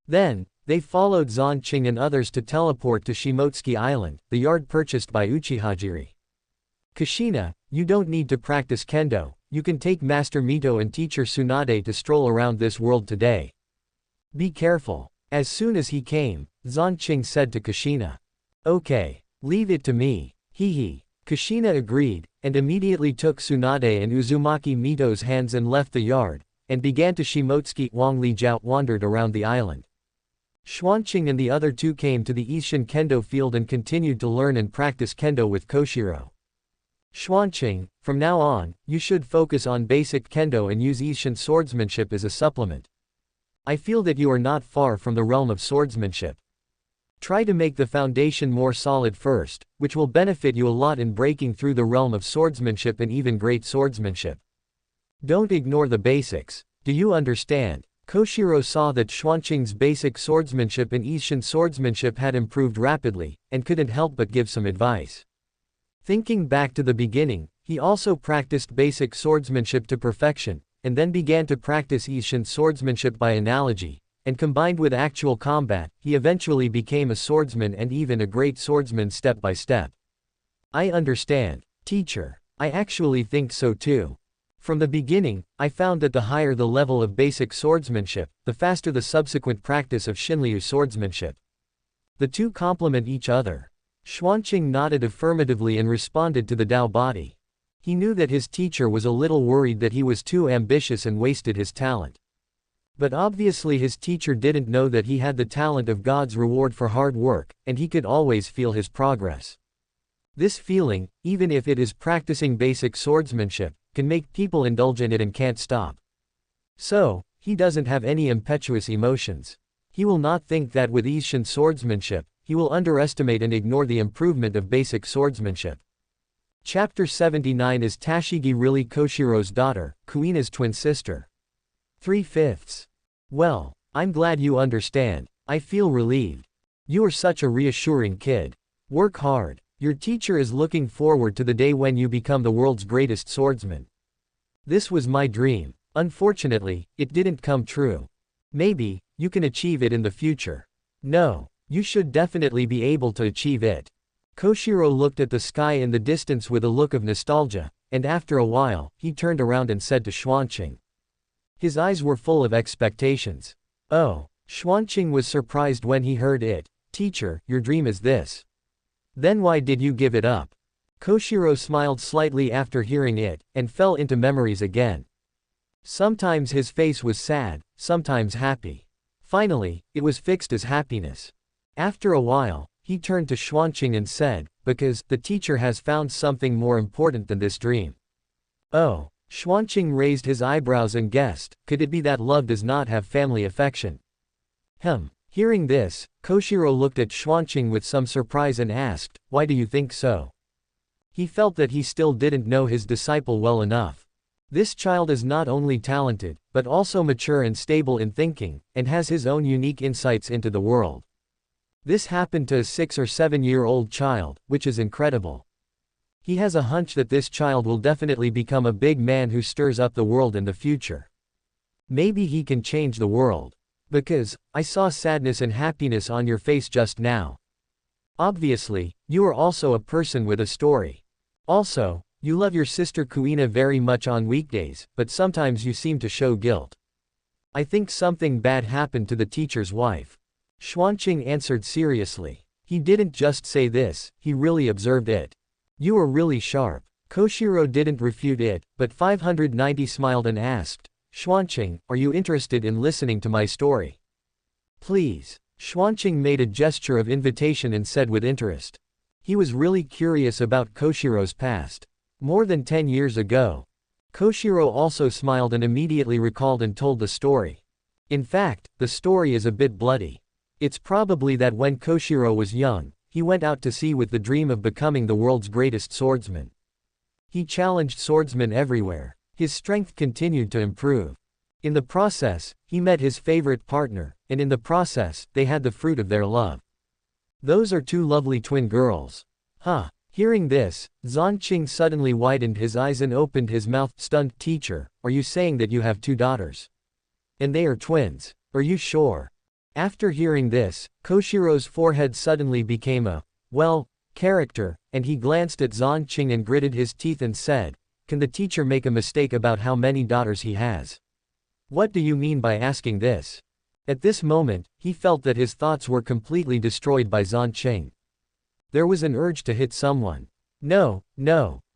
Then, they followed Xuanqing and others to teleport to Shimotsuki Island, the yard purchased by Uchiha Zhili. Kushina, you don't need to practice kendo, you can take Master Mito and teacher Tsunade to stroll around this world today. Be careful. As soon as he came, Xuanqing said to Kushina. Okay. Leave it to me. Hee. Kushina agreed, and immediately took Tsunade and Uzumaki Mito's hands and left the yard, and began to Shimotsuki. Wang Lijiao wandered around the island. Xuanqing and the other two came to the Ishin Kendo field and continued to learn and practice kendo with Koshiro. Xuanqing, from now on, you should focus on basic kendo and use Ishin swordsmanship as a supplement. I feel that you are not far from the realm of swordsmanship. Try to make the foundation more solid first, which will benefit you a lot in breaking through the realm of swordsmanship and even great swordsmanship. Don't ignore the basics. Do you understand? Koshiro saw that Xuanqing's basic swordsmanship and Ishin swordsmanship had improved rapidly, and couldn't help but give some advice. Thinking back to the beginning, he also practiced basic swordsmanship to perfection, and then began to practice Ishin swordsmanship by analogy, and combined with actual combat, he eventually became a swordsman and even a great swordsman step by step. I understand, teacher. I actually think so too. From the beginning, I found that the higher the level of basic swordsmanship, the faster the subsequent practice of Shinryu swordsmanship. The two complement each other. Xuanqing nodded affirmatively and responded to the Tao body. He knew that his teacher was a little worried that he was too ambitious and wasted his talent. But obviously his teacher didn't know that he had the talent of God's reward for hard work, and he could always feel his progress. This feeling, even if it is practicing basic swordsmanship, can make people indulge in it and can't stop. So, he doesn't have any impetuous emotions. He will not think that with Ishin swordsmanship, he will underestimate and ignore the improvement of basic swordsmanship. Chapter 79 Is Tashigi really Koshiro's daughter, Kuina's twin sister? 3/5. Well, I'm glad you understand. I feel relieved. You are such a reassuring kid. Work hard. Your teacher is looking forward to the day when you become the world's greatest swordsman. This was my dream. Unfortunately, it didn't come true. Maybe, you can achieve it in the future. No, you should definitely be able to achieve it. Koshiro looked at the sky in the distance with a look of nostalgia, and after a while, he turned around and said to Xuanqing. His eyes were full of expectations. Oh, Xuanqing was surprised when he heard it. Teacher, your dream is this. Then why did you give it up? Koshiro smiled slightly after hearing it, and fell into memories again. Sometimes his face was sad, sometimes happy. Finally, it was fixed as happiness. After a while, he turned to Xuanqing and said, because the teacher has found something more important than this dream. Oh, Xuanqing raised his eyebrows and guessed, could it be that love does not have family affection? Hearing this, Koshiro looked at Xuanqing with some surprise and asked, why do you think so? He felt that he still didn't know his disciple well enough. This child is not only talented, but also mature and stable in thinking, and has his own unique insights into the world. This happened to a 6 or 7-year-old child, which is incredible. He has a hunch that this child will definitely become a big man who stirs up the world in the future. Maybe he can change the world. Because, I saw sadness and happiness on your face just now. Obviously, you are also a person with a story. Also, you love your sister Kuina very much on weekdays, but sometimes you seem to show guilt. I think something bad happened to the teacher's wife. Xuanqing answered seriously. He didn't just say this, he really observed it. You are really sharp. Koshiro didn't refute it, but 590 smiled and asked, Xuanqing, are you interested in listening to my story? Please. Xuanqing made a gesture of invitation and said with interest. He was really curious about Koshiro's past. More than 10 years ago. Koshiro also smiled and immediately recalled and told the story. In fact, the story is a bit bloody. It's probably that when Koshiro was young, he went out to sea with the dream of becoming the world's greatest swordsman. He challenged swordsmen everywhere. His strength continued to improve. In the process, he met his favorite partner, and in the process, they had the fruit of their love. Those are two lovely twin girls. Hearing this, Xuanqing suddenly widened his eyes and opened his mouth. Stunned. Teacher, are you saying that you have 2 daughters? And they are twins? Are you sure? After hearing this, Koshiro's forehead suddenly became a, well, character, and he glanced at Xuanqing and gritted his teeth and said, can the teacher make a mistake about how many daughters he has? What do you mean by asking this? At this moment, he felt that his thoughts were completely destroyed by Xuanqing. There was an urge to hit someone. No,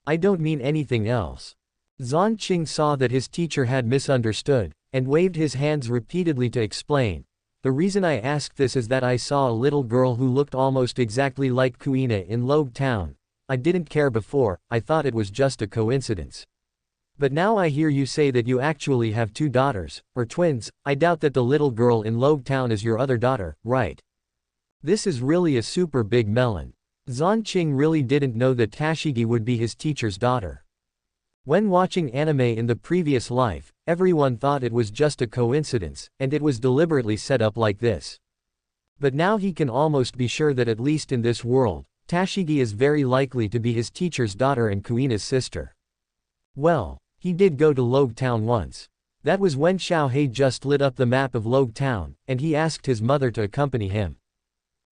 I don't mean anything else. Xuanqing saw that his teacher had misunderstood, and waved his hands repeatedly to explain. The reason I asked this is that I saw a little girl who looked almost exactly like Kuina in Logue Town. I didn't care before, I thought it was just a coincidence. But now I hear you say that you actually have 2 daughters, or twins. I doubt that the little girl in Logue Town is your other daughter, right? This is really a super big melon. Xuanqing really didn't know that Tashigi would be his teacher's daughter. When watching anime in the previous life, everyone thought it was just a coincidence, and it was deliberately set up like this. But now he can almost be sure that at least in this world, Tashigi is very likely to be his teacher's daughter and Kuina's sister. Well, he did go to Logue Town once. That was when Xiaohei just lit up the map of Logue Town, and he asked his mother to accompany him.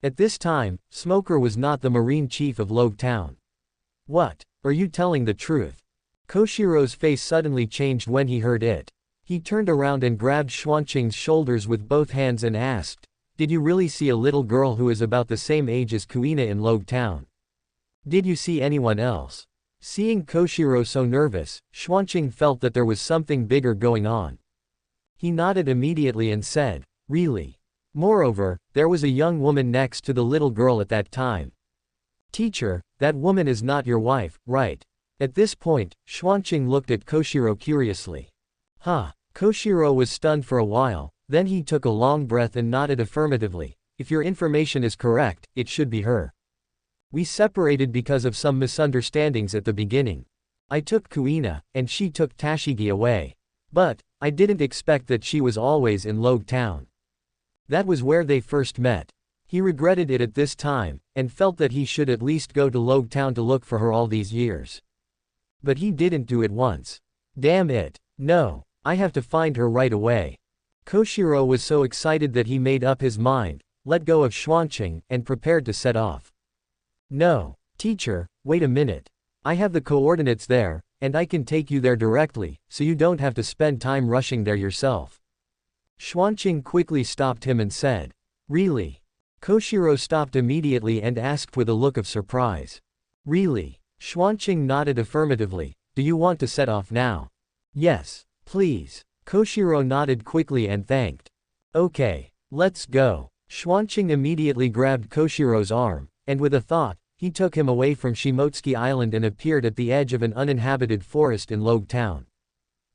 At this time, Smoker was not the marine chief of Logue Town. What? Are you telling the truth? Koshiro's face suddenly changed when he heard it. He turned around and grabbed Xuanqing's shoulders with both hands and asked, did you really see a little girl who is about the same age as Kuina in Logue Town? Did you see anyone else? Seeing Koshiro so nervous, Xuanqing felt that there was something bigger going on. He nodded immediately and said, really? Moreover, there was a young woman next to the little girl at that time. Teacher, that woman is not your wife, right? At this point, Xuanqing looked at Koshiro curiously. Huh. Koshiro was stunned for a while, then he took a long breath and nodded affirmatively. If your information is correct, it should be her. We separated because of some misunderstandings at the beginning. I took Kuina, and she took Tashigi away. But, I didn't expect that she was always in Logue Town. That was where they first met. He regretted it at this time, and felt that he should at least go to Logue Town to look for her all these years. But he didn't do it once. Damn it. No. I have to find her right away. Koshiro was so excited that he made up his mind, let go of Xuanqing, and prepared to set off. No. Teacher, wait a minute. I have the coordinates there, and I can take you there directly, so you don't have to spend time rushing there yourself. Xuanqing quickly stopped him and said, really? Koshiro stopped immediately and asked with a look of surprise. Really? Xuanqing nodded affirmatively. Do you want to set off now? Yes, please. Koshiro nodded quickly and thanked. Okay, let's go. Xuanqing immediately grabbed Koshiro's arm, and with a thought, he took him away from Shimotsuki Island and appeared at the edge of an uninhabited forest in Logue Town.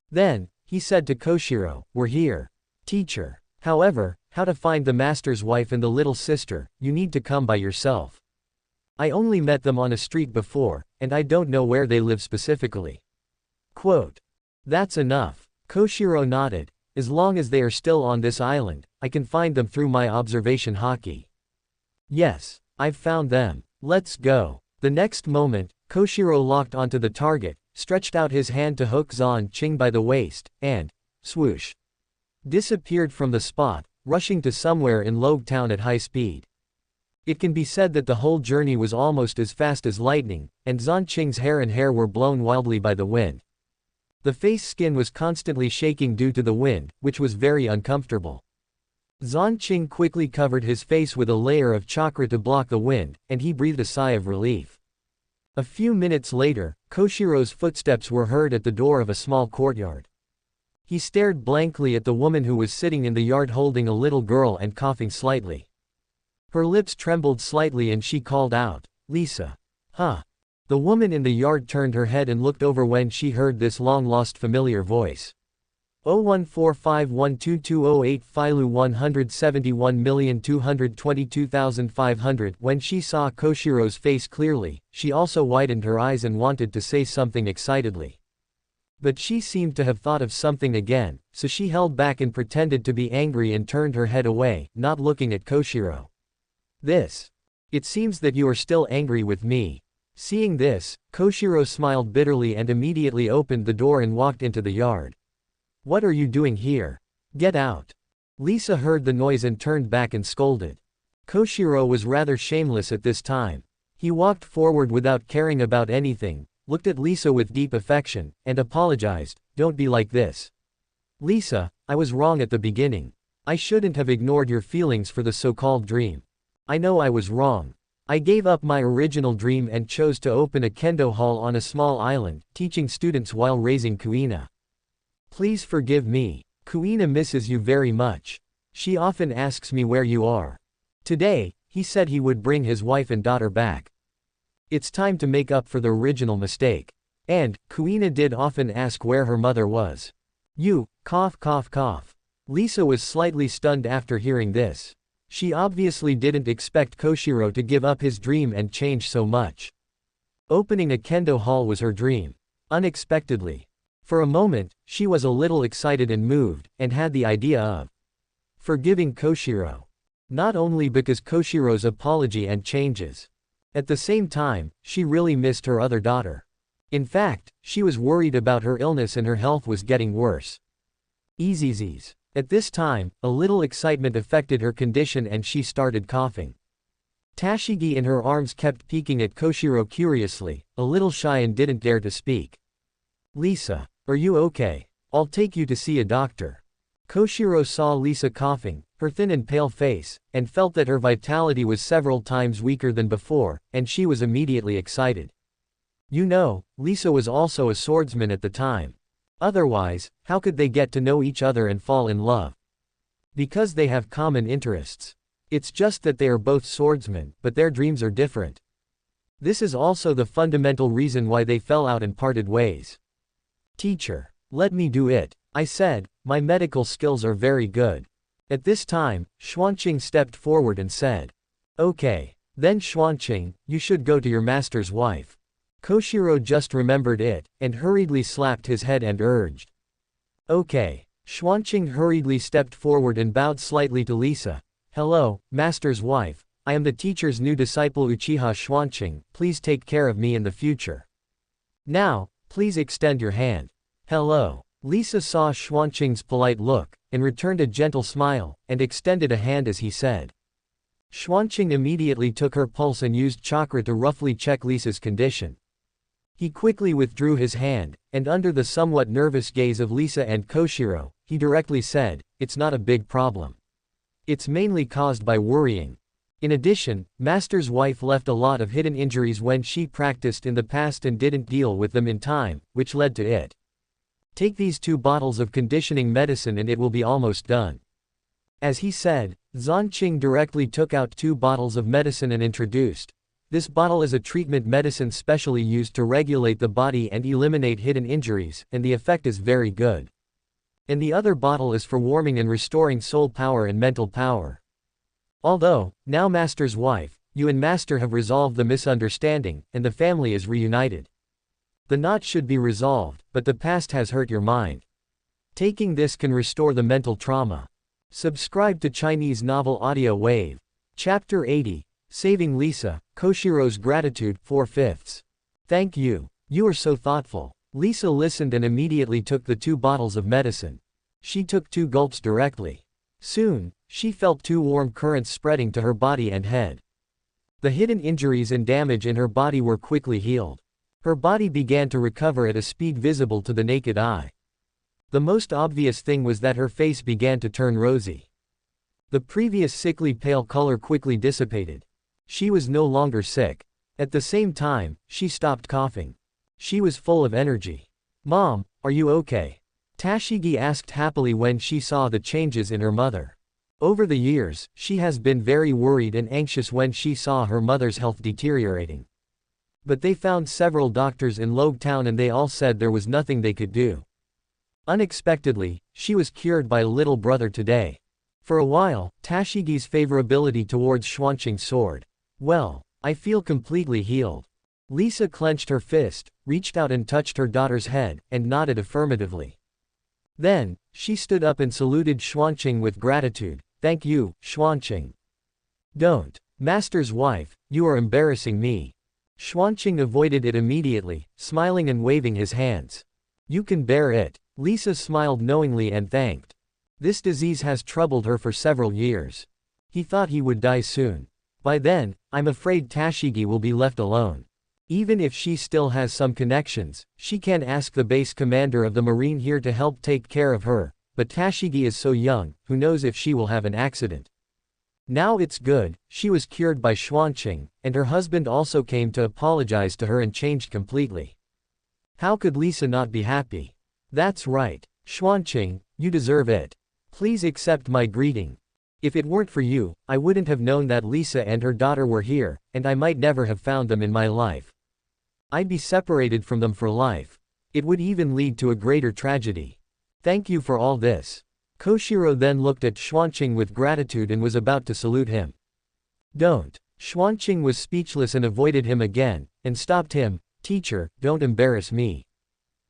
Then, he said to Koshiro, we're here. Teacher. However, how to find the master's wife and the little sister, you need to come by yourself. I only met them on a street before, and I don't know where they live specifically. Quote. That's enough. Koshiro nodded. As long as they are still on this island, I can find them through my observation haki. Yes, I've found them. Let's go. The next moment, Koshiro locked onto the target, stretched out his hand to hook Xuanqing by the waist, and, swoosh, disappeared from the spot, rushing to somewhere in Logue Town at high speed. It can be said that the whole journey was almost as fast as lightning, and Xuanqing's hair were blown wildly by the wind. The face skin was constantly shaking due to the wind, which was very uncomfortable. Xuanqing quickly covered his face with a layer of chakra to block the wind, and he breathed a sigh of relief. A few minutes later, Koshiro's footsteps were heard at the door of a small courtyard. He stared blankly at the woman who was sitting in the yard holding a little girl and coughing slightly. Her lips trembled slightly and she called out, Lisa. Huh. The woman in the yard turned her head and looked over when she heard this long-lost familiar voice. 014512208 Filu 171,222,500. When she saw Koshiro's face clearly, she also widened her eyes and wanted to say something excitedly. But she seemed to have thought of something again, so she held back and pretended to be angry and turned her head away, not looking at Koshiro. It seems that you are still angry with me. Seeing this, Koshiro smiled bitterly and immediately opened the door and walked into the yard. What are you doing here? Get out. Lisa heard the noise and turned back and scolded. Koshiro was rather shameless at this time. He walked forward without caring about anything, looked at Lisa with deep affection, and apologized. Don't be like this. Lisa, I was wrong at the beginning. I shouldn't have ignored your feelings for the so-called dream. I know I was wrong. I gave up my original dream and chose to open a kendo hall on a small island, teaching students while raising Kuina. Please forgive me. Kuina misses you very much. She often asks me where you are. Today, he said he would bring his wife and daughter back. It's time to make up for the original mistake. And, Kuina did often ask where her mother was. You, cough cough cough. Lisa was slightly stunned after hearing this. She obviously didn't expect Koshiro to give up his dream and change so much. Opening a kendo hall was her dream. Unexpectedly. For a moment, she was a little excited and moved, and had the idea of forgiving Koshiro. Not only because Koshiro's apology and changes. At the same time, she really missed her other daughter. In fact, she was worried about her illness and her health was getting worse. Easy's. At this time, a little excitement affected her condition and she started coughing. Tashigi in her arms kept peeking at Koshiro curiously, a little shy and didn't dare to speak. Lisa, are you okay? I'll take you to see a doctor. Koshiro saw Lisa coughing, her thin and pale face, and felt that her vitality was several times weaker than before, and she was immediately excited. You know, Lisa was also a swordsman at the time. Otherwise, how could they get to know each other and fall in love? Because they have common interests. It's just that they are both swordsmen, but their dreams are different. This is also the fundamental reason why they fell out and parted ways. Teacher, let me do it, I said, my medical skills are very good. At this time, Xuanqing stepped forward and said. Okay. Then Xuanqing, you should go to your master's wife. Koshiro just remembered it, and hurriedly slapped his head and urged. Okay. Xuanqing hurriedly stepped forward and bowed slightly to Lisa. Hello, master's wife, I am the teacher's new disciple Uchiha Xuanqing, please take care of me in the future. Now, please extend your hand. Hello. Lisa saw Xuanqing's polite look, and returned a gentle smile, and extended a hand as he said. Xuanqing immediately took her pulse and used chakra to roughly check Lisa's condition. He quickly withdrew his hand, and under the somewhat nervous gaze of Lisa and Koshiro, he directly said, it's not a big problem. It's mainly caused by worrying. In addition, Master's wife left a lot of hidden injuries when she practiced in the past and didn't deal with them in time, which led to it. Take these 2 bottles of conditioning medicine and it will be almost done. As he said, Xuanqing directly took out 2 bottles of medicine and introduced. This bottle is a treatment medicine specially used to regulate the body and eliminate hidden injuries, and the effect is very good. And the other bottle is for warming and restoring soul power and mental power. Although, now Master's wife, you and Master have resolved the misunderstanding, and the family is reunited. The knot should be resolved, but the past has hurt your mind. Taking this can restore the mental trauma. Subscribe to Chinese Novel Audio Wave. Chapter 80, Saving Lisa, Koshiro's Gratitude, 4/5. Thank you. You are so thoughtful. Lisa listened and immediately took the 2 bottles of medicine. She took 2 gulps directly. Soon, she felt 2 warm currents spreading to her body and head. The hidden injuries and damage in her body were quickly healed. Her body began to recover at a speed visible to the naked eye. The most obvious thing was that her face began to turn rosy. The previous sickly pale color quickly dissipated. She was no longer sick. At the same time, she stopped coughing. She was full of energy. Mom, are you okay? Tashigi asked happily when she saw the changes in her mother. Over the years, she has been very worried and anxious when she saw her mother's health deteriorating. But they found several doctors in Logue Town and they all said there was nothing they could do. Unexpectedly, she was cured by little brother today. For a while, Tashigi's favorability towards Xuanqing soared. Well, I feel completely healed. Lisa clenched her fist, reached out and touched her daughter's head, and nodded affirmatively. Then, she stood up and saluted Xuanqing with gratitude. Thank you, Xuanqing. Don't. Master's wife, you are embarrassing me. Xuanqing avoided it immediately, smiling and waving his hands. You can bear it. Lisa smiled knowingly and thanked. This disease has troubled her for several years. He thought he would die soon. By then, I'm afraid Tashigi will be left alone. Even if she still has some connections, she can ask the base commander of the marine here to help take care of her, but Tashigi is so young, who knows if she will have an accident. Now it's good, she was cured by Xuanqing, and her husband also came to apologize to her and changed completely. How could Lisa not be happy? That's right. Xuanqing, you deserve it. Please accept my greeting. If it weren't for you, I wouldn't have known that Lisa and her daughter were here, and I might never have found them in my life. I'd be separated from them for life. It would even lead to a greater tragedy. Thank you for all this. Koshiro then looked at Xuanqing with gratitude and was about to salute him. Don't. Xuanqing was speechless and avoided him again, and stopped him. Teacher, don't embarrass me.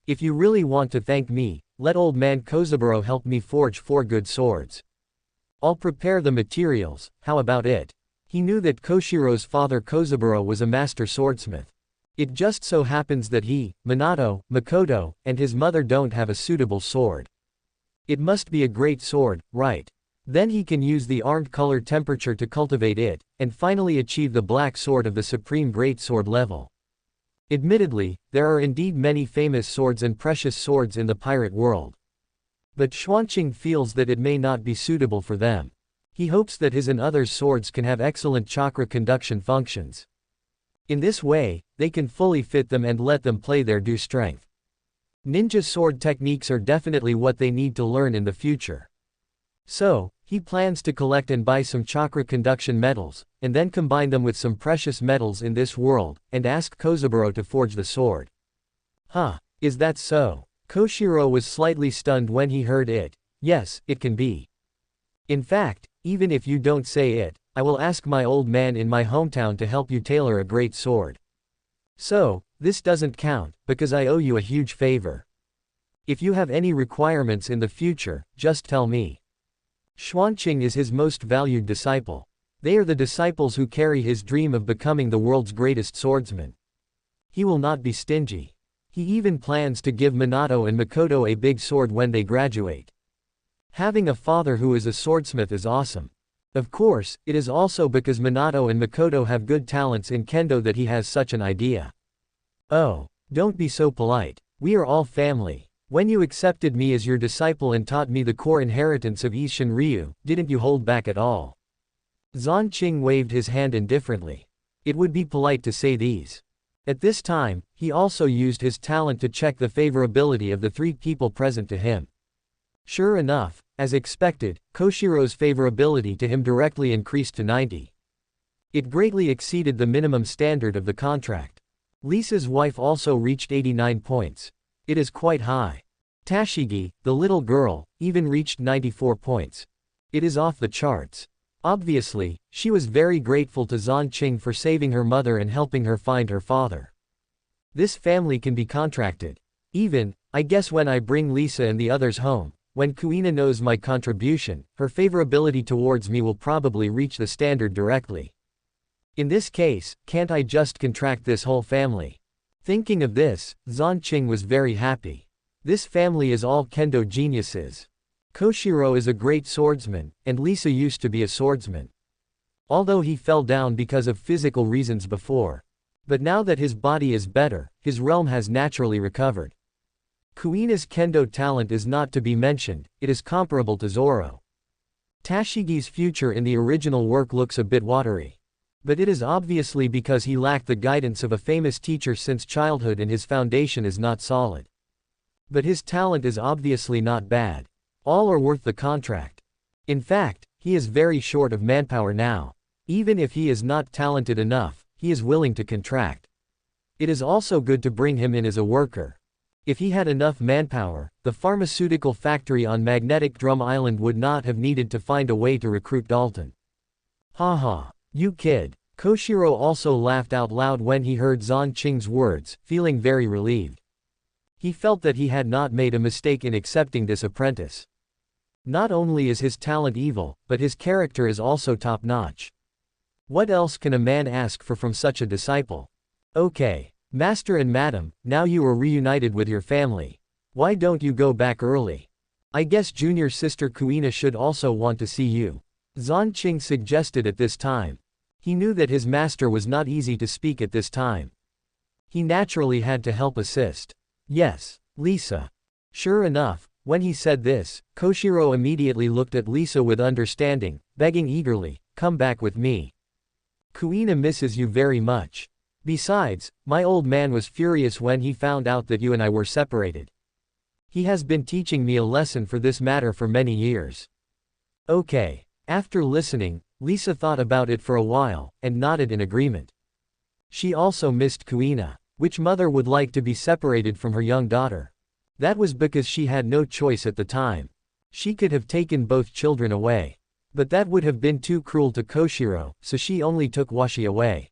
If you really want to thank me, let old man Kozaburo help me forge 4 good swords. I'll prepare the materials, how about it? He knew that Koshiro's father Kozaburo was a master swordsmith. It just so happens that he, Minato, Makoto, and his mother don't have a suitable sword. It must be a great sword, right? Then he can use the armed color temperature to cultivate it, and finally achieve the black sword of the supreme greatsword level. Admittedly, there are indeed many famous swords and precious swords in the pirate world. But Xuanqing feels that it may not be suitable for them. He hopes that his and others' swords can have excellent chakra conduction functions. In this way, they can fully fit them and let them play their due strength. Ninja sword techniques are definitely what they need to learn in the future. So, he plans to collect and buy some chakra conduction metals, and then combine them with some precious metals in this world, and ask Kozaburo to forge the sword. Huh, is that so? Koshiro was slightly stunned when he heard it. Yes, it can be. In fact, even if you don't say it, I will ask my old man in my hometown to help you tailor a great sword. So, this doesn't count, because I owe you a huge favor. If you have any requirements in the future, just tell me. Xuanqing is his most valued disciple. They are the disciples who carry his dream of becoming the world's greatest swordsman. He will not be stingy. He even plans to give Minato and Makoto a big sword when they graduate. Having a father who is a swordsmith is awesome. Of course, it is also because Minato and Makoto have good talents in kendo that he has such an idea. Oh, don't be so polite. We are all family. When you accepted me as your disciple and taught me the core inheritance of Isshin Ryu, didn't you hold back at all? Xuanqing waved his hand indifferently. It would be polite to say these. At this time, he also used his talent to check the favorability of the 3 people present to him. Sure enough, as expected, Koshiro's favorability to him directly increased to 90. It greatly exceeded the minimum standard of the contract. Lisa's wife also reached 89 points. It is quite high. Tashigi, the little girl, even reached 94 points. It is off the charts. Obviously, she was very grateful to Xuanqing for saving her mother and helping her find her father. This family can be contracted. Even, I guess when I bring Lisa and the others home, when Kuina knows my contribution, her favorability towards me will probably reach the standard directly. In this case, can't I just contract this whole family? Thinking of this, Xuanqing was very happy. This family is all kendo geniuses. Koshiro is a great swordsman, and Lisa used to be a swordsman. Although he fell down because of physical reasons before. But now that his body is better, his realm has naturally recovered. Kuina's kendo talent is not to be mentioned, it is comparable to Zoro. Tashigi's future in the original work looks a bit watery. But it is obviously because he lacked the guidance of a famous teacher since childhood and his foundation is not solid. But his talent is obviously not bad. All are worth the contract. In fact, he is very short of manpower now. Even if he is not talented enough, he is willing to contract. It is also good to bring him in as a worker. If he had enough manpower, the pharmaceutical factory on Magnetic Drum Island would not have needed to find a way to recruit Dalton. Haha, you kid. Koshiro also laughed out loud when he heard Xuanqing's words, feeling very relieved. He felt that he had not made a mistake in accepting this apprentice. Not only is his talent evil, but his character is also top-notch. What else can a man ask for from such a disciple? Okay. Master and Madam, now you are reunited with your family. Why don't you go back early? I guess junior sister Kuina should also want to see you. Xuanqing suggested at this time. He knew that his master was not easy to speak at this time. He naturally had to help assist. Yes, Lisa. Sure enough, when he said this, Koshiro immediately looked at Lisa with understanding, begging eagerly, come back with me. Kuina misses you very much. Besides, my old man was furious when he found out that you and I were separated. He has been teaching me a lesson for this matter for many years. Okay. After listening, Lisa thought about it for a while, and nodded in agreement. She also missed Kuina. Which mother would like to be separated from her young daughter? That was because she had no choice at the time. She could have taken both children away. But that would have been too cruel to Koshiro, so she only took Washi away.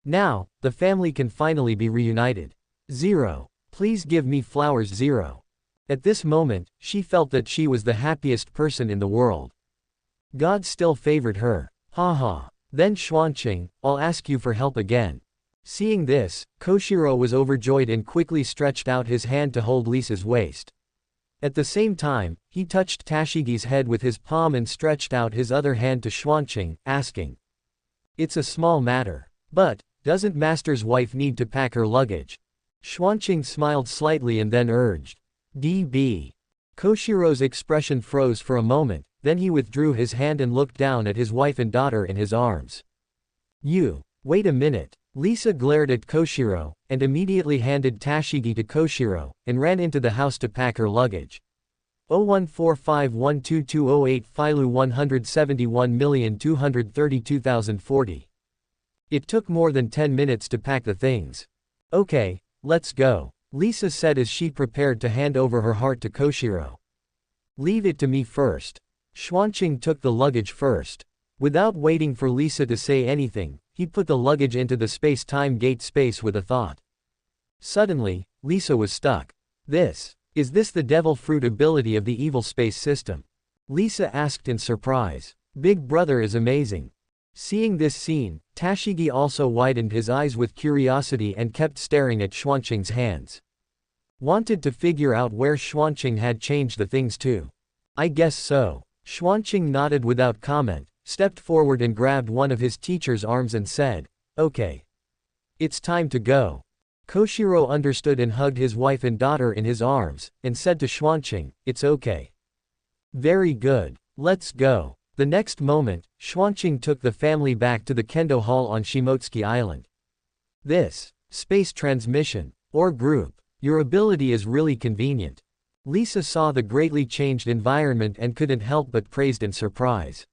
Now, the family can finally be reunited. 0. Please give me flowers 0. At this moment, she felt that she was the happiest person in the world. God still favored her. Haha. Then Xuanqing, I'll ask you for help again. Seeing this, Koshiro was overjoyed and quickly stretched out his hand to hold Lisa's waist. At the same time, he touched Tashigi's head with his palm and stretched out his other hand to Xuanqing, asking. It's a small matter. But, doesn't Master's wife need to pack her luggage? Xuanqing smiled slightly and then urged. DB. Koshiro's expression froze for a moment, then he withdrew his hand and looked down at his wife and daughter in his arms. Wait a minute. Lisa glared at Koshiro, and immediately handed Tashigi to Koshiro, and ran into the house to pack her luggage. 0145122008 Filu 171,232,040. It took more than 10 minutes to pack the things. Okay, let's go, Lisa said as she prepared to hand over her heart to Koshiro. Leave it to me first. Xuanqing took the luggage first. Without waiting for Lisa to say anything, he put the luggage into the space-time gate space with a thought. Suddenly, Lisa was stuck. Is this the devil fruit ability of the evil space system? Lisa asked in surprise. Big Brother is amazing. Seeing this scene, Tashigi also widened his eyes with curiosity and kept staring at Xuanqing's hands. Wanted to figure out where Xuanqing had changed the things to. I guess so. Xuanqing nodded without comment, stepped forward and grabbed one of his teacher's arms and said, okay. It's time to go. Koshiro understood and hugged his wife and daughter in his arms, and said to Xuanqing, it's okay. Very good. Let's go. The next moment, Xuanqing took the family back to the Kendo Hall on Shimotsuki Island. Space transmission, or group. Your ability is really convenient. Lisa saw the greatly changed environment and couldn't help but praised in surprise.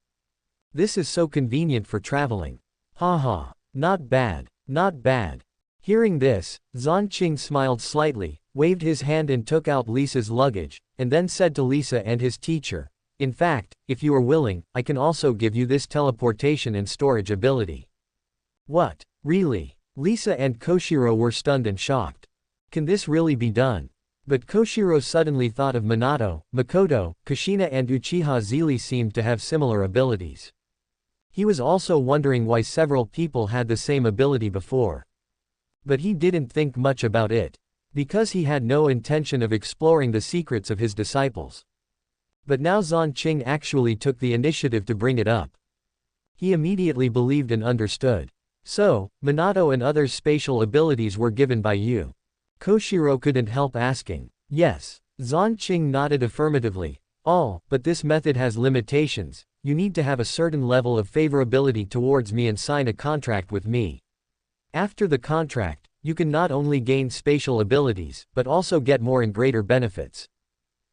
This is so convenient for traveling. Haha. Not bad. Not bad. Hearing this, Xuanqing smiled slightly, waved his hand and took out Lisa's luggage, and then said to Lisa and his teacher, in fact, if you are willing, I can also give you this teleportation and storage ability. What? Really? Lisa and Koshiro were stunned and shocked. Can this really be done? But Koshiro suddenly thought of Minato, Makoto, Kushina and Uchiha Zhili seemed to have similar abilities. He was also wondering why several people had the same ability before. But he didn't think much about it, because he had no intention of exploring the secrets of his disciples. But now Xuanqing actually took the initiative to bring it up. He immediately believed and understood. So, Minato and others' spatial abilities were given by you. Koshiro couldn't help asking. Yes. Xuanqing nodded affirmatively. All, but this method has limitations. You need to have a certain level of favorability towards me and sign a contract with me. After the contract, you can not only gain spatial abilities, but also get more and greater benefits.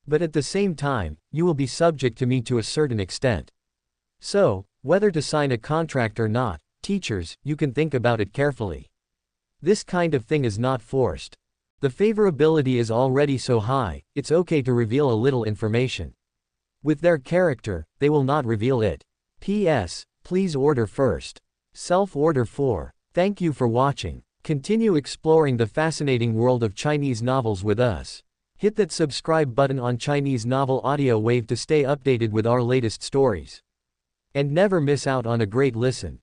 But at the same time, you will be subject to me to a certain extent. So, whether to sign a contract or not, teachers, you can think about it carefully. This kind of thing is not forced. The favorability is already so high, it's okay to reveal a little information. With their character, they will not reveal it. P.S. Please order first. Self-order 4. Thank you for watching. Continue exploring the fascinating world of Chinese novels with us. Hit that subscribe button on Chinese Novel Audio Wave to stay updated with our latest stories. And never miss out on a great listen.